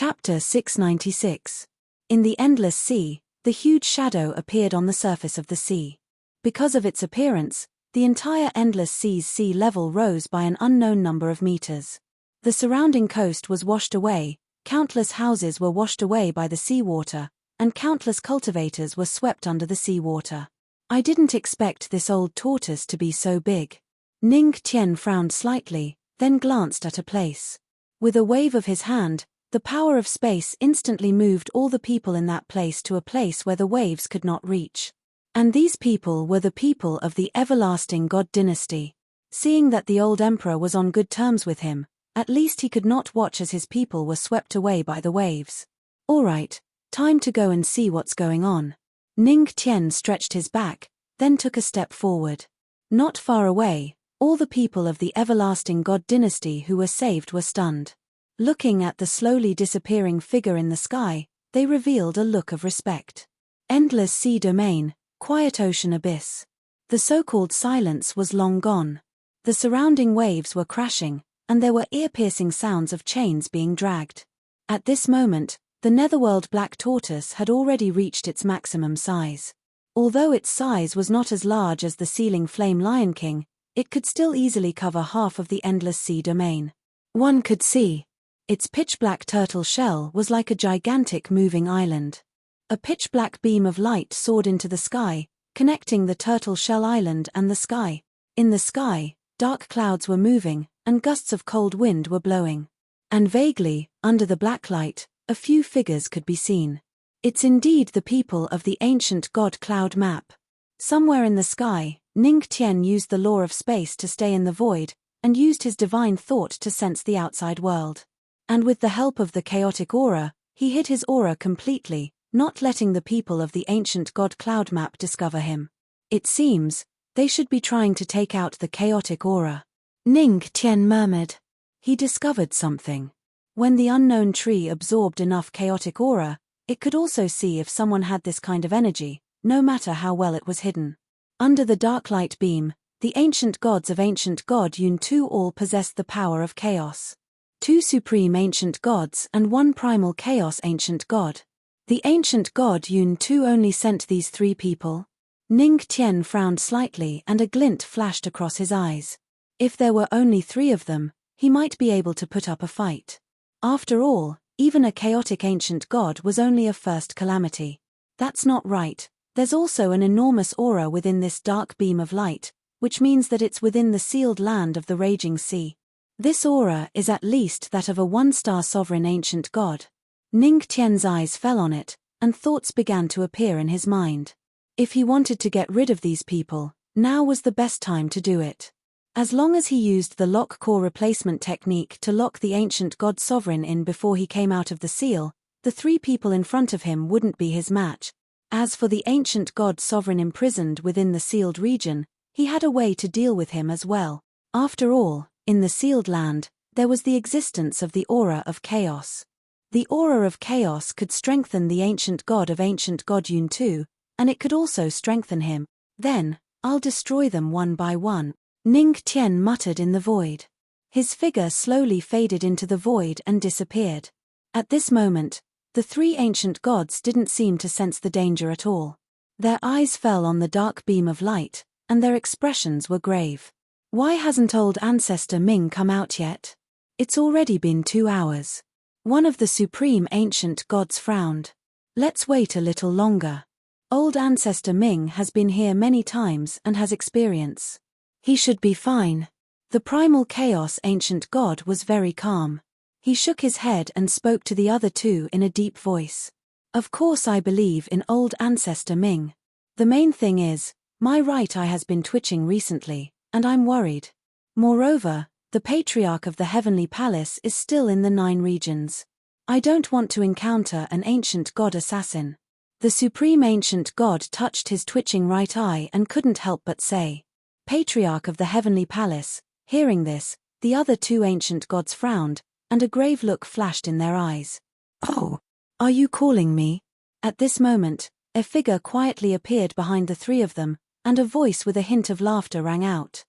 Chapter 696. In the endless sea, the huge shadow appeared on the surface of the sea. Because of its appearance, the entire endless sea's sea level rose by an unknown number of meters. The surrounding coast was washed away, countless houses were washed away by the seawater, and countless cultivators were swept under the seawater. I didn't expect this old tortoise to be so big. Ning Tian frowned slightly, then glanced at a place. With a wave of his hand, the power of space instantly moved all the people in that place to a place where the waves could not reach. And these people were the people of the everlasting God dynasty. Seeing that the old emperor was on good terms with him, at least he could not watch as his people were swept away by the waves. All right, time to go and see what's going on. Ning Tian stretched his back, then took a step forward. Not far away, all the people of the everlasting God dynasty who were saved were stunned. Looking at the slowly disappearing figure in the sky, they revealed a look of respect. Endless sea domain, quiet ocean abyss. The so-called silence was long gone. The surrounding waves were crashing, and there were ear-piercing sounds of chains being dragged. At this moment, the netherworld black tortoise had already reached its maximum size. Although its size was not as large as the ceiling flame Lion King, it could still easily cover half of the endless sea domain. One could see. Its pitch-black turtle shell was like a gigantic moving island. A pitch-black beam of light soared into the sky, connecting the turtle shell island and the sky. In the sky, dark clouds were moving, and gusts of cold wind were blowing. And vaguely, under the black light, a few figures could be seen. It's indeed the people of the ancient god cloud map. Somewhere in the sky, Ning Tian used the law of space to stay in the void, and used his divine thought to sense the outside world. And with the help of the chaotic aura, he hid his aura completely, not letting the people of the ancient god cloud map discover him. It seems, they should be trying to take out the chaotic aura. Ning Tian murmured. He discovered something. When the unknown tree absorbed enough chaotic aura, it could also see if someone had this kind of energy, no matter how well it was hidden. Under the dark light beam, the ancient gods of ancient god Yun Tu all possessed the power of chaos. 2 supreme ancient gods and 1 primal chaos ancient god. The ancient god Yun Tu only sent these 3 people. Ning Tian frowned slightly and a glint flashed across his eyes. If there were only 3 of them, he might be able to put up a fight. After all, even a chaotic ancient god was only a first calamity. That's not right. There's also an enormous aura within this dark beam of light, which means that it's within the sealed land of the raging sea. This aura is at least that of a 1-star sovereign ancient god. Ning Tian's eyes fell on it, and thoughts began to appear in his mind. If he wanted to get rid of these people, now was the best time to do it. As long as he used the lock core replacement technique to lock the ancient god sovereign in before he came out of the seal, the 3 people in front of him wouldn't be his match. As for the ancient god sovereign imprisoned within the sealed region, he had a way to deal with him as well. After all, in the sealed land, there was the existence of the aura of chaos. The aura of chaos could strengthen the ancient god of ancient god Yun Tu, and it could also strengthen him. Then, I'll destroy them one by one. Ning Tian muttered in the void. His figure slowly faded into the void and disappeared. At this moment, the 3 ancient gods didn't seem to sense the danger at all. Their eyes fell on the dark beam of light, and their expressions were grave. Why hasn't old ancestor Ming come out yet? It's already been 2 hours. One of the supreme ancient gods frowned. Let's wait a little longer. Old ancestor Ming has been here many times and has experience. He should be fine. The primal chaos ancient god was very calm. He shook his head and spoke to the other 2 in a deep voice. Of course I believe in old ancestor Ming. The main thing is, my right eye has been twitching recently, and I'm worried. Moreover, the patriarch of the heavenly palace is still in the 9 regions. I don't want to encounter an ancient god assassin. The supreme ancient god touched his twitching right eye and couldn't help but say. Patriarch of the heavenly palace. Hearing this, the other 2 ancient gods frowned, and a grave look flashed in their eyes. Oh, are you calling me? At this moment, a figure quietly appeared behind the 3 of them, and a voice with a hint of laughter rang out.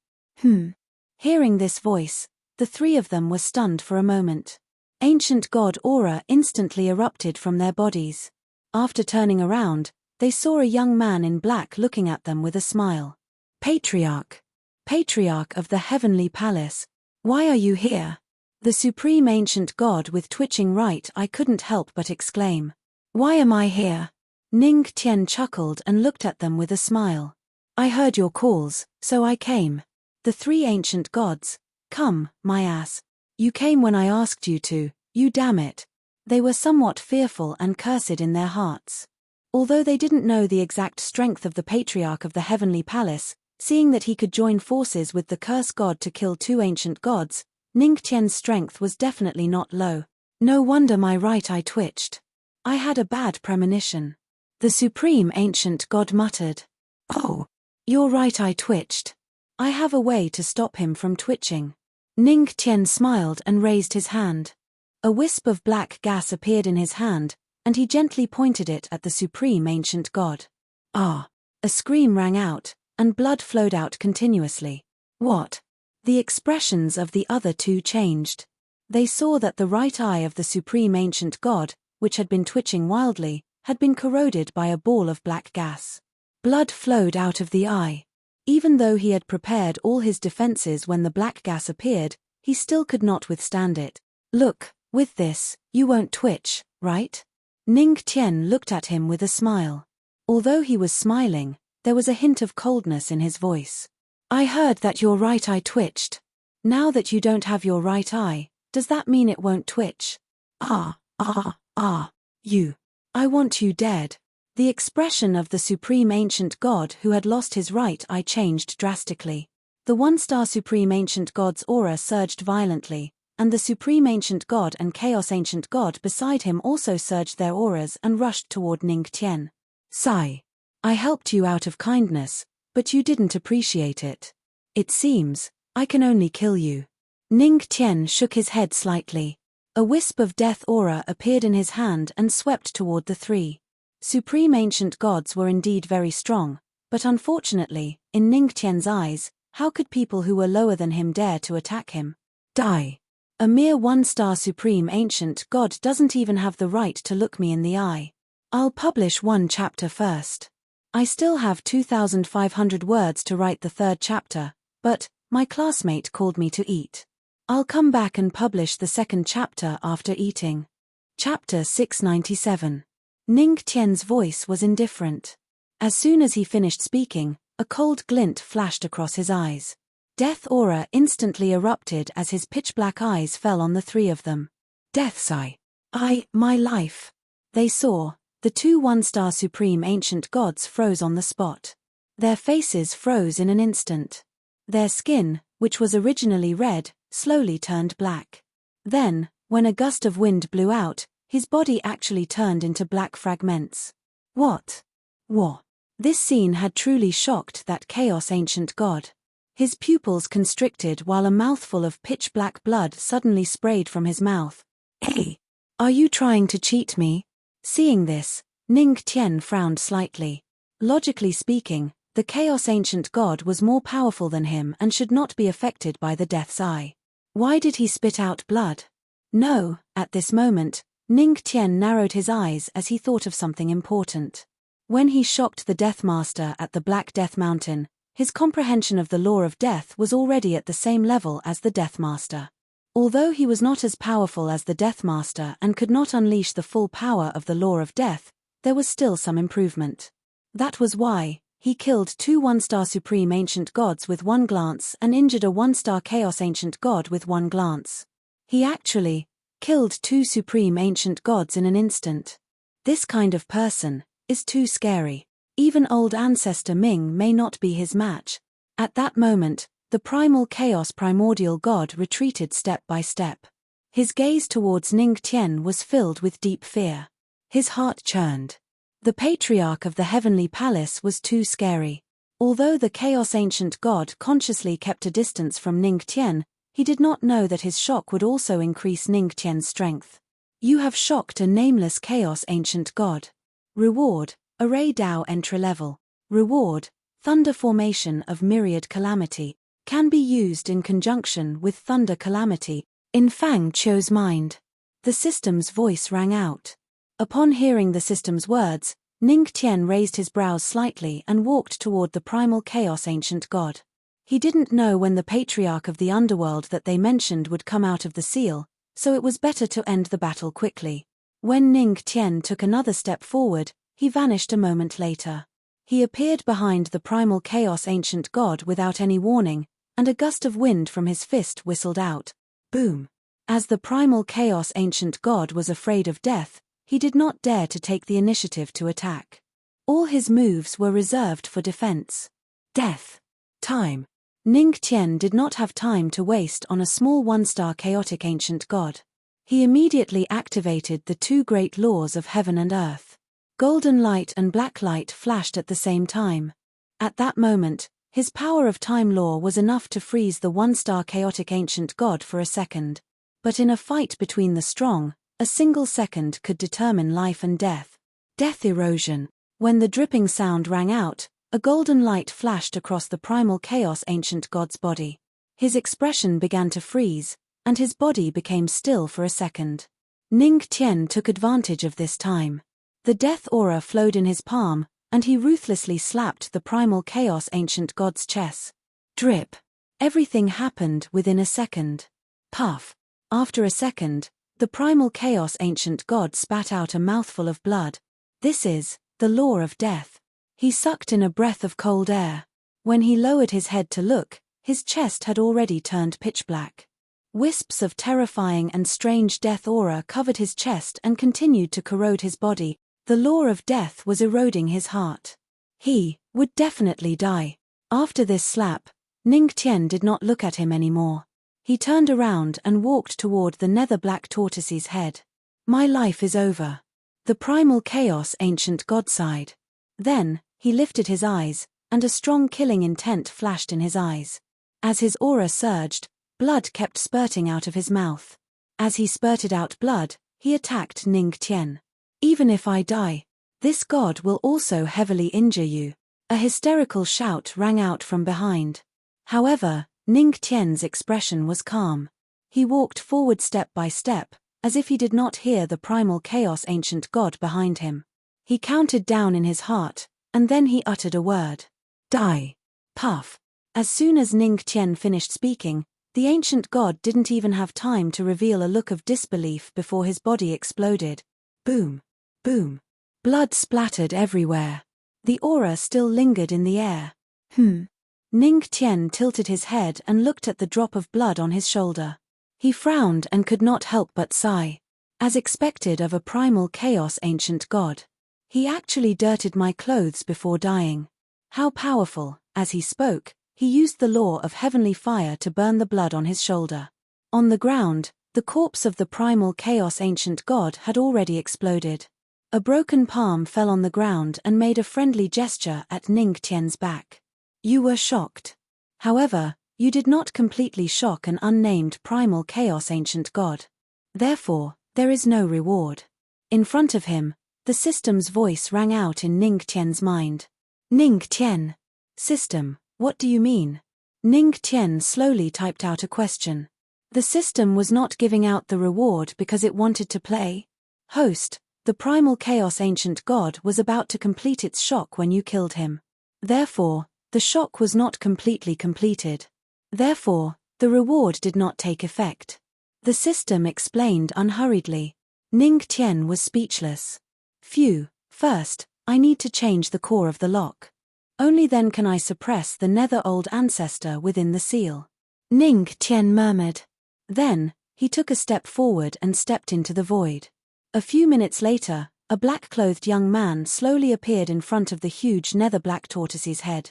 Hearing this voice, the 3 of them were stunned for a moment. ancient god aura instantly erupted from their bodies. After turning around, they saw a young man in black looking at them with a smile. Patriarch. Patriarch of the heavenly palace. Why are you here? The supreme ancient god with twitching right eye couldn't help but exclaim. Why am I here? Ning Tian chuckled and looked at them with a smile. I heard your calls, so I came. The three ancient gods. Come, my ass. You came when I asked you to, you damn it. They were somewhat fearful and cursed in their hearts. Although they didn't know the exact strength of the patriarch of the heavenly palace, seeing that he could join forces with the curse god to kill two ancient gods, Ning Tian's strength was definitely not low. No wonder my right eye twitched. I had a bad premonition. The supreme ancient god muttered. Oh, your right eye twitched. I have a way to stop him from twitching. Ning Tian smiled and raised his hand. A wisp of black gas appeared in his hand, and he gently pointed it at the supreme ancient god. Ah! A scream rang out, and blood flowed out continuously. What? The expressions of the other two changed. They saw that the right eye of the supreme ancient god, which had been twitching wildly, had been corroded by a ball of black gas. Blood flowed out of the eye. Even though he had prepared all his defenses when the black gas appeared, he still could not withstand it. Look, with this, you won't twitch, right? Ning Tian looked at him with a smile. Although he was smiling, there was a hint of coldness in his voice. I heard that your right eye twitched. Now that you don't have your right eye, does that mean it won't twitch? You. I want you dead. The expression of the supreme ancient god who had lost his right eye changed drastically. The one-star supreme ancient god's aura surged violently, and the supreme ancient god and chaos ancient god beside him also surged their auras and rushed toward Ning Tian. Sigh. I helped you out of kindness, but you didn't appreciate it. It seems, I can only kill you. Ning Tian shook his head slightly. A wisp of death aura appeared in his hand and swept toward the three. Supreme ancient gods were indeed very strong, but unfortunately, in Ning Tian's eyes, how could people who were lower than him dare to attack him? Die. A mere one-star supreme ancient god doesn't even have the right to look me in the eye. I'll publish one chapter first. I still have 2,500 words to write the third chapter, but my classmate called me to eat. I'll come back and publish the second chapter after eating. Chapter 697. Ning Tian's voice was indifferent. As soon as he finished speaking, a cold glint flashed across his eyes. Death aura instantly erupted as his pitch-black eyes fell on the three of them. Death's eye. My life. They saw. The two one-star supreme ancient gods froze on the spot. Their faces froze in an instant. Their skin, which was originally red, slowly turned black. Then, when a gust of wind blew out, his body actually turned into black fragments. What? This scene had truly shocked that chaos ancient god. His pupils constricted while a mouthful of pitch-black blood suddenly sprayed from his mouth. Hey! Are you trying to cheat me? Seeing this, Ning Tian frowned slightly. Logically speaking, the chaos ancient god was more powerful than him and should not be affected by the death's eye. Why did he spit out blood? No, at this moment, Ning Tian narrowed his eyes as he thought of something important. When he shocked the Death Master at the Black Death Mountain, his comprehension of the law of death was already at the same level as the Death Master. Although he was not as powerful as the Death Master and could not unleash the full power of the law of death, there was still some improvement. That was why he killed two one-star supreme ancient gods with one glance and injured a one-star chaos ancient god with one glance. He actually killed two supreme ancient gods in an instant. This kind of person is too scary. Even old ancestor Ming may not be his match. At that moment, the primal chaos primordial god retreated step by step. His gaze towards Ning Tian was filled with deep fear. His heart churned. The patriarch of the heavenly palace was too scary. Although the chaos ancient god consciously kept a distance from Ning Tian, he did not know that his shock would also increase Ning Tian's strength. You have shocked a nameless chaos ancient god. Reward, Array Dao entry level. Reward, Thunder formation of myriad calamity. Can be used in conjunction with thunder calamity, in Fang Qiu's mind. The system's voice rang out. Upon hearing the system's words, Ning Tian raised his brows slightly and walked toward the primal chaos ancient god. He didn't know when the patriarch of the underworld that they mentioned would come out of the seal, so it was better to end the battle quickly. When Ning Tian took another step forward, he vanished a moment later. He appeared behind the primal chaos ancient god without any warning, and a gust of wind from his fist whistled out. Boom! As the primal chaos ancient god was afraid of death, he did not dare to take the initiative to attack. All his moves were reserved for defense. Death. Time. Ning Tian did not have time to waste on a small one-star chaotic ancient god. He immediately activated the two great laws of heaven and earth. Golden light and black light flashed at the same time. At that moment, his power of time law was enough to freeze the one-star chaotic ancient god for a second. But in a fight between the strong, a single second could determine life and death. Death erosion. When the dripping sound rang out, a golden light flashed across the primal chaos ancient god's body. His expression began to freeze, and his body became still for a second. Ning Tian took advantage of this time. The death aura flowed in his palm, and he ruthlessly slapped the primal chaos ancient god's chest. Drip. Everything happened within a second. Puff. After a second, the primal chaos ancient god spat out a mouthful of blood. This is the law of death. He sucked in a breath of cold air. When he lowered his head to look, his chest had already turned pitch black. Wisps of terrifying and strange death aura covered his chest and continued to corrode his body. The law of death was eroding his heart. He would definitely die. After this slap, Ning Tian did not look at him anymore. He turned around and walked toward the nether black tortoise's head. My life is over. The primal chaos ancient god sighed. Then, he lifted his eyes, and a strong killing intent flashed in his eyes. As his aura surged, blood kept spurting out of his mouth. As he spurted out blood, he attacked Ning Tian. Even if I die, this god will also heavily injure you. A hysterical shout rang out from behind. However, Ning Tian's expression was calm. He walked forward step by step, as if he did not hear the primal chaos ancient god behind him. He counted down in his heart, and then he uttered a word. Die. Puff. As soon as Ning Tian finished speaking, the ancient god didn't even have time to reveal a look of disbelief before his body exploded. Boom. Boom. Blood splattered everywhere. The aura still lingered in the air. Ning Tian tilted his head and looked at the drop of blood on his shoulder. He frowned and could not help but sigh. As expected of a primal chaos ancient god. He actually dirted my clothes before dying. How powerful. As he spoke, he used the law of heavenly fire to burn the blood on his shoulder. On the ground, the corpse of the primal chaos ancient god had already exploded. A broken palm fell on the ground and made a friendly gesture at Ning Tian's back. You were shocked. However, you did not completely shock an unnamed primal chaos ancient god. Therefore, there is no reward. In front of him, the system's voice rang out in Ning Tian's mind. Ning Tian. System, what do you mean? Ning Tian slowly typed out a question. The system was not giving out the reward because it wanted to play. Host, the primal chaos ancient god was about to complete its shock when you killed him. Therefore, the shock was not completely completed. Therefore, the reward did not take effect. The system explained unhurriedly. Ning Tian was speechless. Phew, first, I need to change the core of the lock. Only then can I suppress the nether old ancestor within the seal. Ning Tian murmured. Then, he took a step forward and stepped into the void. A few minutes later, a black-clothed young man slowly appeared in front of the huge nether black tortoise's head.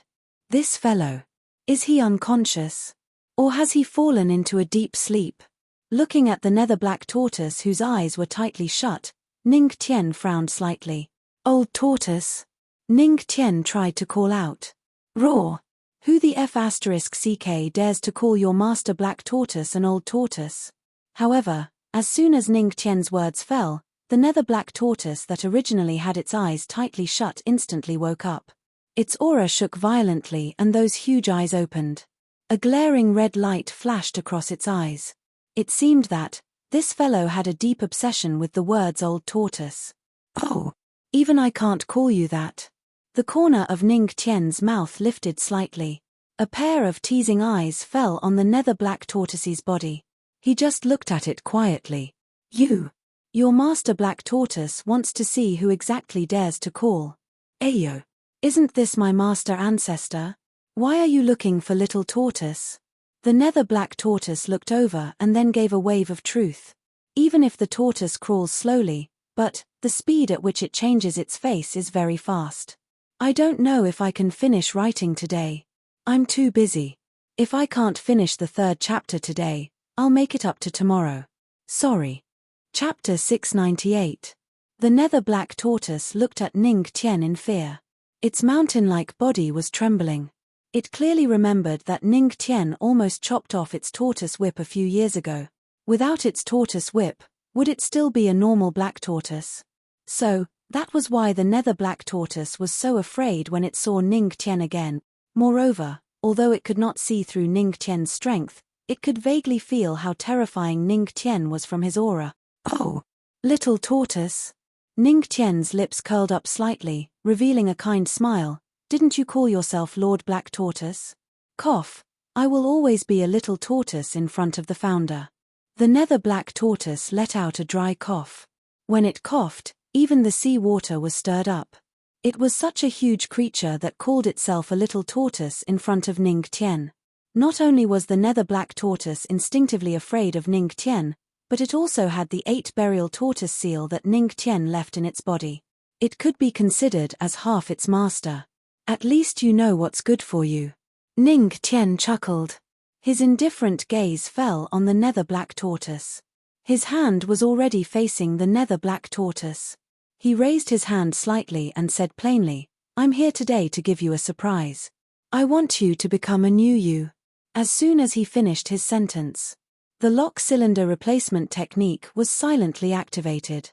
This fellow. Is he unconscious? Or has he fallen into a deep sleep? Looking at the nether black tortoise whose eyes were tightly shut, Ning Tian frowned slightly. Old tortoise. Ning Tian tried to call out. Roar. Who the F***ck dares to call your master black tortoise an old tortoise? However, as soon as Ning Tian's words fell, the nether black tortoise that originally had its eyes tightly shut instantly woke up. Its aura shook violently and those huge eyes opened. A glaring red light flashed across its eyes. It seemed that, This fellow had a deep obsession with the words old tortoise. Oh, even I can't call you that. The corner of Ning Tian's mouth lifted slightly. A pair of teasing eyes fell on the nether black tortoise's body. He just looked at it quietly. Your master black tortoise wants to see who exactly dares to call. Ayo. Isn't this my master ancestor? Why are you looking for little tortoise? The nether black tortoise looked over and then gave a wave of truth. Even if the tortoise crawls slowly, but the speed at which it changes its face is very fast. I don't know if I can finish writing today. I'm too busy. If I can't finish the 3rd chapter today, I'll make it up to tomorrow. Sorry. Chapter 698. The nether black tortoise looked at Ning Tian in fear. Its mountain-like body was trembling. It clearly remembered that Ning Tian almost chopped off its tortoise whip a few years ago. Without its tortoise whip, would it still be a normal black tortoise? So, that was why the nether black tortoise was so afraid when it saw Ning Tian again. Moreover, although it could not see through Ning Tian's strength, it could vaguely feel how terrifying Ning Tian was from his aura. Oh, little tortoise. Ning Tian's lips curled up slightly, revealing a kind smile. Didn't you call yourself Lord Black Tortoise? Cough. I will always be a little tortoise in front of the founder. The nether black tortoise let out a dry cough. When it coughed, even the sea water was stirred up. It was such a huge creature that called itself a little tortoise in front of Ning Tian. Not only was the nether black tortoise instinctively afraid of Ning Tian, but it also had the 8 burial tortoise seal that Ning Tian left in its body. It could be considered as half its master. At least you know what's good for you. Ning Tian chuckled. His indifferent gaze fell on the nether black tortoise. His hand was already facing the nether black tortoise. He raised his hand slightly and said plainly, I'm here today to give you a surprise. I want you to become a new you. As soon as he finished his sentence, the lock cylinder replacement technique was silently activated.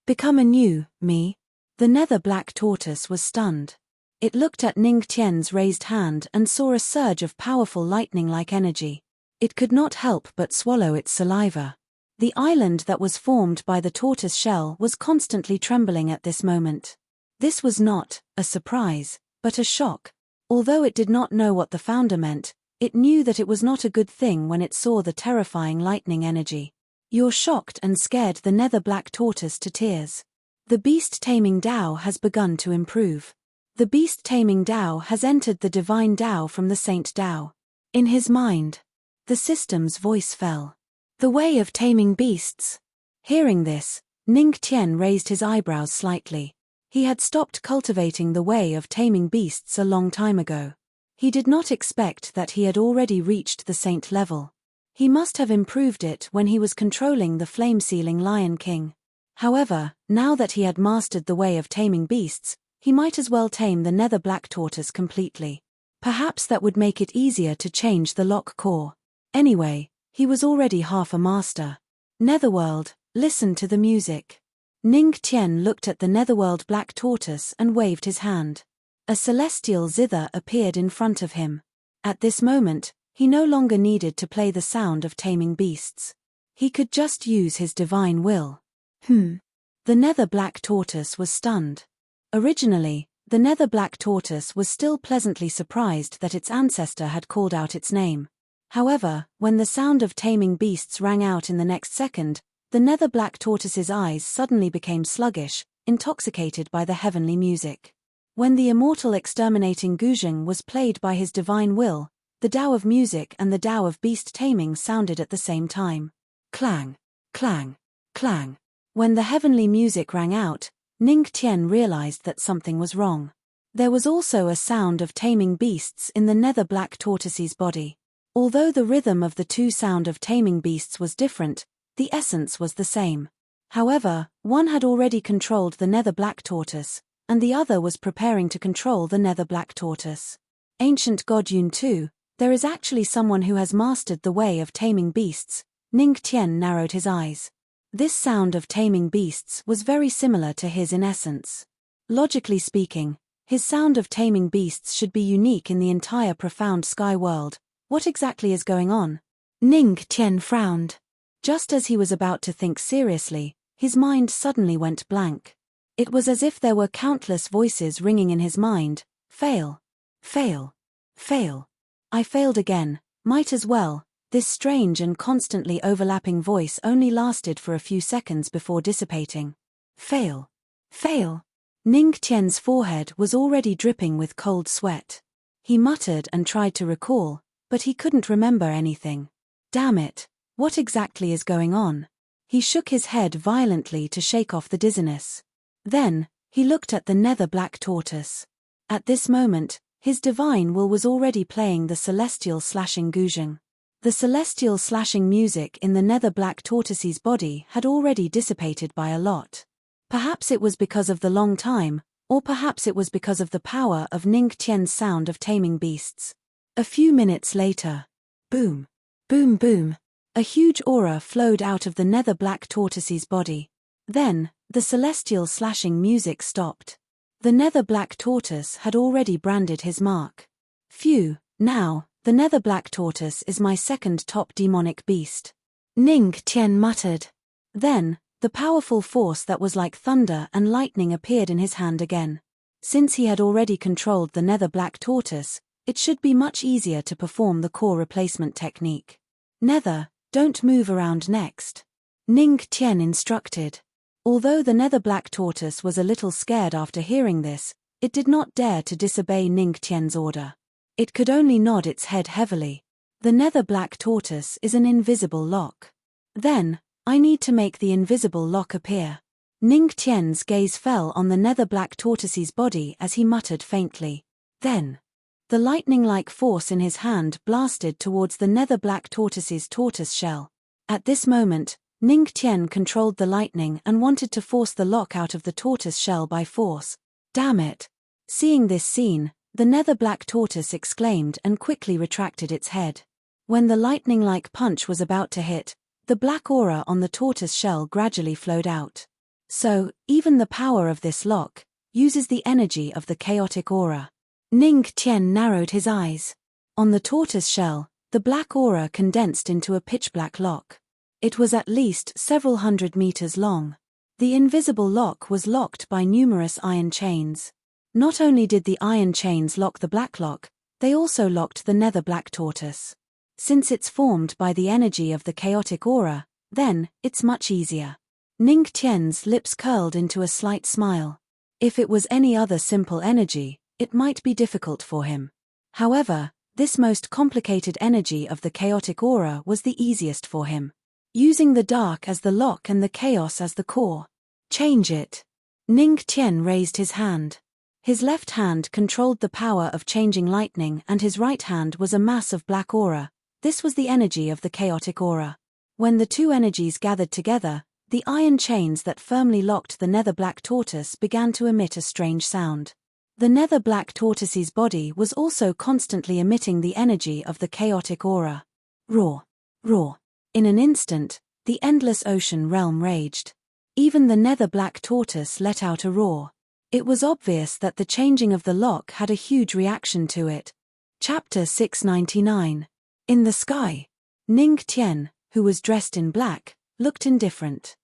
Become a new me? The nether black tortoise was stunned. It looked at Ning Tian's raised hand and saw a surge of powerful lightning-like energy. It could not help but swallow its saliva. The island that was formed by the tortoise shell was constantly trembling at this moment. This was not a surprise, but a shock. Although it did not know what the founder meant, it knew that it was not a good thing when it saw the terrifying lightning energy. You're shocked and scared the nether black tortoise to tears. The beast taming Tao has begun to improve. The beast taming Tao has entered the divine Tao from the Saint Tao. In his mind, the system's voice fell. The way of taming beasts. Hearing this, Ning Tian raised his eyebrows slightly. He had stopped cultivating the way of taming beasts a long time ago. He did not expect that he had already reached the saint level. He must have improved it when he was controlling the flame-sealing Lion King. However, now that he had mastered the way of taming beasts, he might as well tame the nether black tortoise completely. Perhaps that would make it easier to change the lock core. Anyway, he was already half a master. Netherworld, listen to the music. Ning Tian looked at the netherworld black tortoise and waved his hand. A celestial zither appeared in front of him. At this moment, he no longer needed to play the sound of taming beasts. He could just use his divine will. The nether black tortoise was stunned. Originally, the nether black tortoise was still pleasantly surprised that its ancestor had called out its name. However, when the sound of taming beasts rang out in the next second, the nether black tortoise's eyes suddenly became sluggish, intoxicated by the heavenly music. When the immortal exterminating Guzheng was played by his divine will, the Tao of music and the Tao of beast taming sounded at the same time. Clang, clang, clang. When the heavenly music rang out, Ning Tian realized that something was wrong. There was also a sound of taming beasts in the nether black tortoise's body. Although the rhythm of the two sound of taming beasts was different, the essence was the same. However, one had already controlled the nether black tortoise, and the other was preparing to control the nether black tortoise. Ancient God Yun 2, there is actually someone who has mastered the way of taming beasts. Ning Tian narrowed his eyes. This sound of taming beasts was very similar to his in essence. Logically speaking, his sound of taming beasts should be unique in the entire profound sky world. What exactly is going on? Ning Tian frowned. Just as he was about to think seriously, his mind suddenly went blank. It was as if there were countless voices ringing in his mind. Fail. Fail. Fail. I failed again, might as well. This strange and constantly overlapping voice only lasted for a few seconds before dissipating. Fail. Fail. Ning Tian's forehead was already dripping with cold sweat. He muttered and tried to recall, but he couldn't remember anything. Damn it, what exactly is going on? He shook his head violently to shake off the dizziness. Then, he looked at the nether black tortoise. At this moment, his divine will was already playing the celestial slashing guzheng. The celestial slashing music in the nether black tortoise's body had already dissipated by a lot. Perhaps it was because of the long time, or perhaps it was because of the power of Ning Tian's sound of taming beasts. A few minutes later, boom, boom boom, a huge aura flowed out of the nether black tortoise's body. Then, the celestial slashing music stopped. The nether black tortoise had already branded his mark. Phew, now, the nether black tortoise is my second top demonic beast. Ning Tian muttered. Then, the powerful force that was like thunder and lightning appeared in his hand again. Since he had already controlled the nether black tortoise, it should be much easier to perform the core replacement technique. Nether, don't move around next. Ning Tian instructed. Although the nether black tortoise was a little scared after hearing this, it did not dare to disobey Ning Tian's order. It could only nod its head heavily. The nether black tortoise is an invisible lock. Then, I need to make the invisible lock appear. Ning Tian's gaze fell on the nether black tortoise's body as he muttered faintly. Then, the lightning-like force in his hand blasted towards the nether black tortoise's tortoise shell. At this moment, Ning Tian controlled the lightning and wanted to force the lock out of the tortoise shell by force. Damn it! Seeing this scene, the nether black tortoise exclaimed and quickly retracted its head. When the lightning-like punch was about to hit, the black aura on the tortoise shell gradually flowed out. So, even the power of this lock uses the energy of the chaotic aura. Ning Tian narrowed his eyes. On the tortoise shell, the black aura condensed into a pitch-black lock. It was at least several hundred meters long. The invisible lock was locked by numerous iron chains. Not only did the iron chains lock the black lock, they also locked the nether black tortoise. Since it's formed by the energy of the chaotic aura, then, it's much easier. Ning Tian's lips curled into a slight smile. If it was any other simple energy, it might be difficult for him. However, this most complicated energy of the chaotic aura was the easiest for him. Using the dark as the lock and the chaos as the core. Change it. Ning Tian raised his hand. His left hand controlled the power of changing lightning and his right hand was a mass of black aura. This was the energy of the chaotic aura. When the two energies gathered together, the iron chains that firmly locked the nether black tortoise began to emit a strange sound. The nether black tortoise's body was also constantly emitting the energy of the chaotic aura. Roar. Roar. In an instant, the endless ocean realm raged. Even the nether black tortoise let out a roar. It was obvious that the changing of the lock had a huge reaction to it. Chapter 699. In the sky. Ning Tian, who was dressed in black, looked indifferent.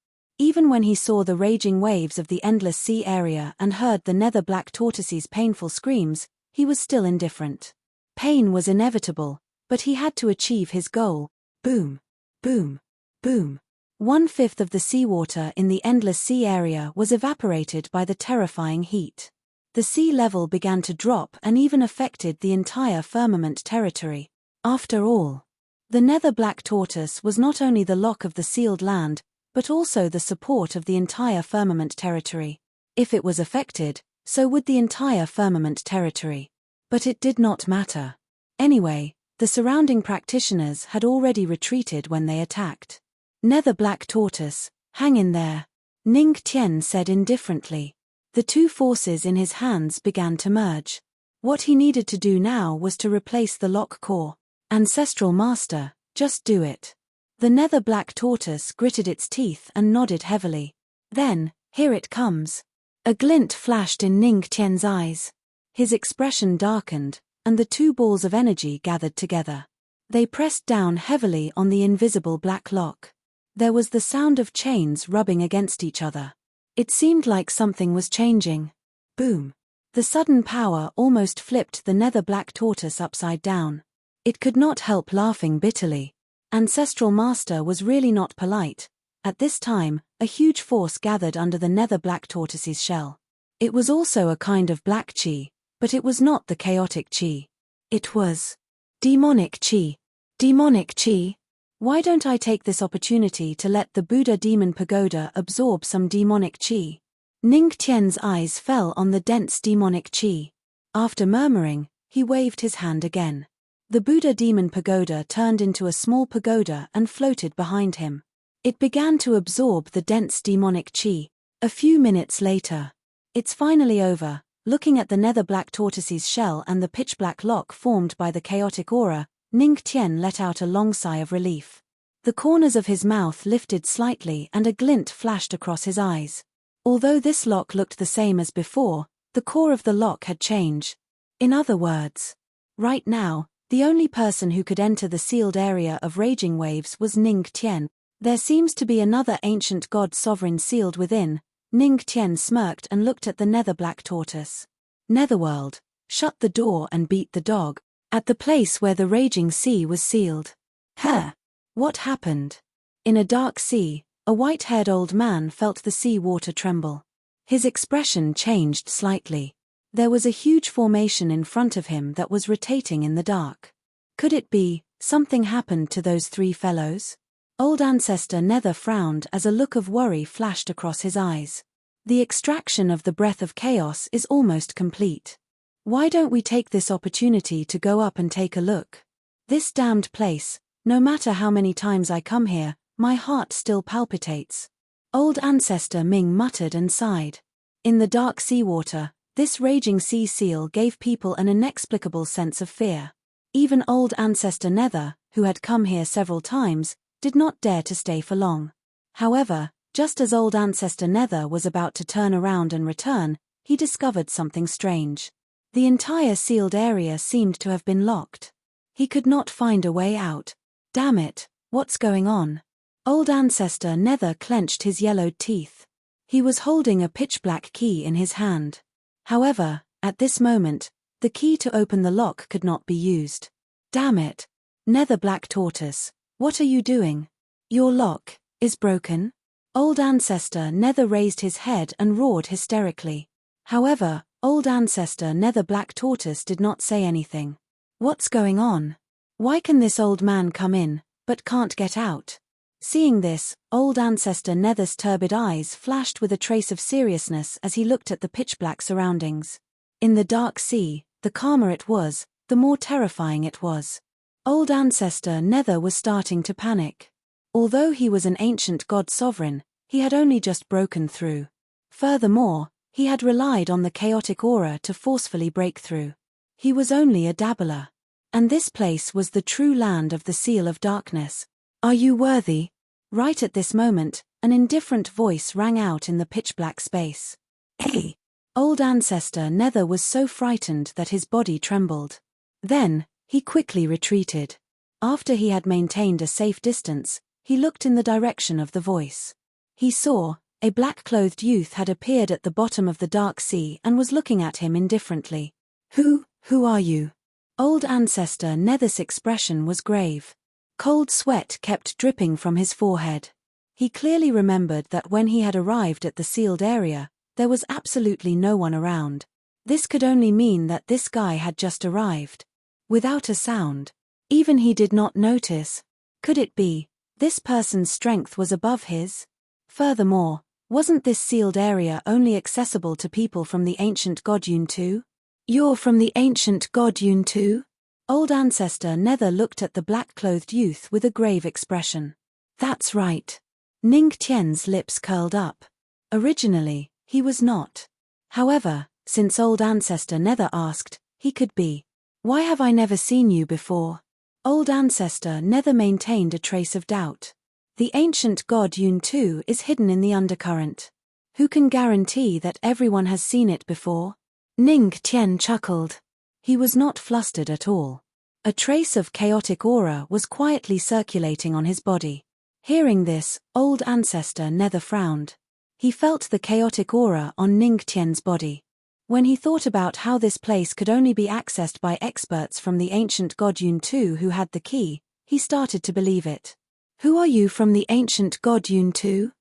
Even when he saw the raging waves of the endless sea area and heard the nether black tortoise's painful screams, he was still indifferent. Pain was inevitable, but he had to achieve his goal. Boom. Boom. Boom. 1/5 of the seawater in the endless sea area was evaporated by the terrifying heat. The sea level began to drop and even affected the entire firmament territory. After all, the nether black tortoise was not only the lock of the sealed land, but also the support of the entire firmament territory. If it was affected, so would the entire firmament territory. But it did not matter. Anyway, the surrounding practitioners had already retreated when they attacked. Nether black tortoise, hang in there. Ning Tian said indifferently. The two forces in his hands began to merge. What he needed to do now was to replace the lock core. Ancestral master, just do it. The nether black tortoise gritted its teeth and nodded heavily. Then, here it comes. A glint flashed in Ning Tian's eyes. His expression darkened, and the two balls of energy gathered together. They pressed down heavily on the invisible black lock. There was the sound of chains rubbing against each other. It seemed like something was changing. Boom. The sudden power almost flipped the nether black tortoise upside down. It could not help laughing bitterly. Ancestral Master was really not polite. At this time, a huge force gathered under the nether black tortoise's shell. It was also a kind of black chi, but it was not the chaotic chi. It was demonic chi. Demonic chi? Why don't I take this opportunity to let the Buddha Demon Pagoda absorb some demonic chi? Ning Tian's eyes fell on the dense demonic chi. After murmuring, he waved his hand again. The Buddha Demon Pagoda turned into a small pagoda and floated behind him. It began to absorb the dense demonic chi. A few minutes later. It's finally over. Looking at the nether black tortoise's shell and the pitch black lock formed by the chaotic aura, Ning Tian let out a long sigh of relief. The corners of his mouth lifted slightly and a glint flashed across his eyes. Although this lock looked the same as before, the core of the lock had changed. In other words, right now, the only person who could enter the sealed area of raging waves was Ning Tian. There seems to be another ancient god sovereign sealed within. Ning Tian smirked and looked at the nether black tortoise. Netherworld, shut the door and beat the dog. At the place where the raging sea was sealed. Huh? What happened? In a dark sea, a white-haired old man felt the sea water tremble. His expression changed slightly. There was a huge formation in front of him that was rotating in the dark. Could it be, something happened to those three fellows? Old Ancestor Nether frowned as a look of worry flashed across his eyes. The extraction of the breath of chaos is almost complete. Why don't we take this opportunity to go up and take a look? This damned place, no matter how many times I come here, my heart still palpitates. Old Ancestor Ming muttered and sighed. In the dark seawater, this raging sea seal gave people an inexplicable sense of fear. Even Old Ancestor Nether, who had come here several times, did not dare to stay for long. However, just as Old Ancestor Nether was about to turn around and return, he discovered something strange. The entire sealed area seemed to have been locked. He could not find a way out. Damn it, what's going on? Old Ancestor Nether clenched his yellowed teeth. He was holding a pitch-black key in his hand. However, at this moment, the key to open the lock could not be used. Damn it. Nether Black Tortoise, what are you doing? Your lock is broken? Old Ancestor Nether raised his head and roared hysterically. However, Old Ancestor Nether Black Tortoise did not say anything. What's going on? Why can this old man come in, but can't get out? Seeing this, Old Ancestor Nether's turbid eyes flashed with a trace of seriousness as he looked at the pitch-black surroundings. In the dark sea, the calmer it was, the more terrifying it was. Old Ancestor Nether was starting to panic. Although he was an ancient god sovereign, he had only just broken through. Furthermore, he had relied on the chaotic aura to forcefully break through. He was only a dabbler. And this place was the true land of the Seal of Darkness. Are you worthy? Right at this moment, an indifferent voice rang out in the pitch-black space. Hey! Old Ancestor Nether was so frightened that his body trembled. Then, he quickly retreated. After he had maintained a safe distance, he looked in the direction of the voice. He saw, a black-clothed youth had appeared at the bottom of the dark sea and was looking at him indifferently. Who are you? Old Ancestor Nether's expression was grave. Cold sweat kept dripping from his forehead. He clearly remembered that when he had arrived at the sealed area, there was absolutely no one around. This could only mean that this guy had just arrived. Without a sound. Even he did not notice. Could it be, this person's strength was above his? Furthermore, wasn't this sealed area only accessible to people from the ancient god Yun too? You're from the ancient god Yun too? Old Ancestor Nether looked at the black-clothed youth with a grave expression. That's right. Ning Tian's lips curled up. Originally, he was not. However, since Old Ancestor Nether asked, he could be. Why have I never seen you before? Old Ancestor Nether maintained a trace of doubt. The ancient god Yun too is hidden in the undercurrent. Who can guarantee that everyone has seen it before? Ning Tian chuckled. He was not flustered at all. A trace of chaotic aura was quietly circulating on his body. Hearing this, old ancestor Nether frowned. He felt the chaotic aura on Ning Tian's body. When he thought about how this place could only be accessed by experts from the ancient god Yun Tu who had the key, he started to believe it. "Who are you from the ancient god Yun Tu?"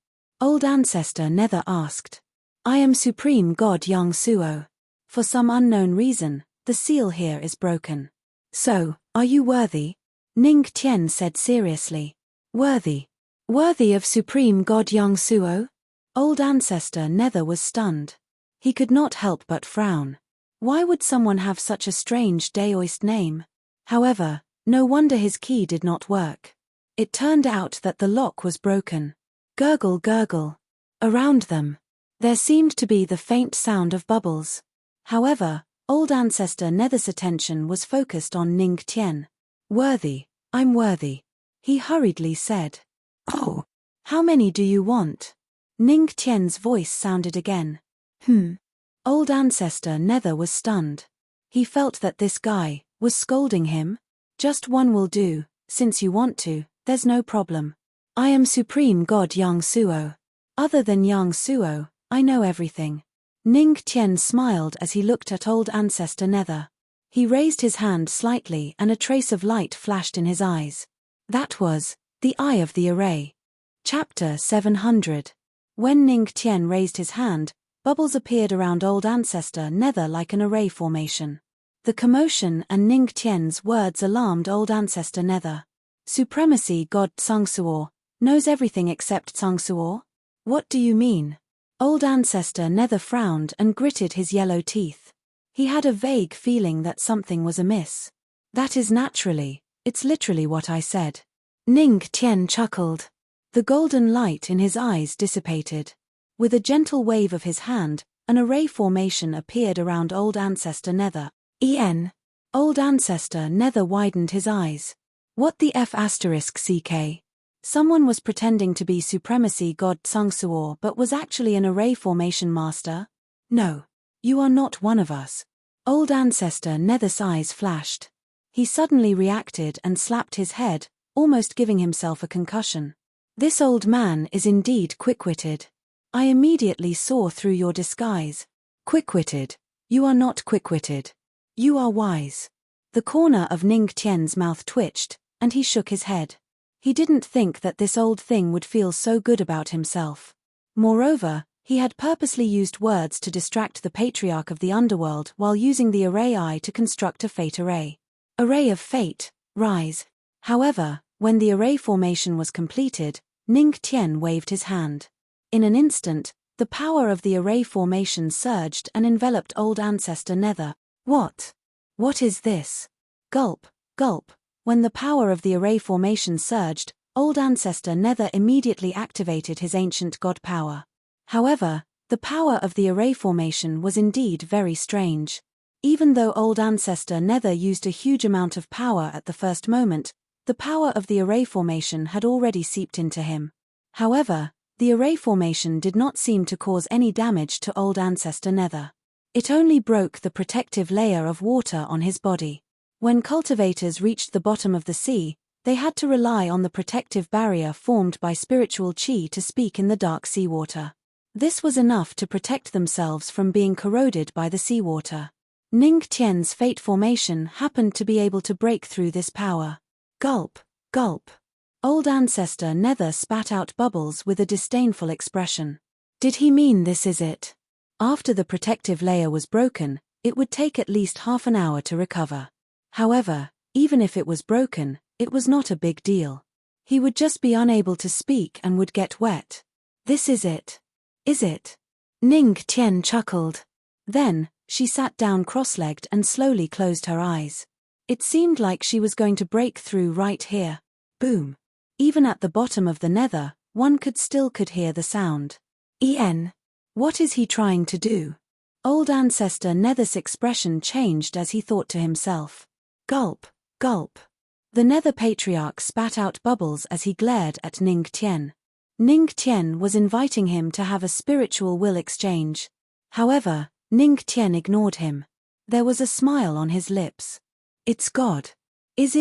Old ancestor Nether asked. "I am supreme god Yang Suo. For some unknown reason, the seal here is broken. So, are you worthy?" Ning Tian said seriously. "Worthy? Worthy of supreme god Yang Suo?" Old ancestor Nether was stunned. He could not help but frown. Why would someone have such a strange Daoist name? However, no wonder his key did not work. It turned out that the lock was broken. Gurgle gurgle. Around them, there seemed to be the faint sound of bubbles. However, old ancestor Nether's attention was focused on Ning Tian. "Worthy, I'm worthy," he hurriedly said. "Oh, how many do you want?" Ning Tian's voice sounded again. Old ancestor Nether was stunned. He felt that this guy was scolding him. "Just one will do, since you want to, there's no problem. I am supreme god Yang Suo. Other than Yang Suo, I know everything." Ning Tian smiled as he looked at old ancestor Nether. He raised his hand slightly and a trace of light flashed in his eyes. That was the eye of the array. Chapter 700. When Ning Tian raised his hand, bubbles appeared around old ancestor Nether like an array formation. The commotion and Ning Tian's words alarmed old ancestor Nether. "Supremacy god Tsangsuo knows everything except Tsangsuo? What do you mean?" Old ancestor Nether frowned and gritted his yellow teeth. He had a vague feeling that something was amiss. "That is naturally, it's literally what I said." Ning Tian chuckled. The golden light in his eyes dissipated. With a gentle wave of his hand, an array formation appeared around old ancestor Nether. Old ancestor Nether widened his eyes. "What the F***CK? Someone was pretending to be supremacy god Tsangsuo but was actually an array formation master? No. You are not one of us." Old ancestor Nether's eyes flashed. He suddenly reacted and slapped his head, almost giving himself a concussion. "This old man is indeed quick-witted. I immediately saw through your disguise." "Quick-witted? You are not quick-witted. You are wise." The corner of Ning Tian's mouth twitched, and he shook his head. He didn't think that this old thing would feel so good about himself. Moreover, he had purposely used words to distract the patriarch of the underworld while using the array eye to construct a fate array. Array of fate, rise. However, when the array formation was completed, Ning Tian waved his hand. In an instant, the power of the array formation surged and enveloped old ancestor Nether. What? What is this? Gulp, gulp. When the power of the array formation surged, old ancestor Nether immediately activated his ancient god power. However, the power of the array formation was indeed very strange. Even though old ancestor Nether used a huge amount of power at the first moment, the power of the array formation had already seeped into him. However, the array formation did not seem to cause any damage to old ancestor Nether. It only broke the protective layer of water on his body. When cultivators reached the bottom of the sea, they had to rely on the protective barrier formed by spiritual qi to speak in the dark seawater. This was enough to protect themselves from being corroded by the seawater. Ning Tian's fate formation happened to be able to break through this power. Gulp, gulp. Old ancestor Nether spat out bubbles with a disdainful expression. Did he mean this is it? After the protective layer was broken, it would take at least half an hour to recover. However, even if it was broken, it was not a big deal. He would just be unable to speak and would get wet. This is it. Is it? Ning Tian chuckled. Then, she sat down cross-legged and slowly closed her eyes. It seemed like she was going to break through right here. Boom. Even at the bottom of the nether, one could hear the sound. What is he trying to do? Old ancestor Nether's expression changed as he thought to himself. Gulp, gulp. The Nether Patriarch spat out bubbles as he glared at Ning Tian. Ning Tian was inviting him to have a spiritual will exchange. However, Ning Tian ignored him. There was a smile on his lips. It's God. Is.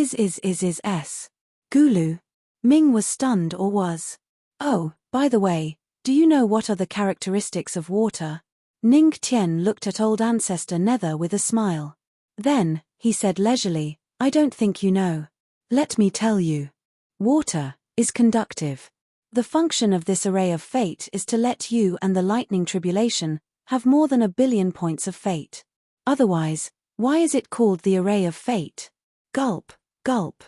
Gulu. Ming was stunned or was. Oh, by the way, do you know what are the characteristics of water? Ning Tian looked at old ancestor Nether with a smile. Then, he said leisurely, I don't think you know. Let me tell you. Water is conductive. The function of this array of fate is to let you and the lightning tribulation have more than 1 billion points of fate. Otherwise, why is it called the array of fate? Gulp, gulp.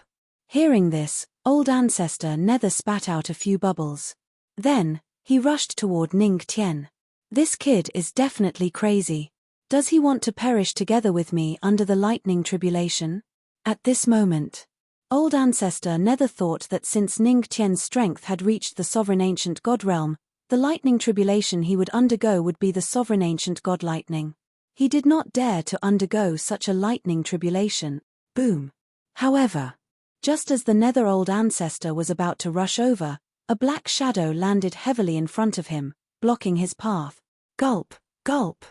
Hearing this, old ancestor Nether spat out a few bubbles. Then, he rushed toward Ning Tian. This kid is definitely crazy. Does he want to perish together with me under the lightning tribulation? At this moment, old ancestor Nether thought that since Ning Tian's strength had reached the sovereign ancient god realm, the lightning tribulation he would undergo would be the sovereign ancient god lightning. He did not dare to undergo such a lightning tribulation. Boom. However, just as the Nether old ancestor was about to rush over, a black shadow landed heavily in front of him, blocking his path. Gulp, gulp.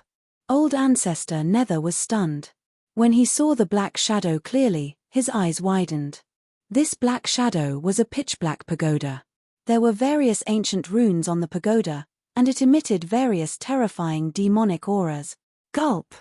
Old ancestor Nether was stunned. When he saw the black shadow clearly, his eyes widened. This black shadow was a pitch-black pagoda. There were various ancient runes on the pagoda, and it emitted various terrifying demonic auras. Gulp!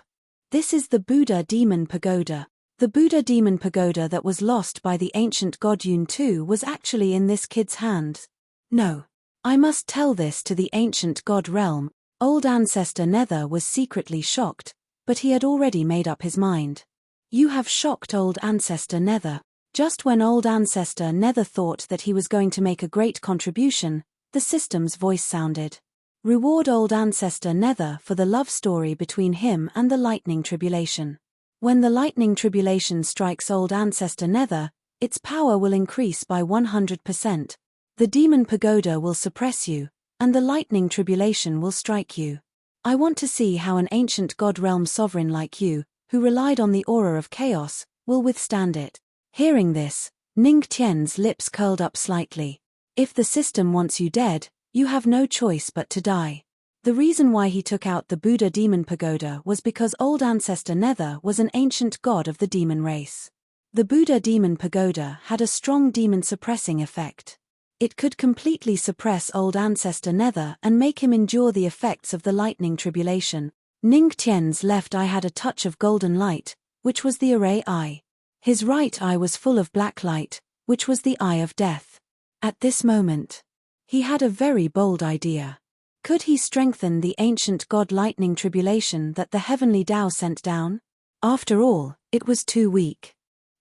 This is the Buddha Demon Pagoda. The Buddha Demon Pagoda that was lost by the ancient god Yun Tu was actually in this kid's hands. No. I must tell this to the ancient god realm. Old ancestor Nether was secretly shocked, but he had already made up his mind. You have shocked old ancestor Nether. Just when old ancestor Nether thought that he was going to make a great contribution, the system's voice sounded. Reward old ancestor Nether for the love story between him and the lightning tribulation. When the lightning tribulation strikes old ancestor Nether, its power will increase by 100%. The demon pagoda will suppress you, and the lightning tribulation will strike you. I want to see how an ancient god realm sovereign like you, who relied on the aura of chaos, will withstand it. Hearing this, Ning Tian's lips curled up slightly. If the system wants you dead, you have no choice but to die. The reason why he took out the Buddha Demon Pagoda was because old ancestor Nether was an ancient god of the demon race. The Buddha Demon Pagoda had a strong demon suppressing effect. It could completely suppress old ancestor Nether and make him endure the effects of the lightning tribulation. Ning Tian's left eye had a touch of golden light, which was the array eye. His right eye was full of black light, which was the eye of death. At this moment, he had a very bold idea. Could he strengthen the ancient god lightning tribulation that the heavenly Tao sent down? After all, it was too weak.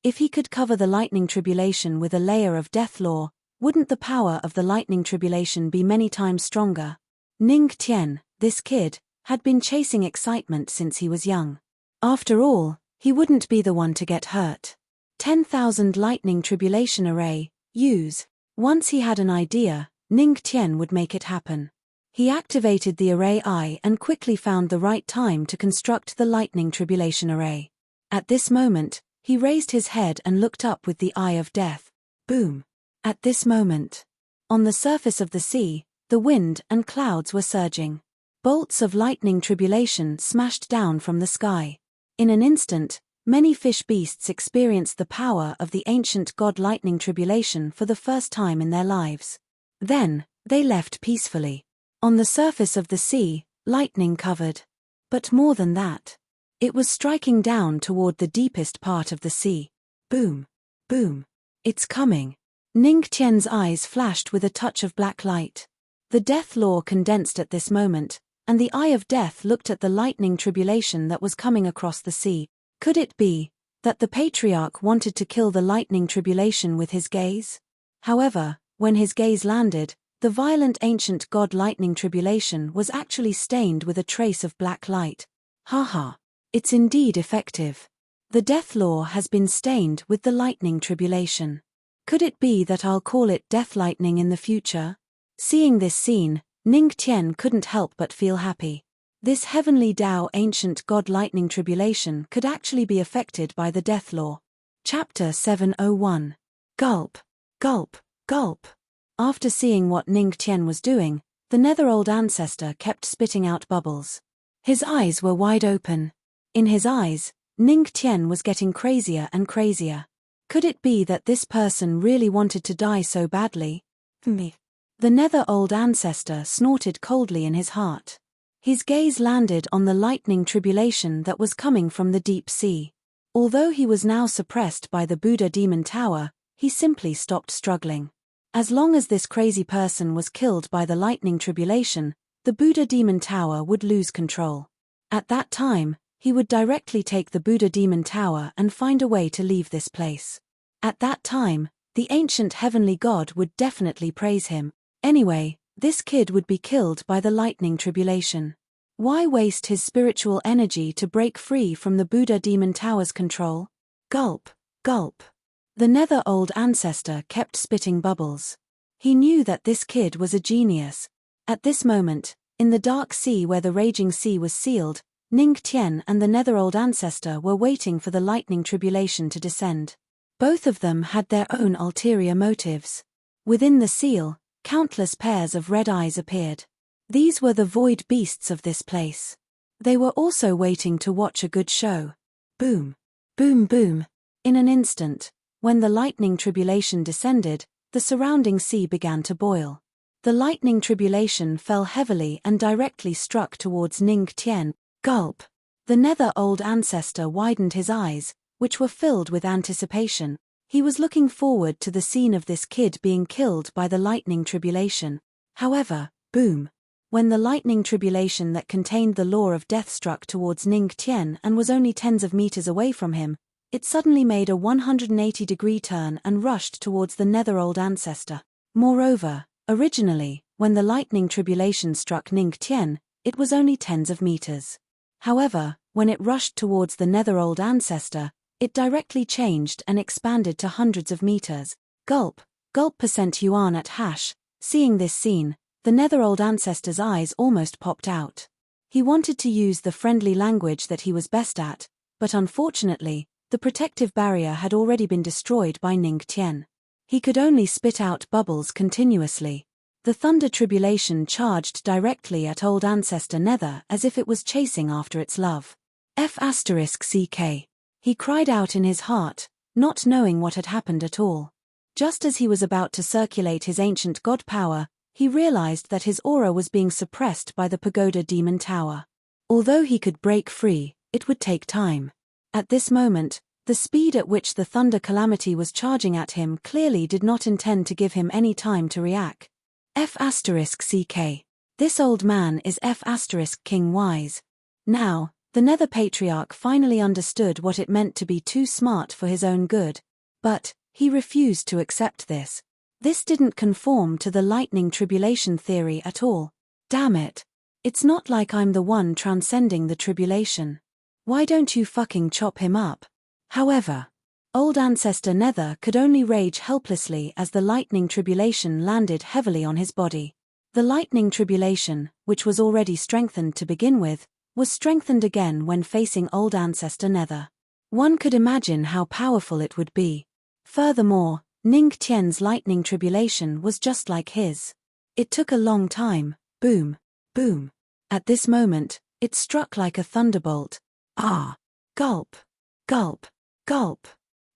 If he could cover the lightning tribulation with a layer of death law, wouldn't the power of the lightning tribulation be many times stronger? Ning Tian, this kid, had been chasing excitement since he was young. After all, he wouldn't be the one to get hurt. 10,000 lightning tribulation array, use. Once he had an idea, Ning Tian would make it happen. He activated the array eye and quickly found the right time to construct the lightning tribulation array. At this moment, he raised his head and looked up with the eye of death. Boom. At this moment, on the surface of the sea, the wind and clouds were surging. Bolts of lightning tribulation smashed down from the sky. In an instant, many fish beasts experienced the power of the ancient god lightning tribulation for the first time in their lives. Then, they left peacefully. On the surface of the sea, lightning covered. But more than that. It was striking down toward the deepest part of the sea. Boom. Boom. It's coming. Ning Tian's eyes flashed with a touch of black light. The death law condensed at this moment, and the eye of death looked at the lightning tribulation that was coming across the sea. Could it be that the patriarch wanted to kill the lightning tribulation with his gaze? However, when his gaze landed, the violent ancient god lightning tribulation was actually stained with a trace of black light. Haha, it's indeed effective. The death law has been stained with the lightning tribulation. Could it be that I'll call it death lightning in the future? Seeing this scene, Ning Tian couldn't help but feel happy. This heavenly Tao ancient god lightning tribulation could actually be affected by the death law. Chapter 701. Gulp, gulp, gulp. After seeing what Ning Tian was doing, the nether old ancestor kept spitting out bubbles. His eyes were wide open. In his eyes, Ning Tian was getting crazier and crazier. Could it be that this person really wanted to die so badly? Me. The nether old ancestor snorted coldly in his heart. His gaze landed on the lightning tribulation that was coming from the deep sea. Although he was now suppressed by the Buddha demon tower, he simply stopped struggling. As long as this crazy person was killed by the lightning tribulation, the Buddha demon tower would lose control. At that time, he would directly take the Buddha demon tower and find a way to leave this place. At that time, the ancient heavenly god would definitely praise him. Anyway, this kid would be killed by the lightning tribulation. Why waste his spiritual energy to break free from the Buddha demon tower's control? Gulp, gulp. The nether old ancestor kept spitting bubbles. He knew that this kid was a genius. At this moment, in the dark sea where the raging sea was sealed, Ning Tian and the nether old ancestor were waiting for the lightning tribulation to descend. Both of them had their own ulterior motives. Within the seal, countless pairs of red eyes appeared. These were the void beasts of this place. They were also waiting to watch a good show. Boom. Boom boom. In an instant, when the lightning tribulation descended, the surrounding sea began to boil. The lightning tribulation fell heavily and directly struck towards Ning Tian. Gulp. The nether old ancestor widened his eyes, which were filled with anticipation. He was looking forward to the scene of this kid being killed by the lightning tribulation. However, boom. When the lightning tribulation that contained the law of death struck towards Ning Tian and was only tens of meters away from him, it suddenly made a 180-degree turn and rushed towards the nether old ancestor. Moreover, originally, when the lightning tribulation struck Ning Tian, it was only tens of meters. However, when it rushed towards the nether old ancestor, it directly changed and expanded to hundreds of meters. Gulp, gulp %yuan at hash. Seeing this scene, the nether old ancestor's eyes almost popped out. He wanted to use the friendly language that he was best at, but unfortunately, the protective barrier had already been destroyed by Ning Tian. He could only spit out bubbles continuously. The thunder tribulation charged directly at old ancestor Nether as if it was chasing after its love. F***ck. He cried out in his heart, not knowing what had happened at all. Just as he was about to circulate his ancient god power, he realized that his aura was being suppressed by the pagoda demon tower. Although he could break free, it would take time. At this moment, the speed at which the thunder calamity was charging at him clearly did not intend to give him any time to react. F***ck. This old man is F***king wise. Now, the Nether Patriarch finally understood what it meant to be too smart for his own good. But, he refused to accept this. This didn't conform to the lightning tribulation theory at all. Damn it. It's not like I'm the one transcending the tribulation. Why don't you fucking chop him up? However, old ancestor Nether could only rage helplessly as the lightning tribulation landed heavily on his body. The lightning tribulation, which was already strengthened to begin with, was strengthened again when facing old ancestor Nether. One could imagine how powerful it would be. Furthermore, Ning Tian's lightning tribulation was just like his. It took a long time. Boom. Boom. At this moment, it struck like a thunderbolt. Ah. Gulp. Gulp. Gulp.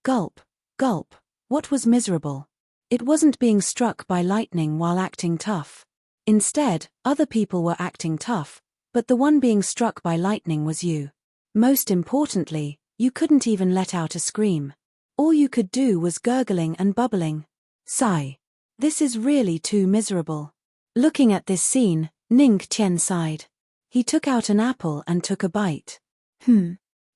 Gulp. Gulp. What was miserable? It wasn't being struck by lightning while acting tough. Instead, other people were acting tough, but the one being struck by lightning was you. Most importantly, you couldn't even let out a scream. All you could do was gurgling and bubbling. Sigh. This is really too miserable. Looking at this scene, Ning Tian sighed. He took out an apple and took a bite.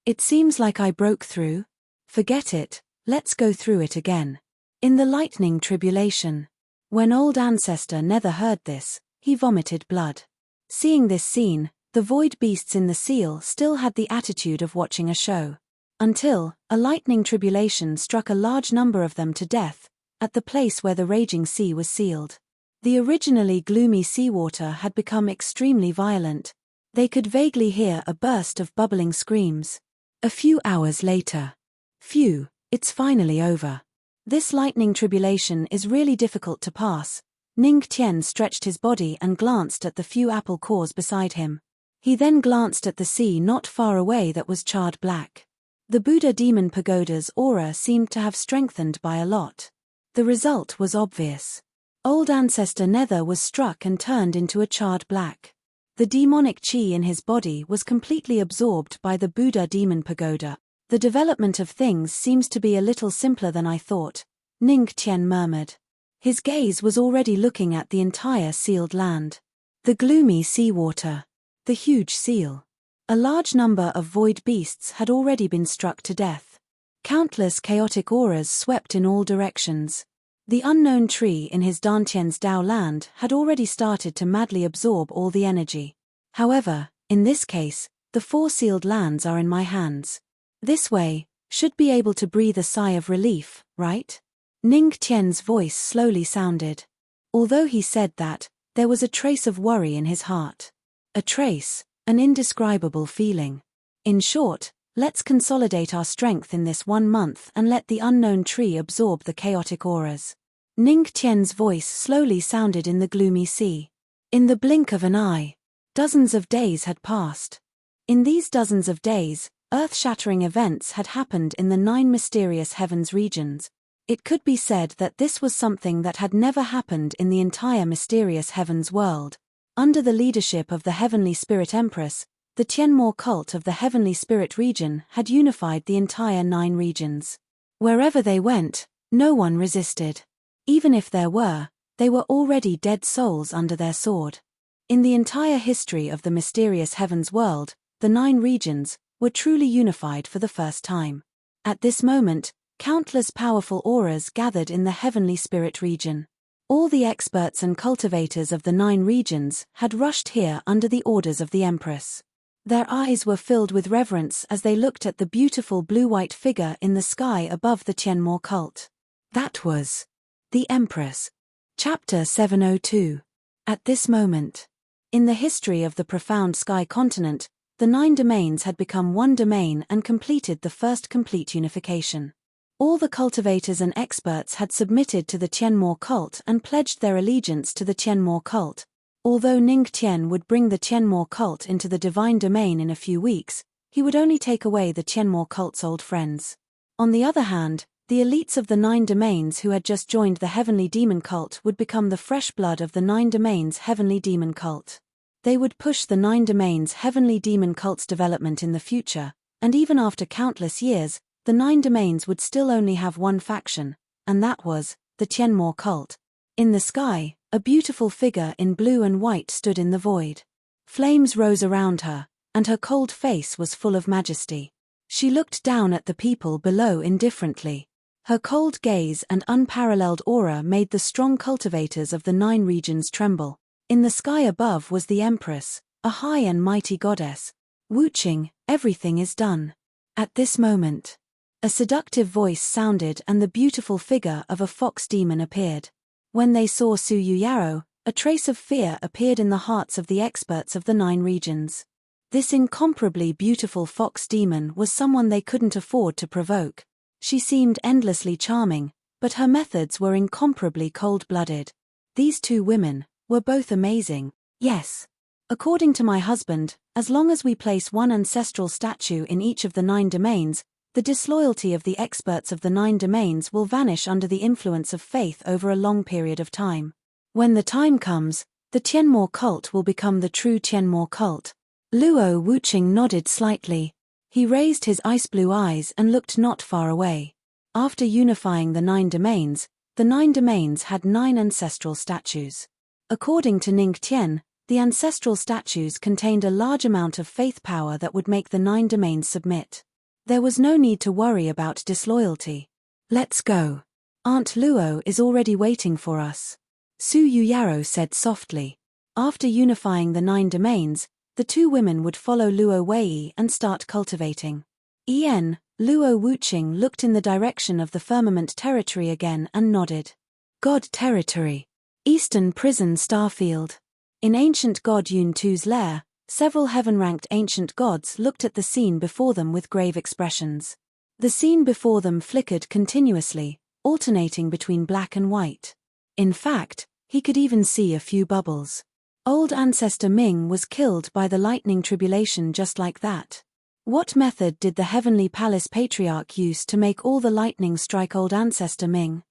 It seems like I broke through. Forget it, let's go through it again. In the lightning tribulation. When old ancestor Nether heard this, he vomited blood. Seeing this scene, the void beasts in the seal still had the attitude of watching a show. Until, a lightning tribulation struck a large number of them to death, at the place where the raging sea was sealed. The originally gloomy seawater had become extremely violent. They could vaguely hear a burst of bubbling screams. A few hours later. Phew, it's finally over. This lightning tribulation is really difficult to pass. Ning Tian stretched his body and glanced at the few apple cores beside him. He then glanced at the sea not far away that was charred black. The Buddha demon pagoda's aura seemed to have strengthened by a lot. The result was obvious. Old Ancestor Nether was struck and turned into a charred black. The demonic chi in his body was completely absorbed by the Buddha demon pagoda. The development of things seems to be a little simpler than I thought, Ning Tian murmured. His gaze was already looking at the entire sealed land. The gloomy seawater. The huge seal. A large number of void beasts had already been struck to death. Countless chaotic auras swept in all directions. The unknown tree in his Dantian's Dao land had already started to madly absorb all the energy. However, in this case, the 4 sealed lands are in my hands. This way, should be able to breathe a sigh of relief, right? Ning Tian's voice slowly sounded. Although he said that, there was a trace of worry in his heart. A trace, an indescribable feeling. In short, let's consolidate our strength in this 1 month and let the unknown tree absorb the chaotic auras. Ning Tian's voice slowly sounded in the gloomy sea. In the blink of an eye, dozens of days had passed. In these dozens of days, earth-shattering events had happened in the 9 mysterious heavens regions. It could be said that this was something that had never happened in the entire mysterious heavens world. Under the leadership of the Heavenly Spirit Empress, the Tianmo cult of the Heavenly Spirit region had unified the entire 9 regions. Wherever they went, no one resisted. Even if there were, they were already dead souls under their sword. In the entire history of the mysterious heavens world, the 9 regions were truly unified for the first time. At this moment, countless powerful auras gathered in the Heavenly Spirit region. All the experts and cultivators of the 9 regions had rushed here under the orders of the Empress. Their eyes were filled with reverence as they looked at the beautiful blue-white figure in the sky above the Tianmo cult. That was the Empress. Chapter 702. At this moment, in the history of the profound sky continent, the 9 domains had become 1 domain and completed the first complete unification. All the cultivators and experts had submitted to the Tianmo cult and pledged their allegiance to the Tianmo cult. Although Ning Tian would bring the Tianmo cult into the divine domain in a few weeks, he would only take away the Tianmo cult's old friends. On the other hand, the elites of the 9 domains who had just joined the Heavenly Demon cult would become the fresh blood of the 9 domains' Heavenly Demon cult. They would push the 9 domains' Heavenly Demon cult's development in the future, and even after countless years, the 9 domains would still only have 1 faction, and that was the Tianmo cult. In the sky, a beautiful figure in blue and white stood in the void. Flames rose around her, and her cold face was full of majesty. She looked down at the people below indifferently. Her cold gaze and unparalleled aura made the strong cultivators of the 9 regions tremble. In the sky above was the Empress, a high and mighty goddess. Wuching, everything is done. At this moment, a seductive voice sounded and the beautiful figure of a fox demon appeared. When they saw Su Yuyaro, a trace of fear appeared in the hearts of the experts of the 9 regions. This incomparably beautiful fox demon was someone they couldn't afford to provoke. She seemed endlessly charming, but her methods were incomparably cold-blooded. These 2 women were both amazing. Yes. According to my husband, as long as we place 1 ancestral statue in each of the 9 domains, the disloyalty of the experts of the 9 domains will vanish under the influence of faith over a long period of time. When the time comes, the Tianmo cult will become the true Tianmo cult. Luo Wuching nodded slightly. He raised his ice-blue eyes and looked not far away. After unifying the 9 domains, the 9 domains had 9 ancestral statues. According to Ning Tian, the ancestral statues contained a large amount of faith power that would make the 9 domains submit. There was no need to worry about disloyalty. Let's go. Aunt Luo is already waiting for us. Su Yuyaro said softly. After unifying the 9 domains, the 2 women would follow Luo Wei and start cultivating. Luo Wuching looked in the direction of the firmament territory again and nodded. God territory. Eastern Prison Starfield. In ancient god Yun Tu's lair, several heaven-ranked ancient gods looked at the scene before them with grave expressions. The scene before them flickered continuously, alternating between black and white. In fact, he could even see a few bubbles. Old Ancestor Ming was killed by the lightning tribulation just like that. What method did the Heavenly Palace Patriarch use to make all the lightning strike old ancestor Ming?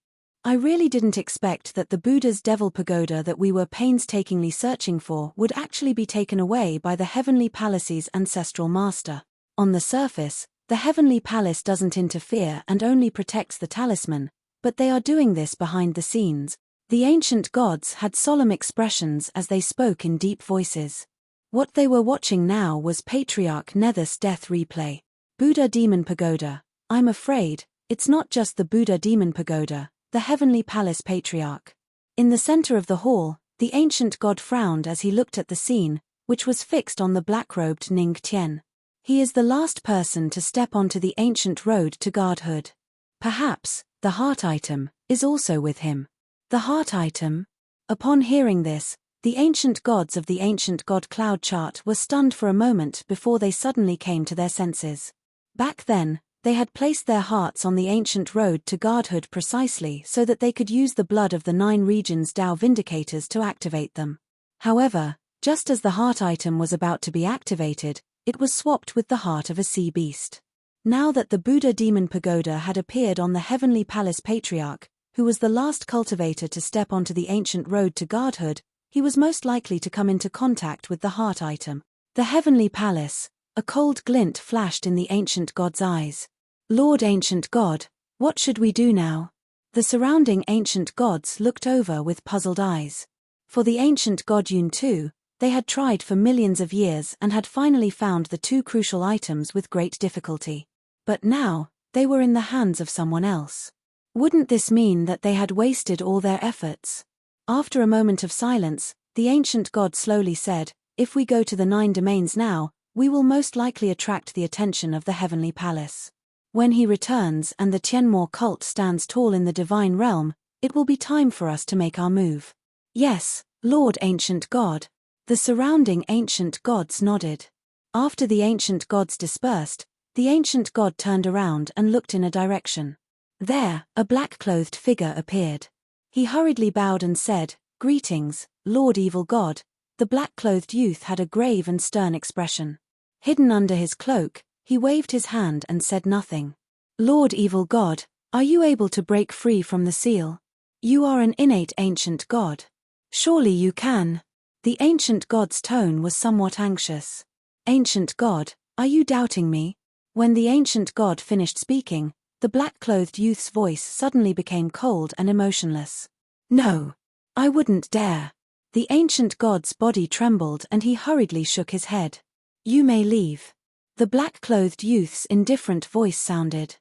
I really didn't expect that the Buddha's devil pagoda that we were painstakingly searching for would actually be taken away by the Heavenly Palace's ancestral master. On the surface, the Heavenly Palace doesn't interfere and only protects the talisman, but they are doing this behind the scenes. The ancient gods had solemn expressions as they spoke in deep voices. What they were watching now was Patriarch Nethys' death replay. Buddha Demon Pagoda. I'm afraid, it's not just the Buddha Demon Pagoda, the Heavenly Palace Patriarch. In the center of the hall, the ancient god frowned as he looked at the scene, which was fixed on the black-robed Ning Tian. He is the last person to step onto the ancient road to godhood. Perhaps, the heart item, is also with him. The heart item? Upon hearing this, the ancient gods of the ancient god cloud chart were stunned for a moment before they suddenly came to their senses. Back then, they had placed their hearts on the ancient road to godhood precisely so that they could use the blood of the 9 regions Tao Vindicators to activate them. However, just as the heart item was about to be activated, it was swapped with the heart of a sea beast. Now that the Buddha Demon Pagoda had appeared on the Heavenly Palace Patriarch, who was the last cultivator to step onto the ancient road to godhood, he was most likely to come into contact with the heart item. The Heavenly Palace. A cold glint flashed in the ancient god's eyes. Lord Ancient God, what should we do now? The surrounding ancient gods looked over with puzzled eyes. For the ancient god Yun too, they had tried for millions of years and had finally found the 2 crucial items with great difficulty. But now, they were in the hands of someone else. Wouldn't this mean that they had wasted all their efforts? After a moment of silence, the ancient god slowly said, "If we go to the 9 domains now, we will most likely attract the attention of the Heavenly Palace. When he returns and the Tianmo cult stands tall in the divine realm, it will be time for us to make our move." "Yes, Lord Ancient God." The surrounding ancient gods nodded. After the ancient gods dispersed, the ancient god turned around and looked in a direction. There, a black-clothed figure appeared. He hurriedly bowed and said, "Greetings, Lord Evil God." The black-clothed youth had a grave and stern expression. Hidden under his cloak, he waved his hand and said nothing. "Lord Evil God, are you able to break free from the seal? You are an innate ancient god. Surely you can." The ancient god's tone was somewhat anxious. "Ancient God, are you doubting me?" When the ancient god finished speaking, the black-clothed youth's voice suddenly became cold and emotionless. "No. I wouldn't dare." The ancient god's body trembled and he hurriedly shook his head. "You may leave." The black-clothed youth's indifferent voice sounded.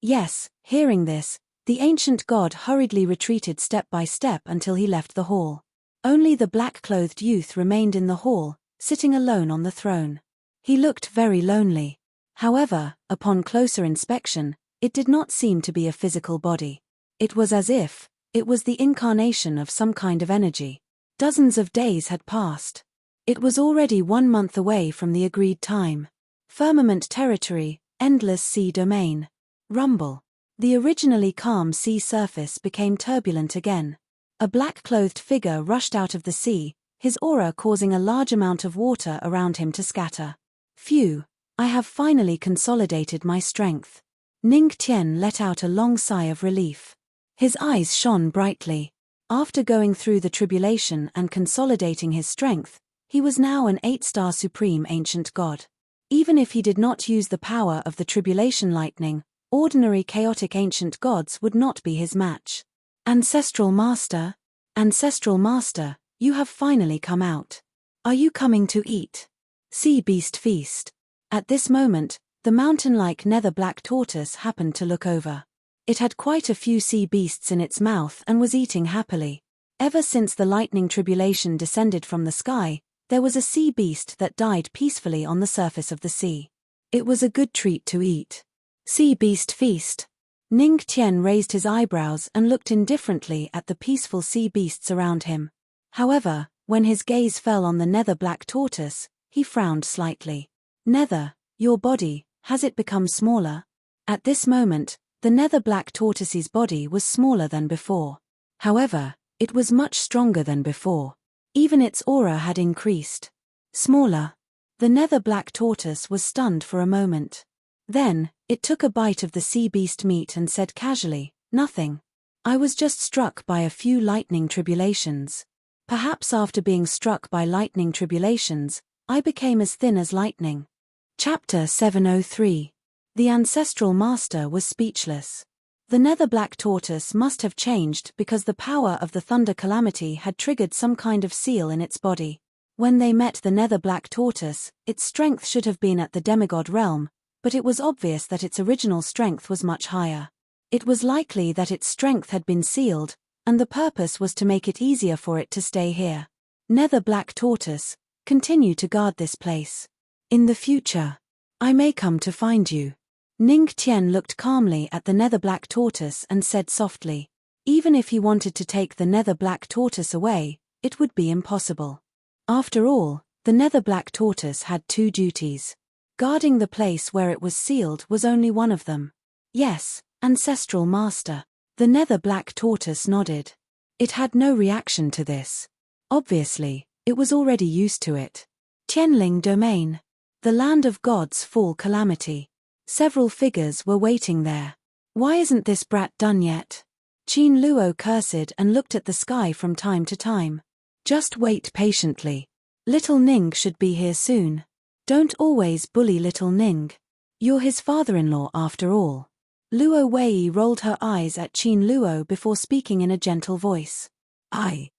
Yes, hearing this, the ancient god hurriedly retreated step by step until he left the hall. Only the black-clothed youth remained in the hall, sitting alone on the throne. He looked very lonely. However, upon closer inspection, it did not seem to be a physical body. It was as if it was the incarnation of some kind of energy. Dozens of days had passed. It was already 1 month away from the agreed time. Firmament territory, endless sea domain. Rumble. The originally calm sea surface became turbulent again. A black-clothed figure rushed out of the sea, his aura causing a large amount of water around him to scatter. "Phew, I have finally consolidated my strength." Ning Tian let out a long sigh of relief. His eyes shone brightly. After going through the tribulation and consolidating his strength, he was now an 8-star supreme ancient god. Even if he did not use the power of the tribulation lightning, ordinary chaotic ancient gods would not be his match. "Ancestral Master? Ancestral Master, you have finally come out. Are you coming to eat? Sea Beast Feast." At this moment, the mountain-like nether black tortoise happened to look over. It had quite a few sea beasts in its mouth and was eating happily. Ever since the lightning tribulation descended from the sky, there was a sea beast that died peacefully on the surface of the sea. It was a good treat to eat. Sea Beast Feast. Ning Tian raised his eyebrows and looked indifferently at the peaceful sea beasts around him. However, when his gaze fell on the nether black tortoise, he frowned slightly. "Nether, your body, has it become smaller?" At this moment, the nether black tortoise's body was smaller than before. However, it was much stronger than before. Even its aura had increased. "Smaller? The nether black tortoise was stunned for a moment. Then, it took a bite of the sea beast meat and said casually, "Nothing. I was just struck by a few lightning tribulations. Perhaps after being struck by lightning tribulations, I became as thin as lightning." Chapter 703. The ancestral master was speechless. The nether black tortoise must have changed because the power of the thunder calamity had triggered some kind of seal in its body. When they met the nether black tortoise, its strength should have been at the demigod realm, but it was obvious that its original strength was much higher. It was likely that its strength had been sealed, and the purpose was to make it easier for it to stay here. Nether black tortoise, continue to guard this place. In the future, I may come to find you. Ning Tian looked calmly at the nether black tortoise and said softly, even if he wanted to take the nether black tortoise away, it would be impossible. After all, the nether black tortoise had two duties. Guarding the place where it was sealed was only one of them. Yes, ancestral master. The nether black tortoise nodded. It had no reaction to this. Obviously, it was already used to it. Tianling domain. The land of God's fall calamity. Several figures were waiting there. Why isn't this brat done yet? Qin Luo cursed and looked at the sky from time to time. Just wait patiently. Little Ning should be here soon. Don't always bully little Ning. You're his father-in-law after all. Luo Wei rolled her eyes at Qin Luo before speaking in a gentle voice. I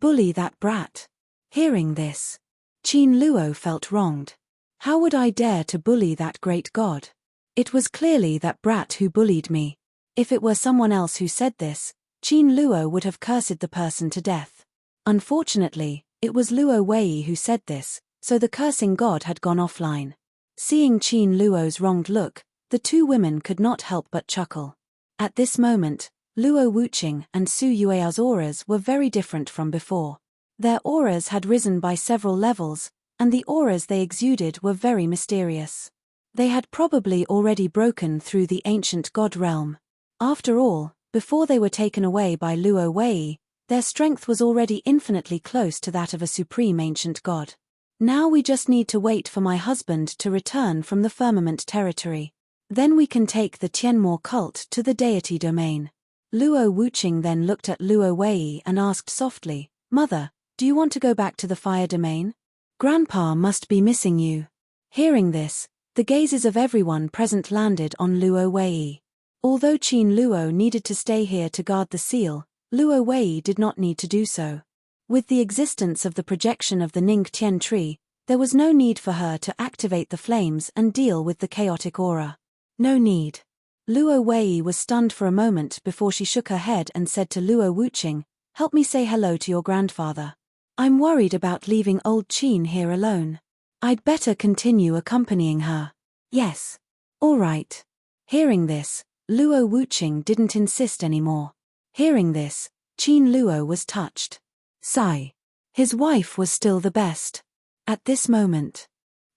bully that brat. Hearing this, Qin Luo felt wronged. How would I dare to bully that great god? It was clearly that brat who bullied me. If it were someone else who said this, Qin Luo would have cursed the person to death. Unfortunately, it was Luo Wei who said this, so the cursing god had gone offline. Seeing Qin Luo's wronged look, the two women could not help but chuckle. At this moment, Luo Wuqing and Su Yue's auras were very different from before. Their auras had risen by several levels, and the auras they exuded were very mysterious. They had probably already broken through the ancient god realm. After all, before they were taken away by Luo Wei, their strength was already infinitely close to that of a supreme ancient god. Now we just need to wait for my husband to return from the firmament territory. Then we can take the Tianmo cult to the deity domain. Luo Wuqing then looked at Luo Wei and asked softly, "Mother, do you want to go back to the fire domain? Grandpa must be missing you." Hearing this, the gazes of everyone present landed on Luo Wei. Although Qin Luo needed to stay here to guard the seal, Luo Wei did not need to do so. With the existence of the projection of the Ning Tian tree, there was no need for her to activate the flames and deal with the chaotic aura. No need. Luo Wei was stunned for a moment before she shook her head and said to Luo Wuqing, "Help me say hello to your grandfather. I'm worried about leaving old Qin here alone. I'd better continue accompanying her." "Yes. All right." Hearing this, Luo Wuqing didn't insist anymore. Hearing this, Qin Luo was touched. Sigh. His wife was still the best. At this moment,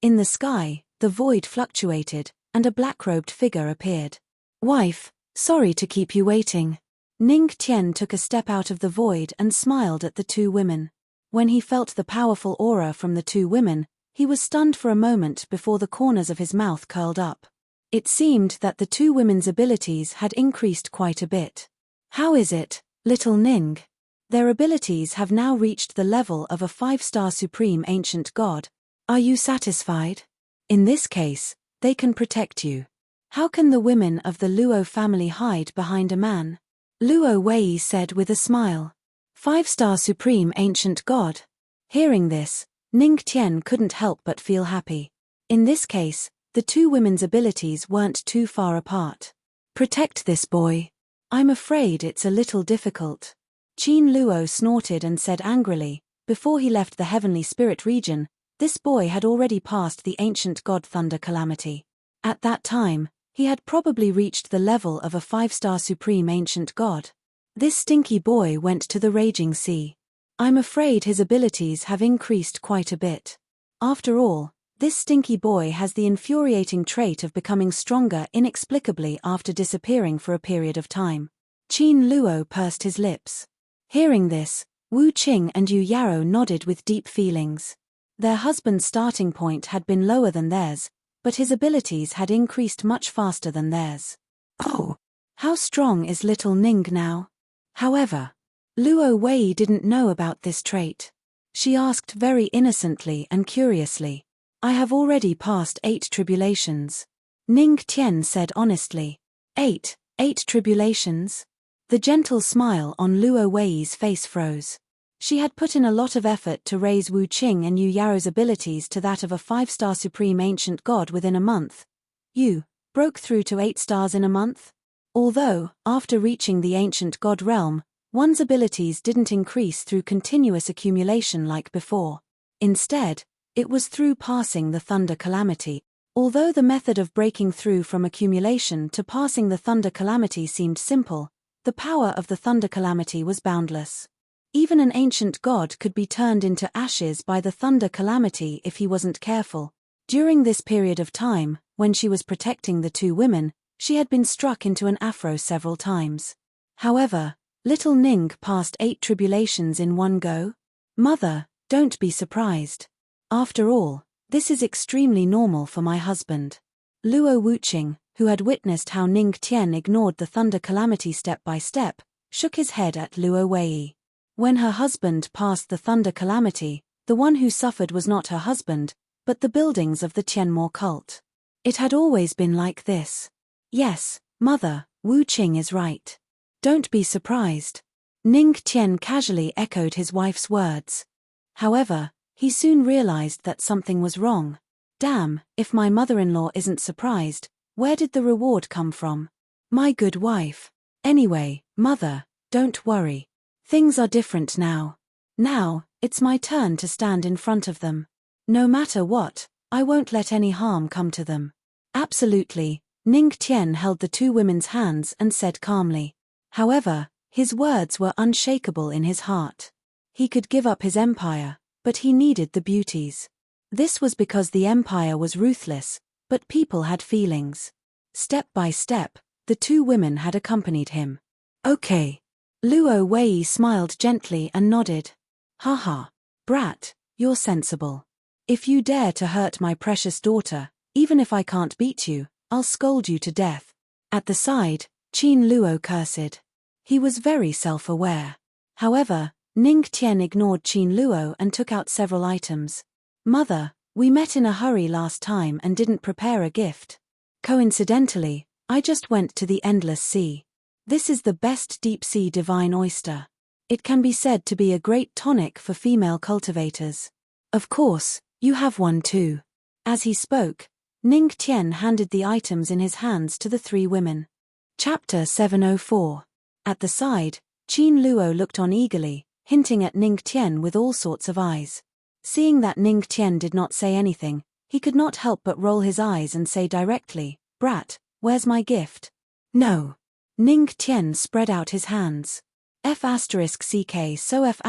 in the sky, the void fluctuated, and a black-robed figure appeared. "Wife, sorry to keep you waiting." Ning Tian took a step out of the void and smiled at the two women. When he felt the powerful aura from the two women, he was stunned for a moment before the corners of his mouth curled up. It seemed that the two women's abilities had increased quite a bit. "How is it, little Ning? Their abilities have now reached the level of a 5-star supreme ancient god. Are you satisfied? In this case, they can protect you. How can the women of the Luo family hide behind a man?" Luo Wei said with a smile. 5-star supreme ancient god. Hearing this, Ning Tian couldn't help but feel happy. In this case, the two women's abilities weren't too far apart. "Protect this boy. I'm afraid it's a little difficult." Qin Luo snorted and said angrily, before he left the heavenly spirit region, this boy had already passed the ancient god thunder calamity. At that time, he had probably reached the level of a 5-star supreme ancient god. This stinky boy went to the raging sea. I'm afraid his abilities have increased quite a bit. After all, this stinky boy has the infuriating trait of becoming stronger inexplicably after disappearing for a period of time. Qin Luo pursed his lips. Hearing this, Wu Qing and Yu Yaro nodded with deep feelings. Their husband's starting point had been lower than theirs, but his abilities had increased much faster than theirs. Oh, how strong is little Ning now? However, Luo Wei didn't know about this trait. She asked very innocently and curiously. I have already passed 8 tribulations. Ning Tian said honestly. 8 tribulations? The gentle smile on Luo Wei's face froze. She had put in a lot of effort to raise Wu Qing and Yu Yao's abilities to that of a 5-star supreme ancient god within a month. You broke through to 8 stars in a month? Although, after reaching the ancient god realm, one's abilities didn't increase through continuous accumulation like before. Instead, it was through passing the thunder calamity. Although the method of breaking through from accumulation to passing the thunder calamity seemed simple, the power of the thunder calamity was boundless. Even an ancient god could be turned into ashes by the thunder calamity if he wasn't careful. During this period of time, when she was protecting the 2 women, she had been struck into an afro several times. However, little Ning passed 8 tribulations in one go. Mother, don't be surprised. After all, this is extremely normal for my husband. Luo Wuqing, who had witnessed how Ning Tian ignored the thunder calamity step by step, shook his head at Luo Wei. When her husband passed the thunder calamity, the one who suffered was not her husband, but the buildings of the Tianmo cult. It had always been like this. Yes, mother, Wu Qing is right. Don't be surprised. Ning Tian casually echoed his wife's words. However, he soon realized that something was wrong. Damn, if my mother-in-law isn't surprised, where did the reward come from? My good wife. Anyway, mother, don't worry. Things are different now. Now, it's my turn to stand in front of them. No matter what, I won't let any harm come to them. Absolutely, Ning Tian held the 2 women's hands and said calmly. However, his words were unshakable in his heart. He could give up his empire, but he needed the beauties. This was because the empire was ruthless, but people had feelings. Step by step, the 2 women had accompanied him. Okay. Luo Wei smiled gently and nodded. Haha, brat, you're sensible. If you dare to hurt my precious daughter, even if I can't beat you, I'll scold you to death. At the side, Qin Luo cursed. He was very self-aware. However, Ning Tian ignored Qin Luo and took out several items. Mother, we met in a hurry last time and didn't prepare a gift. Coincidentally, I just went to the Endless Sea. This is the best deep-sea divine oyster. It can be said to be a great tonic for female cultivators. Of course, you have one too. As he spoke, Ning Tian handed the items in his hands to the 3 women. Chapter 704. At the side, Qin Luo looked on eagerly, hinting at Ning Tian with all sorts of eyes. Seeing that Ning Tian did not say anything, he could not help but roll his eyes and say directly, Brat, where's my gift? No. Ning Tian spread out his hands. F***ck so F**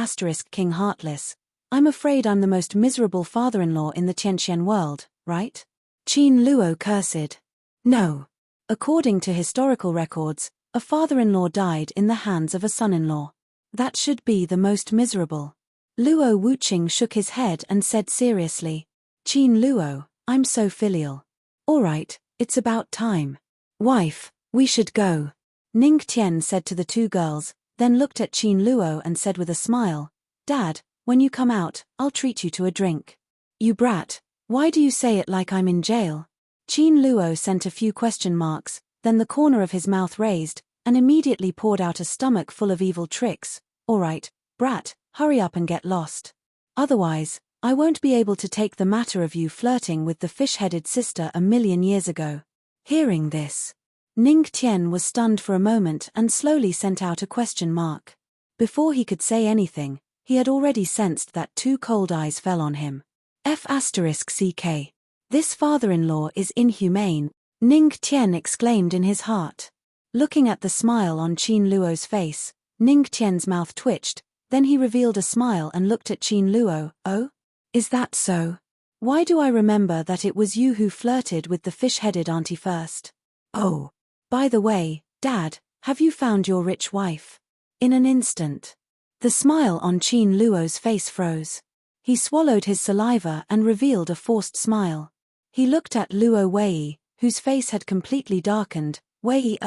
King Heartless. I'm afraid I'm the most miserable father-in-law in the Tianqian world, right? Qin Luo cursed. No. According to historical records, a father-in-law died in the hands of a son-in-law. That should be the most miserable. Luo Wuqing shook his head and said seriously. Qin Luo, I'm so filial. Alright, it's about time. Wife, we should go. Ning Tian said to the 2 girls, then looked at Qin Luo and said with a smile, Dad, when you come out, I'll treat you to a drink. You brat, why do you say it like I'm in jail? Qin Luo sent a few question marks, then the corner of his mouth raised, and immediately poured out a stomach full of evil tricks. Alright, brat, hurry up and get lost. Otherwise, I won't be able to take the matter of you flirting with the fish-headed sister a million years ago. Hearing this, Ning Tian was stunned for a moment and slowly sent out a question mark. Before he could say anything, he had already sensed that 2 cold eyes fell on him. F***ck. This father-in-law is inhumane, Ning Tian exclaimed in his heart. Looking at the smile on Qin Luo's face, Ning Tian's mouth twitched, then he revealed a smile and looked at Qin Luo. Oh? Is that so? Why do I remember that it was you who flirted with the fish-headed auntie first? Oh. By the way, Dad, have you found your rich wife? In an instant. The smile on Qin Luo's face froze. He swallowed his saliva and revealed a forced smile. He looked at Luo Wei, whose face had completely darkened. Wei,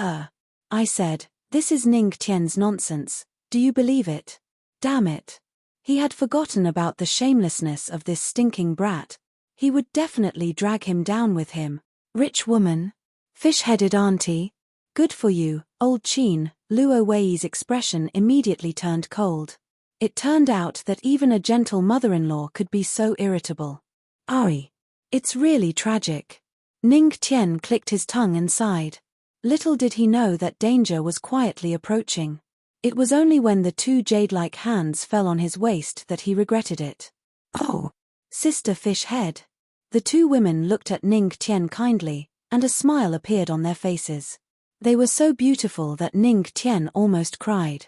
I said, this is Ning Tian's nonsense, do you believe it? Damn it. He had forgotten about the shamelessness of this stinking brat. He would definitely drag him down with him. Rich woman? Fish-headed auntie? Good for you, old Chin. Luo Wei's expression immediately turned cold. It turned out that even a gentle mother-in-law could be so irritable. Ari. It's really tragic. Ning Tian clicked his tongue and sighed. Little did he know that danger was quietly approaching. It was only when the two jade-like hands fell on his waist that he regretted it. Oh, sister fish head. The two women looked at Ning Tian kindly, and a smile appeared on their faces. They were so beautiful that Ning Tian almost cried.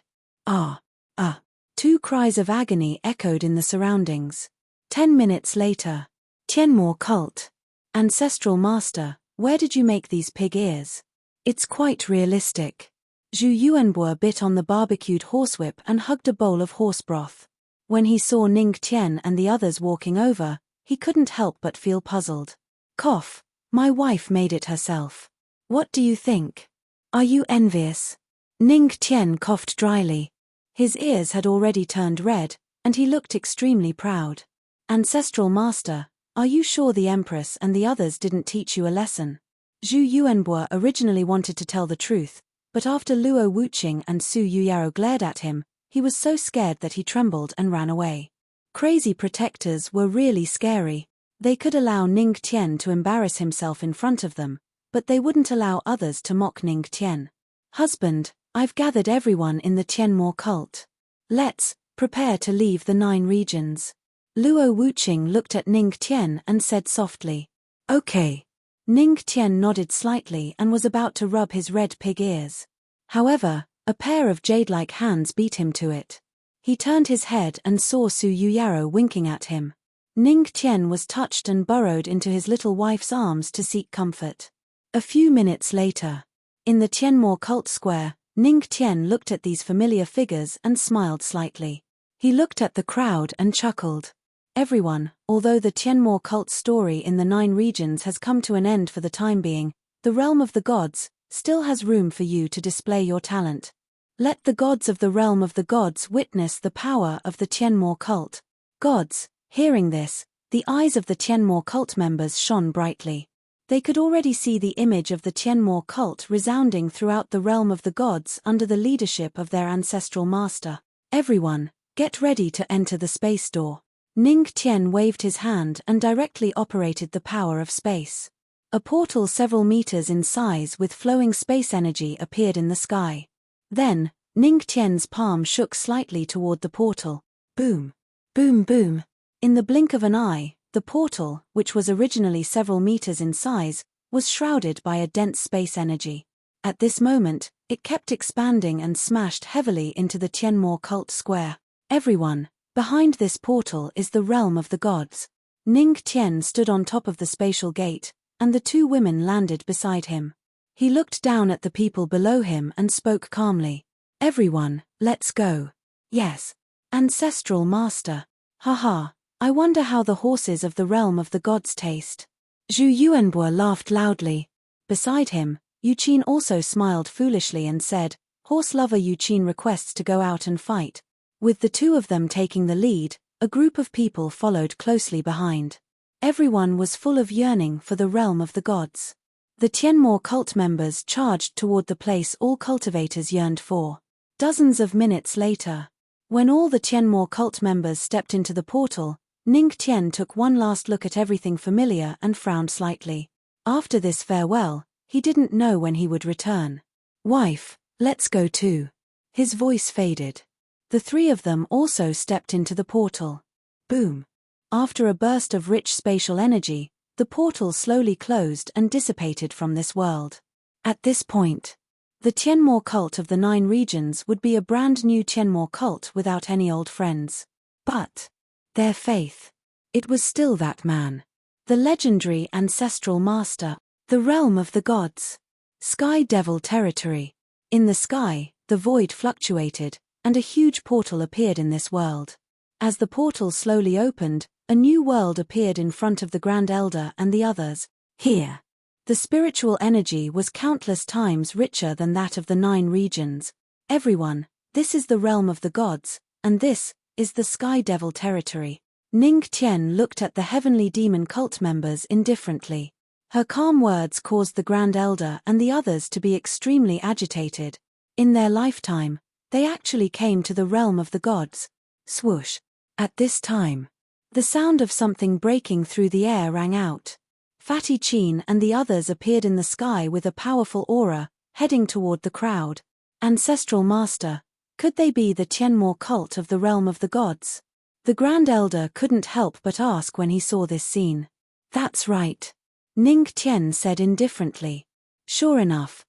Two cries of agony echoed in the surroundings. 10 minutes later. Tianmo cult. Ancestral master, where did you make these pig ears? It's quite realistic. Zhu Yuanbo bit on the barbecued horsewhip and hugged a bowl of horse broth. When he saw Ning Tian and the others walking over, he couldn't help but feel puzzled. Cough, my wife made it herself. What do you think? Are you envious? Ning Tian coughed dryly. His ears had already turned red, and he looked extremely proud. Ancestral master, are you sure the Empress and the others didn't teach you a lesson? Zhu Yuanbo originally wanted to tell the truth, but after Luo Wuqing and Su Yuyaro glared at him, he was so scared that he trembled and ran away. Crazy protectors were really scary. They could allow Ning Tian to embarrass himself in front of them, but they wouldn't allow others to mock Ning Tian. Husband, I've gathered everyone in the Tianmo cult. Let's prepare to leave the 9 regions. Luo Wuqing looked at Ning Tian and said softly. Okay. Ning Tian nodded slightly and was about to rub his red pig ears. However, a pair of jade-like hands beat him to it. He turned his head and saw Su Yuyaro winking at him. Ning Tian was touched and burrowed into his little wife's arms to seek comfort. A few minutes later. In the Tianmo cult square, Ning Tian looked at these familiar figures and smiled slightly. He looked at the crowd and chuckled. Everyone, although the Tianmo cult story in the 9 regions has come to an end for the time being, the realm of the gods still has room for you to display your talent. Let the gods of the realm of the gods witness the power of the Tianmo cult. Gods, hearing this, the eyes of the Tianmo cult members shone brightly. They could already see the image of the Tianmo cult resounding throughout the realm of the gods under the leadership of their ancestral master. Everyone, get ready to enter the space door. Ning Tian waved his hand and directly operated the power of space. A portal several meters in size with flowing space energy appeared in the sky. Then, Ning Tian's palm shook slightly toward the portal. Boom. Boom boom. In the blink of an eye, the portal, which was originally several meters in size, was shrouded by a dense space energy. At this moment, it kept expanding and smashed heavily into the Tianmo cult square. Everyone, behind this portal is the realm of the gods. Ning Tian stood on top of the spatial gate, and the two women landed beside him. He looked down at the people below him and spoke calmly. Everyone, let's go. Yes. Ancestral master. Haha. I wonder how the horses of the realm of the gods taste. Zhu Yuanbo laughed loudly. Beside him, Yuqin also smiled foolishly and said, Horse lover Yuqin requests to go out and fight. With the two of them taking the lead, a group of people followed closely behind. Everyone was full of yearning for the realm of the gods. The Tianmo cult members charged toward the place all cultivators yearned for. Dozens of minutes later, when all the Tianmo cult members stepped into the portal, Ning Tian took one last look at everything familiar and frowned slightly. After this farewell, he didn't know when he would return. Wife, let's go too. His voice faded. The three of them also stepped into the portal. Boom. After a burst of rich spatial energy, the portal slowly closed and dissipated from this world. At this point, the Tianmo cult of the 9 regions would be a brand new Tianmo cult without any old friends. But their faith. It was still that man. The legendary ancestral master. The realm of the gods. Sky Devil territory. In the sky, the void fluctuated, and a huge portal appeared in this world. As the portal slowly opened, a new world appeared in front of the Grand Elder and the others. Here, the spiritual energy was countless times richer than that of the 9 regions. Everyone, this is the realm of the gods, and this is the Sky Devil territory. Ning Tian looked at the heavenly demon cult members indifferently. Her calm words caused the Grand Elder and the others to be extremely agitated. In their lifetime, they actually came to the realm of the gods. Swoosh. At this time, the sound of something breaking through the air rang out. Fatty Chin and the others appeared in the sky with a powerful aura, heading toward the crowd. Ancestral Master, could they be the Tianmo cult of the realm of the gods? The Grand Elder couldn't help but ask when he saw this scene. That's right. Ning Tian said indifferently. Sure enough,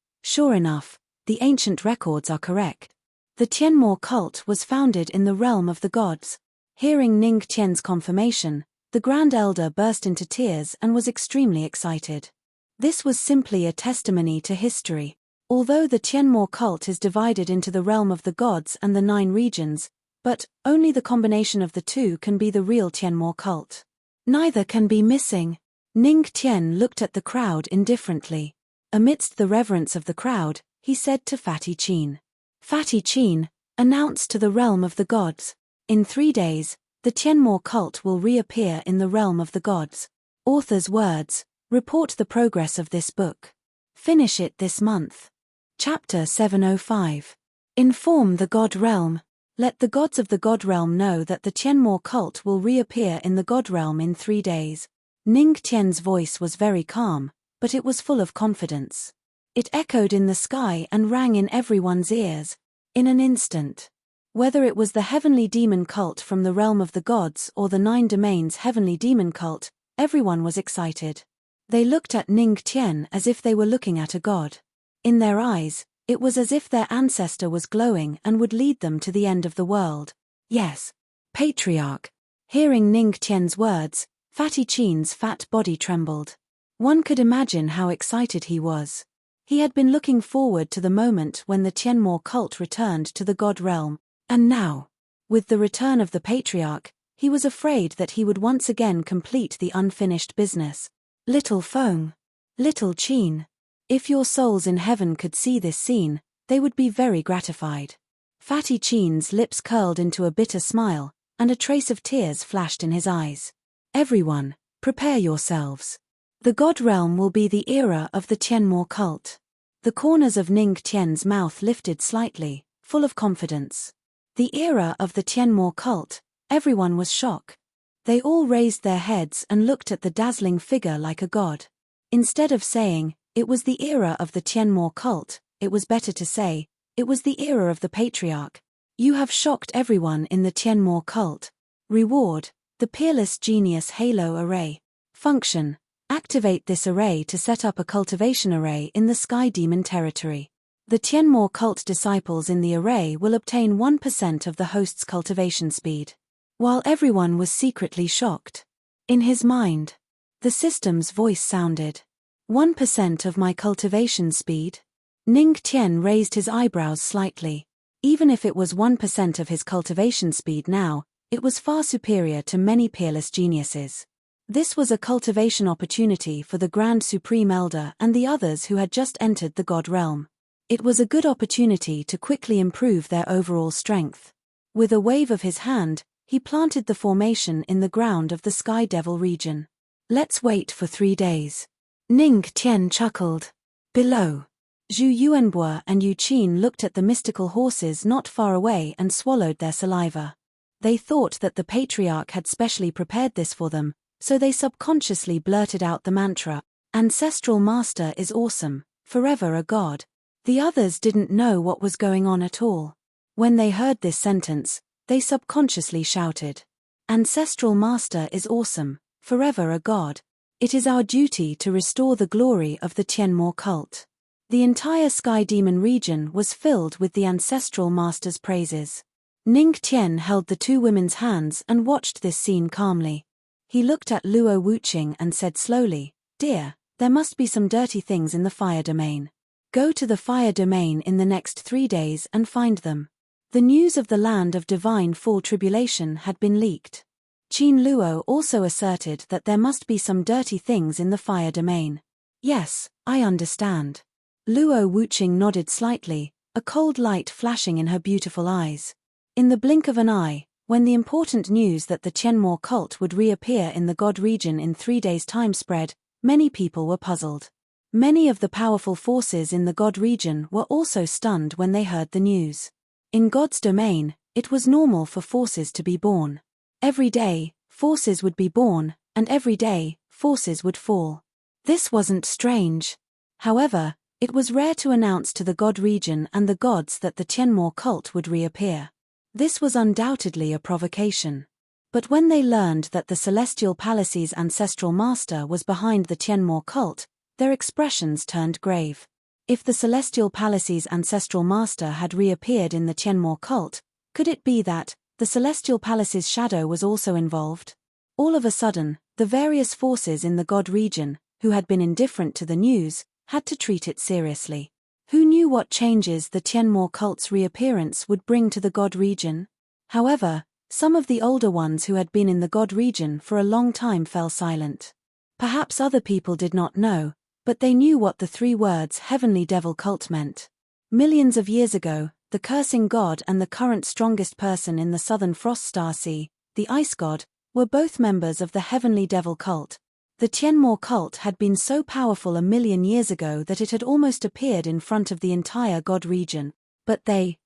the ancient records are correct. The Tianmo cult was founded in the realm of the gods. Hearing Ning Tian's confirmation, the Grand Elder burst into tears and was extremely excited. This was simply a testimony to history. Although the Tianmo cult is divided into the realm of the gods and the 9 regions, but only the combination of the two can be the real Tianmo cult. Neither can be missing. Ning Tian looked at the crowd indifferently. Amidst the reverence of the crowd, he said to Fatty Chin. Fatty Chin, announce to the realm of the gods. In 3 days, the Tianmo cult will reappear in the realm of the gods. Author's words, report the progress of this book. Finish it this month. Chapter 705. Inform the God Realm. Let the gods of the God Realm know that the Tianmo cult will reappear in the God Realm in 3 days. Ning Tian's voice was very calm, but it was full of confidence. It echoed in the sky and rang in everyone's ears. In an instant. Whether it was the heavenly demon cult from the realm of the gods or the 9 domains heavenly demon cult, everyone was excited. They looked at Ning Tian as if they were looking at a god. In their eyes, it was as if their ancestor was glowing and would lead them to the end of the world. Yes. Patriarch. Hearing Ning Tian's words, Fatty Chin's fat body trembled. One could imagine how excited he was. He had been looking forward to the moment when the Tianmo cult returned to the God realm, and now, with the return of the Patriarch, he was afraid that he would once again complete the unfinished business. Little Feng. Little Chin. If your souls in heaven could see this scene, they would be very gratified. Fatty Chin's lips curled into a bitter smile, and a trace of tears flashed in his eyes. Everyone, prepare yourselves. The God realm will be the era of the Tianmo cult. The corners of Ning Tian's mouth lifted slightly, full of confidence. The era of the Tianmo cult, everyone was shocked. They all raised their heads and looked at the dazzling figure like a god. Instead of saying, it was the era of the Tianmo cult, it was better to say, it was the era of the Patriarch. You have shocked everyone in the Tianmo cult. Reward, the Peerless Genius Halo Array. Function, activate this array to set up a cultivation array in the Sky Demon territory. The Tianmo cult disciples in the array will obtain 1% of the host's cultivation speed. While everyone was secretly shocked. In his mind, the system's voice sounded. 1% of my cultivation speed? Ning Tian raised his eyebrows slightly. Even if it was 1% of his cultivation speed now, it was far superior to many peerless geniuses. This was a cultivation opportunity for the Grand Supreme Elder and the others who had just entered the God realm. It was a good opportunity to quickly improve their overall strength. With a wave of his hand, he planted the formation in the ground of the Sky Devil region. Let's wait for 3 days. Ning Tian chuckled. Below. Zhu Yuanbo and Yu Qin looked at the mystical horses not far away and swallowed their saliva. They thought that the Patriarch had specially prepared this for them, so they subconsciously blurted out the mantra, Ancestral Master is awesome, forever a god. The others didn't know what was going on at all. When they heard this sentence, they subconsciously shouted, Ancestral Master is awesome, forever a god. It is our duty to restore the glory of the Tianmo cult. The entire Sky Demon region was filled with the Ancestral Master's praises. Ning Tian held the 2 women's hands and watched this scene calmly. He looked at Luo Wuqing and said slowly, Dear, there must be some dirty things in the fire domain. Go to the fire domain in the next 3 days and find them. The news of the land of divine full tribulation had been leaked. Qin Luo also asserted that there must be some dirty things in the fire domain. Yes, I understand. Luo Wuqing nodded slightly, a cold light flashing in her beautiful eyes. In the blink of an eye, when the important news that the Tianmo cult would reappear in the God region in 3 days' time spread, many people were puzzled. Many of the powerful forces in the God region were also stunned when they heard the news. In God's domain, it was normal for forces to be born. Every day, forces would be born, and every day, forces would fall. This wasn't strange. However, it was rare to announce to the God region and the gods that the Tianmo cult would reappear. This was undoubtedly a provocation. But when they learned that the Celestial Palace's ancestral master was behind the Tianmo cult, their expressions turned grave. If the Celestial Palace's ancestral master had reappeared in the Tianmo cult, could it be that the Celestial Palace's shadow was also involved? All of a sudden, the various forces in the God region, who had been indifferent to the news, had to treat it seriously. Who knew what changes the Tianmo cult's reappearance would bring to the God region? However, some of the older ones who had been in the God region for a long time fell silent. Perhaps other people did not know, but they knew what the 3 words Heavenly Devil Cult meant. Millions of years ago, the cursing god and the current strongest person in the southern frost star sea, the ice god, were both members of the Heavenly Devil Cult. The Tianmo cult had been so powerful 1,000,000 years ago that it had almost appeared in front of the entire God region. But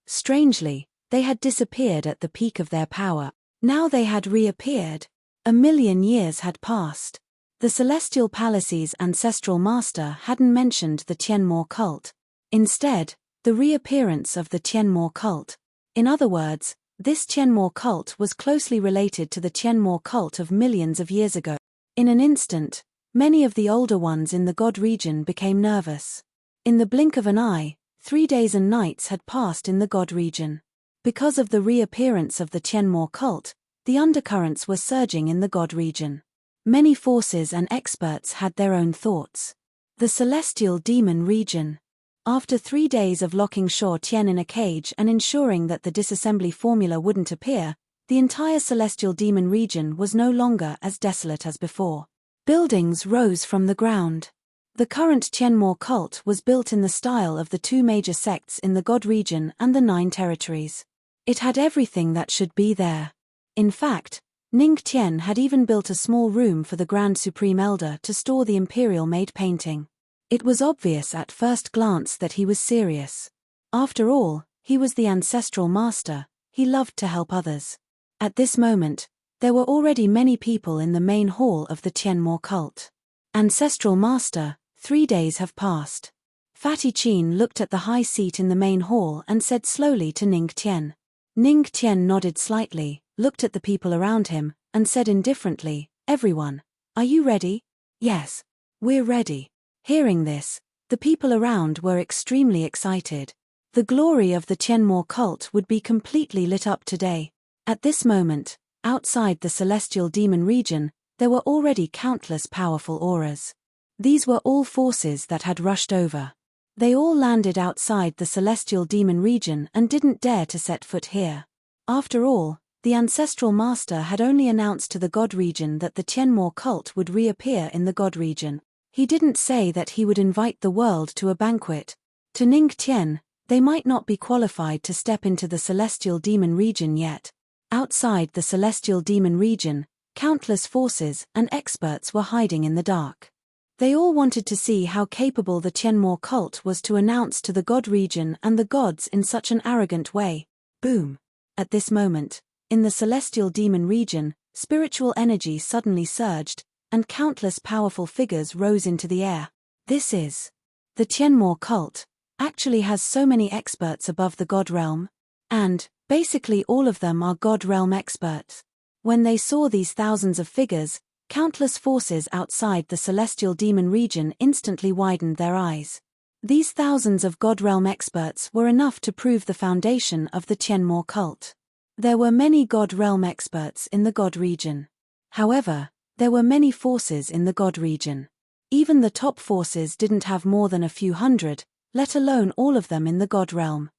strangely, they had disappeared at the peak of their power. Now they had reappeared. 1,000,000 years had passed. The Celestial Palace's ancestral master hadn't mentioned the Tianmo cult. Instead, the reappearance of the Tianmo cult. In other words, this Tianmo cult was closely related to the Tianmo cult of millions of years ago. In an instant, many of the older ones in the God region became nervous. In the blink of an eye, 3 days and nights had passed in the God region. Because of the reappearance of the Tianmo cult, the undercurrents were surging in the God region. Many forces and experts had their own thoughts. The Celestial Demon region. After 3 days of locking Shuo Tian in a cage and ensuring that the disassembly formula wouldn't appear, the entire Celestial Demon region was no longer as desolate as before. Buildings rose from the ground. The current Tianmo cult was built in the style of the 2 major sects in the God region and the 9 territories. It had everything that should be there. In fact, Ning Tian had even built a small room for the Grand Supreme Elder to store the imperial-made painting. It was obvious at first glance that he was serious. After all, he was the ancestral master, he loved to help others. At this moment, there were already many people in the main hall of the Tianmo cult. Ancestral master, 3 days have passed. Fatty Qin looked at the high seat in the main hall and said slowly to Ning Tian. Ning Tian nodded slightly, looked at the people around him, and said indifferently, "Everyone, are you ready?" "Yes, we're ready." Hearing this, the people around were extremely excited. The glory of the Tianmo cult would be completely lit up today. At this moment, outside the Celestial Demon region, there were already countless powerful auras. These were all forces that had rushed over. They all landed outside the Celestial Demon region and didn't dare to set foot here. After all, the ancestral master had only announced to the God region that the Tianmo cult would reappear in the God region. He didn't say that he would invite the world to a banquet. To Ning Tian, they might not be qualified to step into the Celestial Demon region yet. Outside the Celestial Demon region, countless forces and experts were hiding in the dark. They all wanted to see how capable the Tianmo cult was to announce to the God region and the gods in such an arrogant way. Boom! At this moment, in the Celestial Demon region, spiritual energy suddenly surged, and countless powerful figures rose into the air. This is the Tianmo cult actually has so many experts above the God realm. And, basically all of them are God realm experts. When they saw these thousands of figures, countless forces outside the Celestial Demon region instantly widened their eyes. These thousands of God realm experts were enough to prove the foundation of the Tianmo cult. There were many God realm experts in the God region. However, there were many forces in the God region. Even the top forces didn't have more than a few hundred, let alone all of them in the God realm.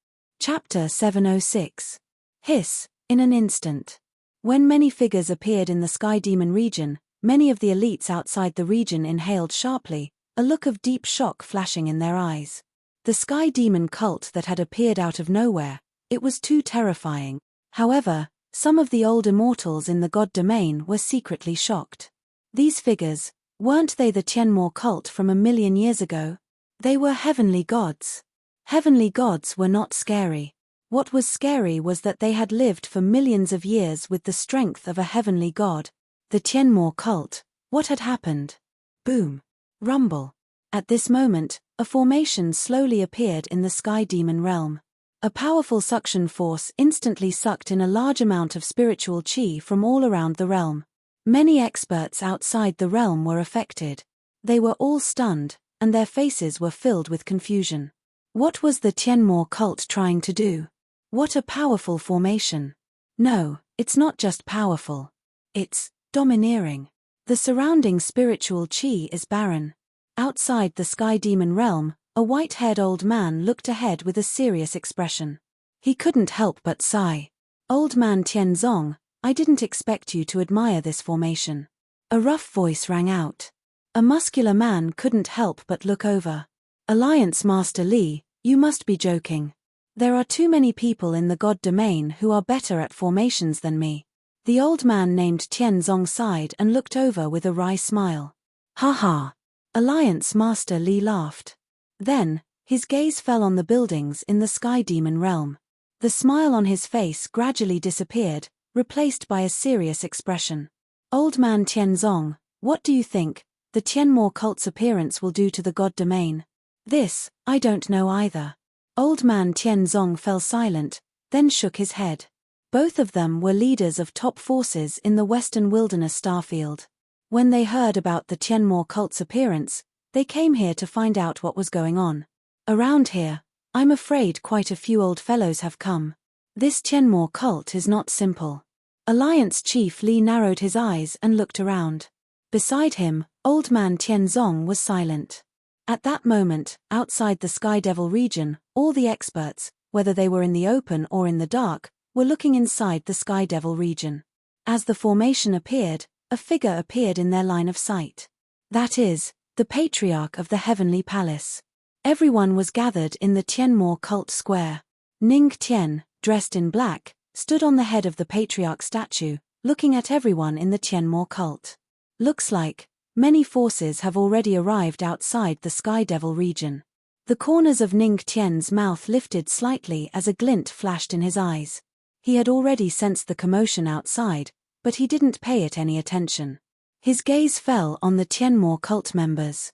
Chapter 706. Hiss, in an instant. When many figures appeared in the Sky Demon region, many of the elites outside the region inhaled sharply, a look of deep shock flashing in their eyes. The Sky Demon cult that had appeared out of nowhere, it was too terrifying. However, some of the old immortals in the god domain were secretly shocked. These figures, weren't they the Tianmo cult from 1,000,000 years ago? They were heavenly gods. Heavenly gods were not scary. What was scary was that they had lived for millions of years with the strength of a heavenly god. The Tianmo cult, what had happened? Boom. Rumble. At this moment, a formation slowly appeared in the Sky Demon realm. A powerful suction force instantly sucked in a large amount of spiritual chi from all around the realm. Many experts outside the realm were affected. They were all stunned, and their faces were filled with confusion. What was the Tianmo cult trying to do? What a powerful formation. No, it's not just powerful. It's domineering. The surrounding spiritual chi is barren. Outside the Sky Demon realm, a white-haired old man looked ahead with a serious expression. He couldn't help but sigh. Old man Tianzong, I didn't expect you to admire this formation. A rough voice rang out. A muscular man couldn't help but look over. Alliance Master Li, you must be joking. There are too many people in the god domain who are better at formations than me. The old man named Tianzong sighed and looked over with a wry smile. Ha ha. Alliance Master Li laughed. Then, his gaze fell on the buildings in the Sky Demon realm. The smile on his face gradually disappeared, replaced by a serious expression. Old man Tianzong, what do you think the Tianmo cult's appearance will do to the god domain? This, I don't know either. Old man Tianzong fell silent, then shook his head. Both of them were leaders of top forces in the Western Wilderness starfield. When they heard about the Tianmo cult's appearance, they came here to find out what was going on. Around here, I'm afraid quite a few old fellows have come. This Tianmo cult is not simple. Alliance Chief Li narrowed his eyes and looked around. Beside him, old man Tianzong was silent. At that moment, outside the Sky Devil region, all the experts, whether they were in the open or in the dark, were looking inside the Sky Devil region. As the formation appeared, a figure appeared in their line of sight. That is, the patriarch of the Heavenly Palace. Everyone was gathered in the Tianmo cult square. Ning Tian, dressed in black, stood on the head of the patriarch statue, looking at everyone in the Tianmo cult. Looks like many forces have already arrived outside the Sky Devil region. The corners of Ning Tian's mouth lifted slightly as a glint flashed in his eyes. He had already sensed the commotion outside, but he didn't pay it any attention. His gaze fell on the Tianmo cult members.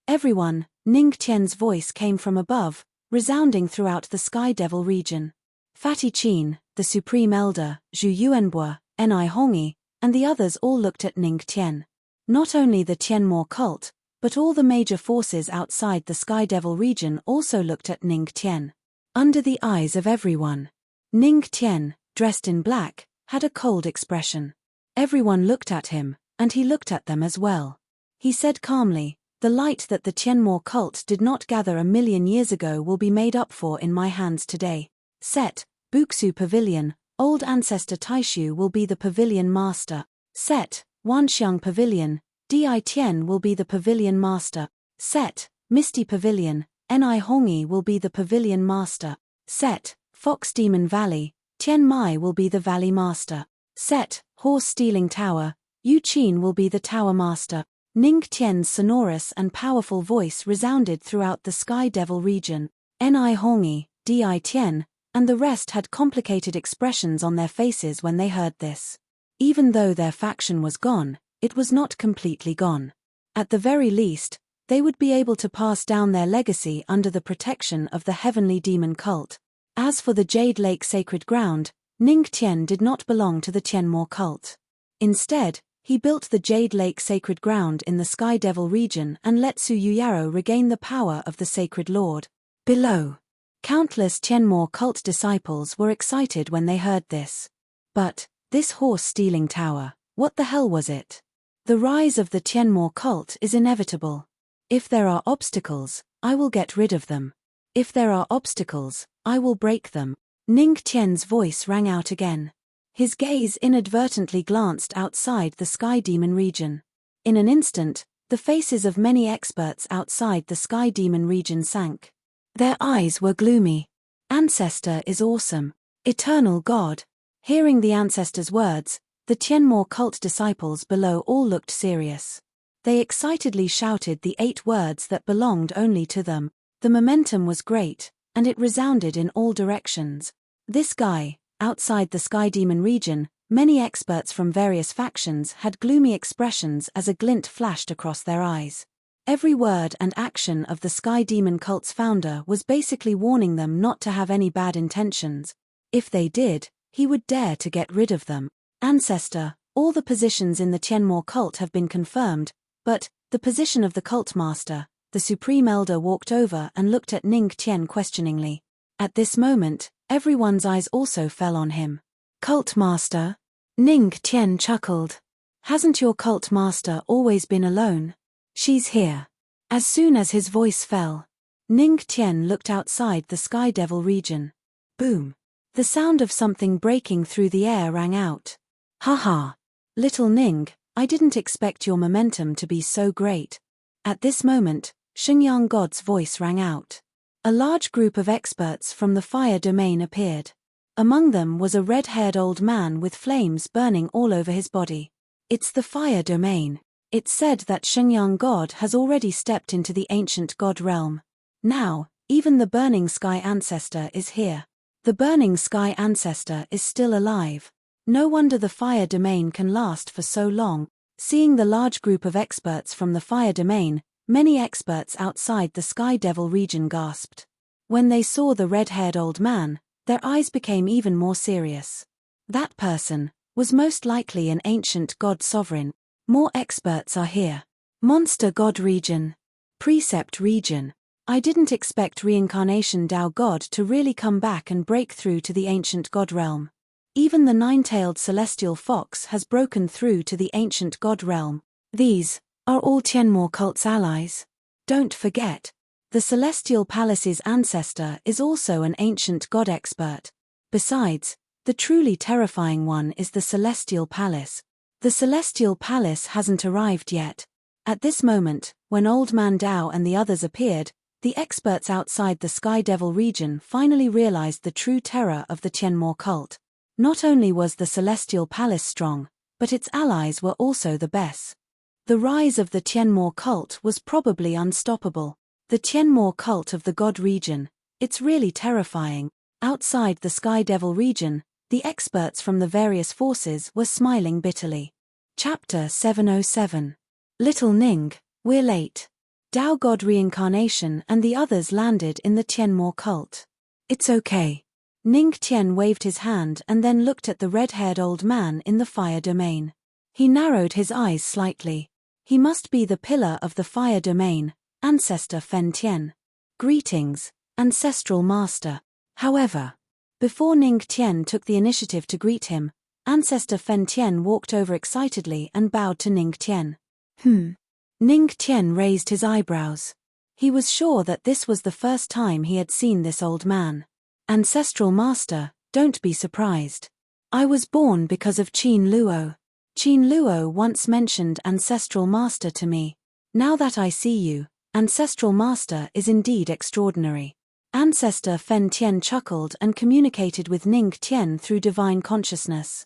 Everyone, Ning Tian's voice came from above, resounding throughout the Sky Devil region. Fatty Qin, the Supreme Elder, Zhu Yuanbo, Ni Hongi, and the others all looked at Ning Tian. Not only the Tianmo cult, but all the major forces outside the Sky Devil region also looked at Ning Tian. Under the eyes of everyone, Ning Tian, dressed in black, had a cold expression. Everyone looked at him, and he looked at them as well. He said calmly, the light that the Tianmo cult did not gather 1,000,000 years ago will be made up for in my hands today. Set, Buxu Pavilion, Old Ancestor Taishu will be the pavilion master. Set, Wanxiang Pavilion, Di Tian will be the pavilion master. Set, Misty Pavilion, Ni Hongi will be the pavilion master. Set, Fox Demon Valley, Tian Mai will be the valley master. Set, Horse Stealing Tower, Yu Qin will be the tower master. Ning Tian's sonorous and powerful voice resounded throughout the Sky Devil region. Ni Hongi, Di Tian, and the rest had complicated expressions on their faces when they heard this. Even though their faction was gone, it was not completely gone. At the very least, they would be able to pass down their legacy under the protection of the Heavenly Demon cult. As for the Jade Lake Sacred Ground, Ning Tian did not belong to the Tianmo cult. Instead, he built the Jade Lake Sacred Ground in the Sky Devil region and let Su Yuyaro regain the power of the Sacred Lord. Below, countless Tianmo cult disciples were excited when they heard this. But, this horse-stealing tower, what the hell was it? The rise of the Tianmo cult is inevitable. If there are obstacles, I will get rid of them. If there are obstacles, I will break them. Ning Tian's voice rang out again. His gaze inadvertently glanced outside the Sky Demon region. In an instant, the faces of many experts outside the Sky Demon region sank. Their eyes were gloomy. Ancestor is awesome. Eternal God. Hearing the ancestor's words, the Tianmo cult disciples below all looked serious. They excitedly shouted the 8 words that belonged only to them. The momentum was great, and it resounded in all directions. This guy, outside the Sky Demon region, many experts from various factions had gloomy expressions as a glint flashed across their eyes. Every word and action of the Sky Demon cult's founder was basically warning them not to have any bad intentions. If they did, he would dare to get rid of them. Ancestor, all the positions in the Tianmo cult have been confirmed, but the position of the cult master, the Supreme Elder, walked over and looked at Ning Tian questioningly. At this moment, everyone's eyes also fell on him. Cult master? Ning Tian chuckled. Hasn't your cult master always been alone? She's here. As soon as his voice fell, Ning Tian looked outside the Sky Devil region. Boom. The sound of something breaking through the air rang out. Haha. Little Ning, I didn't expect your momentum to be so great. At this moment, Xingyang God's voice rang out. A large group of experts from the fire domain appeared. Among them was a red-haired old man with flames burning all over his body. It's the fire domain. It's said that Xingyang God has already stepped into the ancient God realm. Now, even the Burning Sky Ancestor is here. The Burning Sky Ancestor is still alive. No wonder the fire domain can last for so long. Seeing the large group of experts from the fire domain, many experts outside the Sky Devil region gasped. When they saw the red-haired old man, their eyes became even more serious. That person was most likely an ancient god sovereign. More experts are here. Monster God region. Precept region. I didn't expect Reincarnation Tao God to really come back and break through to the ancient God realm. Even the 9-tailed celestial fox has broken through to the ancient God realm. These are all Tianmo cult's allies. Don't forget, the Celestial Palace's ancestor is also an ancient god expert. Besides, the truly terrifying one is the Celestial Palace. The Celestial Palace hasn't arrived yet. At this moment, when Old Man Dao and the others appeared, the experts outside the Sky Devil region finally realized the true terror of the Tianmo cult. Not only was the Celestial Palace strong, but its allies were also the best. The rise of the Tianmo cult was probably unstoppable. The Tianmo cult of the God region, it's really terrifying. Outside the Sky Devil region, the experts from the various forces were smiling bitterly. Chapter 707. Little Ning, we're late. Dao God Reincarnation and the others landed in the Tianmo cult. It's okay. Ning Tian waved his hand and then looked at the red-haired old man in the fire domain. He narrowed his eyes slightly. He must be the pillar of the fire domain, Ancestor Fen Tian. Greetings, Ancestral Master. However, before Ning Tian took the initiative to greet him, Ancestor Fen Tian walked over excitedly and bowed to Ning Tian. Ning Tian raised his eyebrows. He was sure that this was the first time he had seen this old man. Ancestral Master, don't be surprised. I was born because of Qin Luo. Qin Luo once mentioned Ancestral Master to me. Now that I see you, Ancestral Master is indeed extraordinary. Ancestor Fen Tian chuckled and communicated with Ning Tian through divine consciousness.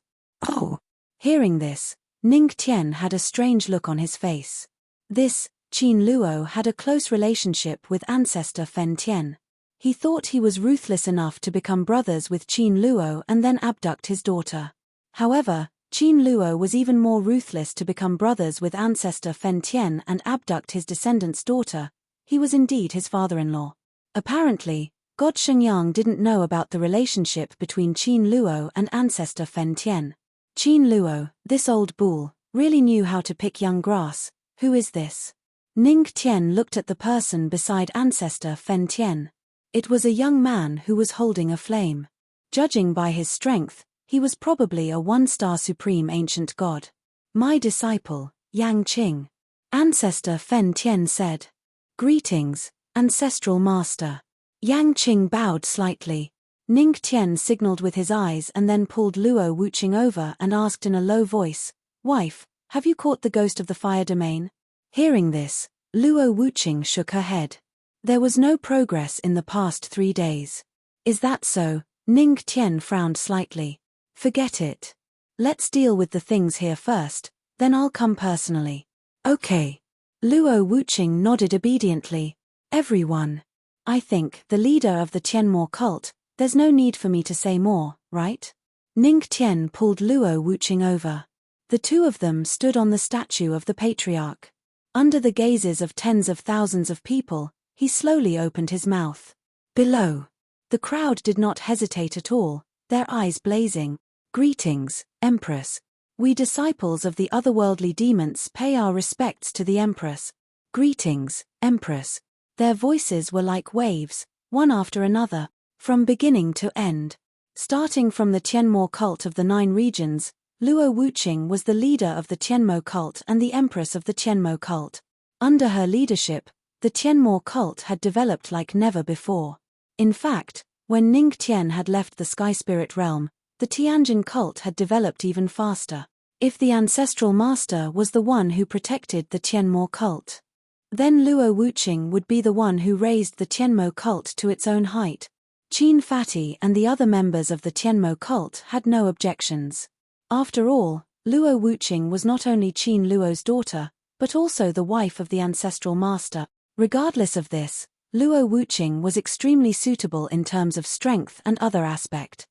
Oh! Hearing this, Ning Tian had a strange look on his face. This, Qin Luo had a close relationship with Ancestor Fen Tian. He thought he was ruthless enough to become brothers with Qin Luo and then abduct his daughter. However, Qin Luo was even more ruthless to become brothers with Ancestor Fen Tian and abduct his descendant's daughter. He was indeed his father-in-law. Apparently, God Xingyang didn't know about the relationship between Qin Luo and Ancestor Fen Tian. Qin Luo, this old bull, really knew how to pick young grass. Who is this? Ning Tian looked at the person beside Ancestor Fen Tian. It was a young man who was holding a flame. Judging by his strength, he was probably a 1-star supreme ancient god. My disciple, Yang Qing. Ancestor Fen Tian said. Greetings, Ancestral Master. Yang Qing bowed slightly. Ning Tian signaled with his eyes and then pulled Luo Wuqing over and asked in a low voice, "Wife, have you caught the ghost of the fire domain?" Hearing this, Luo Wuqing shook her head. There was no progress in the past 3 days. Is that so? Ning Tian frowned slightly. Forget it. Let's deal with the things here first, then I'll come personally. Okay. Luo Wuqing nodded obediently. Everyone. I think, the leader of the Tianmo cult, there's no need for me to say more, right? Ning Tian pulled Luo Wuqing over. The two of them stood on the statue of the patriarch. Under the gazes of tens of thousands of people, he slowly opened his mouth. Below. The crowd did not hesitate at all, their eyes blazing. Greetings, Empress. We disciples of the otherworldly demons pay our respects to the Empress. Greetings, Empress. Their voices were like waves, one after another, from beginning to end. Starting from the Tianmo cult of the 9 regions, Luo Wuqing was the leader of the Tianmo cult and the Empress of the Tianmo cult. Under her leadership, the Tianmo cult had developed like never before. In fact, when Ning Tian had left the Sky Spirit realm, the Tianjin cult had developed even faster. If the ancestral master was the one who protected the Tianmo cult, then Luo Wuqing would be the one who raised the Tianmo cult to its own height. Qin Fati and the other members of the Tianmo cult had no objections. After all, Luo Wuqing was not only Qin Luo's daughter, but also the wife of the ancestral master. Regardless of this, Luo Wuqing was extremely suitable in terms of strength and other aspect.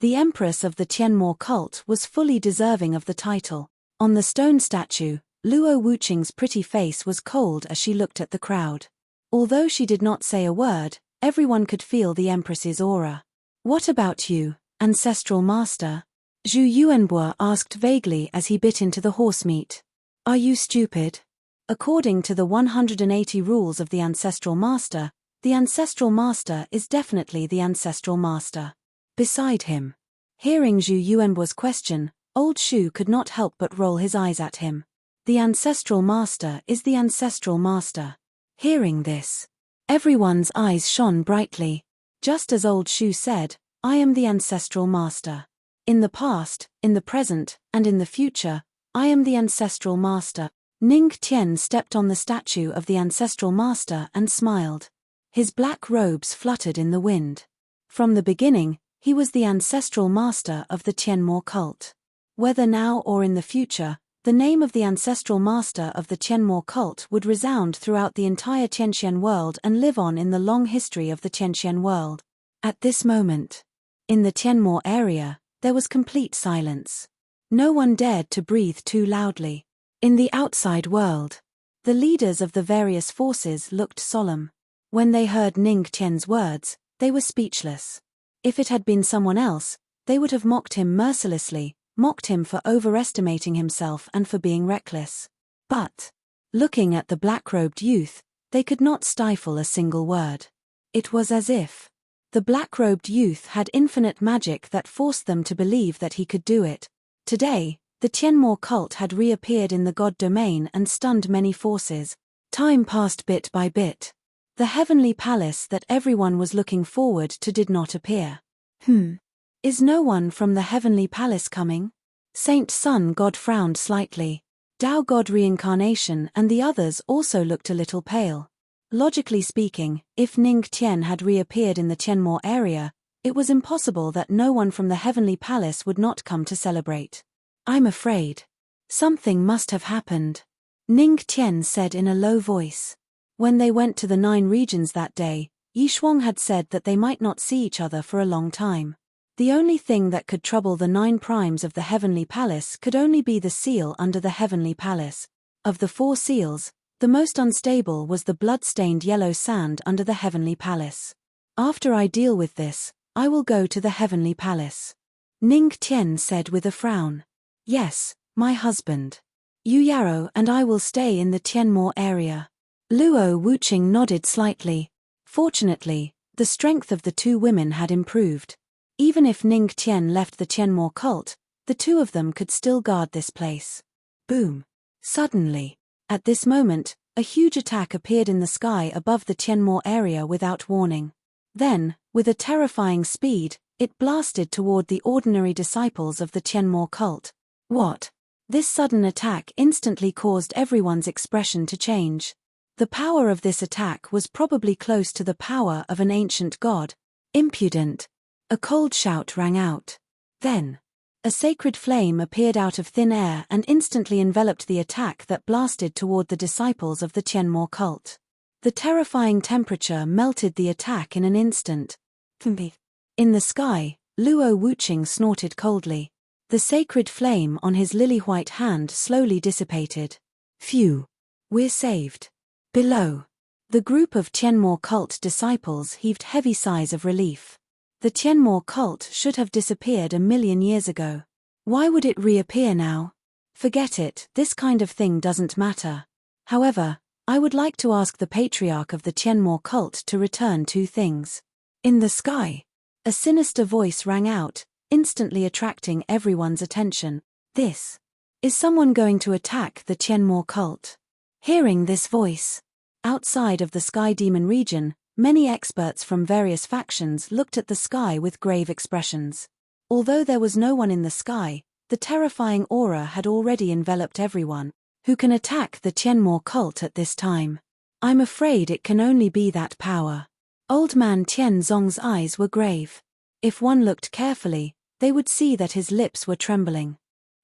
The Empress of the Tianmo cult was fully deserving of the title. On the stone statue, Luo Wuqing's pretty face was cold as she looked at the crowd. Although she did not say a word, everyone could feel the Empress's aura. What about you, ancestral master? Zhu Yuanbo asked vaguely as he bit into the horse meat. Are you stupid? According to the 180 rules of the ancestral master is definitely the ancestral master. Beside him. Hearing Zhu Yuanbo's question, old Shu could not help but roll his eyes at him. The ancestral master is the ancestral master. Hearing this, everyone's eyes shone brightly. Just as old Shu said, I am the ancestral master. In the past, in the present, and in the future, I am the ancestral master. Ning Tian stepped on the statue of the ancestral master and smiled. His black robes fluttered in the wind. From the beginning, he was the ancestral master of the Tianmo cult. Whether now or in the future, the name of the ancestral master of the Tianmo cult would resound throughout the entire Tianxian world and live on in the long history of the Tianxian world. At this moment, in the Tianmo area, there was complete silence. No one dared to breathe too loudly. In the outside world, the leaders of the various forces looked solemn. When they heard Ning Tian's words, they were speechless. If it had been someone else, they would have mocked him mercilessly, mocked him for overestimating himself and for being reckless. But, looking at the black-robed youth, they could not stifle a single word. It was as if the black-robed youth had infinite magic that forced them to believe that he could do it. Today, the Tianmo cult had reappeared in the god domain and stunned many forces. Time passed bit by bit. The heavenly palace that everyone was looking forward to did not appear. Is no one from the heavenly palace coming? Saint Sun God frowned slightly. Tao God Reincarnation and the others also looked a little pale. Logically speaking, if Ning Tian had reappeared in the Tianmo area, it was impossible that no one from the heavenly palace would not come to celebrate. I'm afraid something must have happened, Ning Tian said in a low voice. When they went to the 9 regions that day, Yi Shuang had said that they might not see each other for a long time. The only thing that could trouble the 9 primes of the heavenly palace could only be the seal under the heavenly palace. Of the 4 seals, the most unstable was the blood-stained yellow sand under the heavenly palace. After I deal with this, I will go to the heavenly palace, Ning Tian said with a frown. Yes, my husband. Yu Yarrow and I will stay in the Tianmo area. Luo Wuqing nodded slightly. Fortunately, the strength of the 2 women had improved. Even if Ning Tian left the Tianmo cult, the 2 of them could still guard this place. Boom. Suddenly, at this moment, a huge attack appeared in the sky above the Tianmo area without warning. Then, with a terrifying speed, it blasted toward the ordinary disciples of the Tianmo cult. What? This sudden attack instantly caused everyone's expression to change. The power of this attack was probably close to the power of an ancient god. Impudent! A cold shout rang out. Then, a sacred flame appeared out of thin air and instantly enveloped the attack that blasted toward the disciples of the Tianmo cult. The terrifying temperature melted the attack in an instant. In the sky, Luo Wuqing snorted coldly. The sacred flame on his lily-white hand slowly dissipated. Phew! We're saved. Below, the group of Tianmo cult disciples heaved heavy sighs of relief. The Tianmo cult should have disappeared 1,000,000 years ago. Why would it reappear now? Forget it, this kind of thing doesn't matter. However, I would like to ask the patriarch of the Tianmo cult to return 2 things. In the sky, a sinister voice rang out, instantly attracting everyone's attention. This. Is someone going to attack the Tianmo cult? Hearing this voice, outside of the Sky Demon region, many experts from various factions looked at the sky with grave expressions. Although there was no one in the sky, the terrifying aura had already enveloped everyone. Who can attack the Tianmo cult at this time? I'm afraid it can only be that power. Old man Tianzong's eyes were grave. If one looked carefully, they would see that his lips were trembling.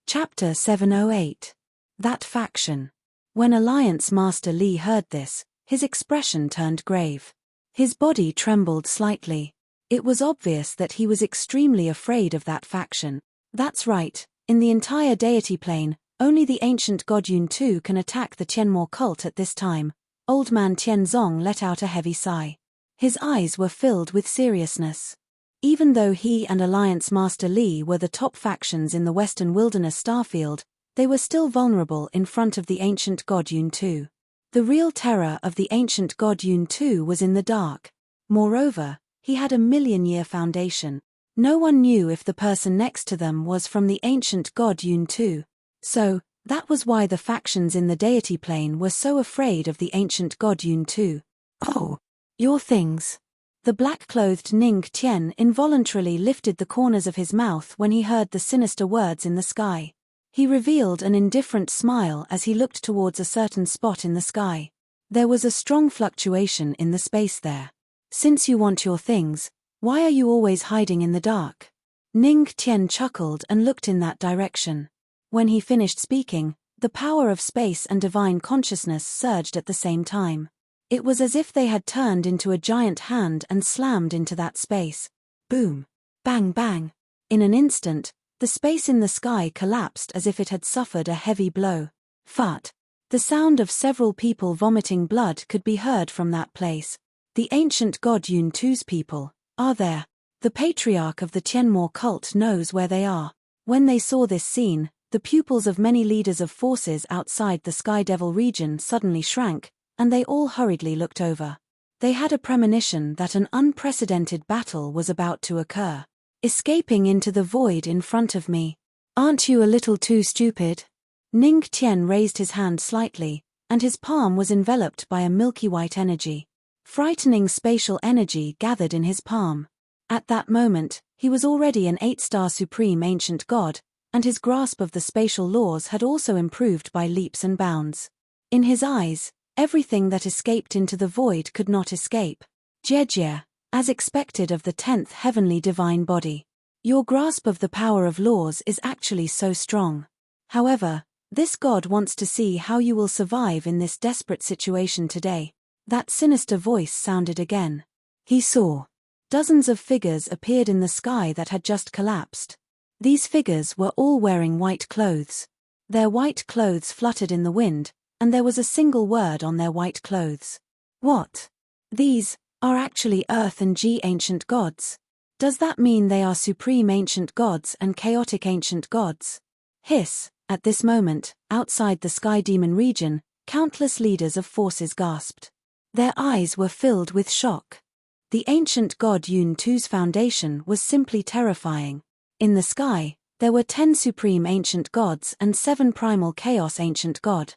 Chapter 708. That faction. When Alliance Master Li heard this, his expression turned grave. His body trembled slightly. It was obvious that he was extremely afraid of that faction. That's right, in the entire deity plane, only the ancient god Yun Tu can attack the Tianmo cult at this time. Old man Tianzong let out a heavy sigh. His eyes were filled with seriousness. Even though he and Alliance Master Li were the top factions in the Western Wilderness starfield, they were still vulnerable in front of the ancient god Yun Tu. The real terror of the ancient god Yun Tu was in the dark. Moreover, he had a 1,000,000-year foundation. No one knew if the person next to them was from the ancient god Yun Tu. So, that was why the factions in the deity plane were so afraid of the ancient god Yun Tu. Oh, your things. The black-clothed Ning Tian involuntarily lifted the corners of his mouth when he heard the sinister words in the sky. He revealed an indifferent smile as he looked towards a certain spot in the sky. There was a strong fluctuation in the space there. Since you want your things, why are you always hiding in the dark? Ning Tian chuckled and looked in that direction. When he finished speaking, the power of space and divine consciousness surged at the same time. It was as if they had turned into a giant hand and slammed into that space. Boom! Bang bang! In an instant, the space in the sky collapsed as if it had suffered a heavy blow. Fart! The sound of several people vomiting blood could be heard from that place. The ancient god Yun Tu's people are there. The patriarch of the Tianmo cult knows where they are. When they saw this scene, the pupils of many leaders of forces outside the Sky Devil region suddenly shrank, and they all hurriedly looked over. They had a premonition that an unprecedented battle was about to occur. Escaping into the void in front of me. Aren't you a little too stupid? Ning Tian raised his hand slightly, and his palm was enveloped by a milky white energy. Frightening spatial energy gathered in his palm. At that moment, he was already an 8-star supreme ancient god, and his grasp of the spatial laws had also improved by leaps and bounds. In his eyes, everything that escaped into the void could not escape. Jie, as expected of the 10th heavenly divine body. Your grasp of the power of laws is actually so strong. However, this god wants to see how you will survive in this desperate situation today. That sinister voice sounded again. He saw. Dozens of figures appeared in the sky that had just collapsed. These figures were all wearing white clothes. Their white clothes fluttered in the wind, and there was a single word on their white clothes. What? These are actually Earth and G ancient gods. Does that mean they are supreme ancient gods and chaotic ancient gods? Hiss, at this moment, outside the Sky Demon region, countless leaders of forces gasped. Their eyes were filled with shock. The ancient god Yun Tu's foundation was simply terrifying. In the sky, there were 10 supreme ancient gods and 7 primal chaos ancient god.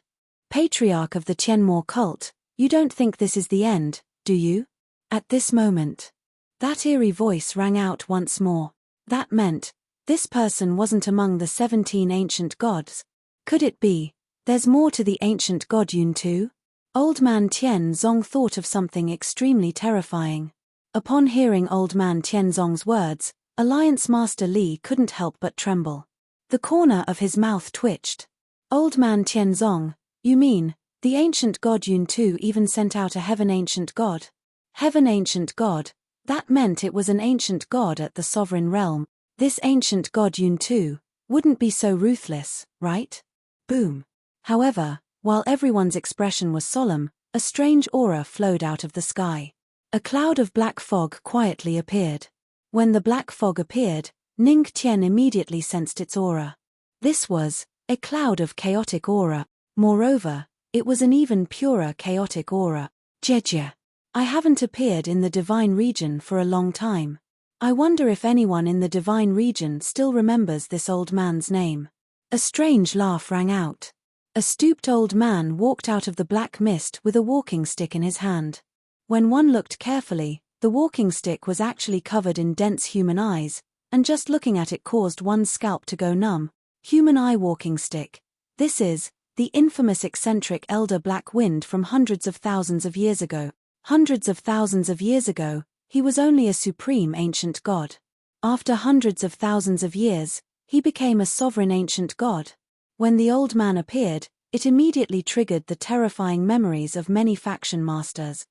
Patriarch of the Tianmo cult, you don't think this is the end, do you? At this moment, That eerie voice rang out once more. That meant, this person wasn't among the 17 ancient gods. Could it be, there's more to the ancient god Yun too? Old Man Tianzong thought of something extremely terrifying. Upon hearing Old Man Tianzong's words, Alliance Master Li couldn't help but tremble. The corner of his mouth twitched. Old Man Tianzong, you mean, the ancient god Yun too even sent out a heaven ancient god? Heaven ancient god, that meant it was an ancient god at the sovereign realm. This ancient god Yun too wouldn't be so ruthless, right? Boom. However, while everyone's expression was solemn, a strange aura flowed out of the sky. A cloud of black fog quietly appeared. When the black fog appeared, Ning Tian immediately sensed its aura. This was a cloud of chaotic aura. Moreover, it was an even purer chaotic aura. Jejia. I haven't appeared in the divine region for a long time. I wonder if anyone in the divine region still remembers this old man's name. A strange laugh rang out. A stooped old man walked out of the black mist with a walking stick in his hand. When one looked carefully, the walking stick was actually covered in dense human eyes, and just looking at it caused one's scalp to go numb. Human eye walking stick. This is the infamous eccentric elder Black Wind from hundreds of thousands of years ago. Hundreds of thousands of years ago, he was only a supreme ancient god. After hundreds of thousands of years, he became a sovereign ancient god. When the old man appeared, it immediately triggered the terrifying memories of many faction masters.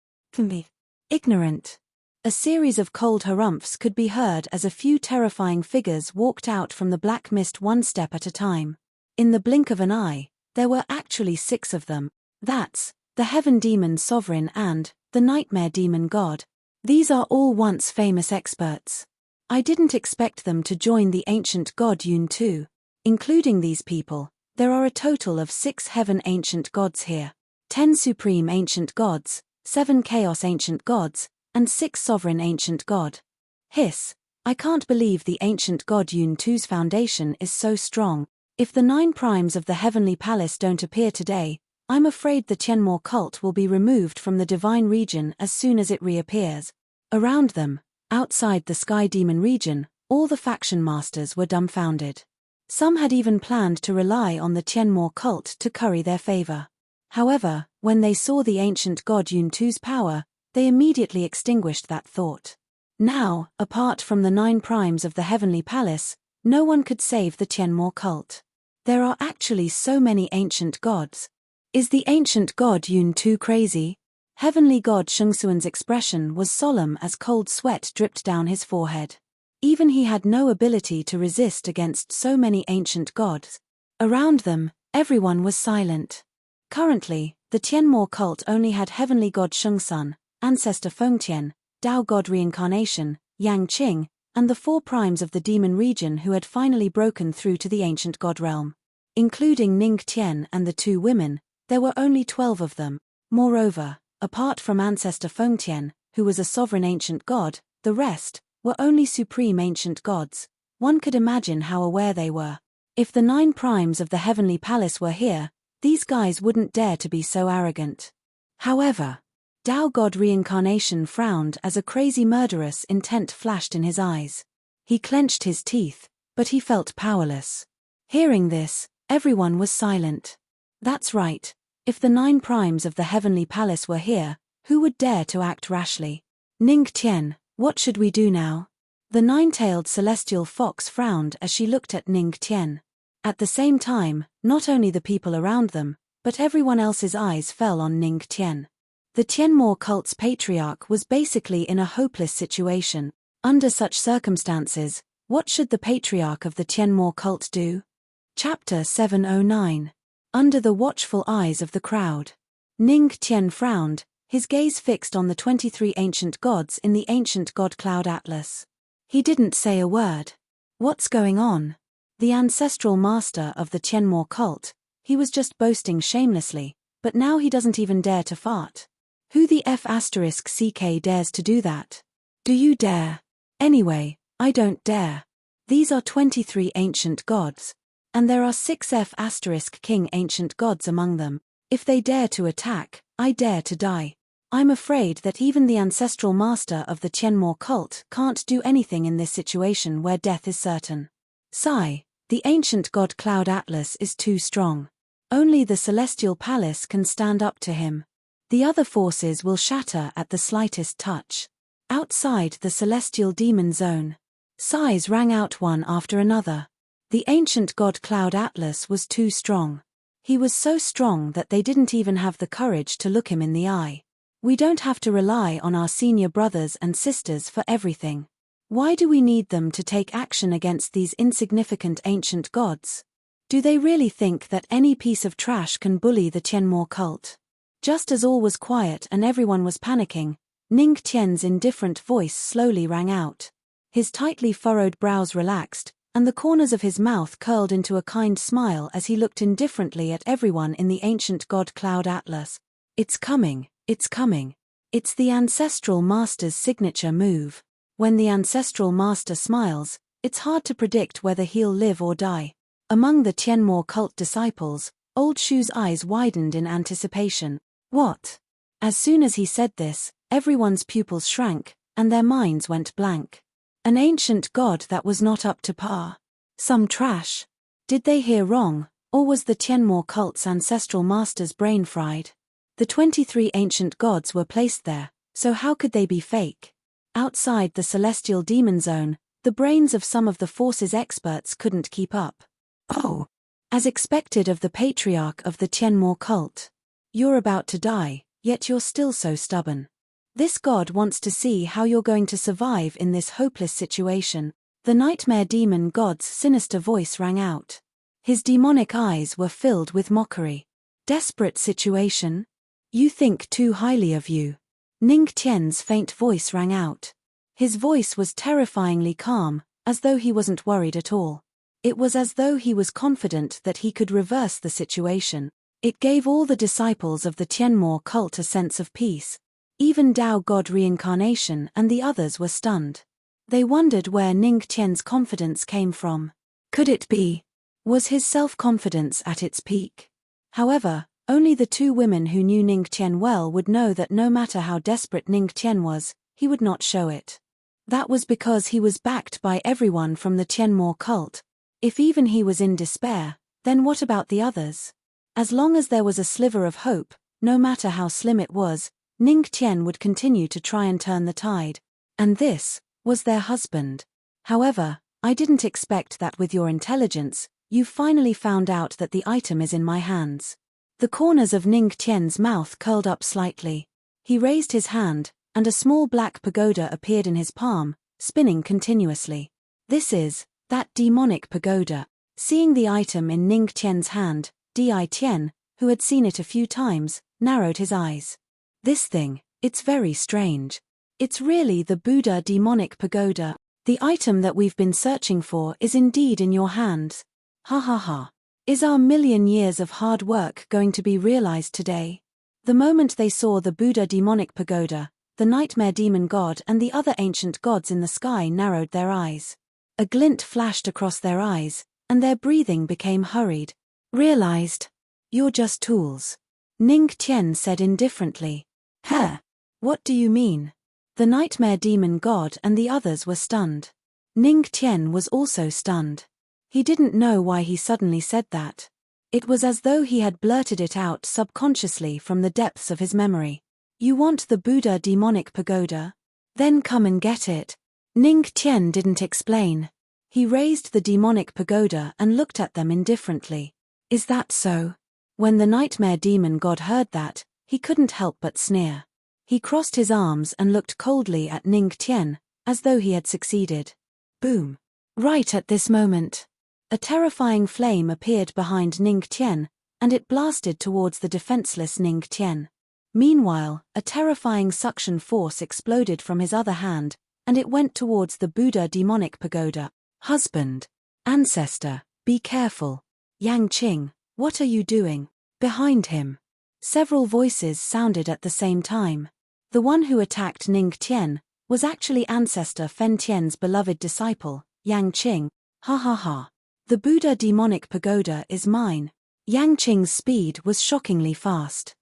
Ignorant. A series of cold harumphs could be heard as a few terrifying figures walked out from the black mist one step at a time. In the blink of an eye, there were actually 6 of them. That's the Heaven Demon Sovereign and the Nightmare Demon God. These are all once famous experts. I didn't expect them to join the ancient god Yun too. Including these people, there are a total of 6 heaven ancient gods here. 10 supreme ancient gods, 7 chaos ancient gods, and 6 sovereign ancient god. Hiss, I can't believe the ancient god Yun too's foundation is so strong. If the 9 primes of the heavenly palace don't appear today, I'm afraid the Tianmo cult will be removed from the divine region as soon as it reappears. Around them, outside the sky demon region, all the faction masters were dumbfounded. Some had even planned to rely on the Tianmo cult to curry their favor. However, when they saw the ancient god Yun too's power, they immediately extinguished that thought. Now, apart from the 9 primes of the heavenly palace, no one could save the Tianmo cult. There are actually so many ancient gods. Is the ancient god Yun too crazy? Heavenly god Shengsuan's expression was solemn as cold sweat dripped down his forehead. Even he had no ability to resist against so many ancient gods. Around them, everyone was silent. Currently, the Tianmo cult only had heavenly god Shengsun, ancestor Fengtian, Dao god reincarnation, Yang Qing, and the 4 primes of the demon region who had finally broken through to the ancient god realm. Including Ning Tian and the 2 women, there were only 12 of them. Moreover, apart from ancestor Fengtian, who was a sovereign ancient god, the rest were only supreme ancient gods. One could imagine how aware they were. If the 9 primes of the heavenly palace were here, these guys wouldn't dare to be so arrogant. However, Dao god reincarnation frowned as a crazy murderous intent flashed in his eyes. He clenched his teeth, but he felt powerless. Hearing this, everyone was silent. That's right. If the 9 primes of the heavenly palace were here, who would dare to act rashly? Ning Tian, what should we do now? The 9-tailed celestial fox frowned as she looked at Ning Tian. At the same time, not only the people around them, but everyone else's eyes fell on Ning Tian. The Tianmo cult's patriarch was basically in a hopeless situation. Under such circumstances, what should the patriarch of the Tianmo cult do? Chapter 709. Under the watchful eyes of the crowd. Ning Tian frowned, his gaze fixed on the 23 ancient gods in the ancient god cloud atlas. He didn't say a word. What's going on? The ancestral master of the Tianmo cult, he was just boasting shamelessly, but now he doesn't even dare to fart. Who the F***ck dares to do that? Do you dare? Anyway, I don't dare. These are 23 ancient gods. And there are 6 F*** king ancient gods among them. If they dare to attack, I dare to die. I'm afraid that even the ancestral master of the Tianmo cult can't do anything in this situation where death is certain. Sigh, the ancient god Cloud Atlas is too strong. Only the celestial palace can stand up to him. The other forces will shatter at the slightest touch. Outside the celestial demon zone, sighs rang out one after another. The ancient god Cloud Atlas was too strong. He was so strong that they didn't even have the courage to look him in the eye. We don't have to rely on our senior brothers and sisters for everything. Why do we need them to take action against these insignificant ancient gods? Do they really think that any piece of trash can bully the Tianmo cult? Just as all was quiet and everyone was panicking, Ning Tian's indifferent voice slowly rang out. His tightly furrowed brows relaxed, and the corners of his mouth curled into a kind smile as he looked indifferently at everyone in the ancient god Cloud Atlas. It's coming, it's coming. It's the ancestral master's signature move. When the ancestral master smiles, it's hard to predict whether he'll live or die. Among the Tianmo cult disciples, Old Shu's eyes widened in anticipation. What? As soon as he said this, everyone's pupils shrank, and their minds went blank. An ancient god that was not up to par. Some trash. Did they hear wrong, or was the Tianmo cult's ancestral master's brain fried? The 23 ancient gods were placed there, so how could they be fake? Outside the celestial demon zone, the brains of some of the force's experts couldn't keep up. Oh! As expected of the patriarch of the Tianmo cult. You're about to die, yet you're still so stubborn. This god wants to see how you're going to survive in this hopeless situation. The nightmare demon god's sinister voice rang out. His demonic eyes were filled with mockery. Desperate situation? You think too highly of you. Ning Tian's faint voice rang out. His voice was terrifyingly calm, as though he wasn't worried at all. It was as though he was confident that he could reverse the situation. It gave all the disciples of the Tianmo cult a sense of peace. Even Tao God Reincarnation and the others were stunned. They wondered where Ning Tian's confidence came from. Could it be? Was his self-confidence at its peak? However, only the two women who knew Ning Tian well would know that no matter how desperate Ning Tian was, he would not show it. That was because he was backed by everyone from the Tianmo cult. If even he was in despair, then what about the others? As long as there was a sliver of hope, no matter how slim it was, Ning Tian would continue to try and turn the tide. And this was their husband. However, I didn't expect that with your intelligence, you finally found out that the item is in my hands. The corners of Ning Tian's mouth curled up slightly. He raised his hand, and a small black pagoda appeared in his palm, spinning continuously. This is that demonic pagoda. Seeing the item in Ning Tian's hand, Di Tian, who had seen it a few times, narrowed his eyes. This thing, it's very strange. It's really the Buddha demonic pagoda. The item that we've been searching for is indeed in your hands. Ha ha ha. Is our million years of hard work going to be realized today? The moment they saw the Buddha demonic pagoda, the nightmare demon god and the other ancient gods in the sky narrowed their eyes. A glint flashed across their eyes, and their breathing became hurried. Realized? You're just tools. Ning Tian said indifferently. Huh? What do you mean? The nightmare demon god and the others were stunned. Ning Tian was also stunned. He didn't know why he suddenly said that. It was as though he had blurted it out subconsciously from the depths of his memory. You want the Buddha demonic pagoda? Then come and get it. Ning Tian didn't explain. He raised the demonic pagoda and looked at them indifferently. Is that so? When the nightmare demon god heard that, he couldn't help but sneer. He crossed his arms and looked coldly at Ning Tian, as though he had succeeded. Boom. Right at this moment, a terrifying flame appeared behind Ning Tian, and it blasted towards the defenseless Ning Tian. Meanwhile, a terrifying suction force exploded from his other hand, and it went towards the Buddha demonic pagoda. Husband. Ancestor, be careful. Yang Qing, what are you doing? Behind him. Several voices sounded at the same time. The one who attacked Ning Tian was actually Ancestor Fen Tian's beloved disciple, Yang Qing. Ha ha ha. The Buddha demonic pagoda is mine. Yang Qing's speed was shockingly fast.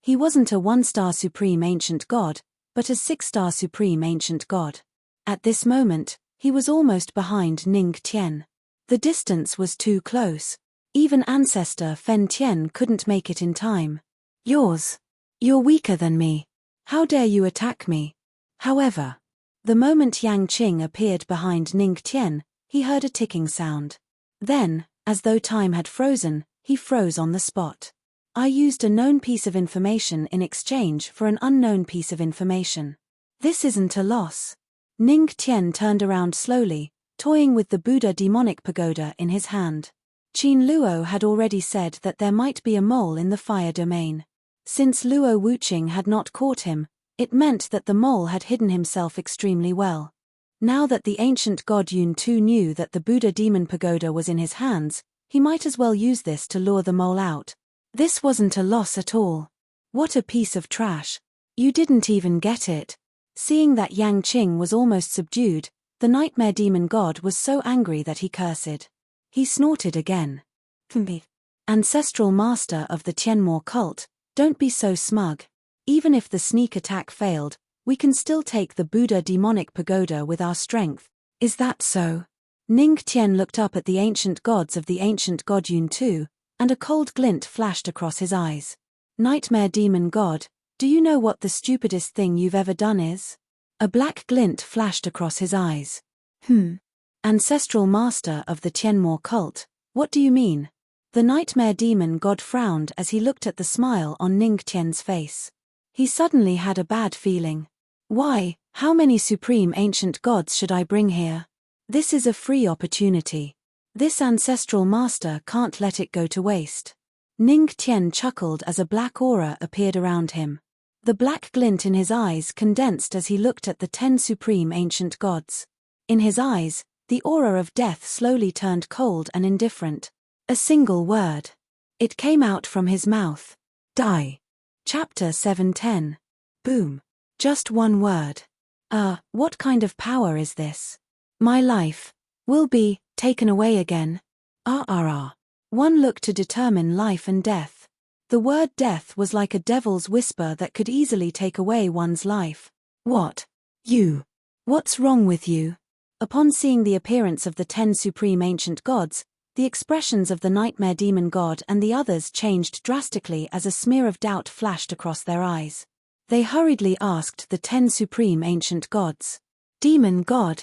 He wasn't a 1-star supreme ancient god, but a 6-star supreme ancient god. At this moment, he was almost behind Ning Tian. The distance was too close. Even Ancestor Fen Tian couldn't make it in time. You're weaker than me. How dare you attack me? However, the moment Yang Qing appeared behind Ning Tian, he heard a ticking sound. Then, as though time had frozen, he froze on the spot. I used a known piece of information in exchange for an unknown piece of information. This isn't a loss. Ning Tian turned around slowly, toying with the Buddha demonic pagoda in his hand. Qin Luo had already said that there might be a mole in the fire domain. Since Luo Wuqing had not caught him, it meant that the mole had hidden himself extremely well. Now that the ancient god Yun Tu knew that the Buddha demon pagoda was in his hands, he might as well use this to lure the mole out. This wasn't a loss at all. What a piece of trash. You didn't even get it. Seeing that Yang Qing was almost subdued, the nightmare demon god was so angry that he cursed. He snorted again. Ancestral master of the Tianmo cult, don't be so smug. Even if the sneak attack failed, we can still take the Buddha demonic pagoda with our strength. Is that so? Ning Tian looked up at the ancient gods of the ancient god Yun Tu, and a cold glint flashed across his eyes. Nightmare demon god, do you know what the stupidest thing you've ever done is? A black glint flashed across his eyes. Ancestral master of the Tianmo cult, what do you mean? The nightmare demon god frowned as he looked at the smile on Ning Tian's face. He suddenly had a bad feeling. Why, how many supreme ancient gods should I bring here? This is a free opportunity. This ancestral master can't let it go to waste. Ning Tian chuckled as a black aura appeared around him. The black glint in his eyes condensed as he looked at the 10 supreme ancient gods. In his eyes, the aura of death slowly turned cold and indifferent. A single word. It came out from his mouth. Die. Chapter 710. Boom. Just one word. What kind of power is this? My life will be taken away again. One look to determine life and death. The word death was like a devil's whisper that could easily take away one's life. What? You? What's wrong with you? Upon seeing the appearance of the 10 supreme ancient gods, the expressions of the nightmare demon god and the others changed drastically as a smear of doubt flashed across their eyes. They hurriedly asked the 10 supreme ancient gods. Demon god,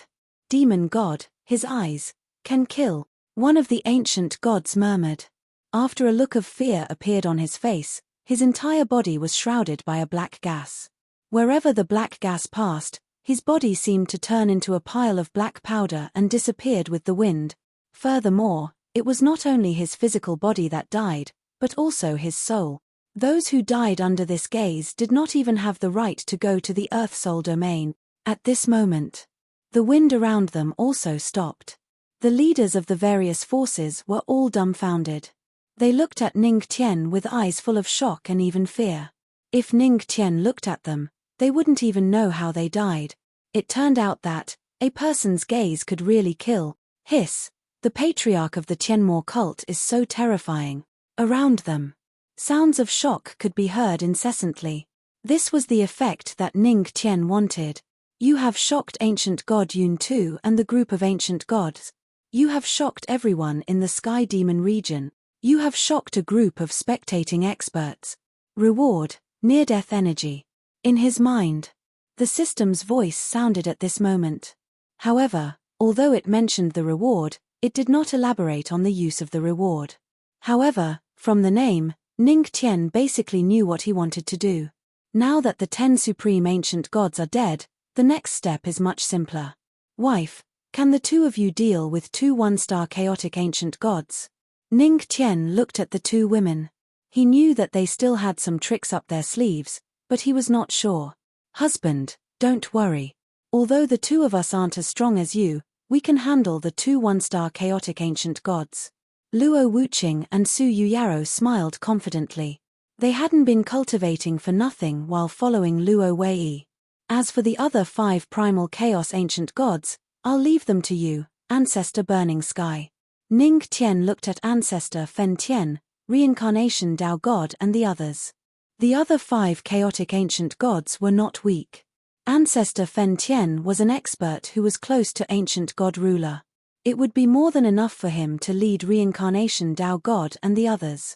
his eyes can kill. One of the ancient gods murmured. After a look of fear appeared on his face, his entire body was shrouded by a black gas. Wherever the black gas passed, his body seemed to turn into a pile of black powder and disappeared with the wind. Furthermore, it was not only his physical body that died, but also his soul. Those who died under this gaze did not even have the right to go to the Earth Soul domain. At this moment, the wind around them also stopped. The leaders of the various forces were all dumbfounded. They looked at Ning Tian with eyes full of shock and even fear. If Ning Tian looked at them, they wouldn't even know how they died. It turned out that a person's gaze could really kill. Hiss, the patriarch of the Tianmo cult is so terrifying. Around them, sounds of shock could be heard incessantly. This was the effect that Ning Tian wanted. You have shocked ancient god Yun Tu and the group of ancient gods. You have shocked everyone in the Sky Demon region. You have shocked a group of spectating experts. Reward, near-death energy. In his mind, the system's voice sounded at this moment. However, although it mentioned the reward, it did not elaborate on the use of the reward. However, from the name, Ning Tian basically knew what he wanted to do. Now that the 10 supreme ancient gods are dead, the next step is much simpler. Wife, can the two of you deal with 2 1-star chaotic ancient gods? Ning Tian looked at the 2 women. He knew that they still had some tricks up their sleeves, but he was not sure. Husband, don't worry. Although the 2 of us aren't as strong as you, we can handle the 2 1-star chaotic ancient gods. Luo Wuqing and Su Yuyaro smiled confidently. They hadn't been cultivating for nothing while following Luo Wei. As for the other 5 primal chaos ancient gods, I'll leave them to you, Ancestor Burning Sky. Ning Tian looked at Ancestor Fen Tian, Reincarnation Tao God and the others. The other 5 chaotic ancient gods were not weak. Ancestor Fen Tian was an expert who was close to ancient god ruler. It would be more than enough for him to lead reincarnation Tao God and the others.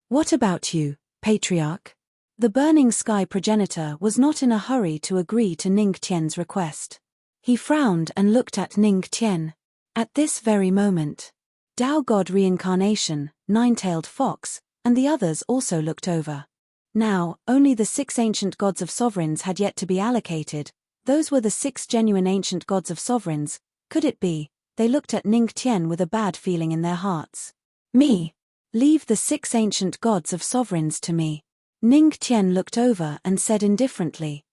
What about you, Patriarch? The burning sky progenitor was not in a hurry to agree to Ning Tian's request. He frowned and looked at Ning Tian. At this very moment, Tao God reincarnation, Nine-tailed fox, and the others also looked over. Now, only the 6 ancient gods of sovereigns had yet to be allocated. Those were the 6 genuine ancient gods of sovereigns. Could it be? They looked at Ning Tian with a bad feeling in their hearts. Me. Leave the 6 ancient gods of sovereigns to me. Ning Tian looked over and said indifferently.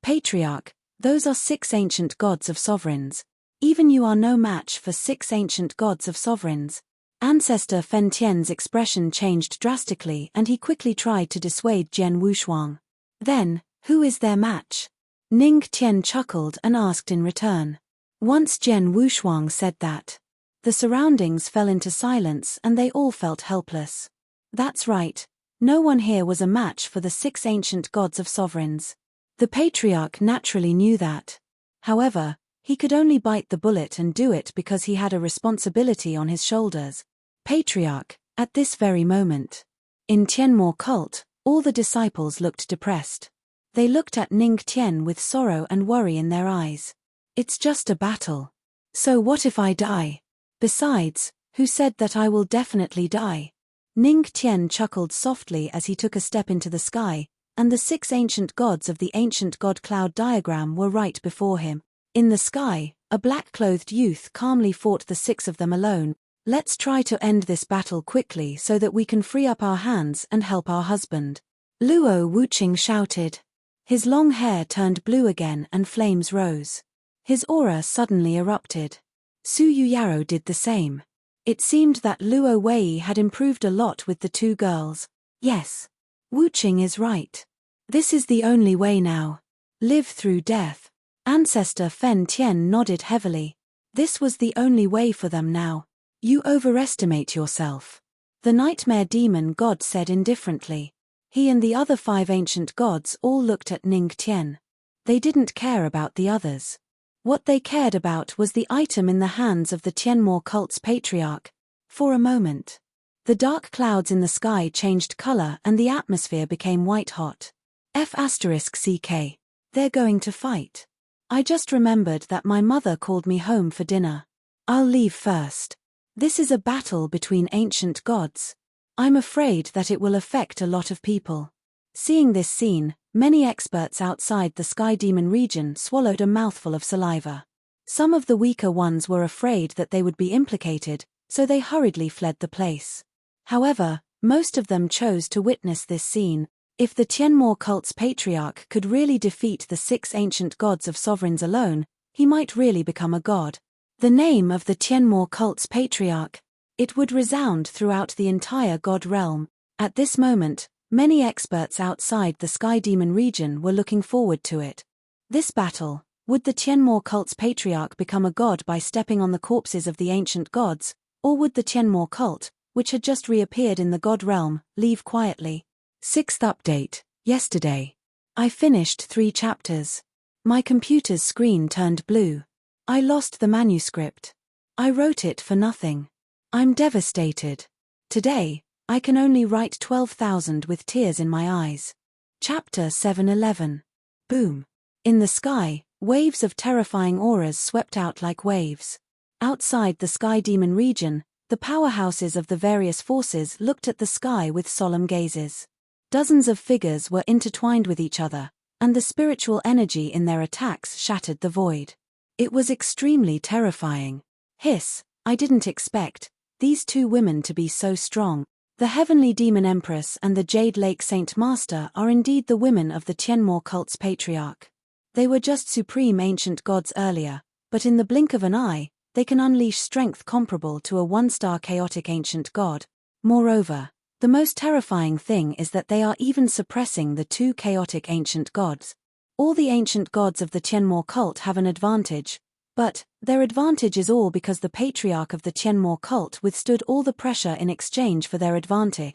Patriarch, those are 6 ancient gods of sovereigns. Even you are no match for 6 ancient gods of sovereigns. Ancestor Fen Tian's expression changed drastically and he quickly tried to dissuade Jian Wushuang. Then, who is their match? Ning Tian chuckled and asked in return. Once Jian Wushuang said that, the surroundings fell into silence and they all felt helpless. That's right. No one here was a match for the 6 ancient gods of sovereigns. The Patriarch naturally knew that. However, he could only bite the bullet and do it because he had a responsibility on his shoulders. Patriarch, at this very moment. In Tianmo cult, all the disciples looked depressed. They looked at Ning Tian with sorrow and worry in their eyes. It's just a battle. So what if I die? Besides, who said that I will definitely die? Ning Tian chuckled softly as he took a step into the sky, and the 6 ancient gods of the ancient god cloud diagram were right before him. In the sky, a black-clothed youth calmly fought the 6 of them alone. Let's try to end this battle quickly so that we can free up our hands and help our husband. Luo Wuqing shouted. His long hair turned blue again and flames rose. His aura suddenly erupted. Su Yuyaro did the same. It seemed that Luo Wei had improved a lot with the 2 girls. Yes. Wuqing is right. This is the only way now. Live through death. Ancestor Fen Tian nodded heavily. This was the only way for them now. You overestimate yourself. The nightmare demon god said indifferently. He and the other 5 ancient gods all looked at Ning Tian. They didn't care about the others. What they cared about was the item in the hands of the Tianmo cult's patriarch. For a moment, the dark clouds in the sky changed color and the atmosphere became white-hot. F***CK. They're going to fight. I just remembered that my mother called me home for dinner. I'll leave first. This is a battle between ancient gods. I'm afraid that it will affect a lot of people. Seeing this scene, many experts outside the Sky Demon region swallowed a mouthful of saliva. Some of the weaker ones were afraid that they would be implicated, so they hurriedly fled the place. However, most of them chose to witness this scene. If the Tianmo cult's patriarch could really defeat the 6 ancient gods of sovereigns alone, he might really become a god. The name of the Tianmo cult's patriarch, it would resound throughout the entire god realm. At this moment, many experts outside the Sky Demon region were looking forward to it. This battle, would the Tianmo cult's patriarch become a god by stepping on the corpses of the ancient gods, or would the Tianmo cult, which had just reappeared in the god realm, leave quietly? 6th update, yesterday. I finished 3 chapters. My computer's screen turned blue. I lost the manuscript. I wrote it for nothing. I'm devastated. Today, I can only write 12,000 with tears in my eyes. Chapter 7:11. Boom. In the sky, waves of terrifying auras swept out like waves. Outside the Sky Demon region, the powerhouses of the various forces looked at the sky with solemn gazes. Dozens of figures were intertwined with each other, and the spiritual energy in their attacks shattered the void. It was extremely terrifying. Hiss, I didn't expect these 2 women to be so strong. The Heavenly Demon Empress and the Jade Lake Saint Master are indeed the women of the Tianmo cult's patriarch. They were just supreme ancient gods earlier, but in the blink of an eye, they can unleash strength comparable to a 1-star chaotic ancient god. Moreover, the most terrifying thing is that they are even suppressing the 2 chaotic ancient gods. All the ancient gods of the Tianmo cult have an advantage, but their advantage is all because the patriarch of the Tianmo cult withstood all the pressure in exchange for their advantage.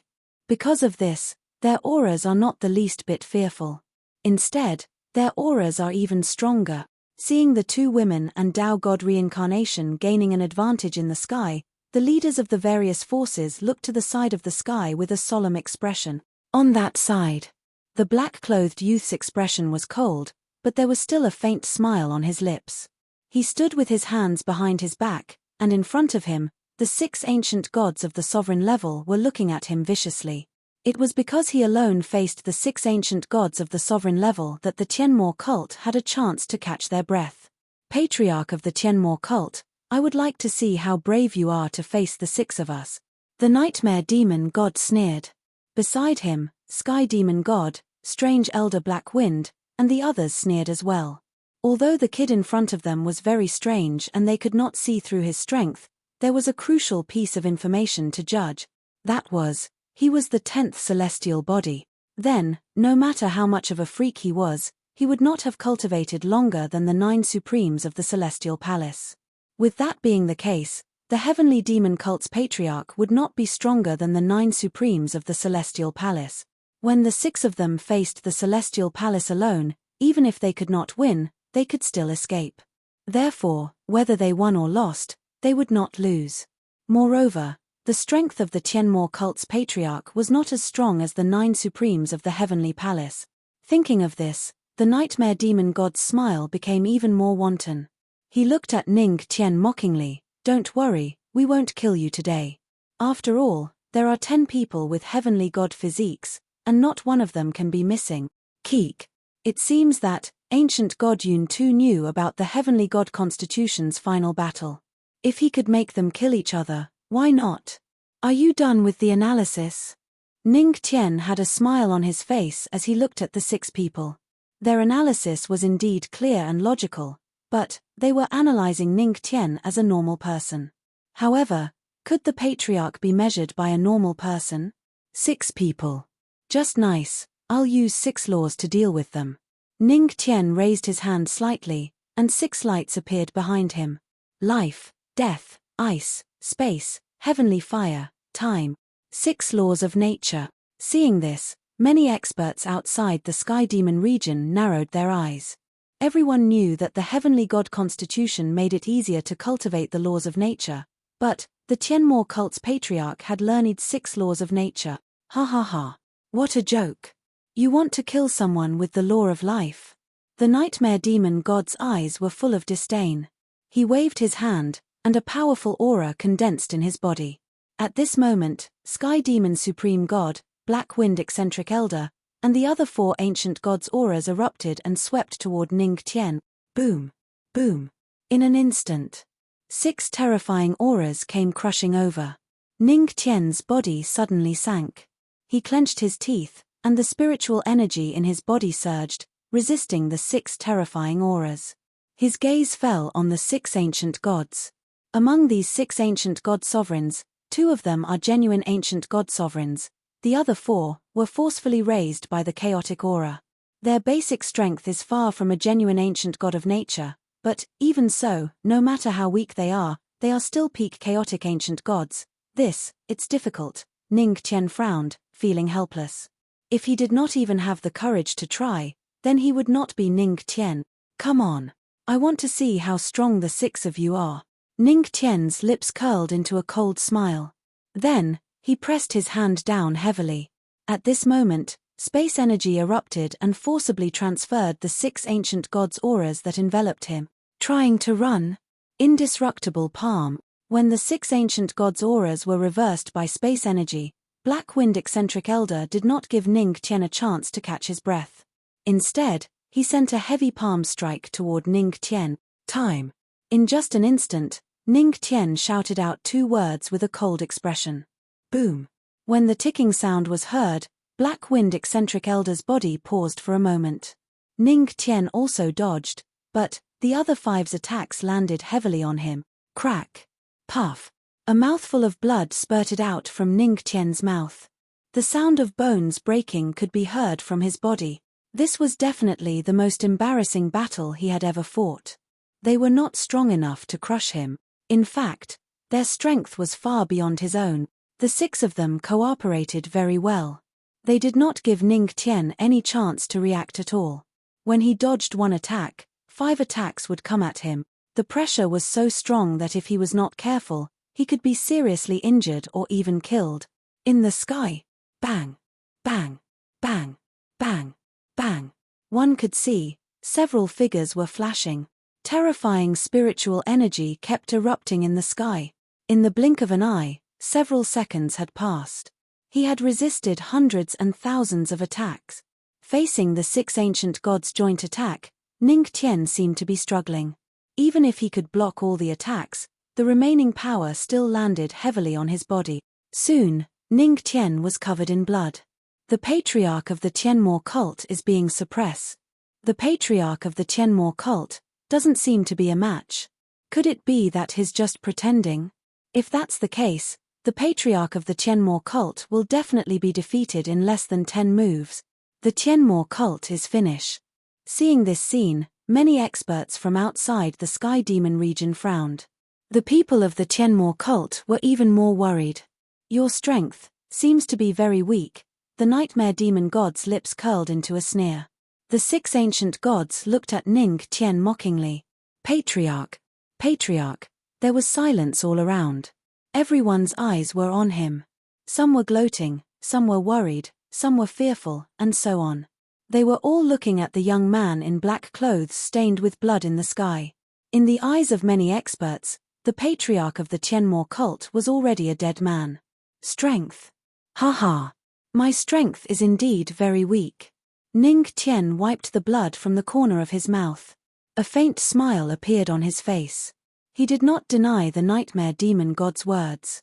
Because of this, Their auras are not the least bit fearful. Instead, their auras are even stronger. Seeing the two women and Tao God reincarnation gaining an advantage in the sky, the leaders of the various forces looked to the side of the sky with a solemn expression. On that side, the black-clothed youth's expression was cold, but there was still a faint smile on his lips. He stood with his hands behind his back, and in front of him, the 6 ancient gods of the sovereign level were looking at him viciously. It was because he alone faced the 6 ancient gods of the sovereign level that the Tianmo cult had a chance to catch their breath. Patriarch of the Tianmo cult, I would like to see how brave you are to face the 6 of us. The nightmare demon god sneered. Beside him, sky demon god, strange elder Black Wind, and the others sneered as well. Although the kid in front of them was very strange and they could not see through his strength, there was a crucial piece of information to judge. That was, he was the 10th celestial body. Then, no matter how much of a freak he was, he would not have cultivated longer than the 9 supremes of the celestial palace. With that being the case, the heavenly demon cult's patriarch would not be stronger than the 9 supremes of the celestial palace. When the 6 of them faced the celestial palace alone, even if they could not win, they could still escape. Therefore, whether they won or lost, they would not lose. Moreover, the strength of the Tianmo cult's patriarch was not as strong as the 9 supremes of the heavenly palace. Thinking of this, the nightmare demon god's smile became even more wanton. He looked at Ning Qian mockingly. Don't worry, we won't kill you today. After all, there are 10 people with heavenly god physiques, and not one of them can be missing. Keek. It seems that ancient god Yun too knew about the heavenly god constitution's final battle. If he could make them kill each other, why not? Are you done with the analysis? Ning Tian had a smile on his face as he looked at the 6 people. Their analysis was indeed clear and logical, but they were analyzing Ning Tian as a normal person. However, could the patriarch be measured by a normal person? 6 people. Just nice, I'll use 6 laws to deal with them. Ning Tian raised his hand slightly, and 6 lights appeared behind him. Life, death, ice, space, heavenly fire, time. 6 laws of nature. Seeing this, many experts outside the Sky Demon region narrowed their eyes. Everyone knew that the heavenly god constitution made it easier to cultivate the laws of nature, but the Tianmo cult's patriarch had learned 6 laws of nature. Ha ha ha. What a joke. You want to kill someone with the law of life? The nightmare demon god's eyes were full of disdain. He waved his hand, and a powerful aura condensed in his body. At this moment, Sky Demon Supreme God, Black Wind Eccentric Elder, and the other 4 ancient gods' auras erupted and swept toward Ning Tian. Boom. Boom. In an instant, 6 terrifying auras came crushing over. Ning Tian's body suddenly sank. He clenched his teeth, and the spiritual energy in his body surged, resisting the 6 terrifying auras. His gaze fell on the 6 ancient gods. Among these 6 ancient god sovereigns, 2 of them are genuine ancient god sovereigns. The other 4 were forcefully raised by the chaotic aura. Their basic strength is far from a genuine ancient god of nature, but, even so, no matter how weak they are still peak chaotic ancient gods. It's difficult. Ning Tian frowned, feeling helpless. If he did not even have the courage to try, then he would not be Ning Tian. Come on. I want to see how strong the 6 of you are. Ning Tian's lips curled into a cold smile. Then, he pressed his hand down heavily. At this moment, space energy erupted and forcibly transferred the 6 ancient gods' auras that enveloped him. Trying to run? Indestructible palm. When the 6 ancient gods' auras were reversed by space energy, Black Wind Eccentric Elder did not give Ning Tian a chance to catch his breath. Instead, he sent a heavy palm strike toward Ning Tian. Time. In just an instant, Ning Tian shouted out 2 words with a cold expression. Boom. When the ticking sound was heard, Black Wind Eccentric Elder's body paused for a moment. Ning Tian also dodged, but the other 5's attacks landed heavily on him. Crack. Puff. A mouthful of blood spurted out from Ning Tian's mouth. The sound of bones breaking could be heard from his body. This was definitely the most embarrassing battle he had ever fought. They were not strong enough to crush him. In fact, their strength was far beyond his own. The 6 of them cooperated very well. They did not give Ning Tian any chance to react at all. When he dodged one attack, 5 attacks would come at him. The pressure was so strong that if he was not careful, he could be seriously injured or even killed. In the sky, bang, bang, bang, bang, bang. One could see, several figures were flashing. Terrifying spiritual energy kept erupting in the sky. In the blink of an eye, several seconds had passed. He had resisted hundreds and thousands of attacks. Facing the 6 ancient gods' joint attack, Ning Tian seemed to be struggling. Even if he could block all the attacks, the remaining power still landed heavily on his body. Soon, Ning Tian was covered in blood. The patriarch of the Tianmo cult is being suppressed. The patriarch of the Tianmo cult doesn't seem to be a match. Could it be that he's just pretending? If that's the case, the patriarch of the Tianmo cult will definitely be defeated in less than 10 moves. The Tianmo cult is finished. Seeing this scene, many experts from outside the Sky Demon region frowned. The people of the Tianmo cult were even more worried. Your strength seems to be very weak. The nightmare demon god's lips curled into a sneer. The 6 ancient gods looked at Ning Tian mockingly. Patriarch. Patriarch. There was silence all around. Everyone's eyes were on him. Some were gloating, some were worried, some were fearful, and so on. They were all looking at the young man in black clothes stained with blood in the sky. In the eyes of many experts, the patriarch of the Tianmo cult was already a dead man. Strength. Ha ha. My strength is indeed very weak. Ning Tian wiped the blood from the corner of his mouth. A faint smile appeared on his face. He did not deny the nightmare demon god's words.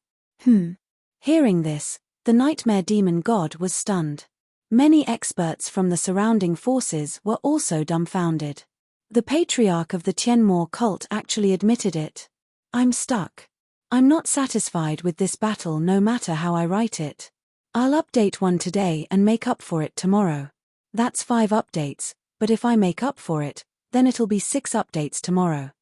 Hearing this, the nightmare demon god was stunned. Many experts from the surrounding forces were also dumbfounded. The patriarch of the Tianmo cult actually admitted it. I'm stuck. I'm not satisfied with this battle no matter how I write it. I'll update one today and make up for it tomorrow. That's 5 updates, but if I make up for it, then it'll be 6 updates tomorrow.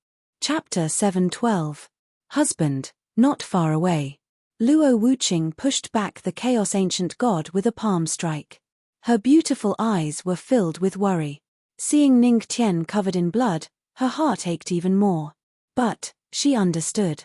Chapter 7:12. Husband, not far away. Luo Wuqing pushed back the Chaos Ancient God with a palm strike. Her beautiful eyes were filled with worry. Seeing Ning Tian covered in blood, her heart ached even more. But she understood.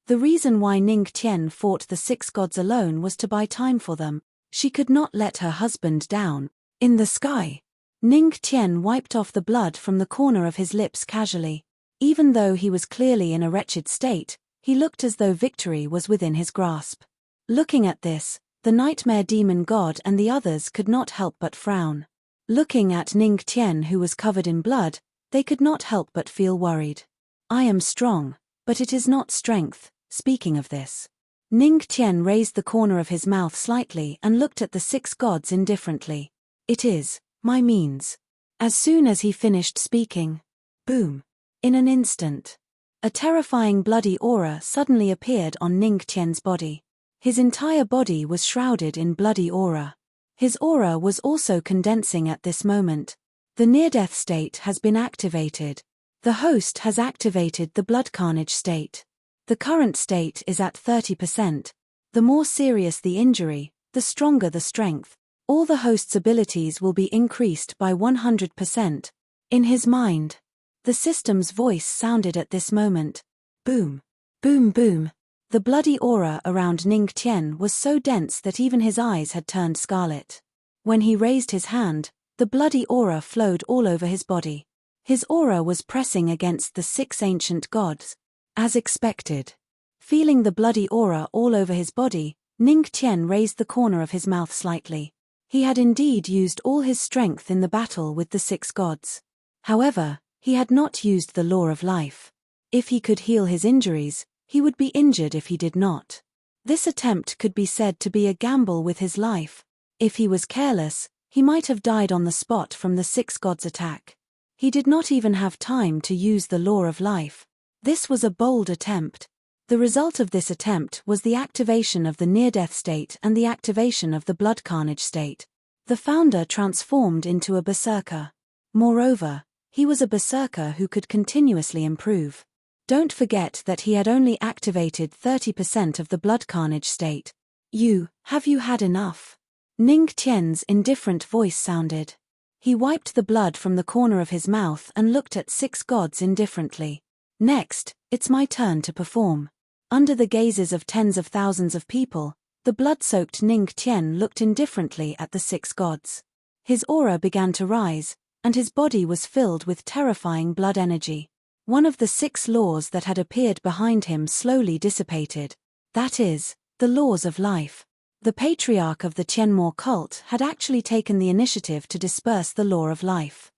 The reason why Ning Tian fought the 6 gods alone was to buy time for them. She could not let her husband down. In the sky, Ning Tian wiped off the blood from the corner of his lips casually. Even though he was clearly in a wretched state, he looked as though victory was within his grasp. Looking at this, the nightmare demon god and the others could not help but frown. Looking at Ning Tian who was covered in blood, they could not help but feel worried. I am strong, but it is not strength. Speaking of this, Ning Tian raised the corner of his mouth slightly and looked at the 6 gods indifferently. It is my means. As soon as he finished speaking, boom. In an instant, a terrifying bloody aura suddenly appeared on Ning Tian's body. His entire body was shrouded in bloody aura. His aura was also condensing at this moment. The near-death state has been activated. The host has activated the blood carnage state. The current state is at 30%. The more serious the injury, the stronger the strength. All the host's abilities will be increased by 100%. In his mind, the system's voice sounded at this moment. Boom. Boom boom. The bloody aura around Ning Tian was so dense that even his eyes had turned scarlet. When he raised his hand, the bloody aura flowed all over his body. His aura was pressing against the 6 ancient gods. As expected. Feeling the bloody aura all over his body, Ning Tian raised the corner of his mouth slightly. He had indeed used all his strength in the battle with the 6 gods. However, he had not used the law of life. If he could heal his injuries, he would be injured if he did not. This attempt could be said to be a gamble with his life. If he was careless, he might have died on the spot from the 6 gods' attack. He did not even have time to use the law of life. This was a bold attempt. The result of this attempt was the activation of the near-death state and the activation of the blood carnage state. The founder transformed into a berserker. Moreover, he was a berserker who could continuously improve. Don't forget that he had only activated 30% of the blood carnage state. Have you had enough? Ning Tian's indifferent voice sounded. He wiped the blood from the corner of his mouth and looked at 6 gods indifferently. Next, it's my turn to perform. Under the gazes of tens of thousands of people, the blood-soaked Ning Tian looked indifferently at the 6 gods. His aura began to rise, and his body was filled with terrifying blood energy. One of the 6 laws that had appeared behind him slowly dissipated. That is, the laws of life. The patriarch of the Tianmo cult had actually taken the initiative to disperse the law of life.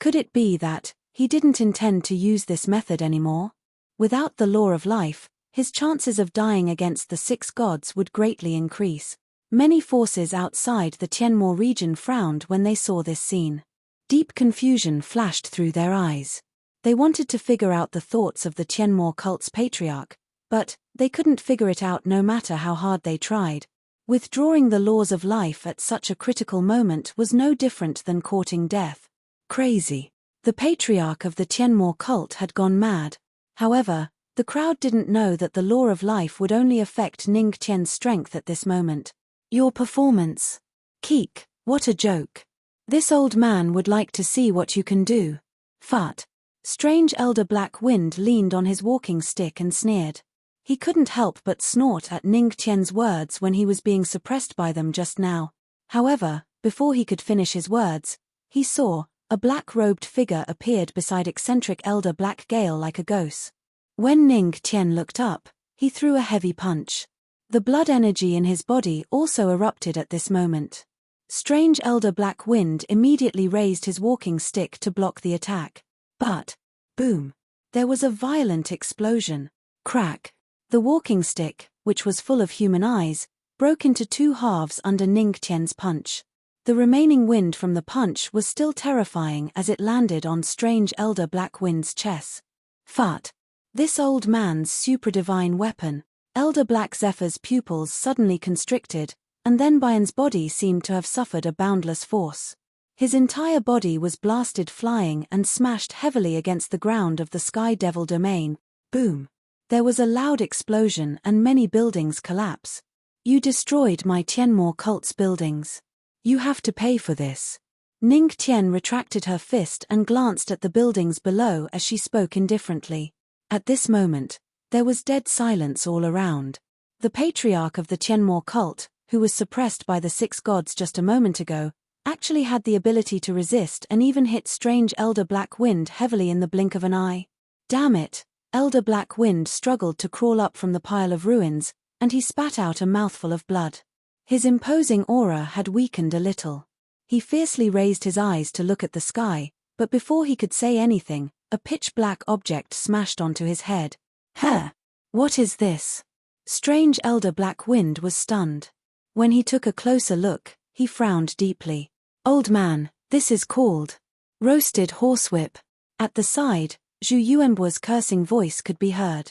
Could it be that he didn't intend to use this method anymore? Without the law of life, his chances of dying against the 6 gods would greatly increase. Many forces outside the Tianmo region frowned when they saw this scene. Deep confusion flashed through their eyes. They wanted to figure out the thoughts of the Tianmo cult's patriarch, but they couldn't figure it out no matter how hard they tried. Withdrawing the laws of life at such a critical moment was no different than courting death. Crazy. The patriarch of the Tianmo cult had gone mad. However, the crowd didn't know that the law of life would only affect Ning Tian's strength at this moment. Your performance. Keek, what a joke. This old man would like to see what you can do. Fart. Strange Elder Black Wind leaned on his walking stick and sneered. He couldn't help but snort at Ning Tian's words when he was being suppressed by them just now. However, before he could finish his words, he saw a black-robed figure appeared beside eccentric Elder Black Gale like a ghost. When Ning Tian looked up, he threw a heavy punch. The blood energy in his body also erupted at this moment. Strange Elder Black Wind immediately raised his walking stick to block the attack. But, boom! There was a violent explosion. Crack! The walking stick, which was full of human eyes, broke into 2 halves under Ning Tian's punch. The remaining wind from the punch was still terrifying as it landed on Strange Elder Black Wind's chest. Fart! This old man's supradivine weapon. Elder Black Zephyr's pupils suddenly constricted, and then Bian's body seemed to have suffered a boundless force. His entire body was blasted flying and smashed heavily against the ground of the Sky Devil domain. Boom! There was a loud explosion and many buildings collapse. You destroyed my Tianmo cult's buildings. You have to pay for this. Ning Tian retracted her fist and glanced at the buildings below as she spoke indifferently. At this moment, there was dead silence all around. The patriarch of the Tianmo cult, who was suppressed by the 6 gods just a moment ago, actually had the ability to resist and even hit Strange Elder Black Wind heavily in the blink of an eye. Damn it! Elder Black Wind struggled to crawl up from the pile of ruins, and he spat out a mouthful of blood. His imposing aura had weakened a little. He fiercely raised his eyes to look at the sky, but before he could say anything, a pitch-black object smashed onto his head. Huh! What is this? Strange Elder Black Wind was stunned. When he took a closer look, he frowned deeply. Old man, this is called roasted horsewhip. At the side, Zhu Yuanbu's cursing voice could be heard.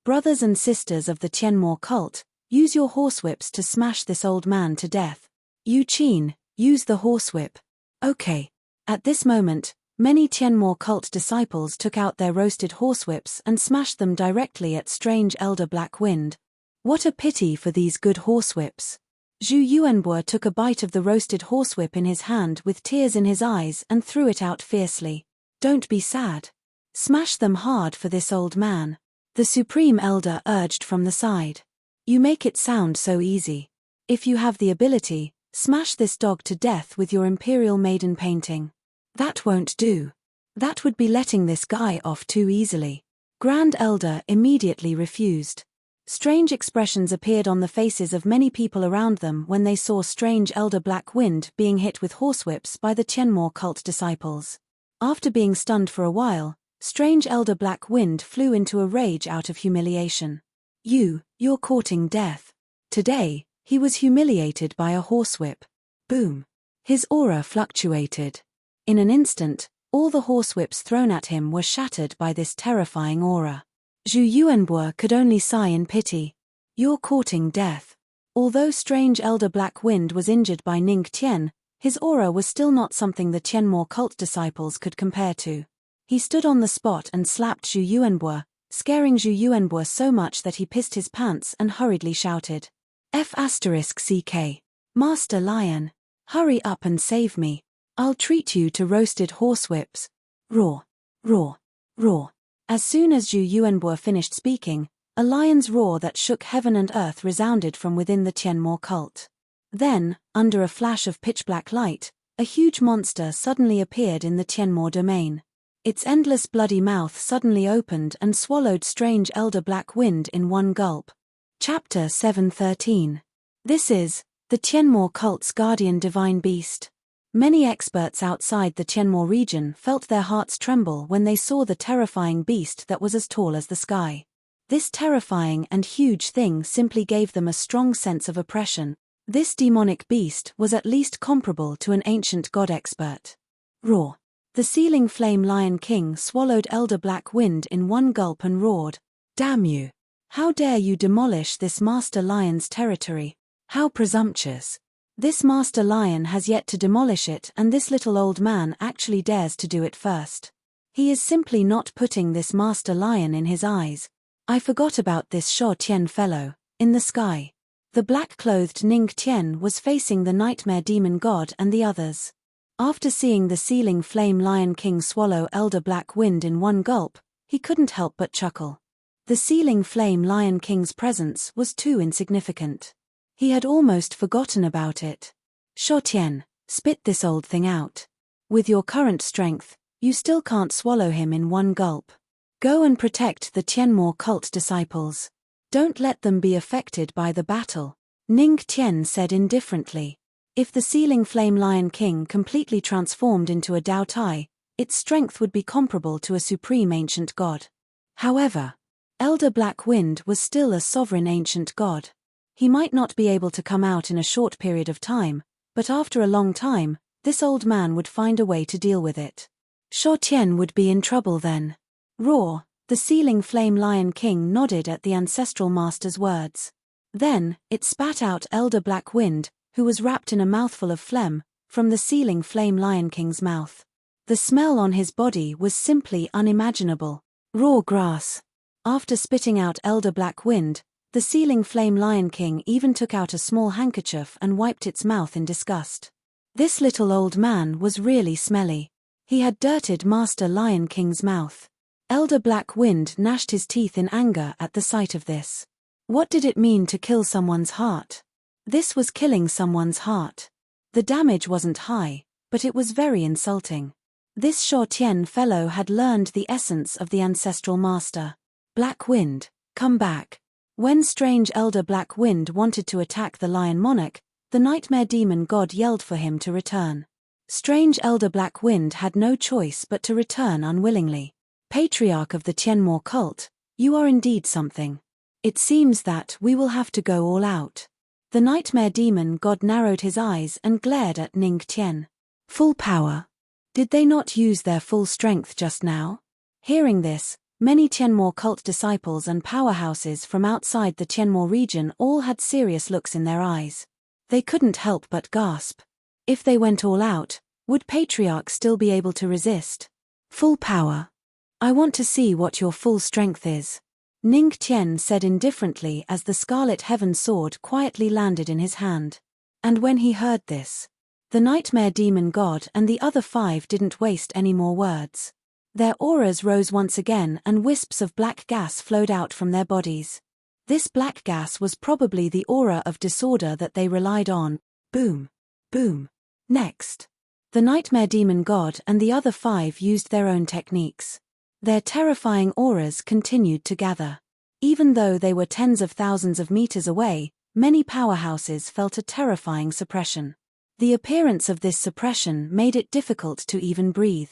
Brothers and sisters of the Tianmo cult, use your horsewhips to smash this old man to death. Yu Qin, use the horsewhip. Okay. At this moment, many Tianmo cult disciples took out their roasted horsewhips and smashed them directly at Strange Elder Black Wind. What a pity for these good horsewhips. Zhu Yuanbu took a bite of the roasted horsewhip in his hand with tears in his eyes and threw it out fiercely. Don't be sad. Smash them hard for this old man. The Supreme Elder urged from the side. You make it sound so easy. If you have the ability, smash this dog to death with your Imperial Maiden painting. That won't do. That would be letting this guy off too easily. Grand Elder immediately refused. Strange expressions appeared on the faces of many people around them when they saw Strange Elder Black Wind being hit with horsewhips by the Tianmo cult disciples. After being stunned for a while, Strange Elder Black Wind flew into a rage out of humiliation. You're courting death. Today, he was humiliated by a horsewhip. Boom. His aura fluctuated. In an instant, all the horsewhips thrown at him were shattered by this terrifying aura. Zhu Yuanbu could only sigh in pity. You're courting death. Although Strange Elder Black Wind was injured by Ning Tian, his aura was still not something the Tianmo cult disciples could compare to. He stood on the spot and slapped Zhu Yuanbu, scaring Zhu Yuanbu so much that he pissed his pants and hurriedly shouted. F***ck. Master Lion, hurry up and save me. I'll treat you to roasted horsewhips. Roar, roar, roar. As soon as Zhu Yuanbo finished speaking, a lion's roar that shook heaven and earth resounded from within the Tianmo cult. Then, under a flash of pitch-black light, a huge monster suddenly appeared in the Tianmo domain. Its endless bloody mouth suddenly opened and swallowed strange elder black wind in one gulp. Chapter 713. This is the Tianmo cult's guardian divine beast. Many experts outside the Tianmo region felt their hearts tremble when they saw the terrifying beast that was as tall as the sky. This terrifying and huge thing simply gave them a strong sense of oppression. This demonic beast was at least comparable to an ancient god expert. Roar. The ceiling flame lion king swallowed elder black wind in one gulp and roared, "Damn you! How dare you demolish this master lion's territory? How presumptuous! This master lion has yet to demolish it, and this little old man actually dares to do it first. He is simply not putting this master lion in his eyes. I forgot about this Shuo Tian fellow." In the sky, the black-clothed Ning Tian was facing the nightmare demon god and the others. After seeing the ceiling flame lion king swallow elder black wind in one gulp, he couldn't help but chuckle. The ceiling flame lion king's presence was too insignificant. He had almost forgotten about it. "Shuo Tian, spit this old thing out. With your current strength, you still can't swallow him in one gulp. Go and protect the Tianmo cult disciples. Don't let them be affected by the battle," Ning Tian said indifferently. If the ceiling flame lion king completely transformed into a Dao Tai, its strength would be comparable to a supreme ancient god. However, Elder Black Wind was still a sovereign ancient god. He might not be able to come out in a short period of time, but after a long time, this old man would find a way to deal with it. Shuo Tian would be in trouble then. Roar. The ceiling flame lion king nodded at the ancestral master's words. Then, it spat out Elder Black Wind, who was wrapped in a mouthful of phlegm, from the ceiling flame lion king's mouth. The smell on his body was simply unimaginable. Raw grass. After spitting out Elder Black Wind, the ceiling flame lion king even took out a small handkerchief and wiped its mouth in disgust. This little old man was really smelly. He had dirted Master Lion King's mouth. Elder Black Wind gnashed his teeth in anger at the sight of this. What did it mean to kill someone's heart? This was killing someone's heart. The damage wasn't high, but it was very insulting. This Shuo Tian fellow had learned the essence of the ancestral master. Black Wind, come back. When strange Elder Black Wind wanted to attack the lion monarch, the nightmare demon god yelled for him to return. Strange Elder Black Wind had no choice but to return unwillingly. Patriarch of the Tianmo cult, you are indeed something. It seems that we will have to go all out. The nightmare demon god narrowed his eyes and glared at Ning Tian. Full power. Did they not use their full strength just now? Hearing this, many Tianmo cult disciples and powerhouses from outside the Tianmo region all had serious looks in their eyes. They couldn't help but gasp. If they went all out, would Patriarch still be able to resist? Full power. I want to see what your full strength is, Ning Tian said indifferently as the Scarlet Heaven sword quietly landed in his hand. And when he heard this, the nightmare demon god and the other 5 didn't waste any more words. Their auras rose once again and wisps of black gas flowed out from their bodies. This black gas was probably the aura of disorder that they relied on. Boom. Boom. Next. The nightmare demon god and the other 5 used their own techniques. Their terrifying auras continued to gather. Even though they were tens of thousands of meters away, many powerhouses felt a terrifying suppression. The appearance of this suppression made it difficult to even breathe.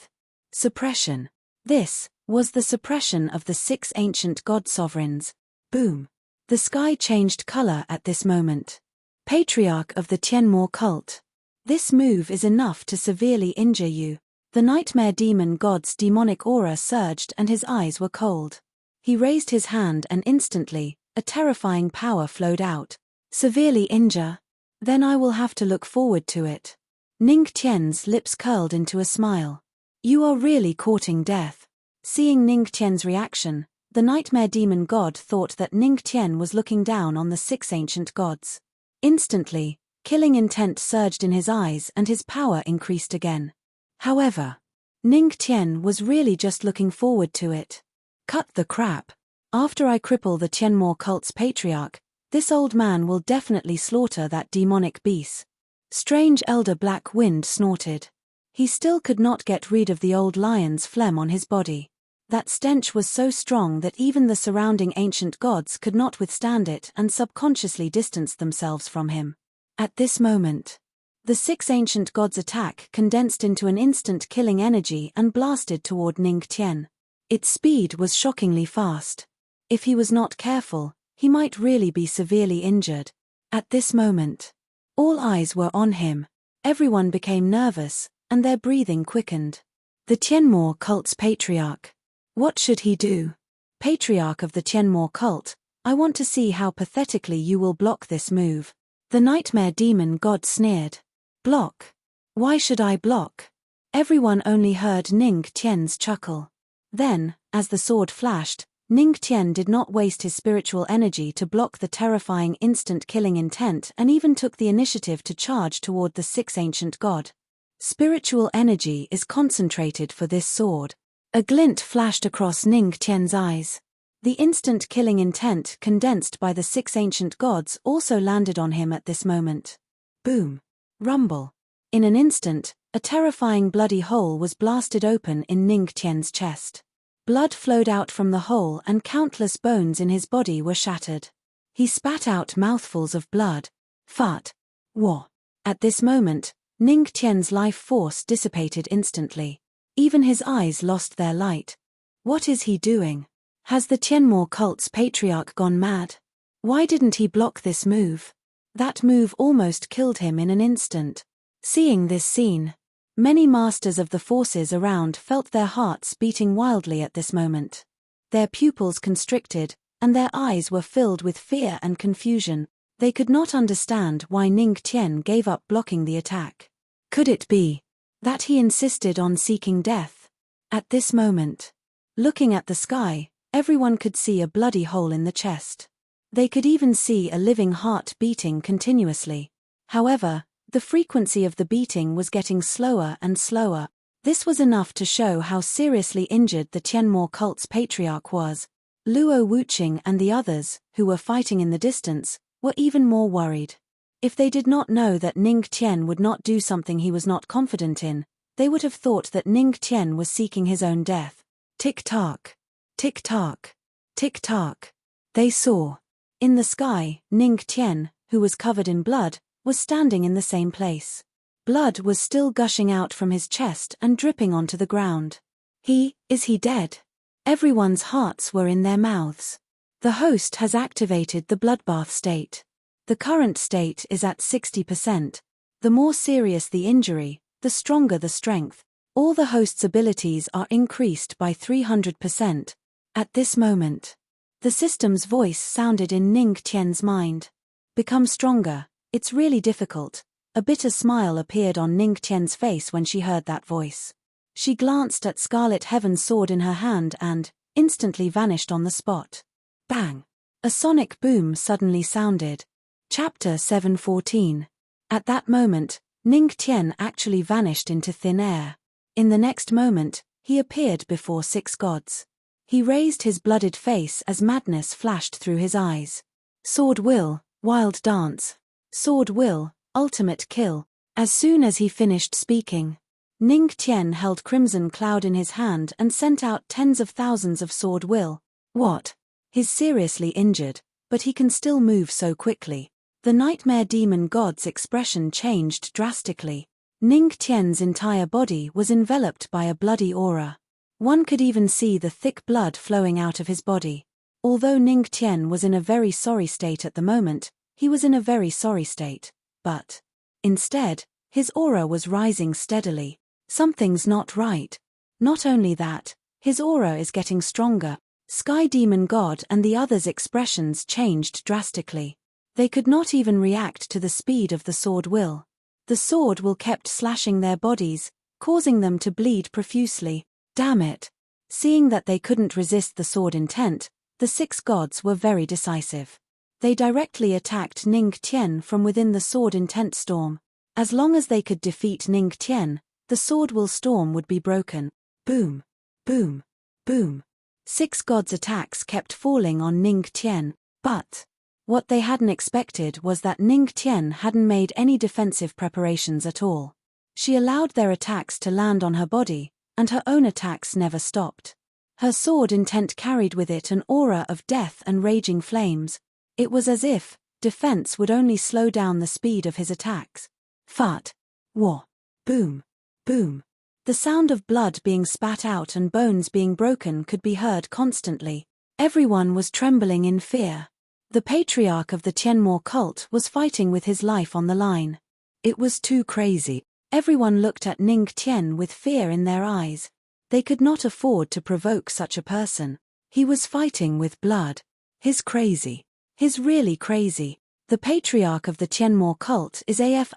Suppression. This was the suppression of the 6 ancient god sovereigns. Boom. The sky changed color at this moment. Patriarch of the Tianmo cult. This move is enough to severely injure you. The nightmare demon god's demonic aura surged and his eyes were cold. He raised his hand and instantly, a terrifying power flowed out. Severely injure? Then I will have to look forward to it. Ning Tian's lips curled into a smile. You are really courting death. Seeing Ning Tian's reaction, the nightmare demon god thought that Ning Tian was looking down on the 6 ancient gods. Instantly, Killing intent surged in his eyes and his power increased again. However, Ning Tian was really just looking forward to it. Cut the crap. After I cripple the Tianmo cult's patriarch, this old man will definitely slaughter that demonic beast. Strange Elder Black Wind snorted. He still could not get rid of the old lion's phlegm on his body. That stench was so strong that even the surrounding ancient gods could not withstand it and subconsciously distanced themselves from him. At this moment, the 6 ancient gods' attack condensed into an instant killing energy and blasted toward Ning Tian. Its speed was shockingly fast. If he was not careful, he might really be severely injured. At this moment, all eyes were on him. Everyone became nervous, and their breathing quickened. The Tianmo cult's patriarch. What should he do? Patriarch of the Tianmo cult, I want to see how pathetically you will block this move. The nightmare demon god sneered. Block? Why should I block? Everyone only heard Ning Tian's chuckle. Then, as the sword flashed, Ning Tian did not waste his spiritual energy to block the terrifying instant killing intent and even took the initiative to charge toward the 6 ancient god. Spiritual energy is concentrated for this sword. A glint flashed across Ning Tian's eyes. The instant killing intent condensed by the 6 ancient gods also landed on him at this moment. Boom. Rumble. In an instant, a terrifying bloody hole was blasted open in Ning Tian's chest. Blood flowed out from the hole and countless bones in his body were shattered. He spat out mouthfuls of blood. Fart. Wah. At this moment, Ning Tian's life force dissipated instantly. Even his eyes lost their light. What is he doing? Has the Tianmo cult's patriarch gone mad? Why didn't he block this move? That move almost killed him in an instant. Seeing this scene, many masters of the forces around felt their hearts beating wildly at this moment. Their pupils constricted, and their eyes were filled with fear and confusion. They could not understand why Ning Tian gave up blocking the attack. Could it be that he insisted on seeking death? At this moment, looking at the sky, everyone could see a bloody hole in the chest. They could even see a living heart beating continuously. However, the frequency of the beating was getting slower and slower. This was enough to show how seriously injured the Tianmo cult's patriarch was. Luo Wuqing and the others, who were fighting in the distance, were even more worried. If they did not know that Ning Tian would not do something he was not confident in, they would have thought that Ning Tian was seeking his own death. Tick-tock. Tick-tock. Tick-tock. They saw. In the sky, Ning Tian, who was covered in blood, was standing in the same place. Blood was still gushing out from his chest and dripping onto the ground. Is he dead? Everyone's hearts were in their mouths. The host has activated the bloodbath state. The current state is at 60%. The more serious the injury, the stronger the strength. All the host's abilities are increased by 300%. At this moment, the system's voice sounded in Ning Tian's mind. Become stronger. It's really difficult. A bitter smile appeared on Ning Tian's face when she heard that voice. She glanced at Scarlet Heaven's sword in her hand and instantly vanished on the spot. Bang! A sonic boom suddenly sounded. Chapter 714. At that moment, Ning Tian actually vanished into thin air. In the next moment, he appeared before 6 gods. He raised his blooded face as madness flashed through his eyes. Sword will, wild dance. Sword will, ultimate kill. As soon as he finished speaking, Ning Tian held Crimson Cloud in his hand and sent out tens of thousands of sword will. What? He's seriously injured, but he can still move so quickly. The nightmare demon god's expression changed drastically. Ning Tian's entire body was enveloped by a bloody aura. One could even see the thick blood flowing out of his body. Although Ning Tian was in a very sorry state at the moment, he was in a very sorry state, but instead, his aura was rising steadily. Something's not right. Not only that, his aura is getting stronger. Sky Demon God and the others' expressions changed drastically. They could not even react to the speed of the sword will. The sword will kept slashing their bodies, causing them to bleed profusely. Damn it! Seeing that they couldn't resist the sword intent, the 6 gods were very decisive. They directly attacked Ning Tian from within the sword intent storm. As long as they could defeat Ning Tian, the sword will storm would be broken. Boom. Boom. Boom. 6 gods' attacks kept falling on Ning Tian, but what they hadn't expected was that Ning Tian hadn't made any defensive preparations at all. She allowed their attacks to land on her body, and her own attacks never stopped. Her sword intent carried with it an aura of death and raging flames. It was as if defense would only slow down the speed of his attacks. Fart. War. Boom. Boom. The sound of blood being spat out and bones being broken could be heard constantly. Everyone was trembling in fear. The patriarch of the Tianmo cult was fighting with his life on the line. It was too crazy. Everyone looked at Ning Tian with fear in their eyes. They could not afford to provoke such a person. He was fighting with blood. He's crazy. He's really crazy. The patriarch of the Tianmo cult is AF**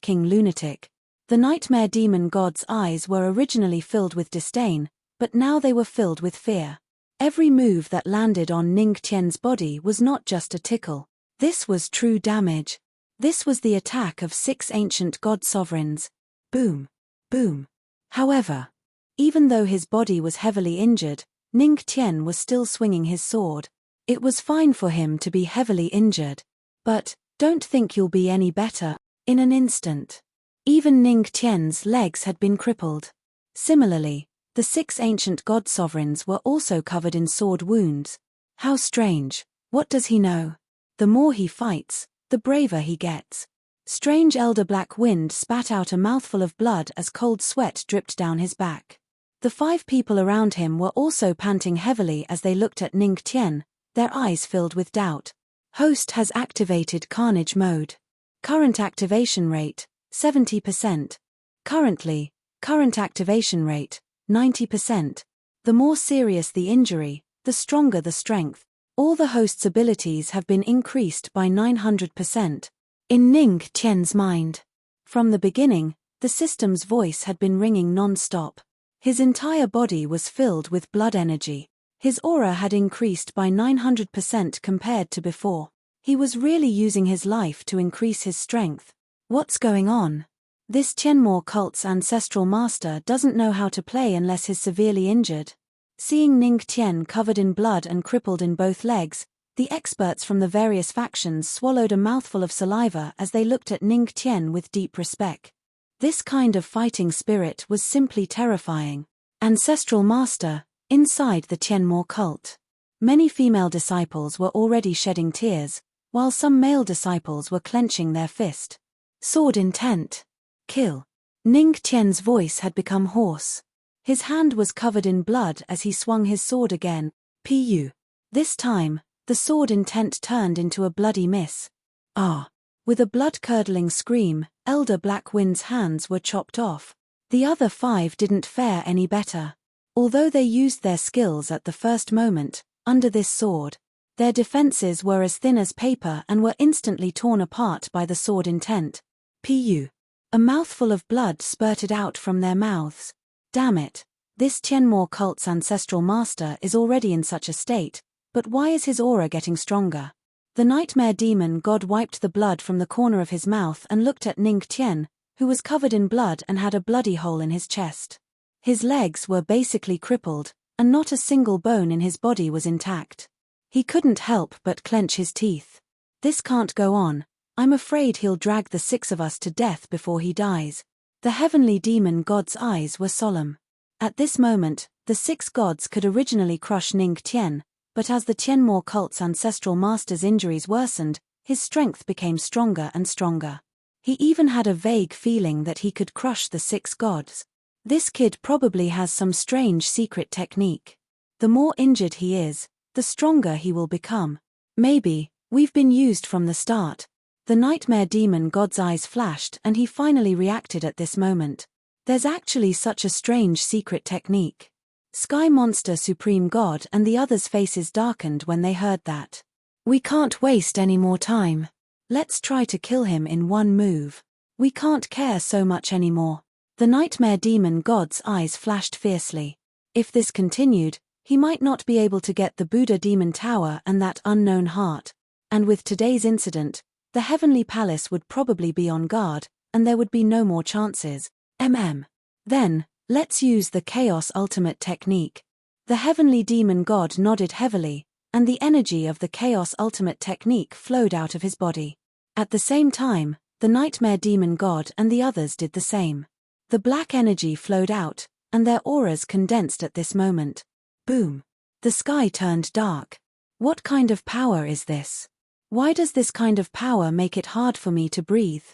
King Lunatic. The nightmare demon god's eyes were originally filled with disdain, but now they were filled with fear. Every move that landed on Ning Tian's body was not just a tickle. This was true damage. This was the attack of 6 ancient god sovereigns. Boom. Boom. However, even though his body was heavily injured, Ning Tian was still swinging his sword. It was fine for him to be heavily injured. But don't think you'll be any better in an instant. Even Ning Tian's legs had been crippled. Similarly, the 6 ancient god sovereigns were also covered in sword wounds. How strange. What does he know? The more he fights, the braver he gets. Strange elder black wind spat out a mouthful of blood as cold sweat dripped down his back. The 5 people around him were also panting heavily as they looked at Ning Tian, their eyes filled with doubt. Host has activated Carnage mode. Current activation rate, 70%. Current activation rate, 90%. The more serious the injury, the stronger the strength. All the host's abilities have been increased by 900%. In Ning Tian's mind. From the beginning, the system's voice had been ringing non-stop. His entire body was filled with blood energy. His aura had increased by 900% compared to before. He was really using his life to increase his strength. What's going on? This Tianmo cult's ancestral master doesn't know how to play unless he's severely injured. Seeing Ning Tian covered in blood and crippled in both legs, the experts from the various factions swallowed a mouthful of saliva as they looked at Ning Tian with deep respect. This kind of fighting spirit was simply terrifying. Ancestral master, inside the Tianmo cult. Many female disciples were already shedding tears, while some male disciples were clenching their fist. Sword intent. Kill. Ning Tian's voice had become hoarse. His hand was covered in blood as he swung his sword again. Pu. This time, the sword intent turned into a bloody miss. Ah! With a blood-curdling scream, Elder Blackwind's hands were chopped off. The other 5 didn't fare any better. Although they used their skills at the first moment, under this sword, their defenses were as thin as paper and were instantly torn apart by the sword intent. Pu. A mouthful of blood spurted out from their mouths. Damn it. This Tianmo cult's ancestral master is already in such a state, but why is his aura getting stronger? The nightmare demon god wiped the blood from the corner of his mouth and looked at Ning Tian, who was covered in blood and had a bloody hole in his chest. His legs were basically crippled, and not a single bone in his body was intact. He couldn't help but clench his teeth. This can't go on. I'm afraid he'll drag the 6 of us to death before he dies. The heavenly demon god's eyes were solemn. At this moment, the 6 gods could originally crush Ning Tian, but as the Tianmo cult's ancestral master's injuries worsened, his strength became stronger and stronger. He even had a vague feeling that he could crush the 6 gods. This kid probably has some strange secret technique. The more injured he is, the stronger he will become. Maybe, we've been used from the start. The nightmare demon god's eyes flashed and he finally reacted at this moment. There's actually such a strange secret technique. Sky Monster Supreme God and the others' faces darkened when they heard that. We can't waste any more time. Let's try to kill him in one move. We can't care so much anymore. The nightmare demon god's eyes flashed fiercely. If this continued, he might not be able to get the Buddha demon tower and that unknown heart. And with today's incident, the Heavenly Palace would probably be on guard, and there would be no more chances. Then, let's use the Chaos Ultimate technique. The Heavenly Demon God nodded heavily, and the energy of the Chaos Ultimate technique flowed out of his body. At the same time, the Nightmare Demon God and the others did the same. The black energy flowed out, and their auras condensed at this moment. Boom! The sky turned dark. What kind of power is this? Why does this kind of power make it hard for me to breathe?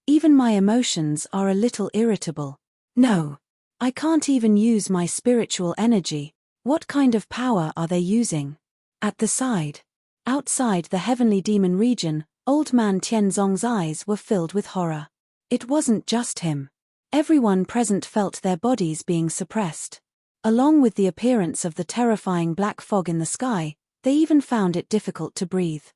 Even my emotions are a little irritable. No. I can't even use my spiritual energy. What kind of power are they using? At the side. Outside the Heavenly Demon region, Old Man Tianzong's eyes were filled with horror. It wasn't just him. Everyone present felt their bodies being suppressed. Along with the appearance of the terrifying black fog in the sky, they even found it difficult to breathe.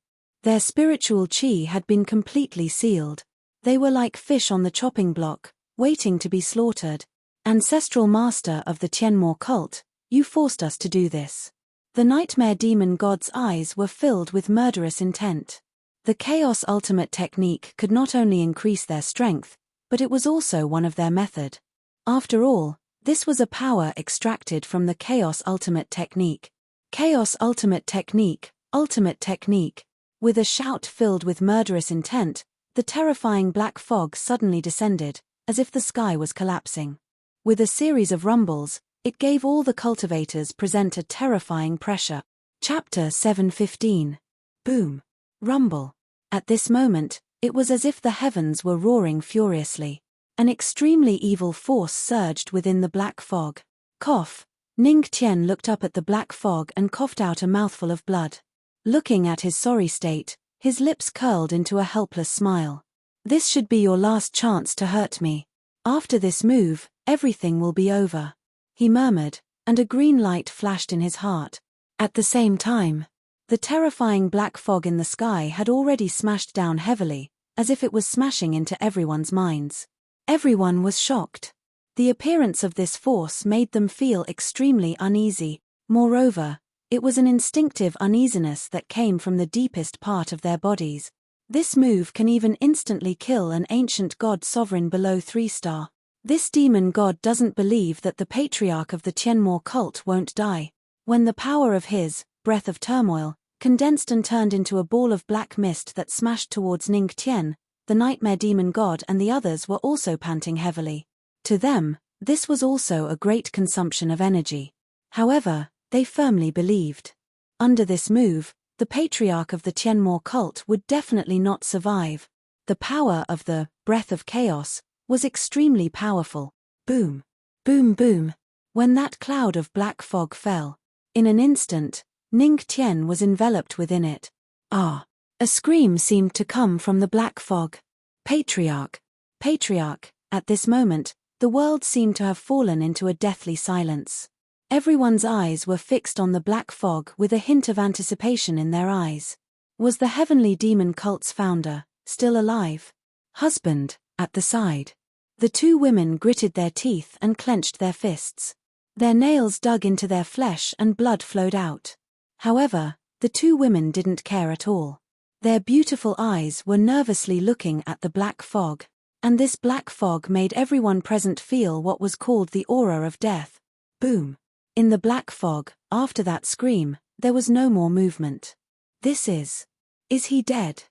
Their spiritual chi had been completely sealed. They were like fish on the chopping block, waiting to be slaughtered. Ancestral master of the Tianmo cult, you forced us to do this. The Nightmare Demon God's eyes were filled with murderous intent. The Chaos Ultimate technique could not only increase their strength, but it was also one of their method. After all, this was a power extracted from the Chaos Ultimate technique. Chaos Ultimate technique, ultimate technique. With a shout filled with murderous intent, the terrifying black fog suddenly descended, as if the sky was collapsing. With a series of rumbles, it gave all the cultivators present a terrifying pressure. Chapter 7:15. Boom. Rumble. At this moment, it was as if the heavens were roaring furiously. An extremely evil force surged within the black fog. Cough. Ning Tian looked up at the black fog and coughed out a mouthful of blood. Looking at his sorry state, his lips curled into a helpless smile. This should be your last chance to hurt me. After this move, everything will be over. He murmured, and a green light flashed in his heart. At the same time, the terrifying black fog in the sky had already smashed down heavily, as if it was smashing into everyone's minds. Everyone was shocked. The appearance of this force made them feel extremely uneasy. Moreover, it was an instinctive uneasiness that came from the deepest part of their bodies. This move can even instantly kill an ancient god sovereign below 3-star. This demon god doesn't believe that the patriarch of the Tianmo cult won't die. When the power of his breath of turmoil condensed and turned into a ball of black mist that smashed towards Ning Tian, the Nightmare Demon God and the others were also panting heavily. To them, this was also a great consumption of energy. However, they firmly believed. Under this move, the patriarch of the Tianmo cult would definitely not survive. The power of the breath of chaos was extremely powerful. Boom. Boom boom. When that cloud of black fog fell, in an instant, Ning Tian was enveloped within it. Ah! A scream seemed to come from the black fog. Patriarch! Patriarch! At this moment, the world seemed to have fallen into a deathly silence. Everyone's eyes were fixed on the black fog with a hint of anticipation in their eyes. Was the Heavenly Demon cult's founder still alive? Husband, at the side. The two women gritted their teeth and clenched their fists. Their nails dug into their flesh and blood flowed out. However, the two women didn't care at all. Their beautiful eyes were nervously looking at the black fog, and this black fog made everyone present feel what was called the aura of death. Boom. In the black fog, after that scream, there was no more movement. Is he dead?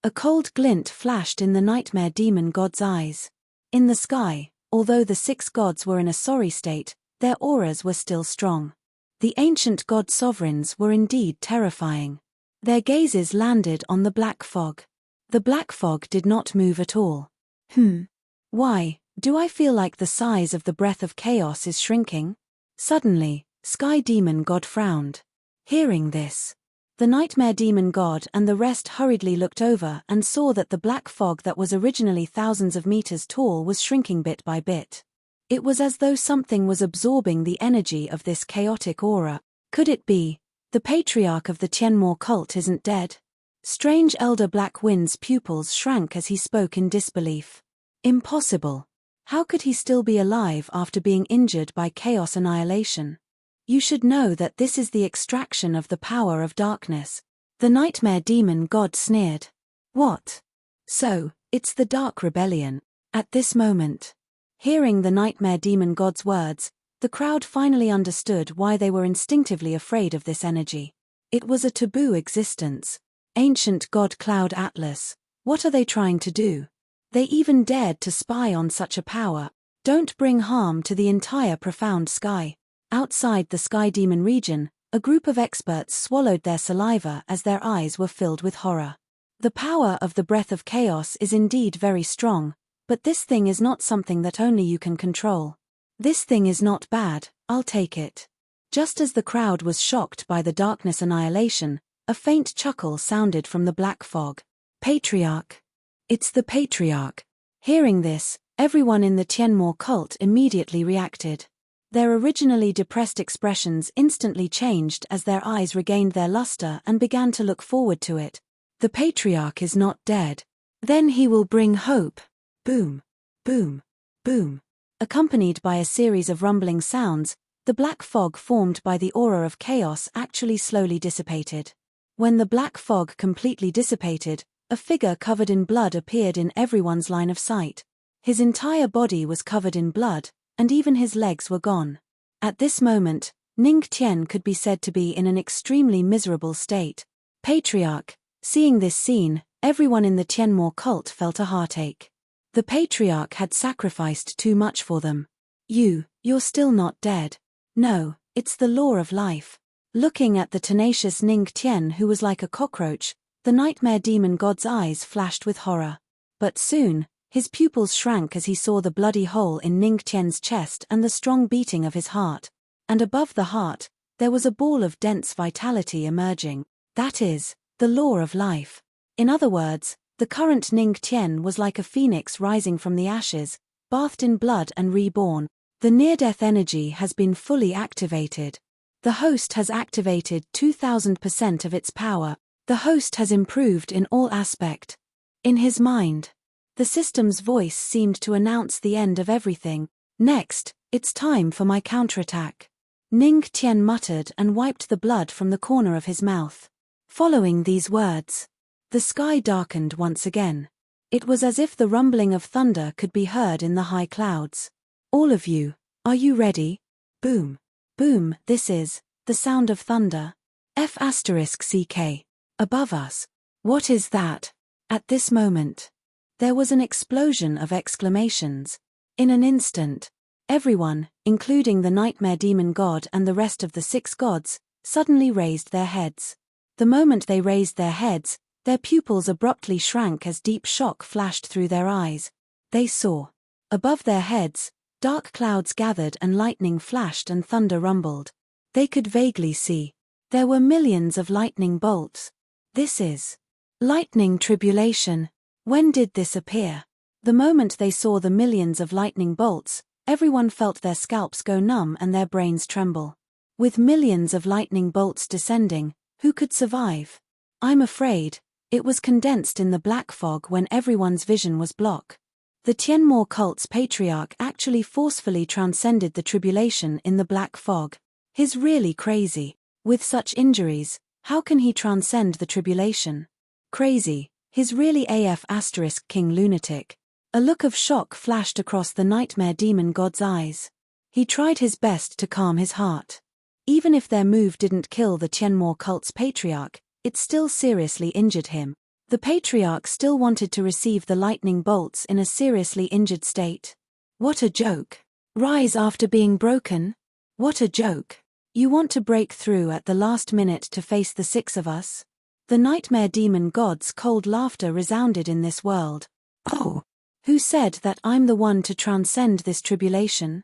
A cold glint flashed in the Nightmare Demon God's eyes. In the sky, although the 6 gods were in a sorry state, their auras were still strong. The ancient god sovereigns were indeed terrifying. Their gazes landed on the black fog. The black fog did not move at all. Why, do I feel like the size of the breath of chaos is shrinking? Suddenly, Sky Demon God frowned. Hearing this, the Nightmare Demon God and the rest hurriedly looked over and saw that the black fog that was originally thousands of meters tall was shrinking bit by bit. It was as though something was absorbing the energy of this chaotic aura. Could it be, the patriarch of the Tianmo cult isn't dead? Strange Elder Black Wind's pupils shrank as he spoke in disbelief. Impossible. How could he still be alive after being injured by chaos annihilation? You should know that this is the extraction of the power of darkness. The nightmare demon god sneered. What? So, it's the Dark Rebellion. At this moment, hearing the nightmare demon god's words, the crowd finally understood why they were instinctively afraid of this energy. It was a taboo existence. Ancient god Cloud Atlas, what are they trying to do? They even dared to spy on such a power. Don't bring harm to the entire profound sky. Outside the sky demon region, a group of experts swallowed their saliva as their eyes were filled with horror. The power of the breath of chaos is indeed very strong, but this thing is not something that only you can control. This thing is not bad, I'll take it. Just as the crowd was shocked by the darkness annihilation, a faint chuckle sounded from the black fog. Patriarch. It's the Patriarch. Hearing this, everyone in the Tianmo cult immediately reacted. Their originally depressed expressions instantly changed as their eyes regained their luster and began to look forward to it. The Patriarch is not dead. Then he will bring hope. Boom. Boom. Boom. Accompanied by a series of rumbling sounds, the black fog formed by the aura of chaos actually slowly dissipated. When the black fog completely dissipated, a figure covered in blood appeared in everyone's line of sight. His entire body was covered in blood, and even his legs were gone. At this moment, Ning Tian could be said to be in an extremely miserable state. Patriarch. Seeing this scene, everyone in the Tianmo cult felt a heartache. The Patriarch had sacrificed too much for them. You're still not dead. No, it's the law of life. Looking at the tenacious Ning Tian who was like a cockroach, the nightmare demon god's eyes flashed with horror. But soon, his pupils shrank as he saw the bloody hole in Ning Tian's chest and the strong beating of his heart. And above the heart, there was a ball of dense vitality emerging. That is, the law of life. In other words, the current Ning Tian was like a phoenix rising from the ashes, bathed in blood and reborn. The near-death energy has been fully activated. The host has activated 2000% of its power. The host has improved in all aspect. In his mind, the system's voice seemed to announce the end of everything. Next, it's time for my counterattack. Ning Tian muttered and wiped the blood from the corner of his mouth. Following these words, the sky darkened once again. It was as if the rumbling of thunder could be heard in the high clouds. All of you, are you ready? Boom. Boom, this is the sound of thunder. F***CK. Above us. What is that? At this moment, there was an explosion of exclamations. In an instant, everyone, including the nightmare demon god and the rest of the 6 gods, suddenly raised their heads. The moment they raised their heads, their pupils abruptly shrank as deep shock flashed through their eyes. They saw. Above their heads, dark clouds gathered and lightning flashed and thunder rumbled. They could vaguely see. There were millions of lightning bolts. This is lightning tribulation. When did this appear? The moment they saw the millions of lightning bolts, everyone felt their scalps go numb and their brains tremble. With millions of lightning bolts descending, who could survive? I'm afraid, it was condensed in the black fog when everyone's vision was blocked. The Tianmo cult's patriarch actually forcefully transcended the tribulation in the black fog. He's really crazy. With such injuries, how can he transcend the tribulation? Crazy, he's really AF * king lunatic. A look of shock flashed across the nightmare demon god's eyes. He tried his best to calm his heart. Even if their move didn't kill the Tianmo cult's patriarch, it still seriously injured him. The patriarch still wanted to receive the lightning bolts in a seriously injured state. What a joke. Rise after being broken? What a joke. You want to break through at the last minute to face the 6 of us? The nightmare demon god's cold laughter resounded in this world. Oh! Who said that I'm the one to transcend this tribulation?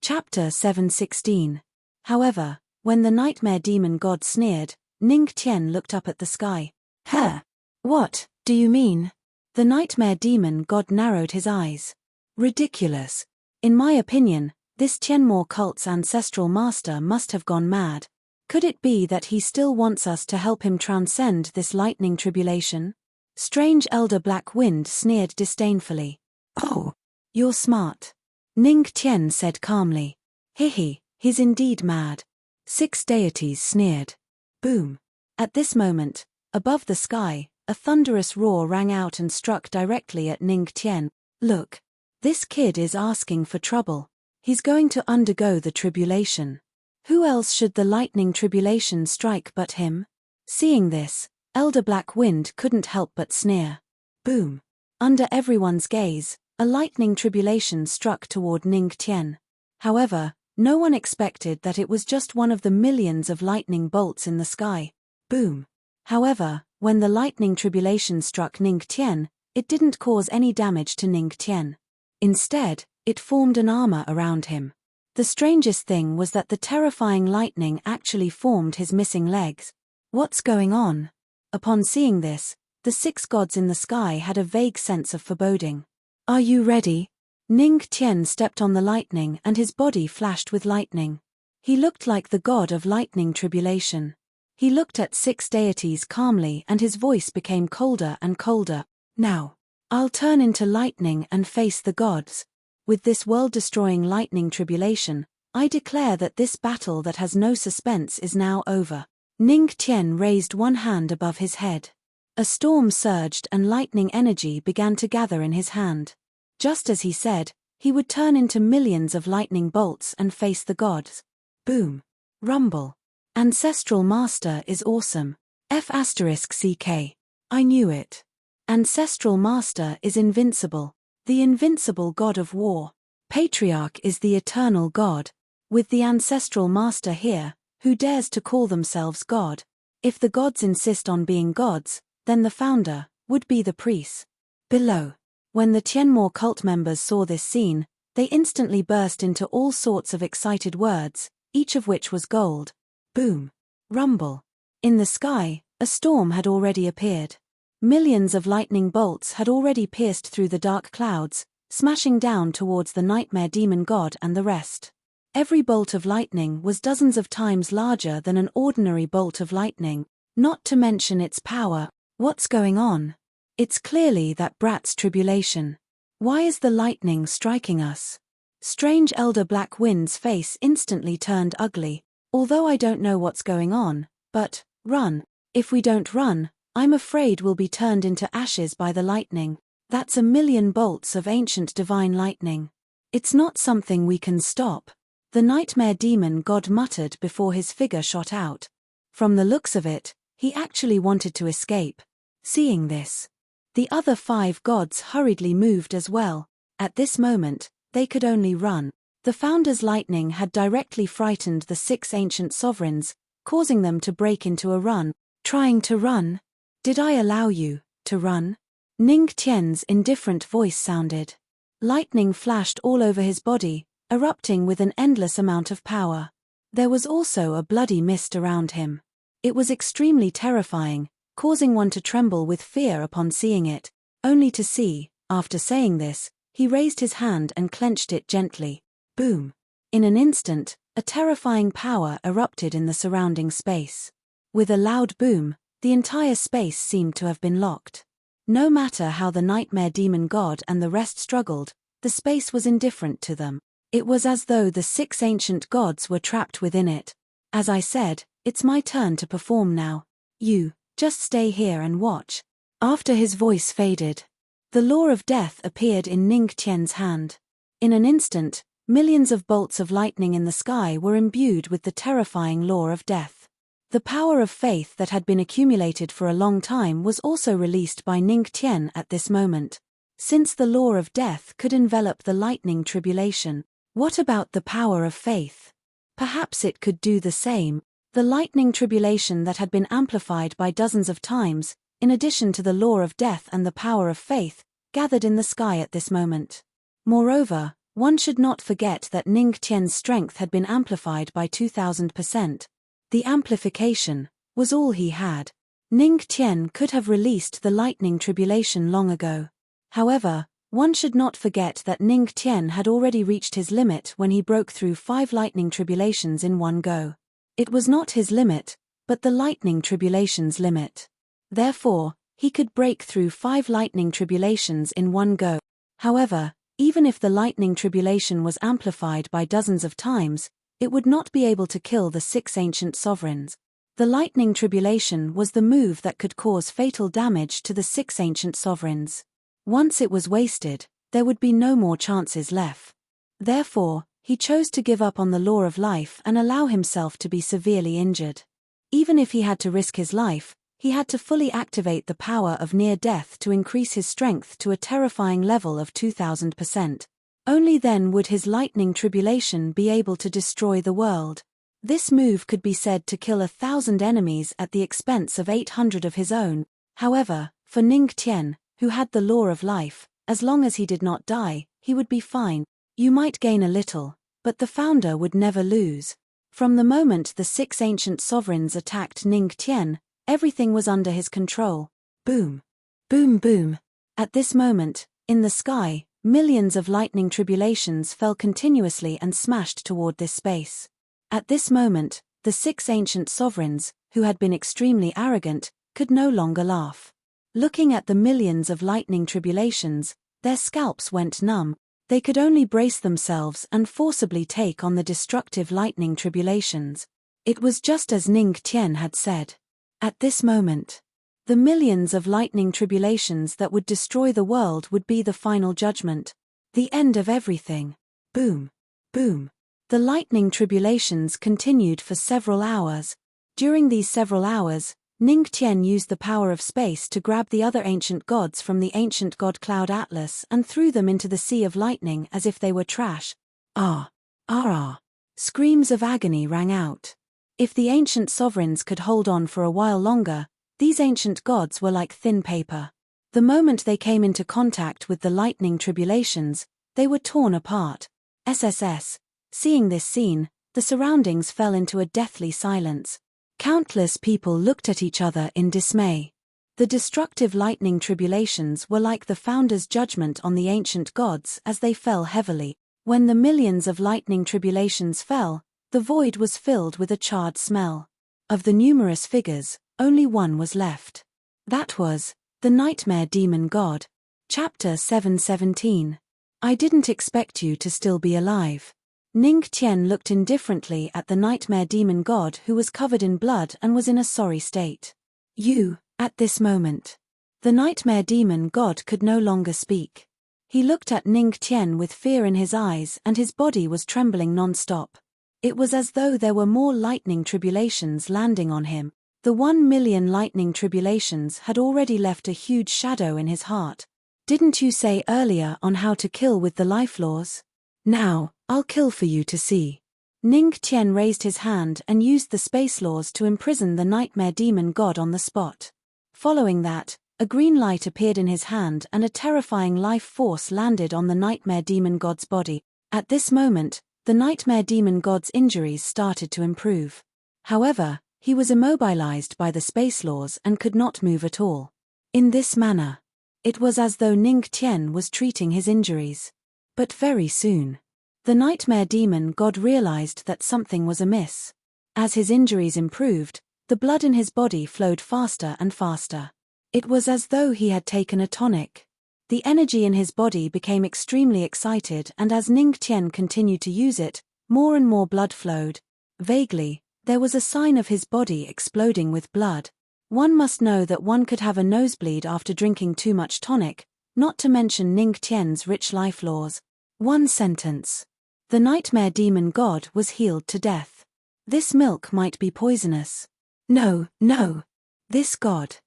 Chapter 7:16. However, when the nightmare demon god sneered, Ning Tian looked up at the sky. Huh? What do you mean? The nightmare demon god narrowed his eyes. Ridiculous. In my opinion, this Tianmo cult's ancestral master must have gone mad. Could it be that he still wants us to help him transcend this lightning tribulation? Strange Elder Black Wind sneered disdainfully. Oh, you're smart. Ning Tian said calmly. Hehe, he's indeed mad. 6 deities sneered. Boom. At this moment, Above the sky, a thunderous roar rang out and struck directly at Ning Tian. Look! This kid is asking for trouble. He's going to undergo the tribulation. Who else should the lightning tribulation strike but him? Seeing this, Elder Black Wind couldn't help but sneer. Boom! Under everyone's gaze, a lightning tribulation struck toward Ning Tian. However, no one expected that it was just one of the millions of lightning bolts in the sky. Boom! However, when the lightning tribulation struck Ning Tian, it didn't cause any damage to Ning Tian. Instead, it formed an armor around him. The strangest thing was that the terrifying lightning actually formed his missing legs. What's going on? Upon seeing this, the 6 gods in the sky had a vague sense of foreboding. Are you ready? Ning Tian stepped on the lightning and his body flashed with lightning. He looked like the god of lightning tribulation. He looked at 6 deities calmly and his voice became colder and colder. Now, I'll turn into lightning and face the gods. With this world-destroying lightning tribulation, I declare that this battle that has no suspense is now over. Ning Tian raised one hand above his head. A storm surged and lightning energy began to gather in his hand. Just as he said, he would turn into millions of lightning bolts and face the gods. Boom! Rumble! Ancestral Master is awesome. F***CK. I knew it. Ancestral Master is invincible. The invincible god of war. Patriarch is the eternal god. With the Ancestral Master here, who dares to call themselves God? If the gods insist on being gods, then the founder would be the priest. Below. When the Tianmo cult members saw this scene, they instantly burst into all sorts of excited words, each of which was gold. Boom. Rumble. In the sky, a storm had already appeared. Millions of lightning bolts had already pierced through the dark clouds, smashing down towards the nightmare demon god and the rest. Every bolt of lightning was dozens of times larger than an ordinary bolt of lightning, not to mention its power. What's going on? It's clearly that brat's tribulation. Why is the lightning striking us? Strange Elder Black Wind's face instantly turned ugly. Although I don't know what's going on, but, run. If we don't run, I'm afraid we'll be turned into ashes by the lightning. That's 1,000,000 bolts of ancient divine lightning. It's not something we can stop. The nightmare demon god muttered before his figure shot out. From the looks of it, he actually wanted to escape. Seeing this, the other 5 gods hurriedly moved as well. At this moment, they could only run. The founder's lightning had directly frightened the 6 ancient sovereigns, causing them to break into a run. Trying to run? Did I allow you to run? Ning Tian's indifferent voice sounded. Lightning flashed all over his body, erupting with an endless amount of power. There was also a bloody mist around him. It was extremely terrifying, causing one to tremble with fear upon seeing it, only to see, after saying this, he raised his hand and clenched it gently. Boom! In an instant, a terrifying power erupted in the surrounding space. With a loud boom, the entire space seemed to have been locked. No matter how the nightmare demon god and the rest struggled, the space was indifferent to them. It was as though the 6 ancient gods were trapped within it. As I said, it's my turn to perform now. You, just stay here and watch. After his voice faded, the law of death appeared in Ning Tian's hand. In an instant, millions of bolts of lightning in the sky were imbued with the terrifying law of death. The power of faith that had been accumulated for a long time was also released by Ning Tian at this moment. Since the law of death could envelop the lightning tribulation, what about the power of faith? Perhaps it could do the same. The lightning tribulation that had been amplified by dozens of times, in addition to the law of death and the power of faith, gathered in the sky at this moment. Moreover, one should not forget that Ning Tian's strength had been amplified by 2,000%. The amplification was all he had. Ning Tian could have released the lightning tribulation long ago. However, one should not forget that Ning Tian had already reached his limit when he broke through 5 lightning tribulations in one go. It was not his limit, but the lightning tribulation's limit. Therefore, he could break through 5 lightning tribulations in one go. However, even if the lightning tribulation was amplified by dozens of times, it would not be able to kill the 6 ancient sovereigns. The lightning tribulation was the move that could cause fatal damage to the 6 ancient sovereigns. Once it was wasted, there would be no more chances left. Therefore, he chose to give up on the law of life and allow himself to be severely injured. Even if he had to risk his life, he had to fully activate the power of near death to increase his strength to a terrifying level of 2000%. Only then would his lightning tribulation be able to destroy the world. This move could be said to kill 1,000 enemies at the expense of 800 of his own. However, for Ning Tian, who had the law of life, as long as he did not die, he would be fine. You might gain a little, but the founder would never lose. From the moment the 6 ancient sovereigns attacked Ning Tian, everything was under his control. Boom. Boom boom. At this moment, in the sky, millions of lightning tribulations fell continuously and smashed toward this space. At this moment, the 6 ancient sovereigns, who had been extremely arrogant, could no longer laugh. Looking at the millions of lightning tribulations, their scalps went numb. They could only brace themselves and forcibly take on the destructive lightning tribulations. It was just as Ning Tian had said. At this moment, the millions of lightning tribulations that would destroy the world would be the final judgment. The end of everything. Boom. Boom. The lightning tribulations continued for several hours. During these several hours, Ning Tian used the power of space to grab the other ancient gods from the ancient god cloud atlas and threw them into the sea of lightning as if they were trash. Ah! Ah! Ah! Screams of agony rang out. If the ancient sovereigns could hold on for a while longer, these ancient gods were like thin paper. The moment they came into contact with the lightning tribulations, they were torn apart. SSS. Seeing this scene, the surroundings fell into a deathly silence. Countless people looked at each other in dismay. The destructive lightning tribulations were like the founder's judgment on the ancient gods as they fell heavily. When the millions of lightning tribulations fell, the void was filled with a charred smell. Of the numerous figures, only one was left. That was the nightmare demon god. Chapter 717. I didn't expect you to still be alive. Ning Tian looked indifferently at the nightmare demon god who was covered in blood and was in a sorry state. You, at this moment. The nightmare demon god could no longer speak. He looked at Ning Tian with fear in his eyes and his body was trembling non-stop. It was as though there were more lightning tribulations landing on him. The 1 million lightning tribulations had already left a huge shadow in his heart. Didn't you say earlier on how to kill with the life laws? Now, I'll kill for you to see. Ning Tian raised his hand and used the space laws to imprison the nightmare demon god on the spot. Following that, a green light appeared in his hand and a terrifying life force landed on the nightmare demon god's body. At this moment, the nightmare demon god's injuries started to improve. However, he was immobilized by the space laws and could not move at all. In this manner, it was as though Ning Tian was treating his injuries. But very soon, the nightmare demon god realized that something was amiss. As his injuries improved, the blood in his body flowed faster and faster. It was as though he had taken a tonic. The energy in his body became extremely excited and as Ning Tian continued to use it, more and more blood flowed. Vaguely, there was a sign of his body exploding with blood. One must know that one could have a nosebleed after drinking too much tonic, not to mention Ning Tian's rich life laws. One sentence. The nightmare demon god was healed to death. This milk might be poisonous. No, no. This god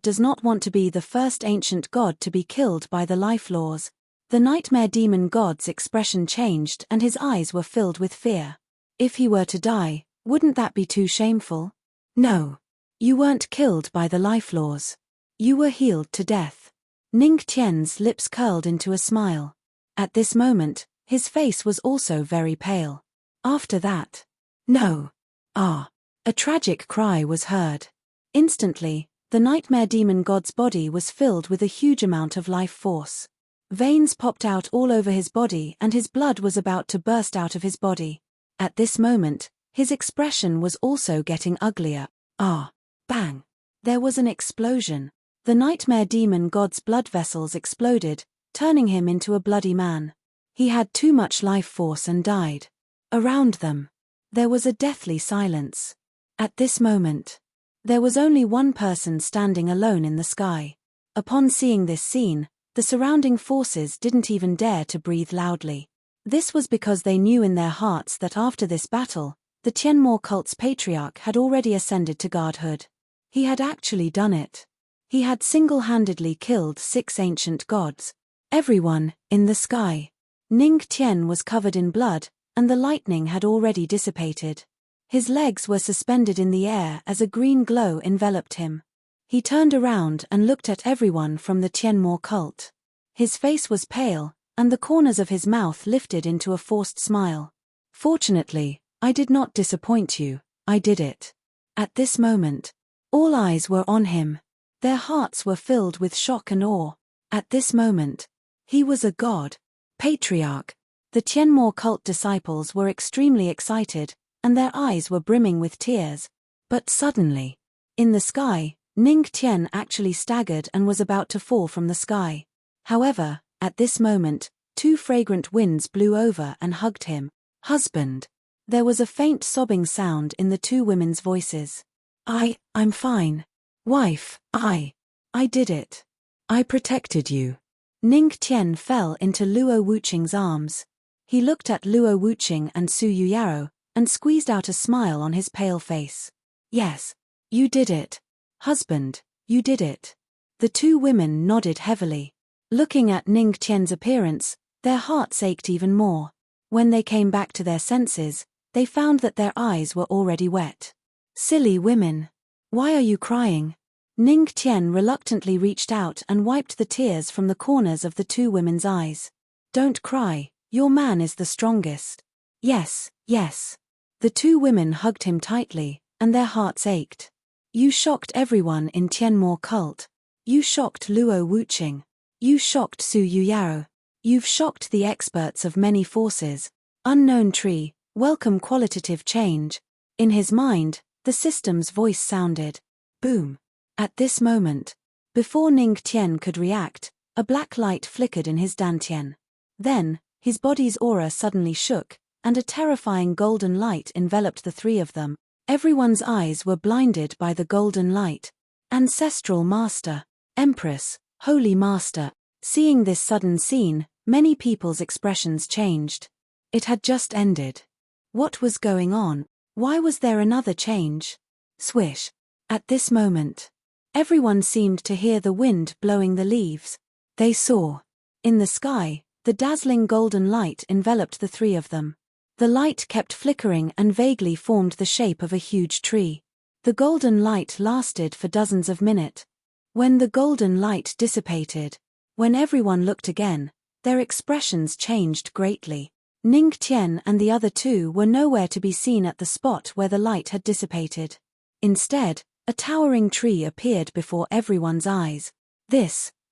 does not want to be the first ancient god to be killed by the life laws. The nightmare demon god's expression changed and his eyes were filled with fear. If he were to die, wouldn't that be too shameful? No. You weren't killed by the life laws. You were healed to death. Ning Tian's lips curled into a smile. At this moment, his face was also very pale. After that, no. Ah. A tragic cry was heard. Instantly, the nightmare demon god's body was filled with a huge amount of life force. Veins popped out all over his body and his blood was about to burst out of his body. At this moment, his expression was also getting uglier. Ah. Bang. There was an explosion. The nightmare demon god's blood vessels exploded, turning him into a bloody man. He had too much life force and died. Around them, there was a deathly silence. At this moment, there was only one person standing alone in the sky. Upon seeing this scene, the surrounding forces didn't even dare to breathe loudly. This was because they knew in their hearts that after this battle, the Tianmo cult's patriarch had already ascended to godhood. He had actually done it. He had single-handedly killed 6 ancient gods. Everyone, in the sky. Ning Tian was covered in blood, and the lightning had already dissipated. His legs were suspended in the air as a green glow enveloped him. He turned around and looked at everyone from the Tianmo cult. His face was pale, and the corners of his mouth lifted into a forced smile. Fortunately, I did not disappoint you, I did it. At this moment, all eyes were on him. Their hearts were filled with shock and awe. At this moment, he was a god. Patriarch. The Tianmo cult disciples were extremely excited, and their eyes were brimming with tears. But suddenly, in the sky, Ning Tian actually staggered and was about to fall from the sky. However, at this moment, 2 fragrant winds blew over and hugged him. Husband. There was a faint sobbing sound in the 2 women's voices. I'm fine. Wife, I did it. I protected you. Ning Tian fell into Luo Wuqing's arms. He looked at Luo Wuqing and Su Yuyaro, and squeezed out a smile on his pale face. Yes. You did it. Husband, you did it. The 2 women nodded heavily. Looking at Ning Tian's appearance, their hearts ached even more. When they came back to their senses, they found that their eyes were already wet. Silly women. Why are you crying? Ning Tian reluctantly reached out and wiped the tears from the corners of the 2 women's eyes. Don't cry, your man is the strongest. Yes, yes. The 2 women hugged him tightly, and their hearts ached. You shocked everyone in Tianmo cult. You shocked Luo Wuqing. You shocked Su Yuyaro. You've shocked the experts of many forces. Unknown tree, welcome qualitative change. In his mind, the system's voice sounded. Boom. At this moment, before Ning Tian could react, a black light flickered in his dantian. Then, his body's aura suddenly shook, and a terrifying golden light enveloped the 3 of them. Everyone's eyes were blinded by the golden light. Ancestral Master, Empress, Holy Master. Seeing this sudden scene, many people's expressions changed. It had just ended. What was going on? Why was there another change? Swish. At this moment, everyone seemed to hear the wind blowing the leaves. They saw. In the sky, the dazzling golden light enveloped the 3 of them. The light kept flickering and vaguely formed the shape of a huge tree. The golden light lasted for dozens of minutes. When the golden light dissipated, when everyone looked again, their expressions changed greatly. Ning Tian and the other 2 were nowhere to be seen at the spot where the light had dissipated. Instead, a towering tree appeared before everyone's eyes.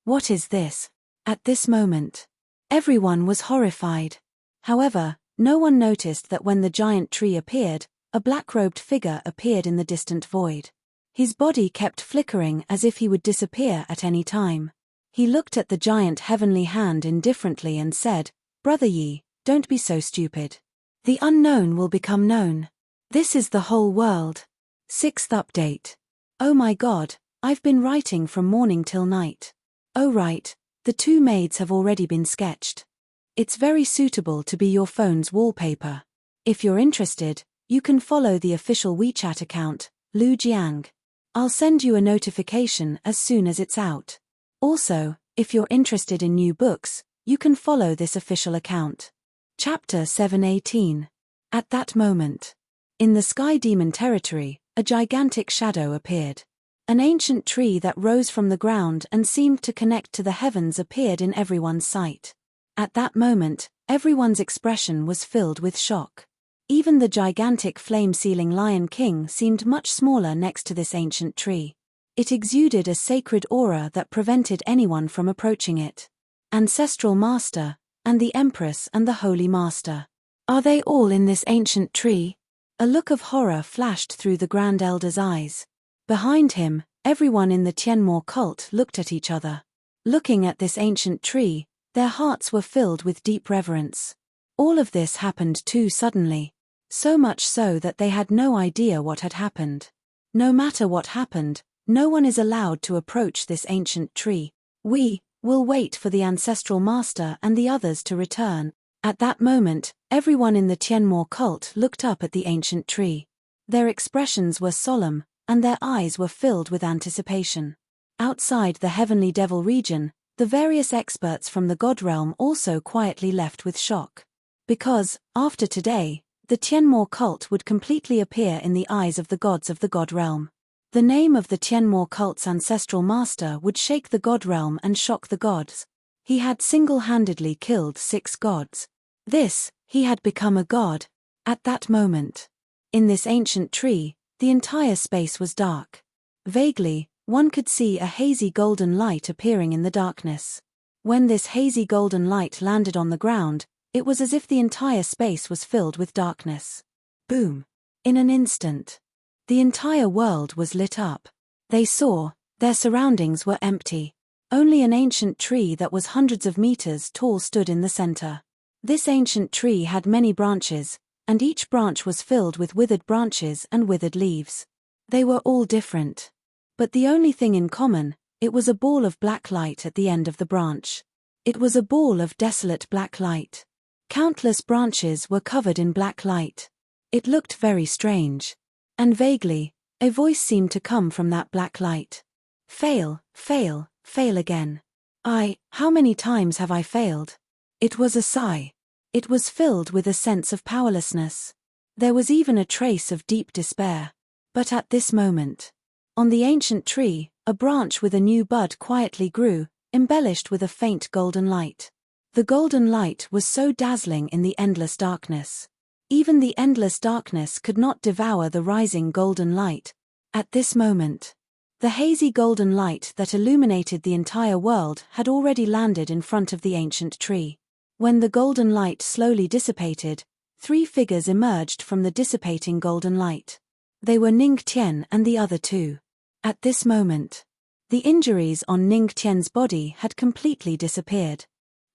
What is this? At this moment, everyone was horrified. However, no one noticed that when the giant tree appeared, a black-robed figure appeared in the distant void. His body kept flickering as if he would disappear at any time. He looked at the giant heavenly hand indifferently and said, Brother Yi, don't be so stupid. The unknown will become known. This is the whole world. 6th update. Oh my god, I've been writing from morning till night. Oh right, the 2 maids have already been sketched. It's very suitable to be your phone's wallpaper. If you're interested, you can follow the official WeChat account, Lu Jiang. I'll send you a notification as soon as it's out. Also, if you're interested in new books, you can follow this official account. Chapter 718. At that moment, in the Sky Demon territory, a gigantic shadow appeared. An ancient tree that rose from the ground and seemed to connect to the heavens appeared in everyone's sight. At that moment, everyone's expression was filled with shock. Even the gigantic flame-sealing Lion King seemed much smaller next to this ancient tree. It exuded a sacred aura that prevented anyone from approaching it. Ancestral Master, and the Empress and the Holy Master. Are they all in this ancient tree? A look of horror flashed through the Grand Elder's eyes. Behind him, everyone in the Tianmo cult looked at each other. Looking at this ancient tree, their hearts were filled with deep reverence. All of this happened too suddenly. So much so that they had no idea what had happened. No matter what happened, no one is allowed to approach this ancient tree. We will wait for the ancestral master and the others to return. At that moment, everyone in the Tianmo cult looked up at the ancient tree. Their expressions were solemn, and their eyes were filled with anticipation. Outside the heavenly devil region, the various experts from the god realm also quietly left with shock. Because, after today, the Tianmo cult would completely appear in the eyes of the gods of the god realm. The name of the Tianmo cult's ancestral master would shake the god realm and shock the gods. He had single-handedly killed 6 gods. He had become a god. At that moment. In this ancient tree, the entire space was dark. Vaguely, one could see a hazy golden light appearing in the darkness. When this hazy golden light landed on the ground, it was as if the entire space was filled with darkness. Boom! In an instant. The entire world was lit up. They saw, their surroundings were empty. Only an ancient tree that was hundreds of meters tall stood in the center. This ancient tree had many branches, and each branch was filled with withered branches and withered leaves. They were all different. But the only thing in common, it was a ball of black light at the end of the branch. It was a ball of desolate black light. Countless branches were covered in black light. It looked very strange. And vaguely, a voice seemed to come from that black light. Fail, fail, fail again. How many times have I failed? It was a sigh. It was filled with a sense of powerlessness. There was even a trace of deep despair. But at this moment, on the ancient tree, a branch with a new bud quietly grew, embellished with a faint golden light. The golden light was so dazzling in the endless darkness. Even the endless darkness could not devour the rising golden light. At this moment, the hazy golden light that illuminated the entire world had already landed in front of the ancient tree. When the golden light slowly dissipated, 3 figures emerged from the dissipating golden light. They were Ning Tian and the other 2. At this moment, the injuries on Ning Tian's body had completely disappeared.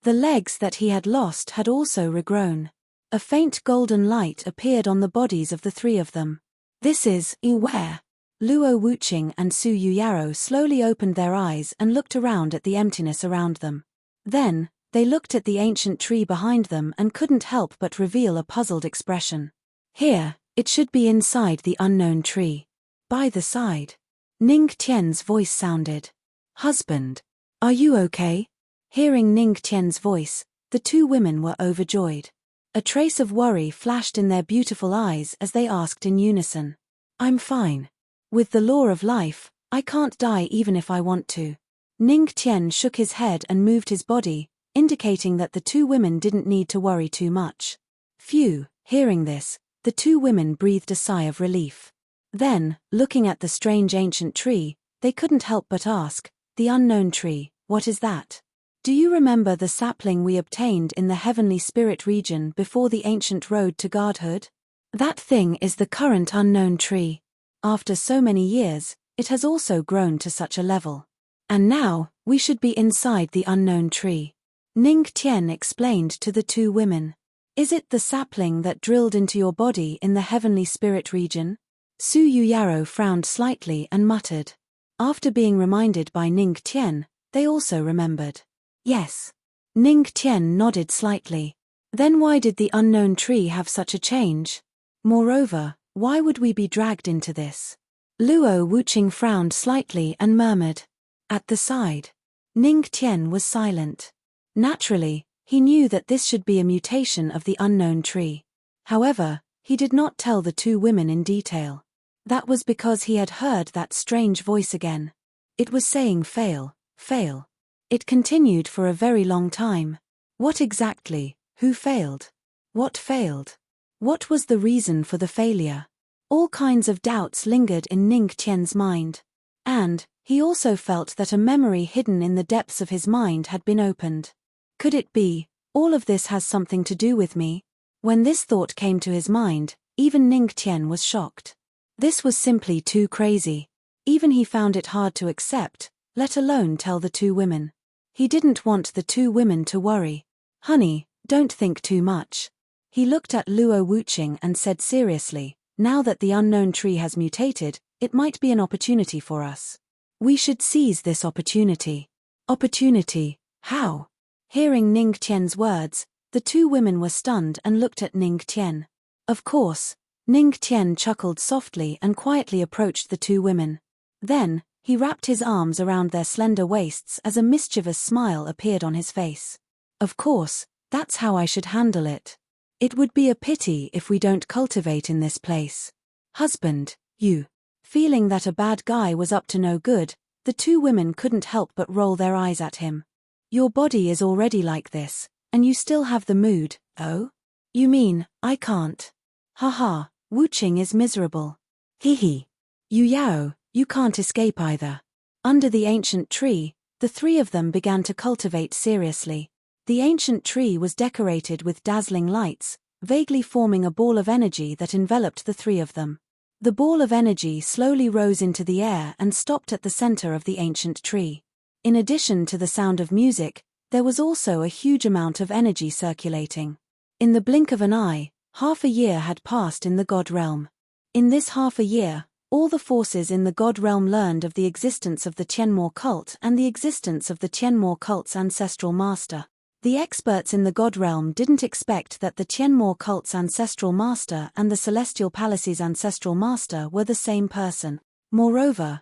The legs that he had lost had also regrown. A faint golden light appeared on the bodies of the 3 of them. This is where Luo Wuqing and Su Yuyaro slowly opened their eyes and looked around at the emptiness around them. Then, they looked at the ancient tree behind them and couldn't help but reveal a puzzled expression. Here, it should be inside the unknown tree. By the side. Ning Tian's voice sounded. Husband. Are you okay? Hearing Ning Tian's voice, the 2 women were overjoyed. A trace of worry flashed in their beautiful eyes as they asked in unison. I'm fine. With the law of life, I can't die even if I want to. Ning Tian shook his head and moved his body, indicating that the 2 women didn't need to worry too much. Phew, hearing this, the 2 women breathed a sigh of relief. Then, looking at the strange ancient tree, they couldn't help but ask, the unknown tree, what is that? Do you remember the sapling we obtained in the heavenly spirit region before the ancient road to godhood? That thing is the current unknown tree. After so many years, it has also grown to such a level. And now, we should be inside the unknown tree. Ning Tian explained to the 2 women. Is it the sapling that drilled into your body in the heavenly spirit region? Su Yuyaro frowned slightly and muttered. After being reminded by Ning Tian, they also remembered. Yes. Ning Tian nodded slightly. Then why did the unknown tree have such a change? Moreover, why would we be dragged into this? Luo Wuqing frowned slightly and murmured. At the side. Ning Tian was silent. Naturally, he knew that this should be a mutation of the unknown tree. However, he did not tell the 2 women in detail. That was because he had heard that strange voice again. It was saying fail, fail. It continued for a very long time. What exactly? Who failed? What failed? What was the reason for the failure? All kinds of doubts lingered in Ning Tian's mind. And, he also felt that a memory hidden in the depths of his mind had been opened. Could it be, all of this has something to do with me? When this thought came to his mind, even Ning Tian was shocked. This was simply too crazy. Even he found it hard to accept, let alone tell the 2 women. He didn't want the 2 women to worry. Honey, don't think too much. He looked at Luo Wuqing and said seriously, "Now that the unknown tree has mutated, it might be an opportunity for us. We should seize this opportunity." Opportunity? How? Hearing Ning Tian's words, the two women were stunned and looked at Ning Tian. Of course, Ning Tian chuckled softly and quietly approached the two women. Then, he wrapped his arms around their slender waists as a mischievous smile appeared on his face. "Of course, that's how I should handle it. It would be a pity if we don't cultivate in this place. Husband, you." Feeling that a bad guy was up to no good, the two women couldn't help but roll their eyes at him. "Your body is already like this, and you still have the mood, oh? You mean, I can't? Haha, Wuqing is miserable. Hee. Yu Yao, you can't escape either." Under the ancient tree, the three of them began to cultivate seriously. The ancient tree was decorated with dazzling lights, vaguely forming a ball of energy that enveloped the three of them. The ball of energy slowly rose into the air and stopped at the center of the ancient tree. In addition to the sound of music, there was also a huge amount of energy circulating. In the blink of an eye, half a year had passed in the God realm. In this half a year, all the forces in the God realm learned of the existence of the Tianmo cult and the existence of the Tianmo cult's ancestral master. The experts in the God realm didn't expect that the Tianmo cult's ancestral master and the Celestial Palace's ancestral master were the same person. Moreover,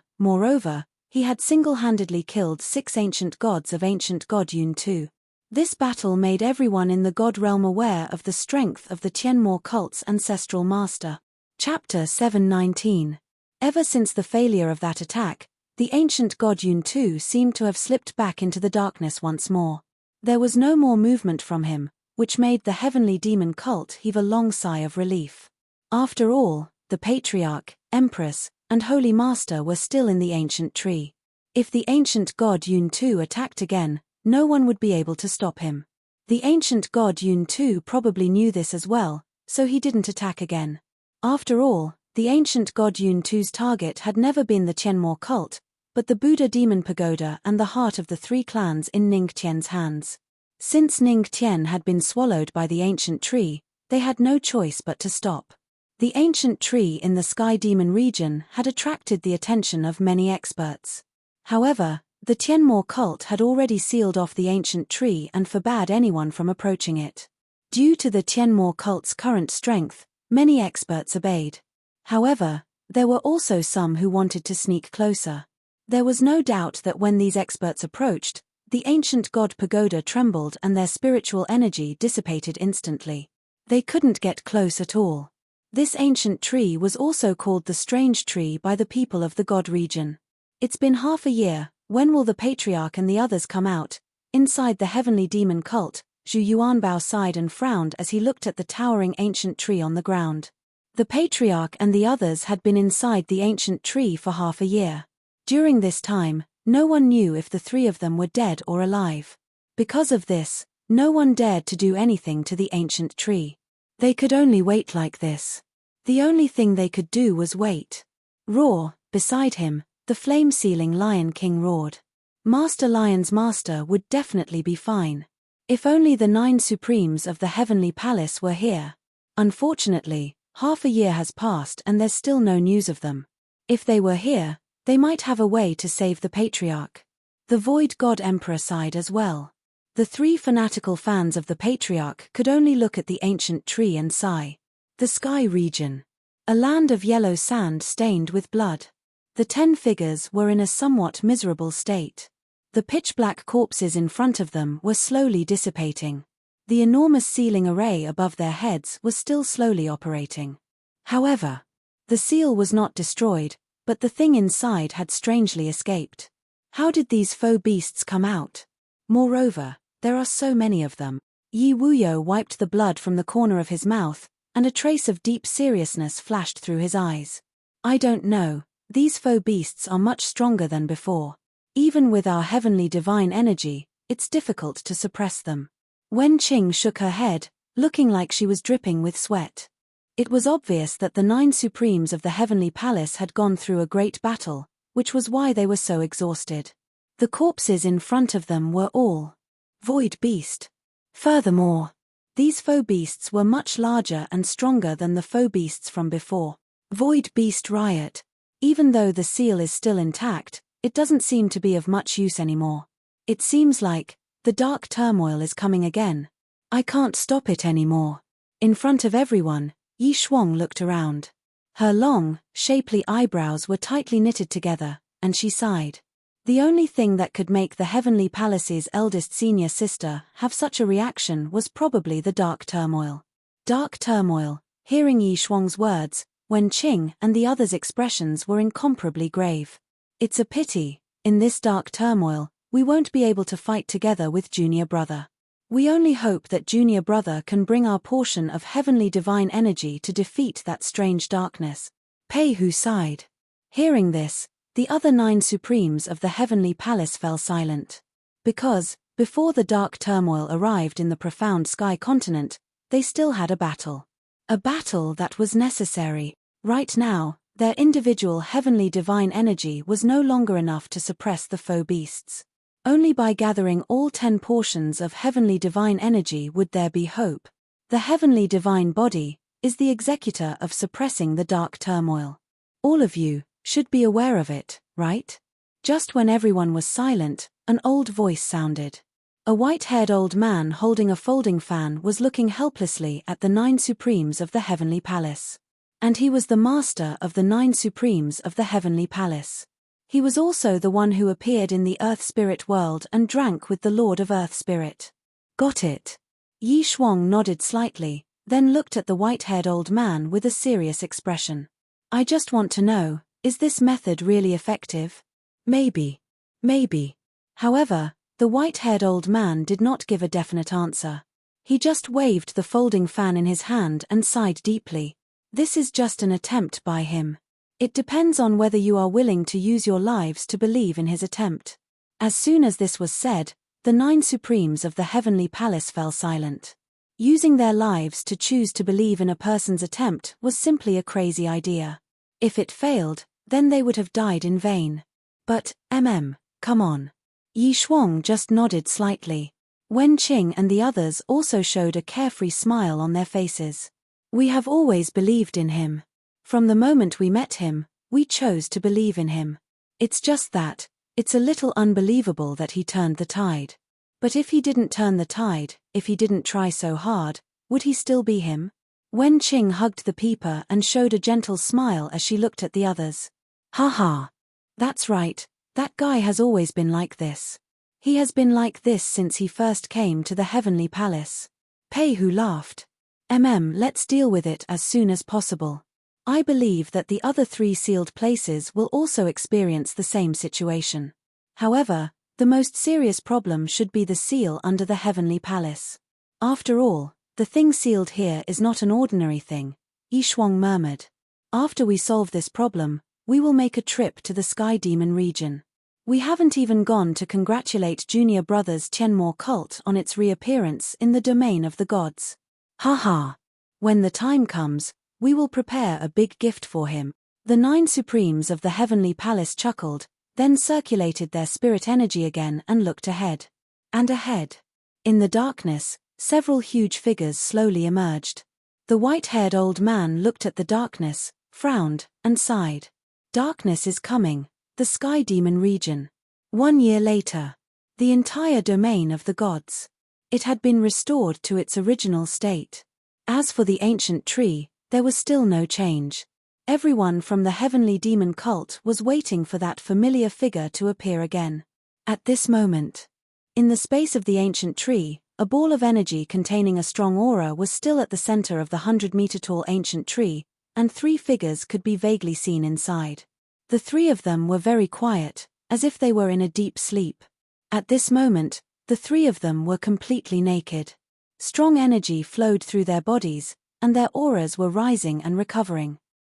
he had single-handedly killed 6 ancient gods of ancient God Yun Tu. This battle made everyone in the God realm aware of the strength of the Tianmo cult's ancestral master. Chapter 719. Ever since the failure of that attack, the ancient God Yun Tu seemed to have slipped back into the darkness once more. There was no more movement from him, which made the heavenly demon cult heave a long sigh of relief. After all, the Patriarch, Empress, and Holy Master were still in the ancient tree. If the ancient God Yun Tu attacked again, no one would be able to stop him. The ancient God Yun Tu probably knew this as well, so he didn't attack again. After all, the ancient God Yun Tu's target had never been the Tianmo cult, but the Buddha Demon Pagoda and the heart of the 3 clans in Ning Tian's hands. Since Ning Tian had been swallowed by the ancient tree, they had no choice but to stop. The ancient tree in the Sky Demon region had attracted the attention of many experts. However, the Tianmo cult had already sealed off the ancient tree and forbade anyone from approaching it. Due to the Tianmo cult's current strength, many experts obeyed. However, there were also some who wanted to sneak closer. There was no doubt that when these experts approached, the ancient god pagoda trembled and their spiritual energy dissipated instantly. They couldn't get close at all. This ancient tree was also called the Strange Tree by the people of the God region. "It's been half a year, when will the Patriarch and the others come out?" Inside the heavenly demon cult, Zhu Yuanbao sighed and frowned as he looked at the towering ancient tree on the ground. The Patriarch and the others had been inside the ancient tree for half a year. During this time, no one knew if the 3 of them were dead or alive. Because of this, no one dared to do anything to the ancient tree. They could only wait like this. The only thing they could do was wait. Roar, beside him, the flame-sealing Lion King roared. Master Lion's master would definitely be fine. If only the 9 Supremes of the Heavenly Palace were here. Unfortunately, half a year has passed and there's still no news of them. If they were here, they might have a way to save the Patriarch. The Void God Emperor sighed as well. The 3 fanatical fans of the Patriarch could only look at the ancient tree and sigh. The Sky region. A land of yellow sand stained with blood. The 10 figures were in a somewhat miserable state. The pitch-black corpses in front of them were slowly dissipating. The enormous ceiling array above their heads was still slowly operating. However, the seal was not destroyed, but the thing inside had strangely escaped. How did these faux beasts come out? Moreover, there are so many of them. Yi Wuyo wiped the blood from the corner of his mouth, and a trace of deep seriousness flashed through his eyes. "I don't know, these faux beasts are much stronger than before. Even with our heavenly divine energy, it's difficult to suppress them." Wen Qing shook her head, looking like she was dripping with sweat. It was obvious that the 9 Supremes of the Heavenly Palace had gone through a great battle, which was why they were so exhausted. The corpses in front of them were all void beast. Furthermore, These foe beasts were much larger and stronger than the foe beasts from before. Void Beast Riot. Even though the seal is still intact, it doesn't seem to be of much use anymore. It seems like the dark turmoil is coming again. I can't stop it anymore. In front of everyone, Yi Shuang looked around. Her long, shapely eyebrows were tightly knitted together, and she sighed. The only thing that could make the Heavenly Palace's eldest senior sister have such a reaction was probably the dark turmoil. Dark turmoil. Hearing Yi Shuang's words, Wen Qing and the others' expressions were incomparably grave. It's a pity, in this dark turmoil, we won't be able to fight together with Junior Brother. We only hope that Junior Brother can bring our portion of heavenly divine energy to defeat that strange darkness. Pei Hu sighed. Hearing this, the other 9 supremes of the Heavenly Palace fell silent. Because, before the dark turmoil arrived in the profound sky continent, they still had a battle. A battle that was necessary. Right now, their individual heavenly divine energy was no longer enough to suppress the foe beasts. Only by gathering all 10 portions of heavenly divine energy would there be hope. The heavenly divine body is the executor of suppressing the dark turmoil. All of you should be aware of it, right? Just when everyone was silent, an old voice sounded. A white-haired old man holding a folding fan was looking helplessly at the 9 supremes of the Heavenly Palace. And he was the master of the 9 supremes of the Heavenly Palace. He was also the one who appeared in the Earth Spirit world and drank with the Lord of Earth Spirit. Got it. Yi Shuang nodded slightly, then looked at the white-haired old man with a serious expression. I just want to know, is this method really effective? Maybe. Maybe. However, the white-haired old man did not give a definite answer. He just waved the folding fan in his hand and sighed deeply. This is just an attempt by him. It depends on whether you are willing to use your lives to believe in his attempt. As soon as this was said, the 9 supremes of the Heavenly Palace fell silent. Using their lives to choose to believe in a person's attempt was simply a crazy idea. If it failed, then they would have died in vain. But, come on. Yi Shuang just nodded slightly. Wen Qing and the others also showed a carefree smile on their faces. We have always believed in him. From the moment we met him, we chose to believe in him. It's just that, it's a little unbelievable that he turned the tide. But if he didn't turn the tide, if he didn't try so hard, would he still be him? Wen Qing hugged the peeper and showed a gentle smile as she looked at the others. Ha ha. That's right, that guy has always been like this. He has been like this since he first came to the Heavenly Palace. Pei Hu laughed. Let's deal with it as soon as possible. I believe that the other 3 sealed places will also experience the same situation. However, the most serious problem should be the seal under the Heavenly Palace. After all, the thing sealed here is not an ordinary thing, Yi Shuang murmured. After we solve this problem, we will make a trip to the Sky Demon region. We haven't even gone to congratulate Junior Brother's Tianmo cult on its reappearance in the domain of the gods. Ha ha. When the time comes, we will prepare a big gift for him. The 9 supremes of the Heavenly Palace chuckled, then circulated their spirit energy again and looked ahead. And ahead. In the darkness, several huge figures slowly emerged. The white-haired old man looked at the darkness, frowned, and sighed. Darkness is coming, the Sky Demon region. 1 year later. The entire domain of the gods. It had been restored to its original state. As for the ancient tree, there was still no change. Everyone from the heavenly demon cult was waiting for that familiar figure to appear again. At this moment, in the space of the ancient tree, a ball of energy containing a strong aura was still at the center of the 100-meter-tall ancient tree, and 3 figures could be vaguely seen inside. The 3 of them were very quiet, as if they were in a deep sleep. At this moment, the 3 of them were completely naked. Strong energy flowed through their bodies, and their auras were rising and recovering.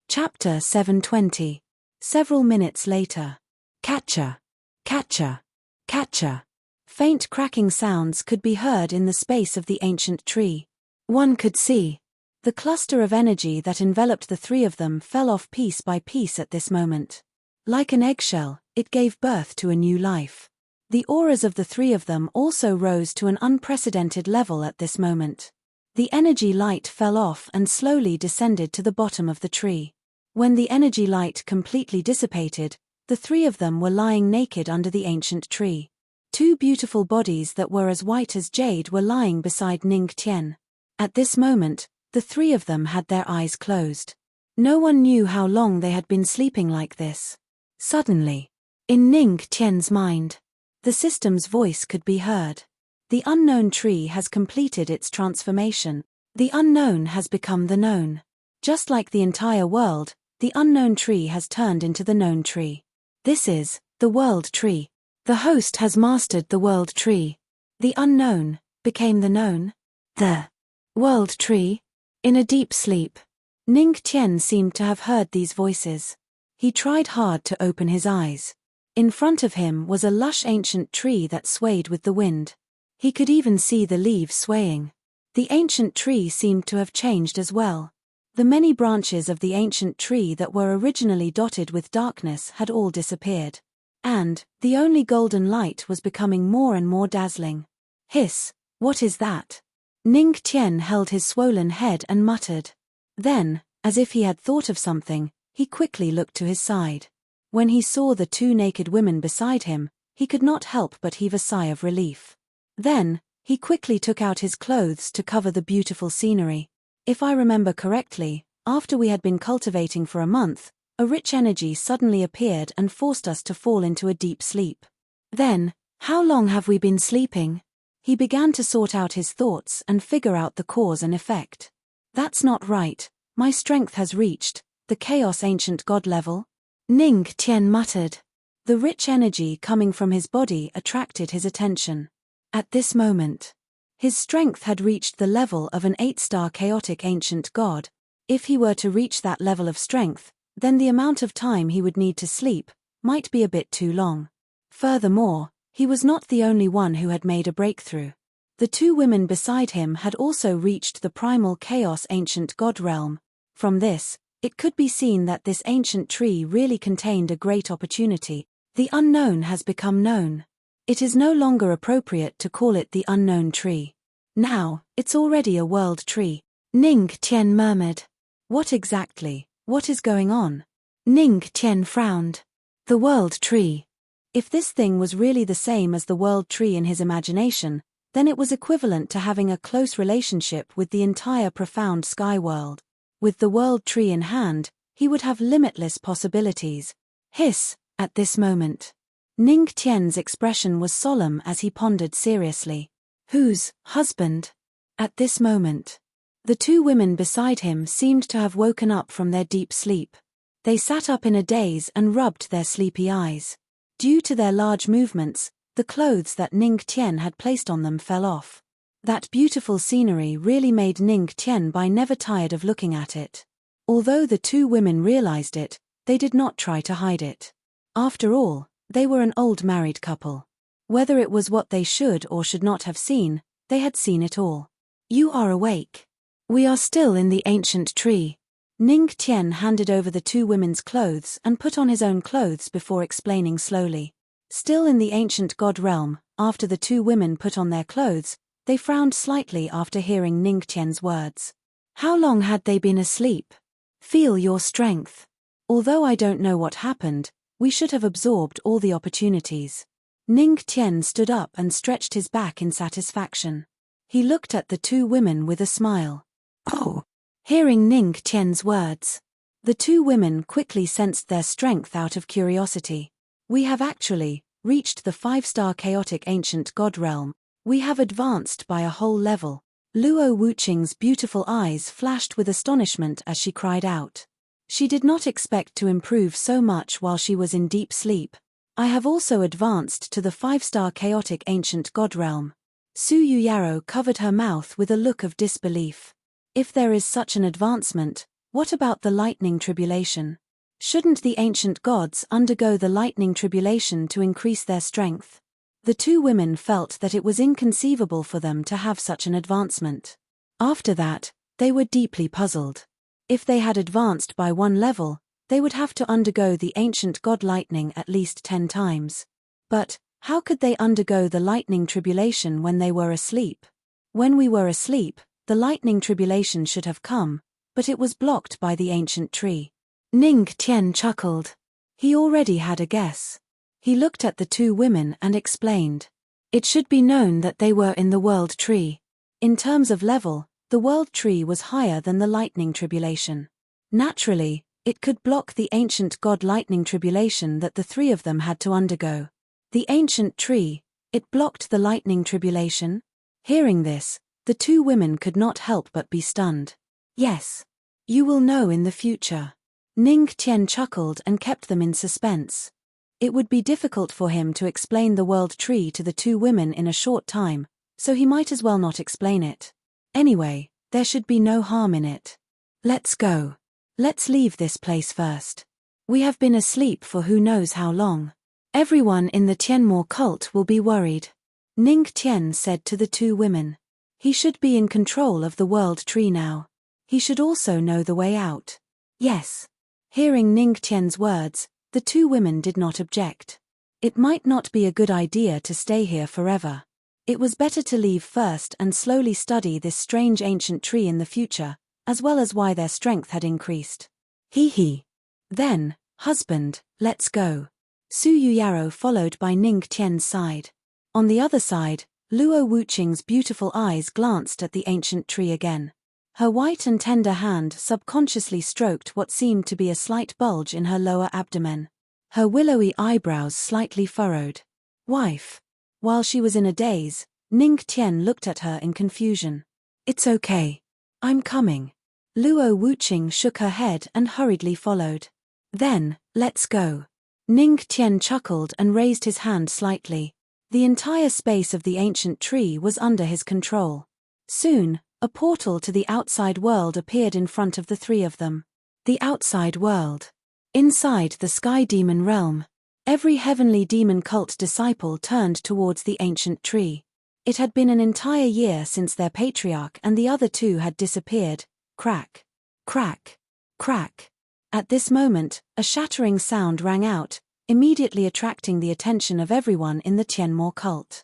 Chapter 720. Several minutes later. Catcher. Catcher. Catcher. Faint cracking sounds could be heard in the space of the ancient tree. One could see. The cluster of energy that enveloped the 3 of them fell off piece by piece at this moment. Like an eggshell, it gave birth to a new life. The auras of the 3 of them also rose to an unprecedented level at this moment. The energy light fell off and slowly descended to the bottom of the tree. When the energy light completely dissipated, the three of them were lying naked under the ancient tree. Two beautiful bodies that were as white as jade were lying beside Ning Tian. At this moment, the three of them had their eyes closed. No one knew how long they had been sleeping like this. Suddenly, in Ning Tian's mind, the system's voice could be heard. The unknown tree has completed its transformation. The unknown has become the known. Just like the entire world, the unknown tree has turned into the known tree. This is the world tree. The host has mastered the world tree. The unknown became the known. The world tree. In a deep sleep, Ning Tian seemed to have heard these voices. He tried hard to open his eyes. In front of him was a lush ancient tree that swayed with the wind. He could even see the leaves swaying. The ancient tree seemed to have changed as well. The many branches of the ancient tree that were originally dotted with darkness had all disappeared. And the only golden light was becoming more and more dazzling. Hiss, what is that? Ning Tian held his swollen head and muttered. Then, as if he had thought of something, he quickly looked to his side. When he saw the two naked women beside him, he could not help but heave a sigh of relief. Then, he quickly took out his clothes to cover the beautiful scenery. If I remember correctly, after we had been cultivating for a month, a rich energy suddenly appeared and forced us to fall into a deep sleep. Then, how long have we been sleeping? He began to sort out his thoughts and figure out the cause and effect. That's not right. My strength has reached the Chaos Ancient God level. Ning Tian muttered. The rich energy coming from his body attracted his attention. At this moment, his strength had reached the level of an 8-star Chaotic Ancient God. If he were to reach that level of strength, then the amount of time he would need to sleep might be a bit too long. Furthermore, he was not the only one who had made a breakthrough. The two women beside him had also reached the primal Chaos Ancient God realm. From this, it could be seen that this ancient tree really contained a great opportunity. The unknown has become known. It is no longer appropriate to call it the unknown tree. Now, it's already a world tree. Ning Tian murmured. What exactly? What is going on? Ning Tian frowned. The world tree. If this thing was really the same as the world tree in his imagination, then it was equivalent to having a close relationship with the entire profound sky world. With the world tree in hand, he would have limitless possibilities. Hiss, at this moment. Ning Tian's expression was solemn as he pondered seriously. Whose husband? At this moment, the two women beside him seemed to have woken up from their deep sleep. They sat up in a daze and rubbed their sleepy eyes. Due to their large movements, the clothes that Ning Tian had placed on them fell off. That beautiful scenery really made Ning Tian never tired of looking at it. Although the two women realized it, they did not try to hide it. After all, they were an old married couple. Whether it was what they should or should not have seen, they had seen it all. You are awake. We are still in the ancient tree. Ning Tian handed over the two women's clothes and put on his own clothes before explaining slowly. Still in the ancient god realm, after the two women put on their clothes, they frowned slightly after hearing Ning Tian's words. How long had they been asleep? Feel your strength. Although I don't know what happened, we should have absorbed all the opportunities. Ning Tian stood up and stretched his back in satisfaction. He looked at the two women with a smile. Oh! Hearing Ning Tian's words, the two women quickly sensed their strength out of curiosity. We have actually reached the 5-star Chaotic Ancient God realm. We have advanced by a whole level. Luo Wuqing's beautiful eyes flashed with astonishment as she cried out. She did not expect to improve so much while she was in deep sleep. I have also advanced to the 5-star Chaotic Ancient God realm. Su Yuyaro covered her mouth with a look of disbelief. If there is such an advancement, what about the lightning tribulation? Shouldn't the ancient gods undergo the lightning tribulation to increase their strength? The two women felt that it was inconceivable for them to have such an advancement. After that, they were deeply puzzled. If they had advanced by one level, they would have to undergo the ancient god lightning at least 10 times. But, how could they undergo the lightning tribulation when they were asleep? When we were asleep, the lightning tribulation should have come, but it was blocked by the ancient tree. Ning Tian chuckled. He already had a guess. He looked at the two women and explained. It should be known that they were in the world tree. In terms of level, the world tree was higher than the lightning tribulation. Naturally, it could block the ancient god lightning tribulation that the three of them had to undergo. The ancient tree, it blocked the lightning tribulation? Hearing this, the two women could not help but be stunned. Yes. You will know in the future. Ning Tian chuckled and kept them in suspense. It would be difficult for him to explain the world tree to the two women in a short time, so he might as well not explain it. Anyway, there should be no harm in it. Let's go. Let's leave this place first. We have been asleep for who knows how long. Everyone in the Tianmo cult will be worried. Ning Tian said to the two women. He should be in control of the world tree now. He should also know the way out. Yes. Hearing Ning Tian's words, the two women did not object. It might not be a good idea to stay here forever. It was better to leave first and slowly study this strange ancient tree in the future, as well as why their strength had increased. Hee. Then, husband, let's go. Su Yuyaro followed by Ning Tian's side. On the other side, Luo Wuqing's beautiful eyes glanced at the ancient tree again. Her white and tender hand subconsciously stroked what seemed to be a slight bulge in her lower abdomen. Her willowy eyebrows slightly furrowed. Wife. While she was in a daze, Ning Tian looked at her in confusion. It's okay. I'm coming. Luo Wuqing shook her head and hurriedly followed. Then, let's go. Ning Tian chuckled and raised his hand slightly. The entire space of the ancient tree was under his control. Soon, a portal to the outside world appeared in front of the three of them. The outside world. Inside the sky demon realm, every heavenly demon cult disciple turned towards the ancient tree. It had been an entire year since their patriarch and the other two had disappeared. Crack. Crack. Crack. At this moment, a shattering sound rang out, immediately attracting the attention of everyone in the Tianmo cult.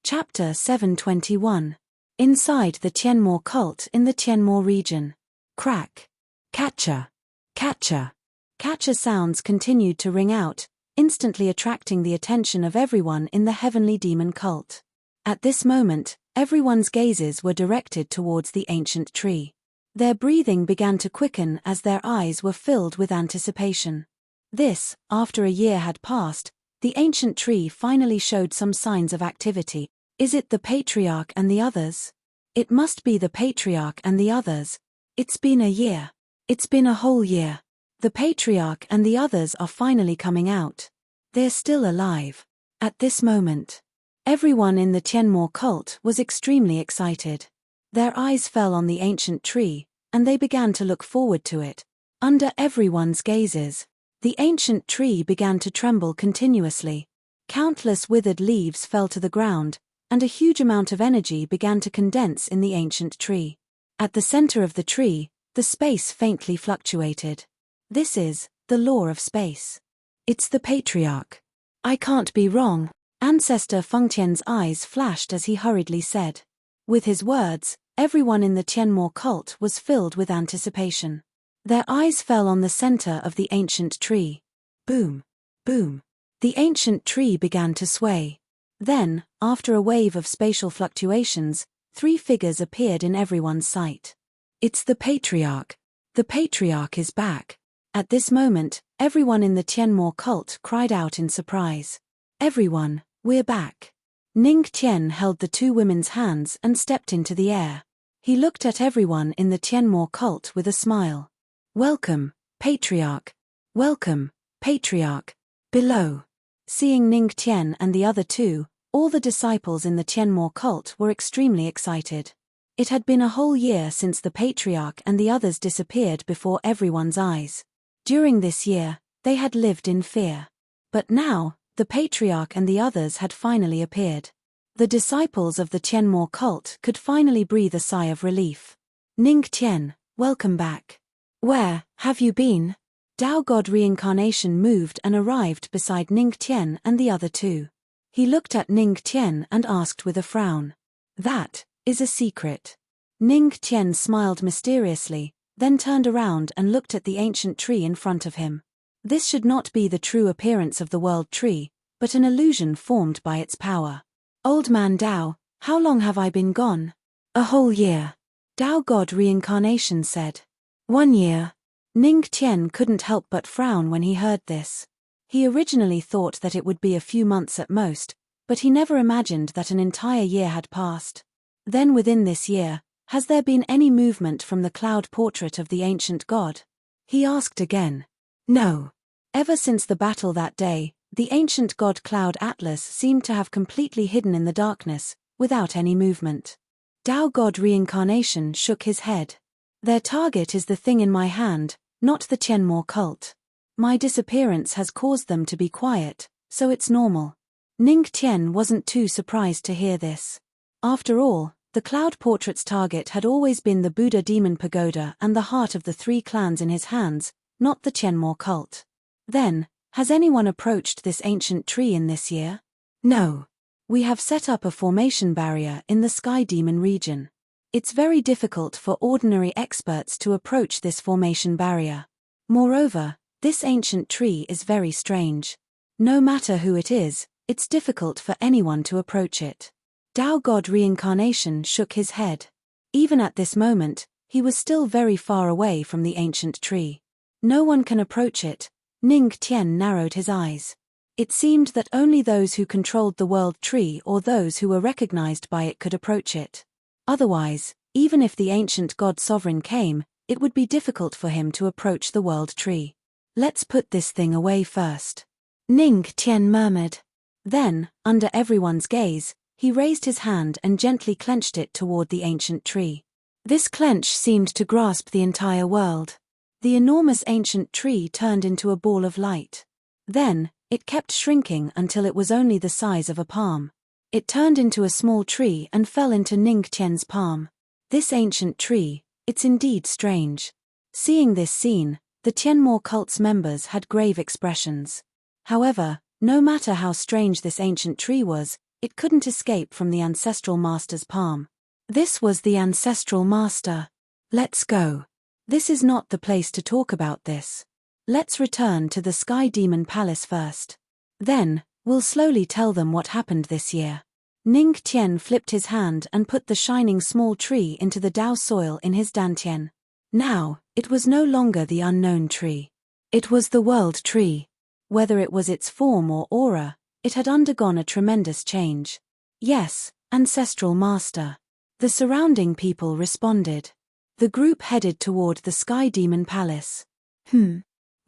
Chapter 721. Inside the Tianmo cult in the Tianmo region. Crack. Catcher. Catcher. Catcher sounds continued to ring out, instantly attracting the attention of everyone in the heavenly demon cult. At this moment, everyone's gazes were directed towards the ancient tree. Their breathing began to quicken as their eyes were filled with anticipation. This, after a year had passed, the ancient tree finally showed some signs of activity. Is it the patriarch and the others? It must be the patriarch and the others. It's been a year. It's been a whole year. The patriarch and the others are finally coming out. They're still alive. At this moment, everyone in the Tianmo cult was extremely excited. Their eyes fell on the ancient tree, and they began to look forward to it. Under everyone's gazes, the ancient tree began to tremble continuously. Countless withered leaves fell to the ground, and a huge amount of energy began to condense in the ancient tree. At the center of the tree, the space faintly fluctuated. This is the law of space. It's the patriarch. I can't be wrong. Ancestor Fengtian's eyes flashed as he hurriedly said. With his words, everyone in the Tianmo cult was filled with anticipation. Their eyes fell on the center of the ancient tree. Boom. Boom. The ancient tree began to sway. Then, after a wave of spatial fluctuations, three figures appeared in everyone's sight. It's the patriarch. The patriarch is back. At this moment, everyone in the Tianmo cult cried out in surprise. Everyone, we're back. Ning Tian held the two women's hands and stepped into the air. He looked at everyone in the Tianmo cult with a smile. Welcome, patriarch. Welcome, patriarch. Below. Seeing Ning Tian and the other two, all the disciples in the Tianmo cult were extremely excited. It had been a whole year since the patriarch and the others disappeared before everyone's eyes. During this year, they had lived in fear. But now, the patriarch and the others had finally appeared. The disciples of the Tianmo cult could finally breathe a sigh of relief. Ning Tian, welcome back. Where have you been? Tao God reincarnation moved and arrived beside Ning Tian and the other two. He looked at Ning Tian and asked with a frown. That is a secret. Ning Tian smiled mysteriously, then turned around and looked at the ancient tree in front of him. This should not be the true appearance of the world tree, but an illusion formed by its power. Old man Dao, how long have I been gone? A whole year. Dao God Reincarnation said. 1 year. Ning Tian couldn't help but frown when he heard this. He originally thought that it would be a few months at most, but he never imagined that an entire year had passed. Then within this year, has there been any movement from the cloud portrait of the ancient god? He asked again. No. Ever since the battle that day, the ancient god Cloud Atlas seemed to have completely hidden in the darkness, without any movement. Dao God Reincarnation shook his head. Their target is the thing in my hand, not the Tianmo cult. My disappearance has caused them to be quiet, so it's normal. Ning Tian wasn't too surprised to hear this. After all, the cloud portrait's target had always been the Buddha demon pagoda and the heart of the 3 clans in his hands, not the Tianmo cult. Then, has anyone approached this ancient tree in this year? No. We have set up a formation barrier in the sky demon region. It's very difficult for ordinary experts to approach this formation barrier. Moreover, this ancient tree is very strange. No matter who it is, it's difficult for anyone to approach it. Dao God Reincarnation shook his head. Even at this moment, he was still very far away from the ancient tree. No one can approach it. Ning Tian narrowed his eyes. It seemed that only those who controlled the world tree or those who were recognized by it could approach it. Otherwise, even if the ancient god sovereign came, it would be difficult for him to approach the world tree. Let's put this thing away first. Ning Tian murmured. Then, under everyone's gaze, he raised his hand and gently clenched it toward the ancient tree. This clench seemed to grasp the entire world. The enormous ancient tree turned into a ball of light. Then, it kept shrinking until it was only the size of a palm. It turned into a small tree and fell into Ning Tian's palm. This ancient tree, it's indeed strange. Seeing this scene, the Tianmo cult's members had grave expressions. However, no matter how strange this ancient tree was, it couldn't escape from the ancestral master's palm. This was the ancestral master. Let's go. This is not the place to talk about this. Let's return to the Sky Demon Palace first. Then, we'll slowly tell them what happened this year. Ning Tian flipped his hand and put the shining small tree into the Dao soil in his dantian. Now, it was no longer the unknown tree. It was the world tree. Whether it was its form or aura, it had undergone a tremendous change. Yes, ancestral master. The surrounding people responded. The group headed toward the Sky Demon Palace.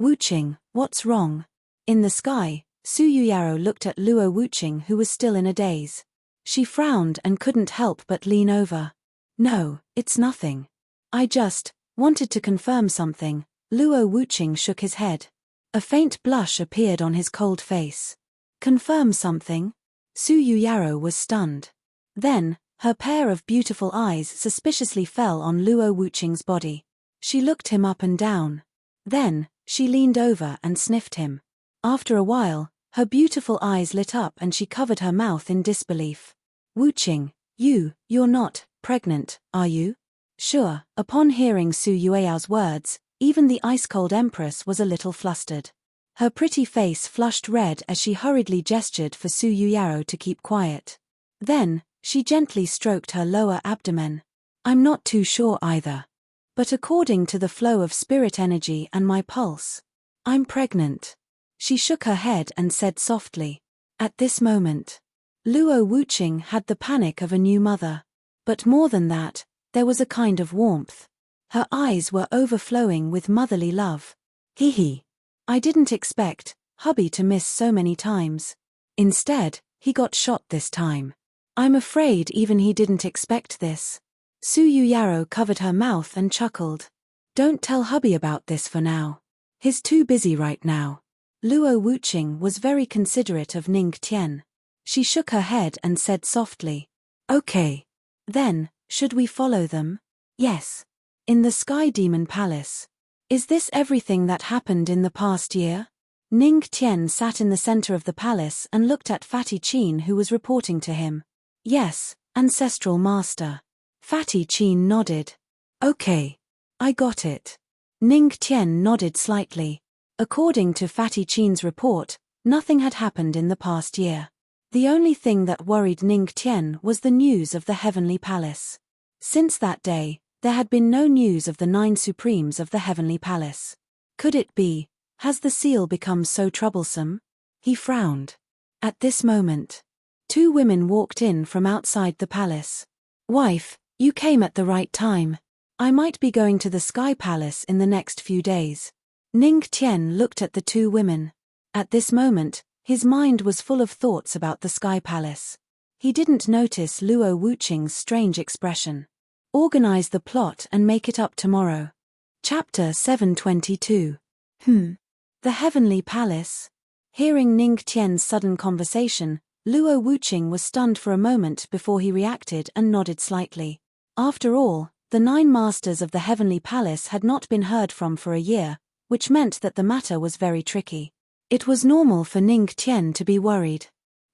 Wuqing, what's wrong? In the sky, Su Yuyaro looked at Luo Wuqing, who was still in a daze. She frowned and couldn't help but lean over. No, it's nothing. I just wanted to confirm something. Luo Wuqing shook his head. A faint blush appeared on his cold face. Confirm something? Su Yuyaro was stunned. Then, her pair of beautiful eyes suspiciously fell on Luo Wuqing's body. She looked him up and down. Then, she leaned over and sniffed him. After a while, her beautiful eyes lit up and she covered her mouth in disbelief. Wuqing, you're not pregnant, are you? Sure. Upon hearing Su Yueyao's words, even the ice-cold Empress was a little flustered. Her pretty face flushed red as she hurriedly gestured for Su Yuyaro to keep quiet. Then, she gently stroked her lower abdomen. I'm not too sure either. But according to the flow of spirit energy and my pulse, I'm pregnant. She shook her head and said softly. At this moment, Luo Wuqing had the panic of a new mother. But more than that, there was a kind of warmth. Her eyes were overflowing with motherly love. Hee. I didn't expect hubby to miss so many times. Instead, he got shot this time. I'm afraid even he didn't expect this. Su Yuyaro covered her mouth and chuckled. Don't tell hubby about this for now. He's too busy right now. Luo Wuqing was very considerate of Ning Tian. She shook her head and said softly. Okay. Then, should we follow them? Yes. In the Sky Demon Palace. Is this everything that happened in the past year? Ning Tian sat in the center of the palace and looked at Fatty Chin, who was reporting to him. Yes, ancestral master. Fatty Chin nodded. Okay. I got it. Ning Tian nodded slightly. According to Fatty Chin's report, nothing had happened in the past year. The only thing that worried Ning Tian was the news of the Heavenly Palace. Since that day, there had been no news of the 9 Supremes of the Heavenly Palace. Could it be, has the seal become so troublesome? He frowned. At this moment, 2 women walked in from outside the palace. Wife, you came at the right time. I might be going to the Sky Palace in the next few days. Ning Tian looked at the 2 women. At this moment, his mind was full of thoughts about the Sky Palace. He didn't notice Luo Wuqing's strange expression. Organize the plot and make it up tomorrow. Chapter 722. The Heavenly Palace? Hearing Ning Tian's sudden conversation, Luo Wuqing was stunned for a moment before he reacted and nodded slightly. After all, the 9 masters of the Heavenly Palace had not been heard from for a year, which meant that the matter was very tricky. It was normal for Ning Tian to be worried.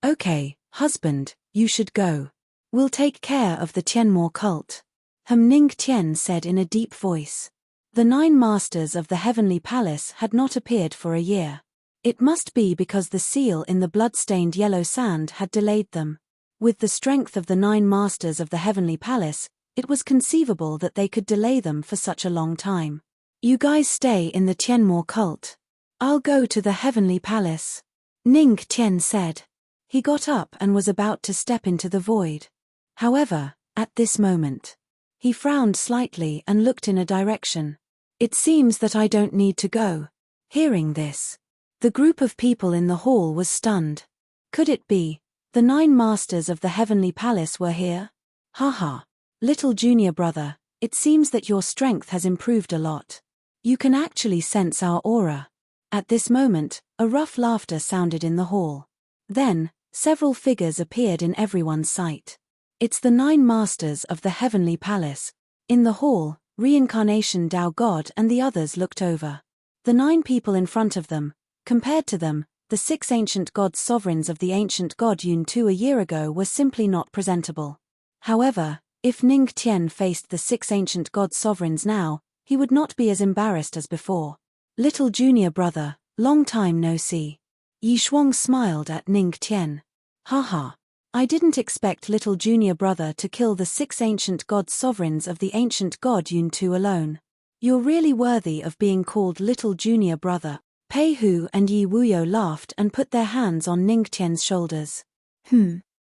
Okay, husband, you should go. We'll take care of the Tianmo cult. Ning Tian said in a deep voice. The 9 masters of the Heavenly Palace had not appeared for a year. It must be because the seal in the blood-stained yellow sand had delayed them. With the strength of the 9 masters of the Heavenly Palace, it was conceivable that they could delay them for such a long time. You guys stay in the Tianmo cult. I'll go to the Heavenly Palace. Ning Tian said. He got up and was about to step into the void. However, at this moment, he frowned slightly and looked in a direction. It seems that I don't need to go. Hearing this, the group of people in the hall was stunned. Could it be, the 9 masters of the Heavenly Palace were here? Haha. Little junior brother, it seems that your strength has improved a lot. You can actually sense our aura. At this moment, a rough laughter sounded in the hall. Then, several figures appeared in everyone's sight. It's the 9 masters of the Heavenly Palace. In the hall, Reincarnation Tao God and the others looked over. The 9 people in front of them, compared to them, the 6 ancient god sovereigns of the ancient god Yun Tu a year ago were simply not presentable. However, if Ning Tian faced the 6 ancient god sovereigns now, he would not be as embarrassed as before. Little junior brother, long time no see. Yi Shuang smiled at Ning Tian. Haha. I didn't expect little junior brother to kill the 6 ancient god sovereigns of the ancient god Yun Tu alone. You're really worthy of being called little junior brother. Pei Hu and Yi Wuyo laughed and put their hands on Ning Tian's shoulders.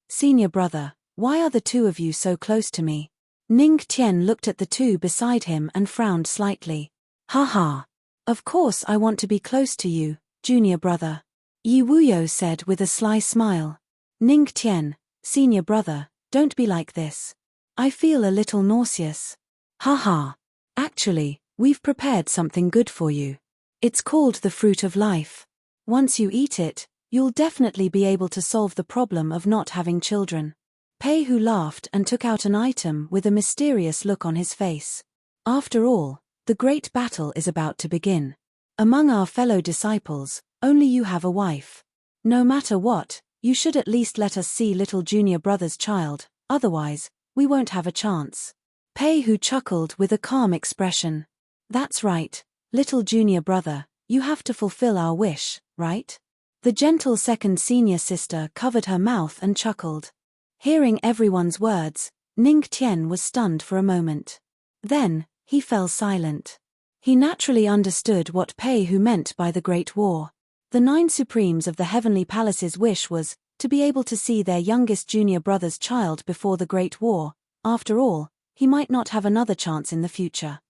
Senior brother, why are the 2 of you so close to me? Ning Tian looked at the 2 beside him and frowned slightly. Haha. Of course I want to be close to you, junior brother. Yi Wuyo said with a sly smile. Ning Tian, senior brother, don't be like this. I feel a little nauseous. Haha. Actually, we've prepared something good for you. It's called the fruit of life. Once you eat it, you'll definitely be able to solve the problem of not having children. Pei Hu laughed and took out an item with a mysterious look on his face. After all, the great battle is about to begin. Among our fellow disciples, only you have a wife. No matter what, you should at least let us see little junior brother's child, otherwise, we won't have a chance. Pei Hu chuckled with a calm expression. That's right, little junior brother, you have to fulfill our wish, right? The gentle second senior sister covered her mouth and chuckled. Hearing everyone's words, Ning Tian was stunned for a moment. Then, he fell silent. He naturally understood what Pei Hu meant by the Great War. The 9 Supremes of the Heavenly Palace's wish was to be able to see their youngest junior brother's child before the Great War. After all, he might not have another chance in the future.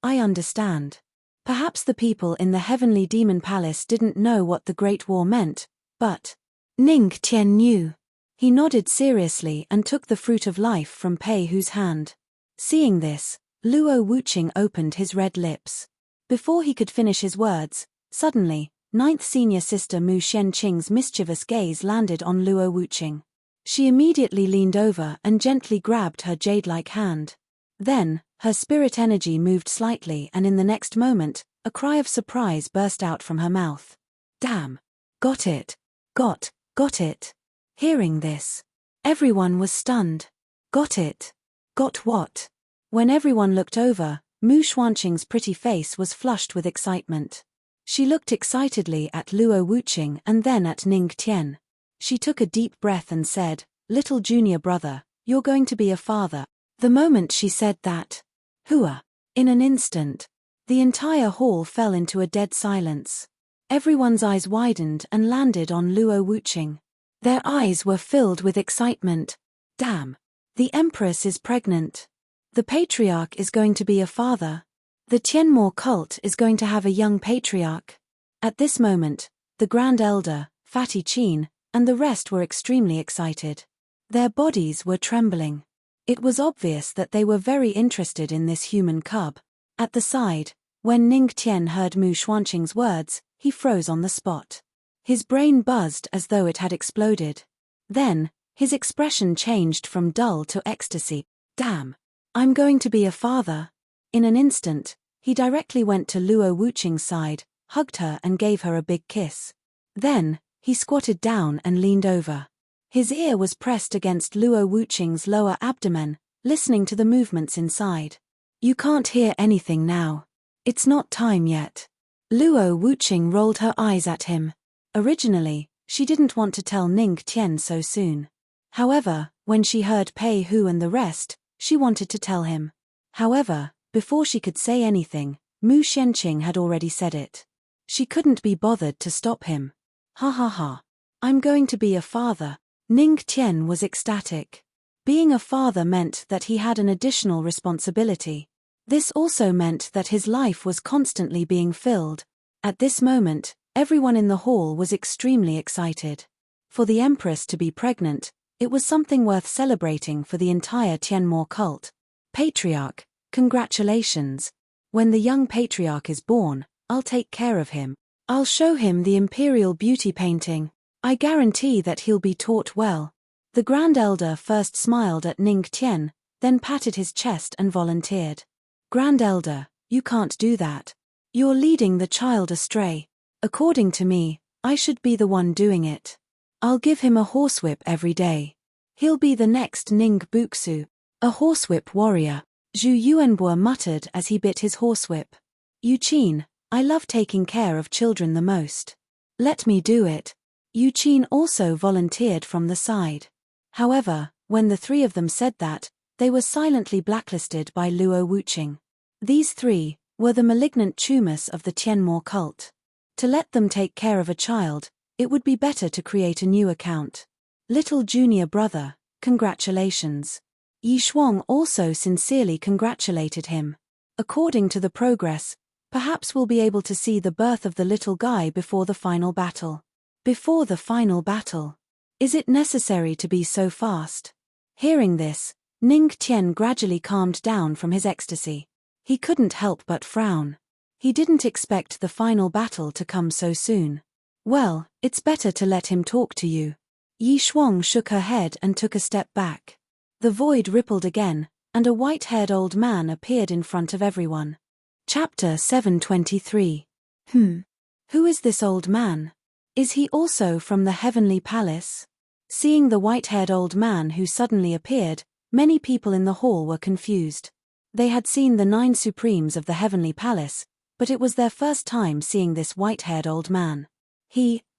I understand. Perhaps the people in the Heavenly Demon Palace didn't know what the Great War meant, but Ning Tian knew. He nodded seriously and took the fruit of life from Pei Hu's hand. Seeing this, Luo Wuqing opened his red lips. Before he could finish his words, suddenly, 9th senior sister Mu Shenqing's mischievous gaze landed on Luo Wuqing. She immediately leaned over and gently grabbed her jade-like hand. Then, her spirit energy moved slightly and in the next moment, a cry of surprise burst out from her mouth. Damn! Got it! Got it! Hearing this, everyone was stunned. Got it! Got what? When everyone looked over, Mu Xuanqing's pretty face was flushed with excitement. She looked excitedly at Luo Wuqing and then at Ning Tian. She took a deep breath and said, "Little junior brother, you're going to be a father." The moment she said that, hua, in an instant, the entire hall fell into a dead silence. Everyone's eyes widened and landed on Luo Wuqing. Their eyes were filled with excitement. Damn. The Empress is pregnant. The patriarch is going to be a father. The Tianmo cult is going to have a young patriarch. At this moment, the Grand Elder, Fatty Qin, and the rest were extremely excited. Their bodies were trembling. It was obvious that they were very interested in this human cub. At the side, when Ning Tian heard Mu Xuanqing's words, he froze on the spot. His brain buzzed as though it had exploded. Then, his expression changed from dull to ecstasy. Damn. I'm going to be a father. In an instant, he directly went to Luo Wuqing's side, hugged her and gave her a big kiss. Then, he squatted down and leaned over. His ear was pressed against Luo Wuqing's lower abdomen, listening to the movements inside. You can't hear anything now. It's not time yet. Luo Wuqing rolled her eyes at him. Originally, she didn't want to tell Ning Tian so soon. However, when she heard Pei Hu and the rest, she wanted to tell him. However, before she could say anything, Mu Xuanqing had already said it. She couldn't be bothered to stop him. Ha ha ha. I'm going to be a father. Ning Tian was ecstatic. Being a father meant that he had an additional responsibility. This also meant that his life was constantly being filled. At this moment, everyone in the hall was extremely excited. For the Empress to be pregnant, it was something worth celebrating for the entire Tianmo cult. Patriarch, congratulations. When the young patriarch is born, I'll take care of him. I'll show him the imperial beauty painting. I guarantee that he'll be taught well. The Grand Elder first smiled at Ning Tian, then patted his chest and volunteered. Grand Elder, you can't do that. You're leading the child astray. According to me, I should be the one doing it. I'll give him a horsewhip every day. He'll be the next Ning Buxu. A horsewhip warrior, Zhu Yuanbo muttered as he bit his horsewhip. Yu Qin, I love taking care of children the most. Let me do it. Yu Qin also volunteered from the side. However, when the three of them said that, they were silently blacklisted by Luo Wuqing. These three were the malignant tumors of the Tianmo cult. To let them take care of a child, it would be better to create a new account. Little junior brother, congratulations. Yi Shuang also sincerely congratulated him. According to the progress, perhaps we'll be able to see the birth of the little guy before the final battle. Before the final battle. Is it necessary to be so fast? Hearing this, Ning Tian gradually calmed down from his ecstasy. He couldn't help but frown. He didn't expect the final battle to come so soon. Well, it's better to let him talk to you. Yi Shuang shook her head and took a step back. The void rippled again, and a white-haired old man appeared in front of everyone. Chapter 723. Who is this old man? Is he also from the Heavenly Palace? Seeing the white-haired old man who suddenly appeared, many people in the hall were confused. They had seen the 9 Supremes of the Heavenly Palace, but it was their first time seeing this white-haired old man.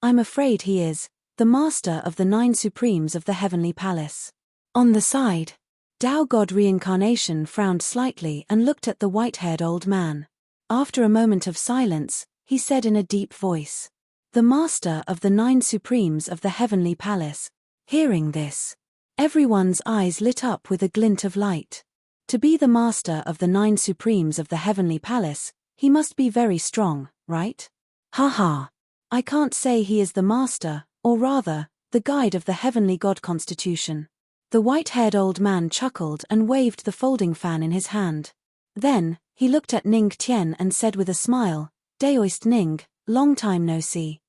I'm afraid he is, the master of the 9 Supremes of the Heavenly Palace. On the side, Tao God Reincarnation frowned slightly and looked at the white-haired old man. After a moment of silence, he said in a deep voice, "The master of the 9 Supremes of the Heavenly Palace." Hearing this, everyone's eyes lit up with a glint of light. To be the master of the 9 Supremes of the Heavenly Palace, he must be very strong, right? Ha. I can't say he is the master, or rather, the guide of the Heavenly God Constitution. The white-haired old man chuckled and waved the folding fan in his hand. Then, he looked at Ning Tian and said with a smile, "Daoist Ning, long time no see."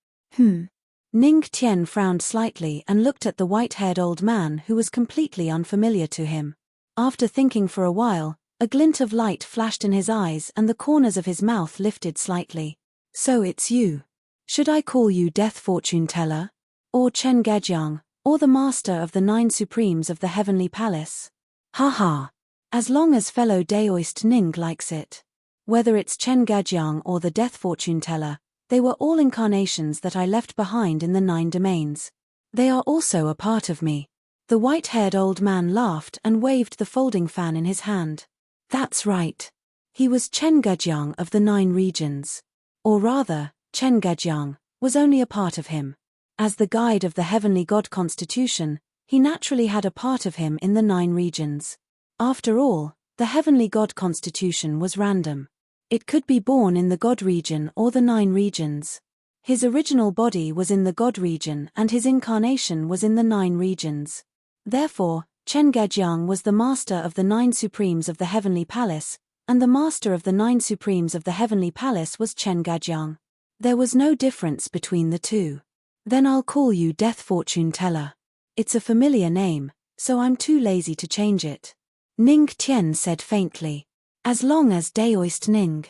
Ning Tian frowned slightly and looked at the white-haired old man who was completely unfamiliar to him. After thinking for a while, a glint of light flashed in his eyes and the corners of his mouth lifted slightly. "So it's you. Should I call you Death Fortune Teller? Or Chen Gajiang, or the master of the 9 Supremes of the Heavenly Palace?" Ha. As long as fellow Daoist Ning likes it. Whether it's Chen Gajiang or the Death Fortune Teller, they were all incarnations that I left behind in the 9 domains. They are also a part of me. The white-haired old man laughed and waved the folding fan in his hand. That's right. He was Chen Gajiang of the 9 regions. Or rather, Chen Gajiang was only a part of him. As the guide of the heavenly god constitution, he naturally had a part of him in the 9 regions. After all, the heavenly god constitution was random. It could be born in the god region or the 9 regions. His original body was in the god region and his incarnation was in the 9 regions. Therefore, Chen Gajiang was the master of the 9 supremes of the heavenly palace, and the master of the 9 supremes of the heavenly palace was Chen Gajiang. There was no difference between the two. Then I'll call you Death Fortune Teller. It's a familiar name, so I'm too lazy to change it. Ning Tian said faintly. As long as Daoist Ning.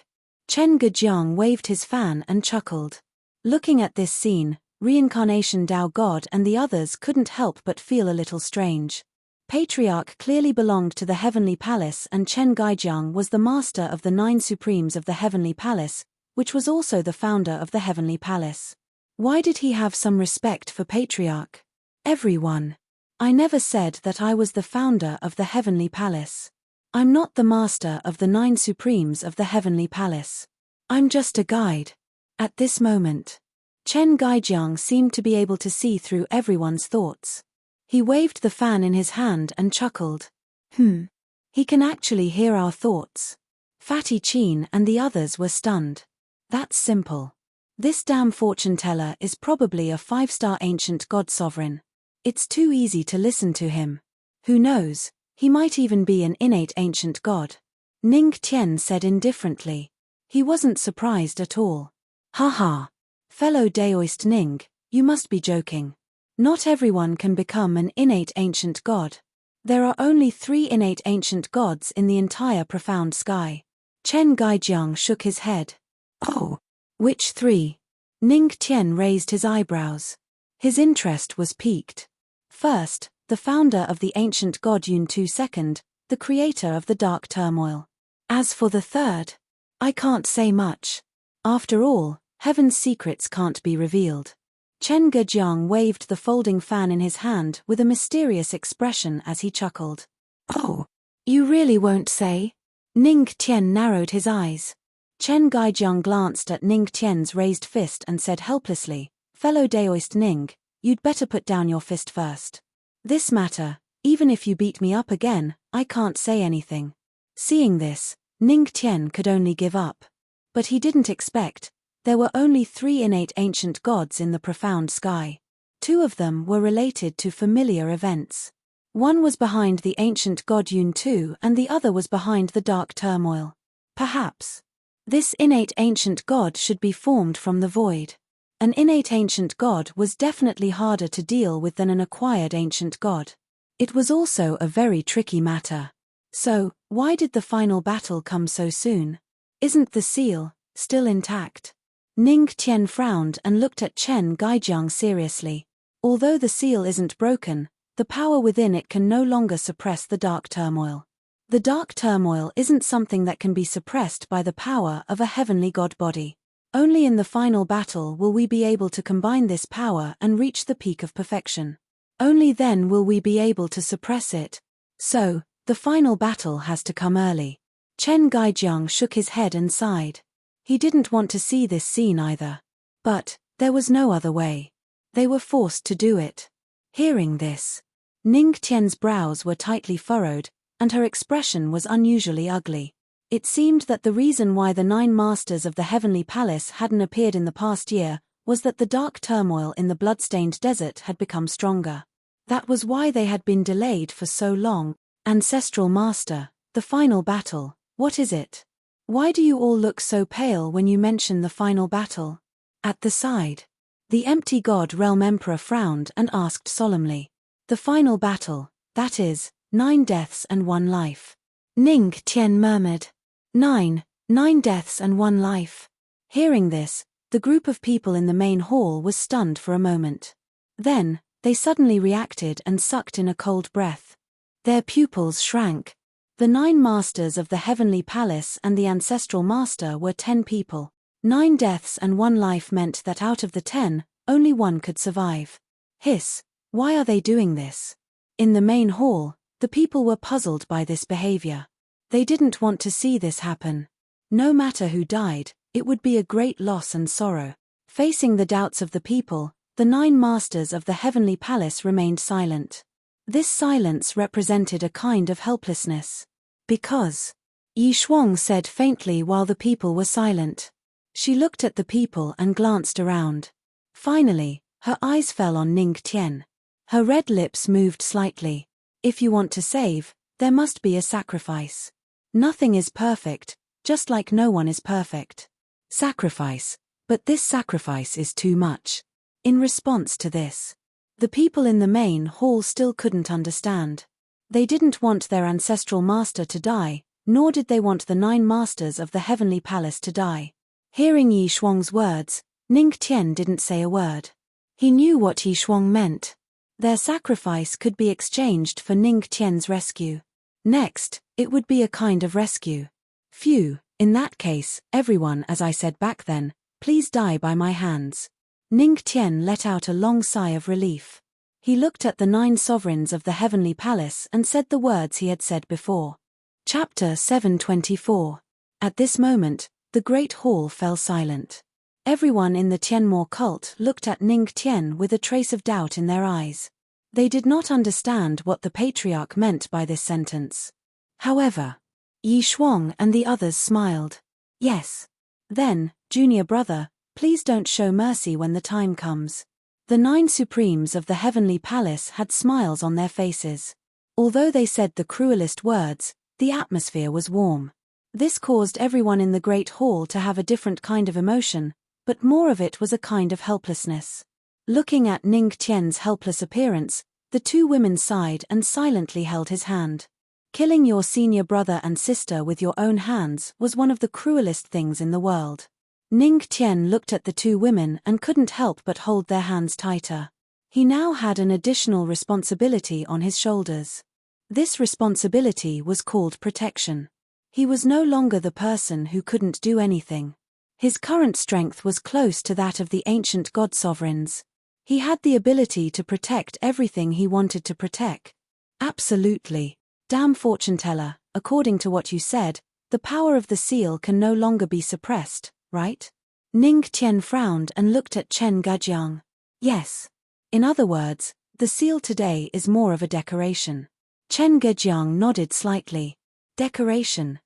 Chen Gajiang waved his fan and chuckled. Looking at this scene, Reincarnation Dao God and the others couldn't help but feel a little strange. Patriarch clearly belonged to the heavenly palace and Chen Gajiang was the master of the 9 supremes of the heavenly palace, which was also the founder of the heavenly palace. Why did he have some respect for Patriarch? Everyone. I never said that I was the founder of the heavenly palace. I'm not the master of the 9 supremes of the heavenly palace. I'm just a guide. At this moment, Chen Gajiang seemed to be able to see through everyone's thoughts. He waved the fan in his hand and chuckled. He can actually hear our thoughts. Fatty Chin and the others were stunned. That's simple. This damn fortune teller is probably a 5-star ancient god sovereign. It's too easy to listen to him. Who knows? He might even be an innate ancient god. Ning Tian said indifferently. He wasn't surprised at all. Haha. Fellow Daoist Ning, you must be joking. Not everyone can become an innate ancient god. There are only 3 innate ancient gods in the entire profound sky. Chen Gajiang shook his head. Oh. Which 3? Ning Tian raised his eyebrows. His interest was piqued. First, the founder of the ancient god Yun Tu. Second, the creator of the dark turmoil. As for the third, I can't say much. After all, heaven's secrets can't be revealed. Chen Gajiang waved the folding fan in his hand with a mysterious expression as he chuckled. Oh, you really won't say? Ning Tian narrowed his eyes. Chen Gajiang glanced at Ning Tian's raised fist and said helplessly, Fellow Daoist Ning, you'd better put down your fist first. This matter, even if you beat me up again, I can't say anything. Seeing this, Ning Tian could only give up. But he didn't expect. There were only 3 innate ancient gods in the profound sky. 2 of them were related to familiar events. One was behind the ancient god Yun Tu and the other was behind the dark turmoil. Perhaps. This innate ancient god should be formed from the void. An innate ancient god was definitely harder to deal with than an acquired ancient god. It was also a very tricky matter. So, why did the final battle come so soon? Isn't the seal still intact? Ning Tian frowned and looked at Chen Gajiang seriously. Although the seal isn't broken, the power within it can no longer suppress the dark turmoil. The dark turmoil isn't something that can be suppressed by the power of a heavenly god body. Only in the final battle will we be able to combine this power and reach the peak of perfection. Only then will we be able to suppress it. So, the final battle has to come early. Chen Gajiang shook his head and sighed. He didn't want to see this scene either. But, there was no other way. They were forced to do it. Hearing this, Ning Tian's brows were tightly furrowed, and her expression was unusually ugly. It seemed that the reason why the 9 masters of the heavenly palace hadn't appeared in the past year was that the dark turmoil in the blood-stained desert had become stronger. That was why they had been delayed for so long. Ancestral Master, the final battle, what is it? Why do you all look so pale when you mention the final battle? At the side, the empty god realm emperor frowned and asked solemnly. The final battle, that is, 9 deaths and 1 life. Ning Tian murmured. 9 deaths and 1 life. Hearing this, the group of people in the main hall was stunned for a moment. Then, they suddenly reacted and sucked in a cold breath. Their pupils shrank. The 9 masters of the heavenly palace and the ancestral master were 10 people. 9 deaths and 1 life meant that out of the 10, only 1 could survive. Hiss, why are they doing this? In the main hall, the people were puzzled by this behavior. They didn't want to see this happen. No matter who died, it would be a great loss and sorrow. Facing the doubts of the people, the 9 masters of the heavenly palace remained silent. This silence represented a kind of helplessness. Because Yi Shuang said faintly while the people were silent. She looked at the people and glanced around. Finally, her eyes fell on Ning Tian. Her red lips moved slightly. If you want to save, there must be a sacrifice. Nothing is perfect, just like no one is perfect. Sacrifice, but this sacrifice is too much. In response to this, the people in the main hall still couldn't understand. They didn't want their ancestral master to die, nor did they want the 9 masters of the heavenly palace to die. Hearing Yi Shuang's words, Ning Tian didn't say a word. He knew what Yi Shuang meant. Their sacrifice could be exchanged for Ning Tian's rescue. Next, it would be a kind of rescue. Phew, in that case, everyone, as I said back then, please die by my hands. Ning Tian let out a long sigh of relief. He looked at the 9 sovereigns of the heavenly palace and said the words he had said before. Chapter 724. At this moment, the great hall fell silent. Everyone in the Tianmo cult looked at Ning Tian with a trace of doubt in their eyes. They did not understand what the patriarch meant by this sentence. However, Yi Shuang and the others smiled. Yes. Then, junior brother, please don't show mercy when the time comes. The 9 supremes of the heavenly palace had smiles on their faces. Although they said the cruelest words, the atmosphere was warm. This caused everyone in the great hall to have a different kind of emotion, but more of it was a kind of helplessness. Looking at Ning Tian's helpless appearance, the 2 women sighed and silently held his hand. Killing your senior brother and sister with your own hands was one of the cruelest things in the world. Ning Tian looked at the 2 women and couldn't help but hold their hands tighter. He now had an additional responsibility on his shoulders. This responsibility was called protection. He was no longer the person who couldn't do anything. His current strength was close to that of the ancient god sovereigns. He had the ability to protect everything he wanted to protect. Absolutely. Damn fortune teller, according to what you said, the power of the seal can no longer be suppressed, right? Ning Tian frowned and looked at Chen Gujiang. Yes. In other words, the seal today is more of a decoration. Chen Gujiang nodded slightly. Decoration,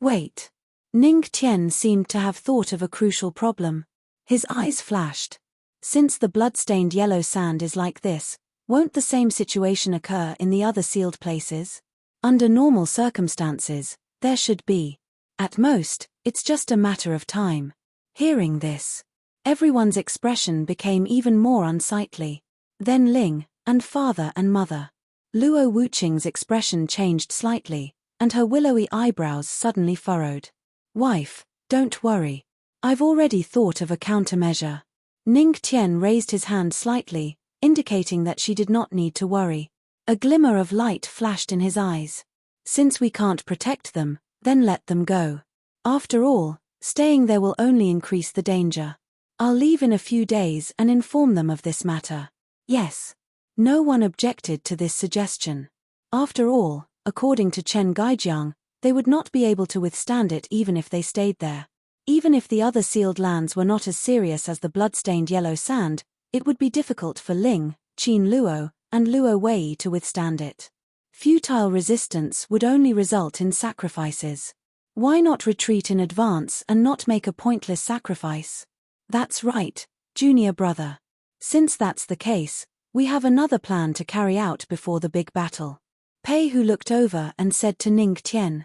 Wait. Ning Tian seemed to have thought of a crucial problem. His eyes flashed. Since the blood-stained yellow sand is like this, won't the same situation occur in the other sealed places? Under normal circumstances, there should be. At most, it's just a matter of time. Hearing this, everyone's expression became even more unsightly. Then Ling, and father and mother. Luo Wuqing's expression changed slightly, and her willowy eyebrows suddenly furrowed. Wife, don't worry. I've already thought of a countermeasure. Ning Tian raised his hand slightly, indicating that she did not need to worry. A glimmer of light flashed in his eyes. Since we can't protect them, then let them go. After all, staying there will only increase the danger. I'll leave in a few days and inform them of this matter. Yes. No one objected to this suggestion. After all, according to Chen Guijiang, they would not be able to withstand it even if they stayed there. Even if the other sealed lands were not as serious as the blood-stained yellow sand, it would be difficult for Ling, Qin Luo, and Luo Wei to withstand it. Futile resistance would only result in sacrifices. Why not retreat in advance and not make a pointless sacrifice? That's right, junior brother. Since that's the case, we have another plan to carry out before the big battle. Pei Hu looked over and said to Ning Tian.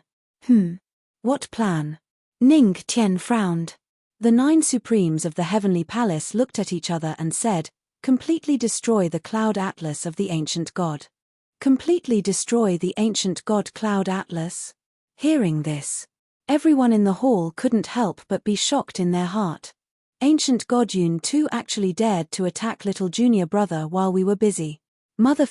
What plan? Ning Tian frowned. The 9 supremes of the heavenly palace looked at each other and said, completely destroy the cloud atlas of the ancient god. Completely destroy the ancient god cloud atlas? Hearing this, everyone in the hall couldn't help but be shocked in their heart. Ancient god Yun too actually dared to attack little junior brother while we were busy. Mother***,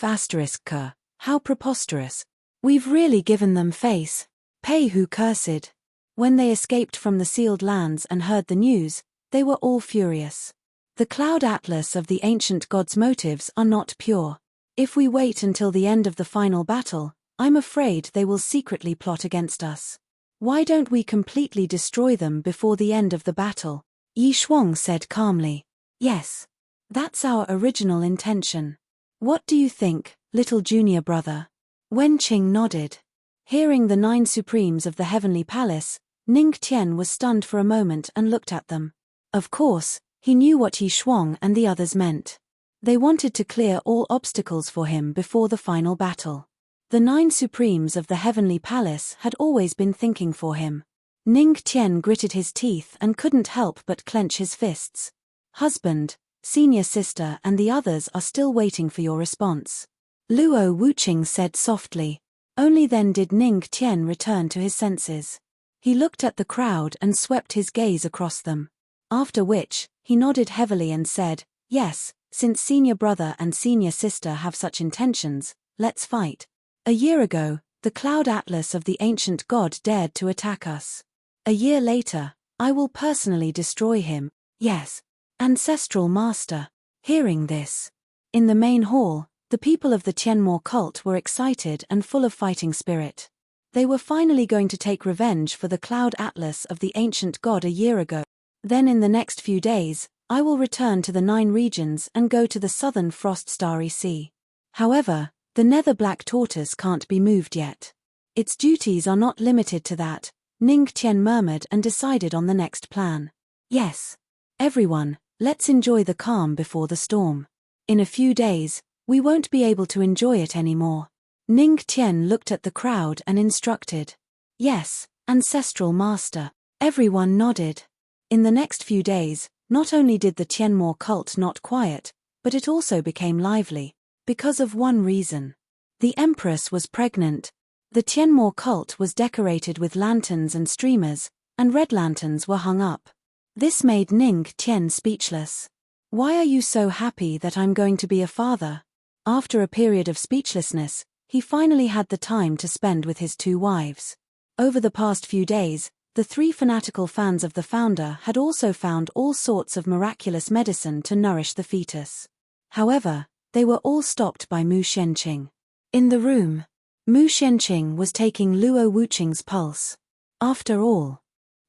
how preposterous. We've really given them face. Pei Hu cursed. When they escaped from the sealed lands and heard the news, they were all furious. The cloud atlas of the ancient gods' motives are not pure. If we wait until the end of the final battle, I'm afraid they will secretly plot against us. Why don't we completely destroy them before the end of the battle? Yi Shuang said calmly. Yes. That's our original intention. What do you think, little junior brother? Wen Qing nodded. Hearing the 9 supremes of the heavenly palace, Ning Tian was stunned for a moment and looked at them. Of course, he knew what Yi Shuang and the others meant. They wanted to clear all obstacles for him before the final battle. The 9 supremes of the heavenly palace had always been thinking for him. Ning Tian gritted his teeth and couldn't help but clench his fists. Husband, senior sister and the others are still waiting for your response. Luo Wuqing said softly. Only then did Ning Tian return to his senses. He looked at the crowd and swept his gaze across them. After which, he nodded heavily and said, yes, since senior brother and senior sister have such intentions, let's fight. A year ago, the cloud atlas of the ancient god dared to attack us. A year later, I will personally destroy him, yes. Ancestral master. Hearing this. In the main hall, the people of the Tianmo cult were excited and full of fighting spirit. They were finally going to take revenge for the cloud atlas of the ancient god a year ago. Then in the next few days, I will return to the 9 regions and go to the southern frost starry sea. However, the nether black tortoise can't be moved yet. Its duties are not limited to that, Ning Tian murmured and decided on the next plan. Yes. Everyone, let's enjoy the calm before the storm. In a few days, we won't be able to enjoy it anymore. Ning Tian looked at the crowd and instructed. Yes, ancestral master. Everyone nodded. In the next few days, not only did the Tianmo cult not quiet, but it also became lively. Because of one reason. The Empress was pregnant. The Tianmo cult was decorated with lanterns and streamers, and red lanterns were hung up. This made Ning Tian speechless. Why are you so happy that I'm going to be a father? After a period of speechlessness, he finally had the time to spend with his 2 wives. Over the past few days, the 3 fanatical fans of the founder had also found all sorts of miraculous medicine to nourish the fetus. However, they were all stopped by Mu Shenqing. In the room, Mu Shenqing was taking Luo Wuqing's pulse. After all,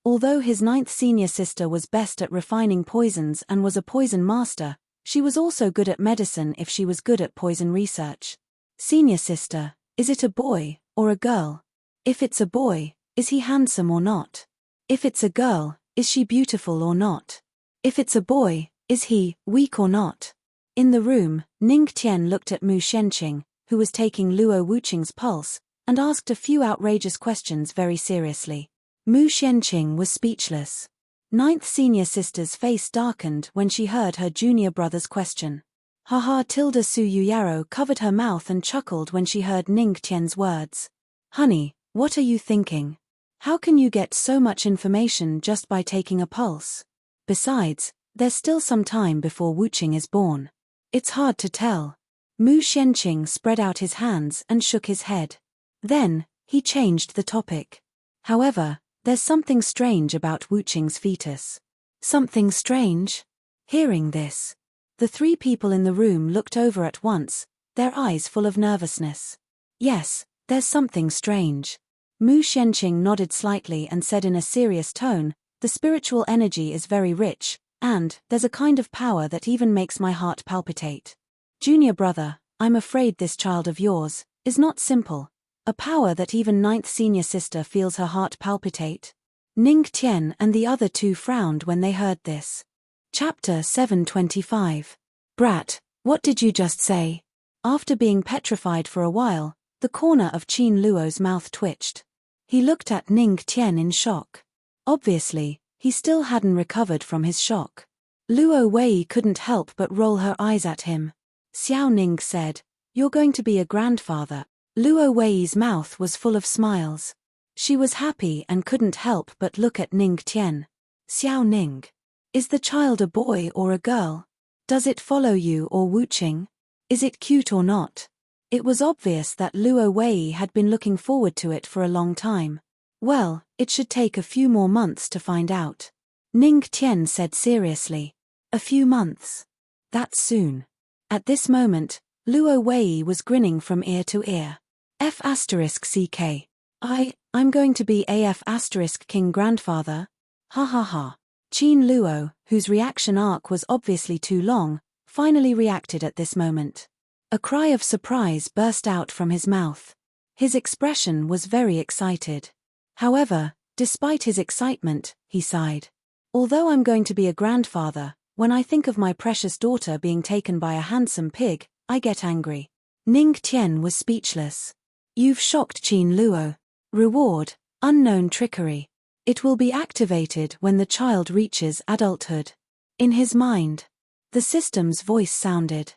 although his 9th senior sister was best at refining poisons and was a poison master, she was also good at medicine if she was good at poison research. Senior sister, is it a boy or a girl? If it's a boy, is he handsome or not? If it's a girl, is she beautiful or not? If it's a boy, is he weak or not? In the room, Ning Tian looked at Mu Shenqing, who was taking Luo Wuqing's pulse, and asked a few outrageous questions very seriously. Mu Shenqing was speechless. 9th senior sister's face darkened when she heard her junior brother's question. Haha Tilda Su Yuyaro covered her mouth and chuckled when she heard Ning Tian's words. Honey, what are you thinking? How can you get so much information just by taking a pulse? Besides, there's still some time before Wuqing is born. It's hard to tell. Mu Shenqing spread out his hands and shook his head. Then, he changed the topic. However, there's something strange about Wuqing's fetus. Something strange? Hearing this, the 3 people in the room looked over at once, their eyes full of nervousness. Yes, there's something strange. Mu Shenqing nodded slightly and said in a serious tone, the spiritual energy is very rich, and there's a kind of power that even makes my heart palpitate. Junior brother, I'm afraid this child of yours is not simple. A power that even 9th senior sister feels her heart palpitate. Ning Tian and the other 2 frowned when they heard this. Chapter 725. Brat, what did you just say? After being petrified for a while, the corner of Qin Luo's mouth twitched. He looked at Ning Tian in shock. Obviously, he still hadn't recovered from his shock. Luo Wei couldn't help but roll her eyes at him. Xiao Ning said, "You're going to be a grandfather." Luo Wei's mouth was full of smiles. She was happy and couldn't help but look at Ning Tian. Xiao Ning. Is the child a boy or a girl? Does it follow you or Wuqing? Is it cute or not? It was obvious that Luo Wei had been looking forward to it for a long time. Well, it should take a few more months to find out. Ning Tian said seriously. A few months. That's soon. At this moment, Luo Wei was grinning from ear to ear. F***CK. I'm going to be king grandfather. Ha ha ha. Qin Luo, whose reaction arc was obviously too long, finally reacted at this moment. A cry of surprise burst out from his mouth. His expression was very excited. However, despite his excitement, he sighed. Although I'm going to be a grandfather, when I think of my precious daughter being taken by a handsome pig, I get angry. Ning Tian was speechless. You've shocked Qin Luo. Reward, unknown trickery. It will be activated when the child reaches adulthood. In his mind, the system's voice sounded.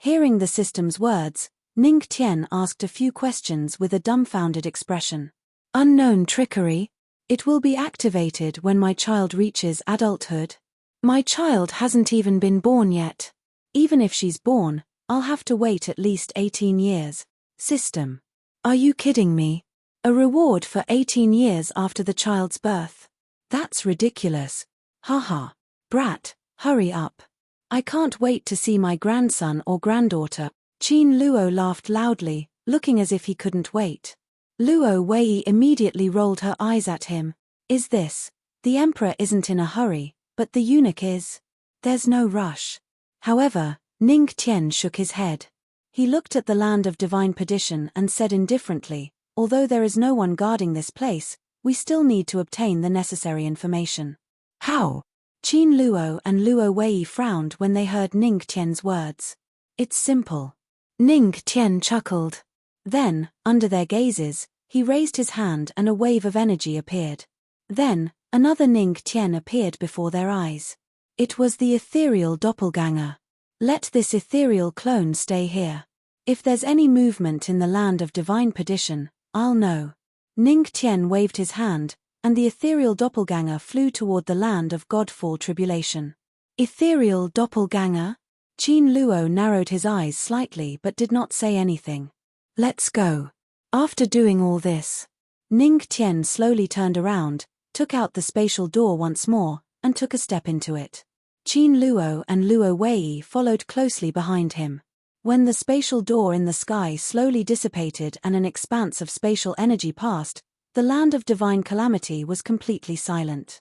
Hearing the system's words, Ning Tian asked a few questions with a dumbfounded expression. Unknown trickery? It will be activated when my child reaches adulthood. My child hasn't even been born yet. Even if she's born, I'll have to wait at least 18 years. System. Are you kidding me? A reward for 18 years after the child's birth? That's ridiculous. Haha. Brat, hurry up. I can't wait to see my grandson or granddaughter. Qin Luo laughed loudly, looking as if he couldn't wait. Luo Wei immediately rolled her eyes at him. Is this? The emperor isn't in a hurry, but the eunuch is. There's no rush. However, Ning Tian shook his head. He looked at the land of divine perdition and said indifferently, although there is no one guarding this place, we still need to obtain the necessary information. How? Qin Luo and Luo Wei frowned when they heard Ning Tian's words. It's simple. Ning Tian chuckled. Then, under their gazes, he raised his hand and a wave of energy appeared. Then, another Ning Tian appeared before their eyes. It was the ethereal doppelganger. Let this ethereal clone stay here. If there's any movement in the land of divine perdition, I'll know. Ning Tian waved his hand, and the ethereal doppelganger flew toward the land of Godfall tribulation. Ethereal doppelganger? Qin Luo narrowed his eyes slightly but did not say anything. Let's go. After doing all this, Ning Tian slowly turned around, took out the spatial door once more, and took a step into it. Qin Luo and Luo Wei followed closely behind him. When the spatial door in the sky slowly dissipated and an expanse of spatial energy passed, the land of divine calamity was completely silent.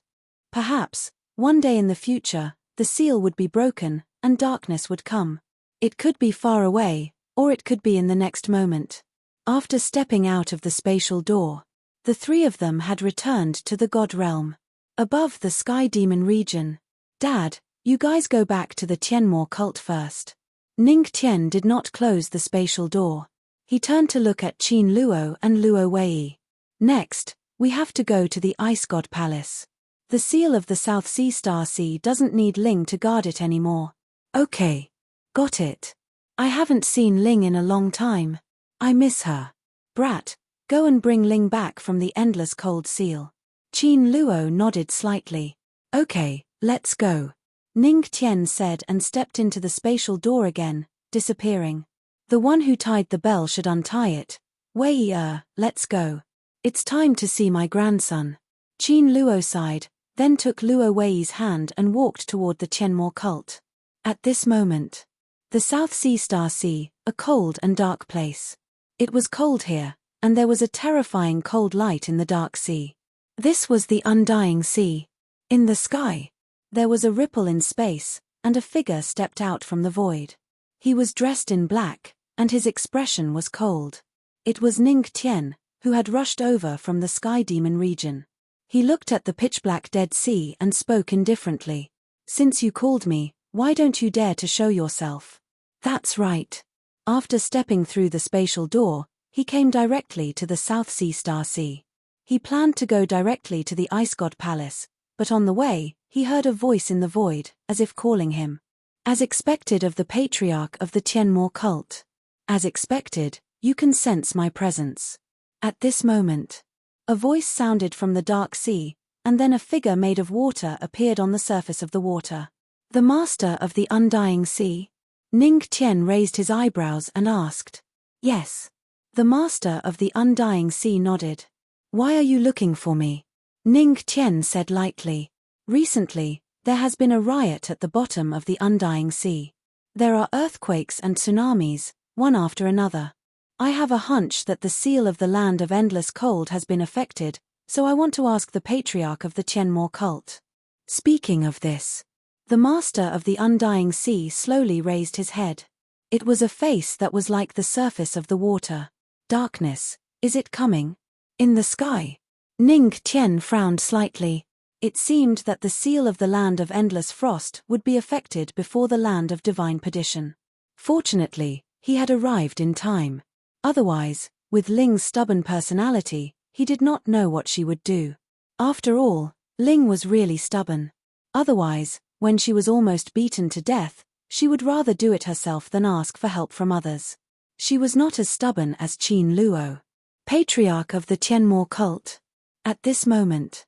Perhaps, one day in the future, the seal would be broken, and darkness would come. It could be far away, or it could be in the next moment. After stepping out of the spatial door, the three of them had returned to the God realm. Above the sky demon region. Dad, you guys go back to the Tianmo cult first. Ning Tian did not close the spatial door. He turned to look at Qin Luo and Luo Wei. Next, we have to go to the Ice God Palace. The seal of the South Sea Star Sea doesn't need Ling to guard it anymore. Okay. Got it. I haven't seen Ling in a long time. I miss her. Brat, go and bring Ling back from the endless cold seal. Qin Luo nodded slightly. Okay, let's go. Ning Tian said and stepped into the spatial door again, disappearing. The one who tied the bell should untie it. Wei, let's go. It's time to see my grandson. Qin Luo sighed, then took Luo Wei's hand and walked toward the Tianmo cult. At this moment, the South Sea Star Sea, a cold and dark place. It was cold here, and there was a terrifying cold light in the dark sea. This was the undying sea. In the sky, there was a ripple in space, and a figure stepped out from the void. He was dressed in black, and his expression was cold. It was Ning Tian, who had rushed over from the sky demon region. He looked at the pitch-black Dead Sea and spoke indifferently. Since you called me, why don't you dare to show yourself? That's right. After stepping through the spatial door, he came directly to the South Sea Star Sea. He planned to go directly to the Ice God Palace, but on the way, he heard a voice in the void, as if calling him. As expected of the patriarch of the Tianmo cult. As expected, you can sense my presence. At this moment, a voice sounded from the dark sea, and then a figure made of water appeared on the surface of the water. The master of the undying sea? Ning Tian raised his eyebrows and asked. Yes. The master of the undying sea nodded. Why are you looking for me? Ning Qian said lightly. Recently, there has been a riot at the bottom of the undying sea. There are earthquakes and tsunamis, one after another. I have a hunch that the seal of the land of endless cold has been affected, so I want to ask the patriarch of the Tianmo cult. Speaking of this, the master of the undying sea slowly raised his head. It was a face that was like the surface of the water. Darkness, is it coming? In the sky? Ning Qian frowned slightly. It seemed that the seal of the land of endless frost would be affected before the land of divine perdition. Fortunately, he had arrived in time. Otherwise, with Ling's stubborn personality, he did not know what she would do. After all, Ling was really stubborn. Otherwise, when she was almost beaten to death, she would rather do it herself than ask for help from others. She was not as stubborn as Qin Luo, patriarch of the Tianmo cult. At this moment,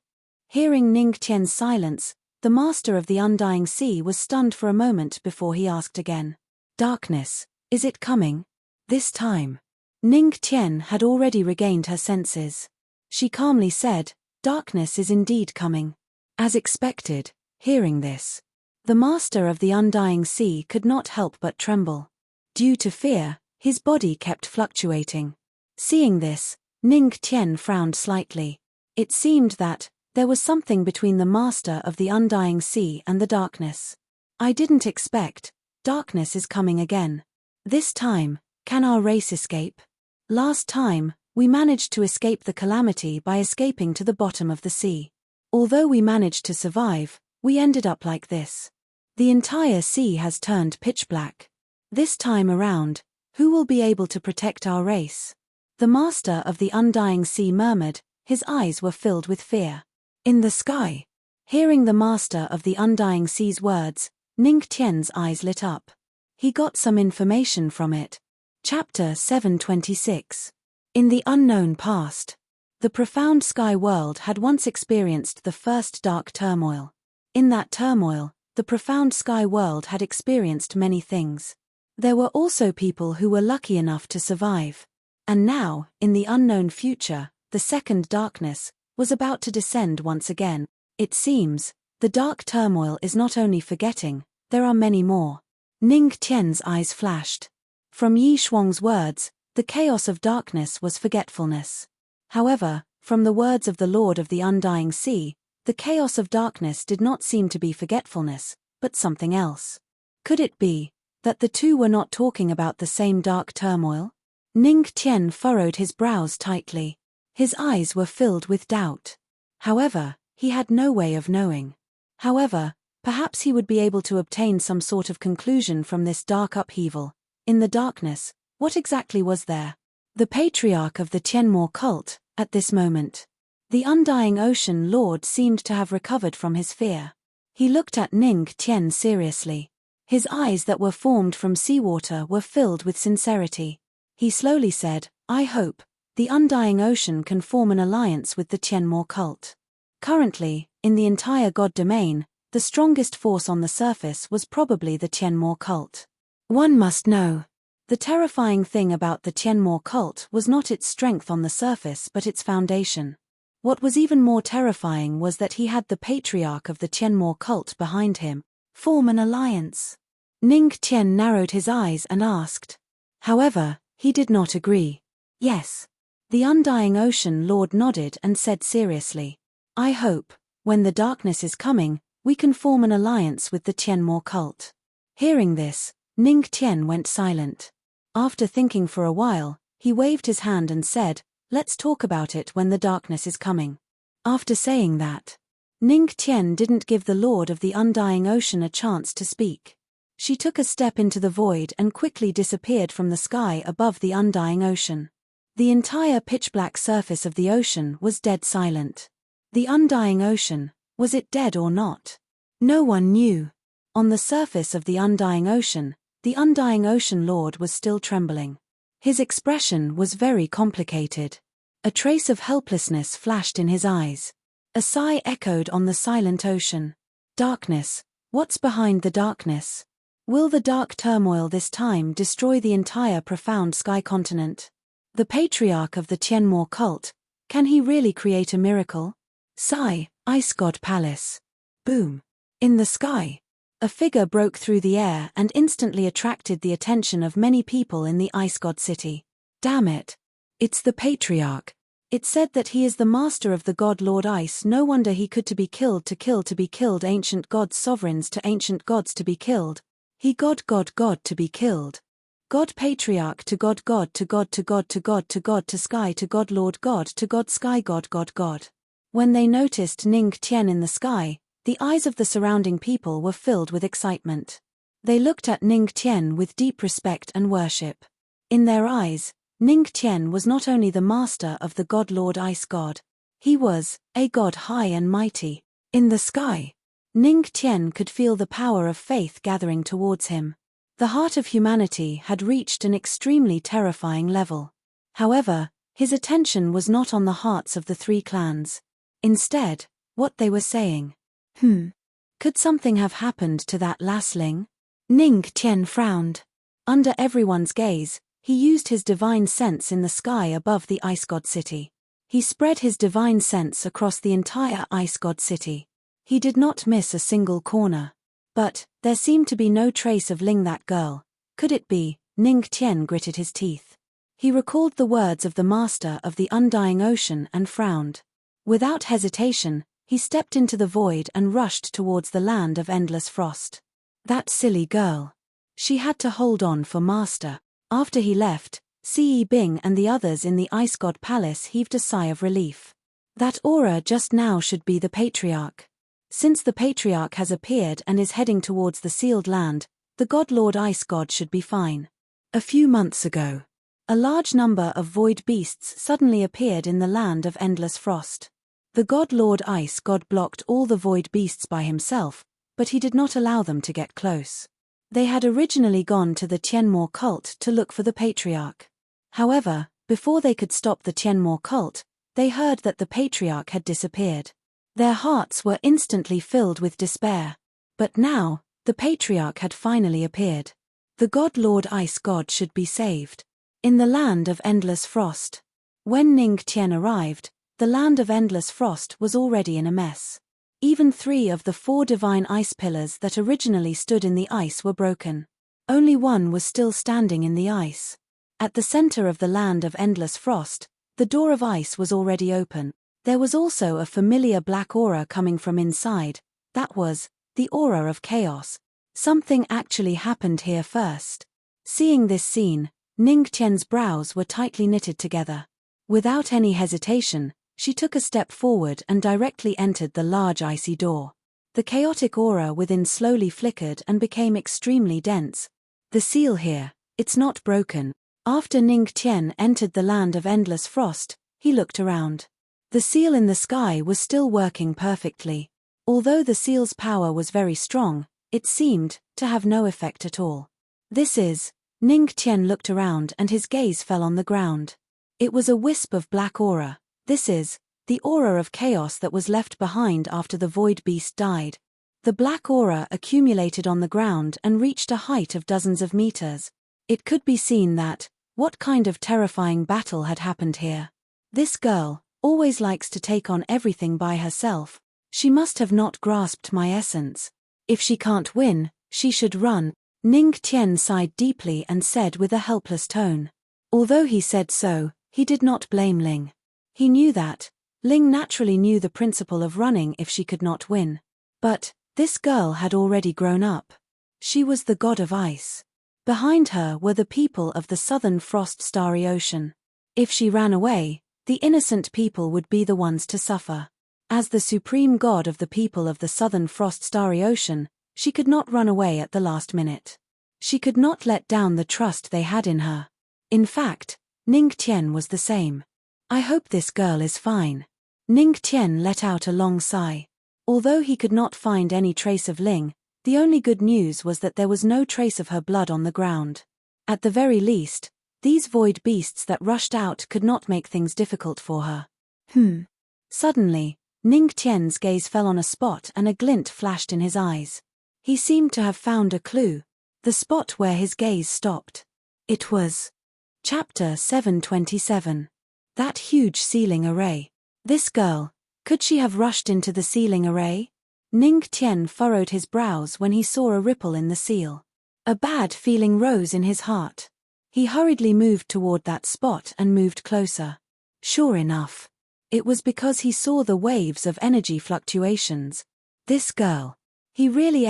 hearing Ning Qian's silence, the master of the undying sea was stunned for a moment before he asked again. Darkness, is it coming? This time, Ning Qian had already regained her senses. She calmly said, darkness is indeed coming. As expected, hearing this, the master of the undying sea could not help but tremble. Due to fear, his body kept fluctuating. Seeing this, Ning Qian frowned slightly. It seemed that there was something between the master of the undying sea and the darkness. I didn't expect. Darkness is coming again. This time, can our race escape? Last time, we managed to escape the calamity by escaping to the bottom of the sea. Although we managed to survive, we ended up like this. The entire sea has turned pitch black. This time around, who will be able to protect our race? The master of the undying sea murmured, his eyes were filled with fear. In the sky. Hearing the master of the undying sea's words, Ning Qian's eyes lit up. He got some information from it. Chapter 726. In the unknown past. The profound sky world had once experienced the first dark turmoil. In that turmoil, the profound sky world had experienced many things. There were also people who were lucky enough to survive. And now, in the unknown future, the second darkness was about to descend once again. It seems, the dark turmoil is not only forgetting, there are many more. Ning Qian's eyes flashed. From Yi Shuang's words, the chaos of darkness was forgetfulness. However, from the words of the Lord of the Undying Sea, the chaos of darkness did not seem to be forgetfulness, but something else. Could it be that the two were not talking about the same dark turmoil? Ning Qian furrowed his brows tightly. His eyes were filled with doubt. However, he had no way of knowing. However, perhaps he would be able to obtain some sort of conclusion from this dark upheaval. In the darkness, what exactly was there? The patriarch of the Tianmo cult, at this moment. The undying ocean lord seemed to have recovered from his fear. He looked at Ning Qian seriously. His eyes that were formed from seawater were filled with sincerity. He slowly said, I hope the undying ocean can form an alliance with the Tianmo cult. Currently, in the entire god domain, the strongest force on the surface was probably the Tianmo cult. One must know. The terrifying thing about the Tianmo cult was not its strength on the surface but its foundation. What was even more terrifying was that he had the patriarch of the Tianmo cult behind him. Form an alliance. Ning Qian narrowed his eyes and asked. However, he did not agree. Yes. The undying ocean lord nodded and said seriously. I hope, when the darkness is coming, we can form an alliance with the Tianmo cult. Hearing this, Ning Qian went silent. After thinking for a while, he waved his hand and said, let's talk about it when the darkness is coming. After saying that, Ning Qian didn't give the Lord of the Undying Ocean a chance to speak. She took a step into the void and quickly disappeared from the sky above the Undying Ocean. The entire pitch-black surface of the ocean was dead silent. The Undying Ocean, was it dead or not? No one knew. On the surface of the Undying Ocean, the Undying Ocean Lord was still trembling. His expression was very complicated. A trace of helplessness flashed in his eyes. A sigh echoed on the silent ocean. Darkness, what's behind the darkness? Will the dark turmoil this time destroy the entire profound sky continent? The patriarch of the Tianmo cult, can he really create a miracle? Sigh, Ice God Palace. Boom. In the sky, a figure broke through the air and instantly attracted the attention of many people in the Ice God City. Damn it. It's the patriarch. It said that he is the master of the god Lord Ice. No wonder he could to be killed, ancient gods sovereigns to ancient gods to be killed. He god to be killed. God patriarch to god to god to god to god to god to sky to god Lord god to god sky god. When they noticed Ning Tian in the sky, the eyes of the surrounding people were filled with excitement. They looked at Ning Tian with deep respect and worship. In their eyes, Ning Tian was not only the master of the god Lord Ice God, he was a god high and mighty. In the sky, Ning Tian could feel the power of faith gathering towards him. The heart of humanity had reached an extremely terrifying level. However, his attention was not on the hearts of the three clans. Instead, what they were saying. Could something have happened to that lastling? Ning Tian frowned. Under everyone's gaze, he used his divine sense in the sky above the Ice God City. He spread his divine sense across the entire Ice God City. He did not miss a single corner. But there seemed to be no trace of Ling, that girl. Could it be? Ning Tian gritted his teeth. He recalled the words of the master of the undying ocean and frowned. Without hesitation, he stepped into the void and rushed towards the land of endless frost. That silly girl. She had to hold on for master. After he left, Ce Bing and the others in the Ice God Palace heaved a sigh of relief. That aura just now should be the patriarch. Since the patriarch has appeared and is heading towards the sealed land, the god Lord Ice God should be fine. A few months ago, a large number of void beasts suddenly appeared in the land of endless frost. The god Lord Ice God blocked all the void beasts by himself, but he did not allow them to get close. They had originally gone to the Tianmo cult to look for the patriarch. However, before they could stop the Tianmo cult, they heard that the patriarch had disappeared. Their hearts were instantly filled with despair. But now, the patriarch had finally appeared. The god Lord Ice God should be saved. In the land of endless frost. When Ning Tian arrived, the land of endless frost was already in a mess. Even 3 of the 4 divine ice pillars that originally stood in the ice were broken. Only one was still standing in the ice. At the center of the land of endless frost, the door of ice was already open. There was also a familiar black aura coming from inside. That was the aura of chaos. Something actually happened here first. Seeing this scene, Ning Tian's brows were tightly knitted together. Without any hesitation, she took a step forward and directly entered the large icy door. The chaotic aura within slowly flickered and became extremely dense. The seal here, it's not broken. After Ning Tian entered the land of endless frost, he looked around. The seal in the sky was still working perfectly. Although the seal's power was very strong, it seemed to have no effect at all. This is. Ning Tian looked around and his gaze fell on the ground. It was a wisp of black aura. This is the aura of chaos that was left behind after the void beast died. The black aura accumulated on the ground and reached a height of dozens of meters. It could be seen that what kind of terrifying battle had happened here. This girl always likes to take on everything by herself. She must have not grasped my essence. If she can't win, she should run. Ning Tian sighed deeply and said with a helpless tone. Although he said so, he did not blame Ling. He knew that Ling naturally knew the principle of running if she could not win. But this girl had already grown up. She was the god of ice. Behind her were the people of the southern frost starry ocean. If she ran away, the innocent people would be the ones to suffer. As the supreme god of the people of the southern frost starry ocean, she could not run away at the last minute. She could not let down the trust they had in her. In fact, Ning Tian was the same. I hope this girl is fine. Ning Tian let out a long sigh. Although he could not find any trace of Ling, the only good news was that there was no trace of her blood on the ground. At the very least, these void beasts that rushed out could not make things difficult for her. Suddenly, Ning Tian's gaze fell on a spot and a glint flashed in his eyes. He seemed to have found a clue. the spot where his gaze stopped. It was Chapter 727. That huge ceiling array. This girl, could she have rushed into the ceiling array? Ning Tian furrowed his brows when he saw a ripple in the seal. A bad feeling rose in his heart. He hurriedly moved toward that spot and moved closer. Sure enough, it was because he saw the waves of energy fluctuations. This girl. He really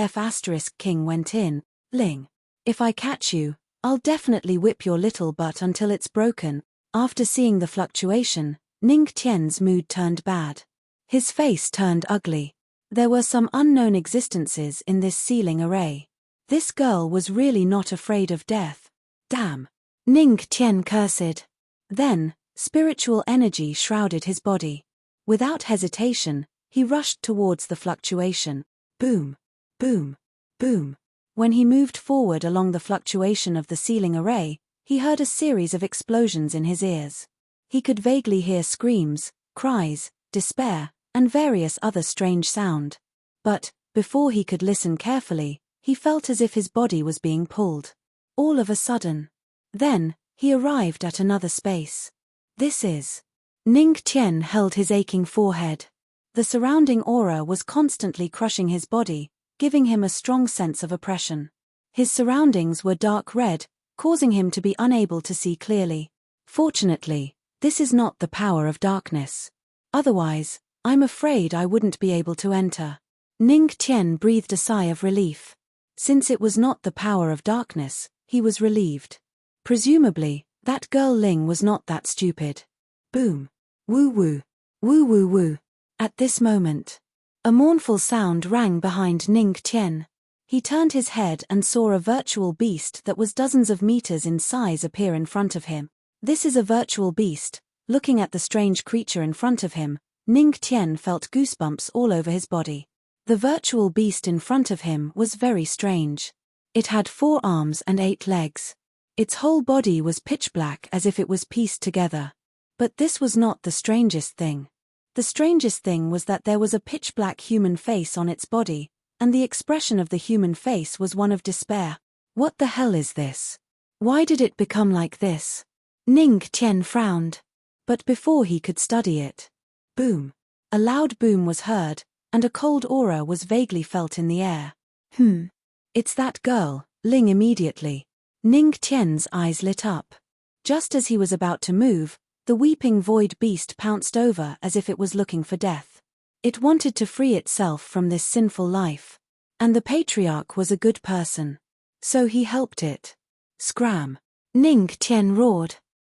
King went in. Ling. If I catch you, I'll definitely whip your little butt until it's broken. After seeing the fluctuation, Ning Tian's mood turned bad. His face turned ugly. There were some unknown existences in this ceiling array. This girl was really not afraid of death. Damn. Ning Tian cursed. Then, spiritual energy shrouded his body. Without hesitation, he rushed towards the fluctuation. Boom. Boom. Boom. When he moved forward along the fluctuation of the ceiling array, he heard a series of explosions in his ears. He could vaguely hear screams, cries, despair, and various other strange sound. But, before he could listen carefully, he felt as if his body was being pulled. All of a sudden. Then, he arrived at another space. This is. Ning Tian held his aching forehead. The surrounding aura was constantly crushing his body, giving him a strong sense of oppression. His surroundings were dark red, causing him to be unable to see clearly. Fortunately, this is not the power of darkness. Otherwise, I'm afraid I wouldn't be able to enter. Ning Tian breathed a sigh of relief. Since it was not the power of darkness, he was relieved. Presumably, that girl Ling was not that stupid. Boom. Woo woo. Woo woo woo. At this moment, a mournful sound rang behind Ning Tian. He turned his head and saw a virtual beast that was dozens of meters in size appear in front of him. This is a virtual beast. Looking at the strange creature in front of him, Ning Tian felt goosebumps all over his body. The virtual beast in front of him was very strange. It had 4 arms and 8 legs. Its whole body was pitch black as if it was pieced together. But this was not the strangest thing. The strangest thing was that there was a pitch black human face on its body, and the expression of the human face was one of despair. What the hell is this? Why did it become like this? Ning Tian frowned. But before he could study it. Boom. A loud boom was heard, and a cold aura was vaguely felt in the air. It's that girl, Ling immediately. Ning Tian's eyes lit up. Just as he was about to move, the weeping void beast pounced over as if it was looking for death. It wanted to free itself from this sinful life. And the patriarch was a good person. So he helped it. Scram. Ning Tian roared.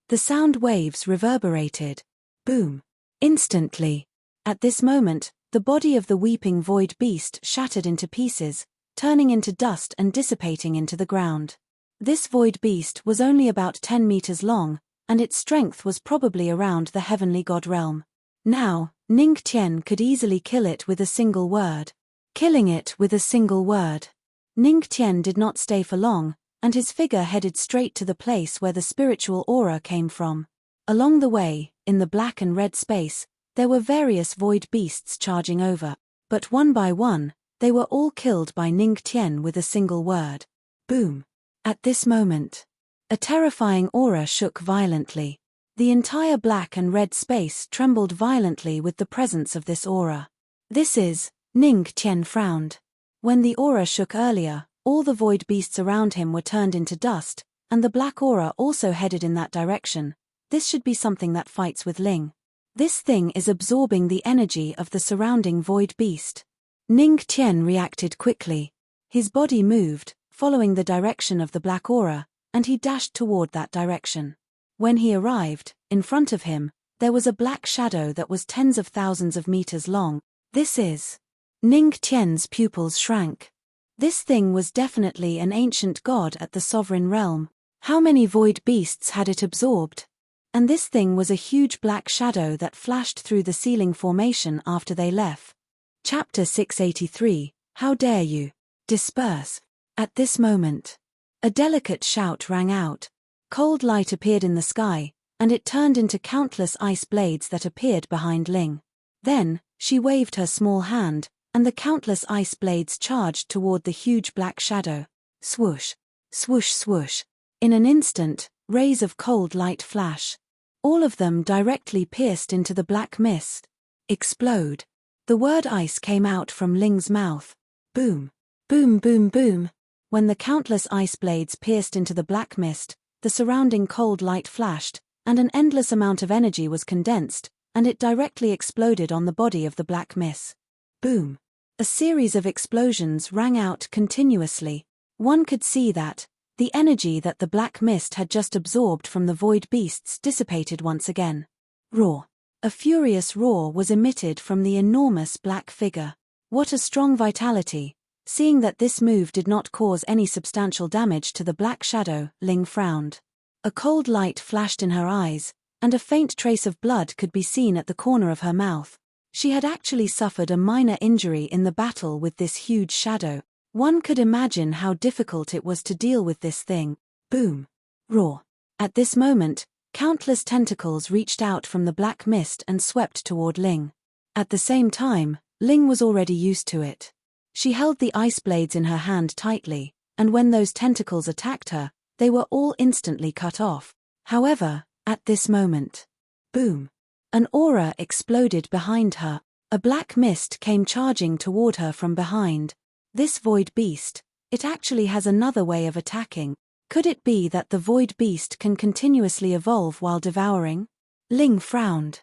The sound waves reverberated. Boom. Instantly. At this moment, the body of the weeping void beast shattered into pieces, turning into dust and dissipating into the ground. This void beast was only about 10 meters long, and its strength was probably around the heavenly god realm. Now, Ning Tian could easily kill it with a single word. Killing it with a single word. Ning Tian did not stay for long, and his figure headed straight to the place where the spiritual aura came from. Along the way, in the black and red space, there were various void beasts charging over, but one by one, they were all killed by Ning Tian with a single word. Boom. At this moment, a terrifying aura shook violently. The entire black and red space trembled violently with the presence of this aura. This is, Ning Tian frowned. When the aura shook earlier, all the void beasts around him were turned into dust, and the black aura also headed in that direction. This should be something that fights with Ling. This thing is absorbing the energy of the surrounding void beast. Ning Tian reacted quickly. His body moved, following the direction of the black aura, and he dashed toward that direction. When he arrived, in front of him, there was a black shadow that was tens of thousands of meters long. This is. Ning Tian's pupils shrank. This thing was definitely an ancient god at the sovereign realm. How many void beasts had it absorbed? And this thing was a huge black shadow that flashed through the ceiling formation after they left. Chapter 683, How dare you? Disperse. At this moment, a delicate shout rang out. Cold light appeared in the sky, and it turned into countless ice blades that appeared behind Ling. Then, she waved her small hand, and the countless ice blades charged toward the huge black shadow. Swoosh. Swoosh swoosh. In an instant, rays of cold light flash. All of them directly pierced into the black mist. Explode. The word ice came out from Ling's mouth. Boom. Boom boom boom. When the countless ice blades pierced into the black mist, the surrounding cold light flashed, and an endless amount of energy was condensed, and it directly exploded on the body of the black mist. Boom. A series of explosions rang out continuously. One could see that the energy that the black mist had just absorbed from the void beasts dissipated once again. Roar. A furious roar was emitted from the enormous black figure. What a strong vitality! Seeing that this move did not cause any substantial damage to the black shadow, Ling frowned. A cold light flashed in her eyes, and a faint trace of blood could be seen at the corner of her mouth. She had actually suffered a minor injury in the battle with this huge shadow. One could imagine how difficult it was to deal with this thing. Boom. Roar. At this moment, countless tentacles reached out from the black mist and swept toward Ling. At the same time, Ling was already used to it. She held the ice blades in her hand tightly, and when those tentacles attacked her, they were all instantly cut off. However, at this moment, boom. An aura exploded behind her. A black mist came charging toward her from behind. This void beast, it actually has another way of attacking. Could it be that the void beast can continuously evolve while devouring? Ling frowned.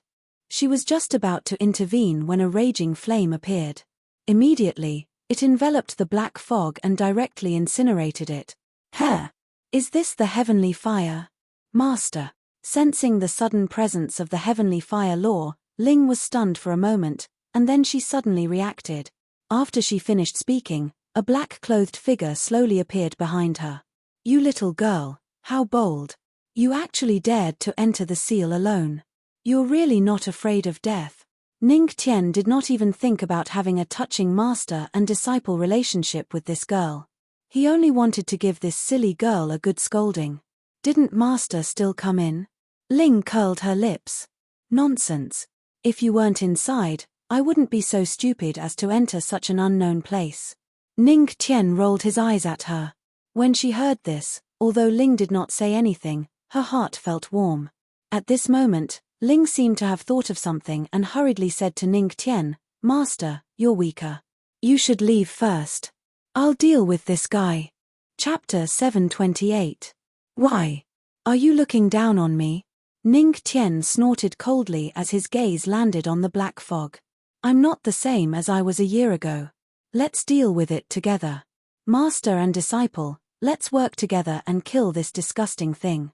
She was just about to intervene when a raging flame appeared. Immediately, it enveloped the black fog and directly incinerated it. Huh! Is this the heavenly fire? Master. Sensing the sudden presence of the heavenly fire law, Ling was stunned for a moment, and then she suddenly reacted. After she finished speaking, a black-clothed figure slowly appeared behind her. You little girl, how bold. You actually dared to enter the seal alone. You're really not afraid of death. Ning Tian did not even think about having a touching master and disciple relationship with this girl. He only wanted to give this silly girl a good scolding. Didn't master still come in? Ling curled her lips. Nonsense. If you weren't inside, I wouldn't be so stupid as to enter such an unknown place. Ning Tian rolled his eyes at her. When she heard this, although Ling did not say anything, her heart felt warm. At this moment, Ling seemed to have thought of something and hurriedly said to Ning Tian, Master, you're weaker. You should leave first. I'll deal with this guy. Chapter 728. Why? Are you looking down on me? Ning Tian snorted coldly as his gaze landed on the black fog. I'm not the same as I was a year ago. Let's deal with it together. Master and disciple, let's work together and kill this disgusting thing.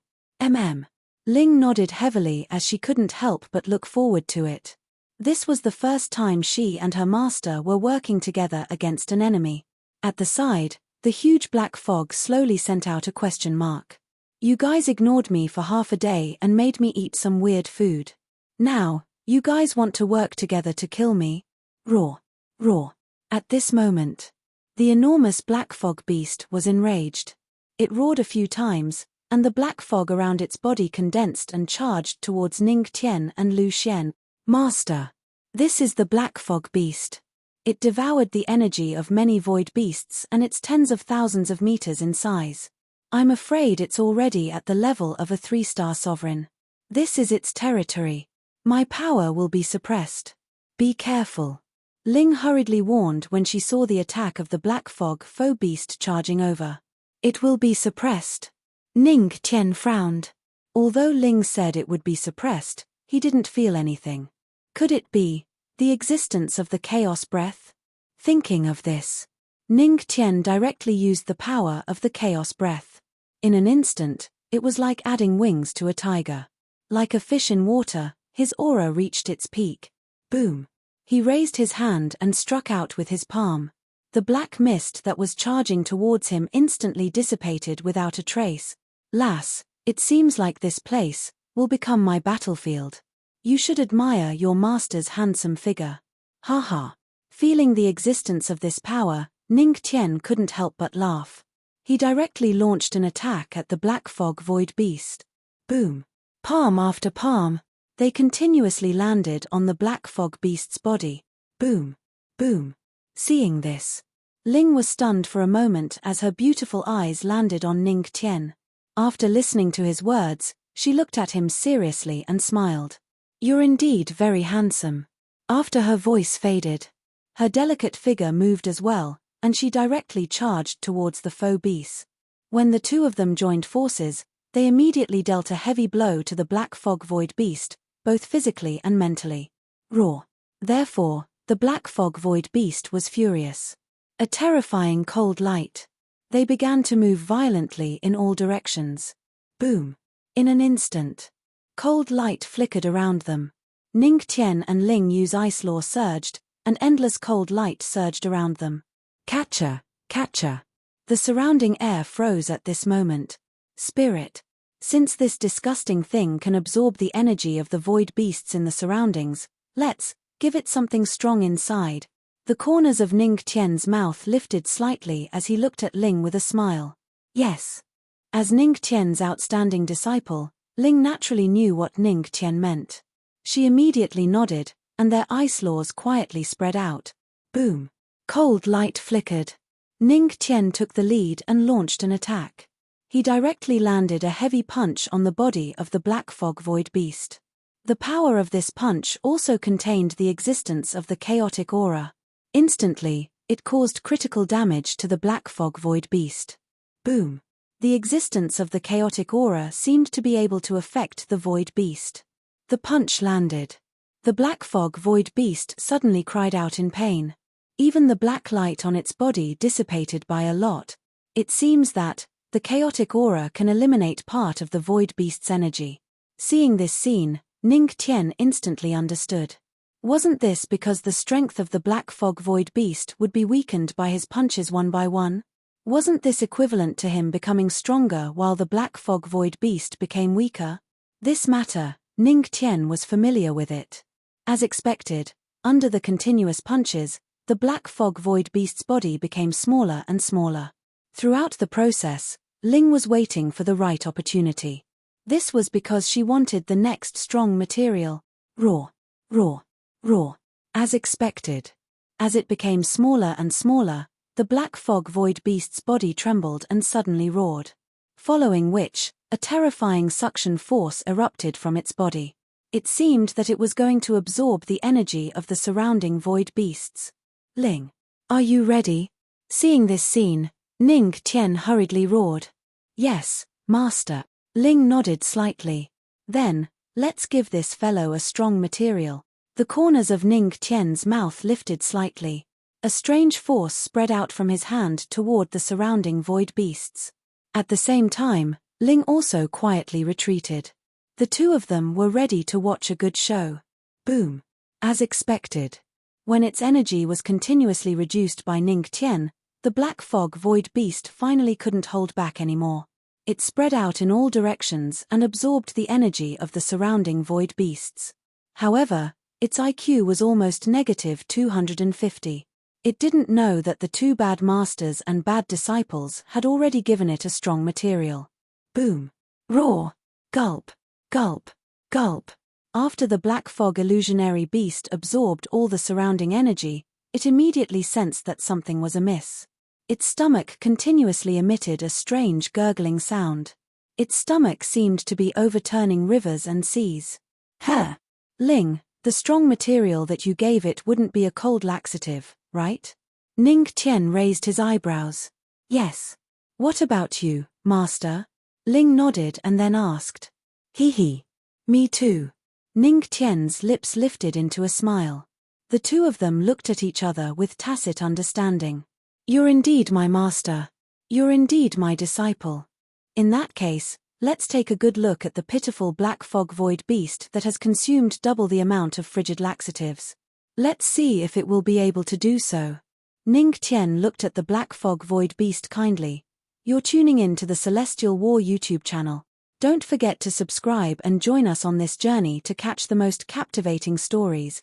Ling nodded heavily as she couldn't help but look forward to it. This was the first time she and her master were working together against an enemy. At the side, the huge black fog slowly sent out a question mark. You guys ignored me for half a day and made me eat some weird food. Now, you guys want to work together to kill me? Roar. Roar. At this moment, the enormous black fog beast was enraged. It roared a few times, and the black fog around its body condensed and charged towards Ning Tian and Lu Xian. Master. This is the black fog beast. It devoured the energy of many void beasts and it's tens of thousands of meters in size. I'm afraid it's already at the level of a 3-star sovereign. This is its territory. My power will be suppressed. Be careful. Ling hurriedly warned when she saw the attack of the black fog foe beast charging over. It will be suppressed. Ning Tian frowned. Although Ling said it would be suppressed, he didn't feel anything. Could it be the existence of the chaos breath? Thinking of this, Ning Tian directly used the power of the chaos breath. In an instant, it was like adding wings to a tiger. Like a fish in water, his aura reached its peak. Boom. He raised his hand and struck out with his palm. The black mist that was charging towards him instantly dissipated without a trace. Lass, it seems like this place will become my battlefield. You should admire your master's handsome figure. Haha. Feeling the existence of this power, Ning Tian couldn't help but laugh. He directly launched an attack at the black fog void beast. Boom. Palm after palm, they continuously landed on the black fog beast's body. Boom. Boom. Seeing this, Ling was stunned for a moment as her beautiful eyes landed on Ning Tian. After listening to his words, she looked at him seriously and smiled. "You're indeed very handsome." After her voice faded, her delicate figure moved as well, and she directly charged towards the foe beast. When the two of them joined forces, they immediately dealt a heavy blow to the black fog void beast, both physically and mentally. Roar. Therefore, the black fog void beast was furious. A terrifying cold light. They began to move violently in all directions. Boom. In an instant, cold light flickered around them. Ning Tian and Ling Yu's ice law surged, and endless cold light surged around them. Catcher, catcher. The surrounding air froze at this moment. Spirit. Since this disgusting thing can absorb the energy of the void beasts in the surroundings, let's give it something strong inside. The corners of Ning Tian's mouth lifted slightly as he looked at Ling with a smile. Yes. As Ning Tian's outstanding disciple, Ling naturally knew what Ning Tian meant. She immediately nodded, and their ice laws quietly spread out. Boom. Cold light flickered. Ning Tian took the lead and launched an attack. He directly landed a heavy punch on the body of the black fog void beast. The power of this punch also contained the existence of the chaotic aura. Instantly, it caused critical damage to the black fog void beast. Boom. The existence of the chaotic aura seemed to be able to affect the void beast. The punch landed. The black fog void beast suddenly cried out in pain. Even the black light on its body dissipated by a lot. It seems that the chaotic aura can eliminate part of the void beast's energy. Seeing this scene, Ning Tian instantly understood. Wasn't this because the strength of the black fog void beast would be weakened by his punches one by one? Wasn't this equivalent to him becoming stronger while the black fog void beast became weaker? This matter, Ning Tian was familiar with it. As expected, under the continuous punches, the black fog void beast's body became smaller and smaller. Throughout the process, Ling was waiting for the right opportunity. This was because she wanted the next strong material. Roar. Roar. Roar. As expected. As it became smaller and smaller, the black fog void beast's body trembled and suddenly roared. Following which, a terrifying suction force erupted from its body. It seemed that it was going to absorb the energy of the surrounding void beasts. Ling, are you ready? Seeing this scene, Ning Tian hurriedly roared. Yes, master. Ling nodded slightly. Then, let's give this fellow a strong material. The corners of Ning Tian's mouth lifted slightly. A strange force spread out from his hand toward the surrounding void beasts. At the same time, Ling also quietly retreated. The two of them were ready to watch a good show. Boom. As expected. When its energy was continuously reduced by Ning Tian, the black fog void beast finally couldn't hold back anymore. It spread out in all directions and absorbed the energy of the surrounding void beasts. However, its IQ was almost negative 250. It didn't know that the two bad masters and bad disciples had already given it a strong material. Boom. Roar. Gulp. Gulp. Gulp. After the black fog illusionary beast absorbed all the surrounding energy, it immediately sensed that something was amiss. Its stomach continuously emitted a strange gurgling sound. Its stomach seemed to be overturning rivers and seas. Huh. Ling, the strong material that you gave it wouldn't be a cold laxative, right? Ning Tian raised his eyebrows. Yes. What about you, master? Ling nodded and then asked. Hee hee. Me too. Ning Tian's lips lifted into a smile. The two of them looked at each other with tacit understanding. You're indeed my master. You're indeed my disciple. In that case, let's take a good look at the pitiful black fog void beast that has consumed double the amount of frigid laxatives. Let's see if it will be able to do so. Ning Tian looked at the black fog void beast kindly. You're tuning in to the Celestial War YouTube channel. Don't forget to subscribe and join us on this journey to catch the most captivating stories.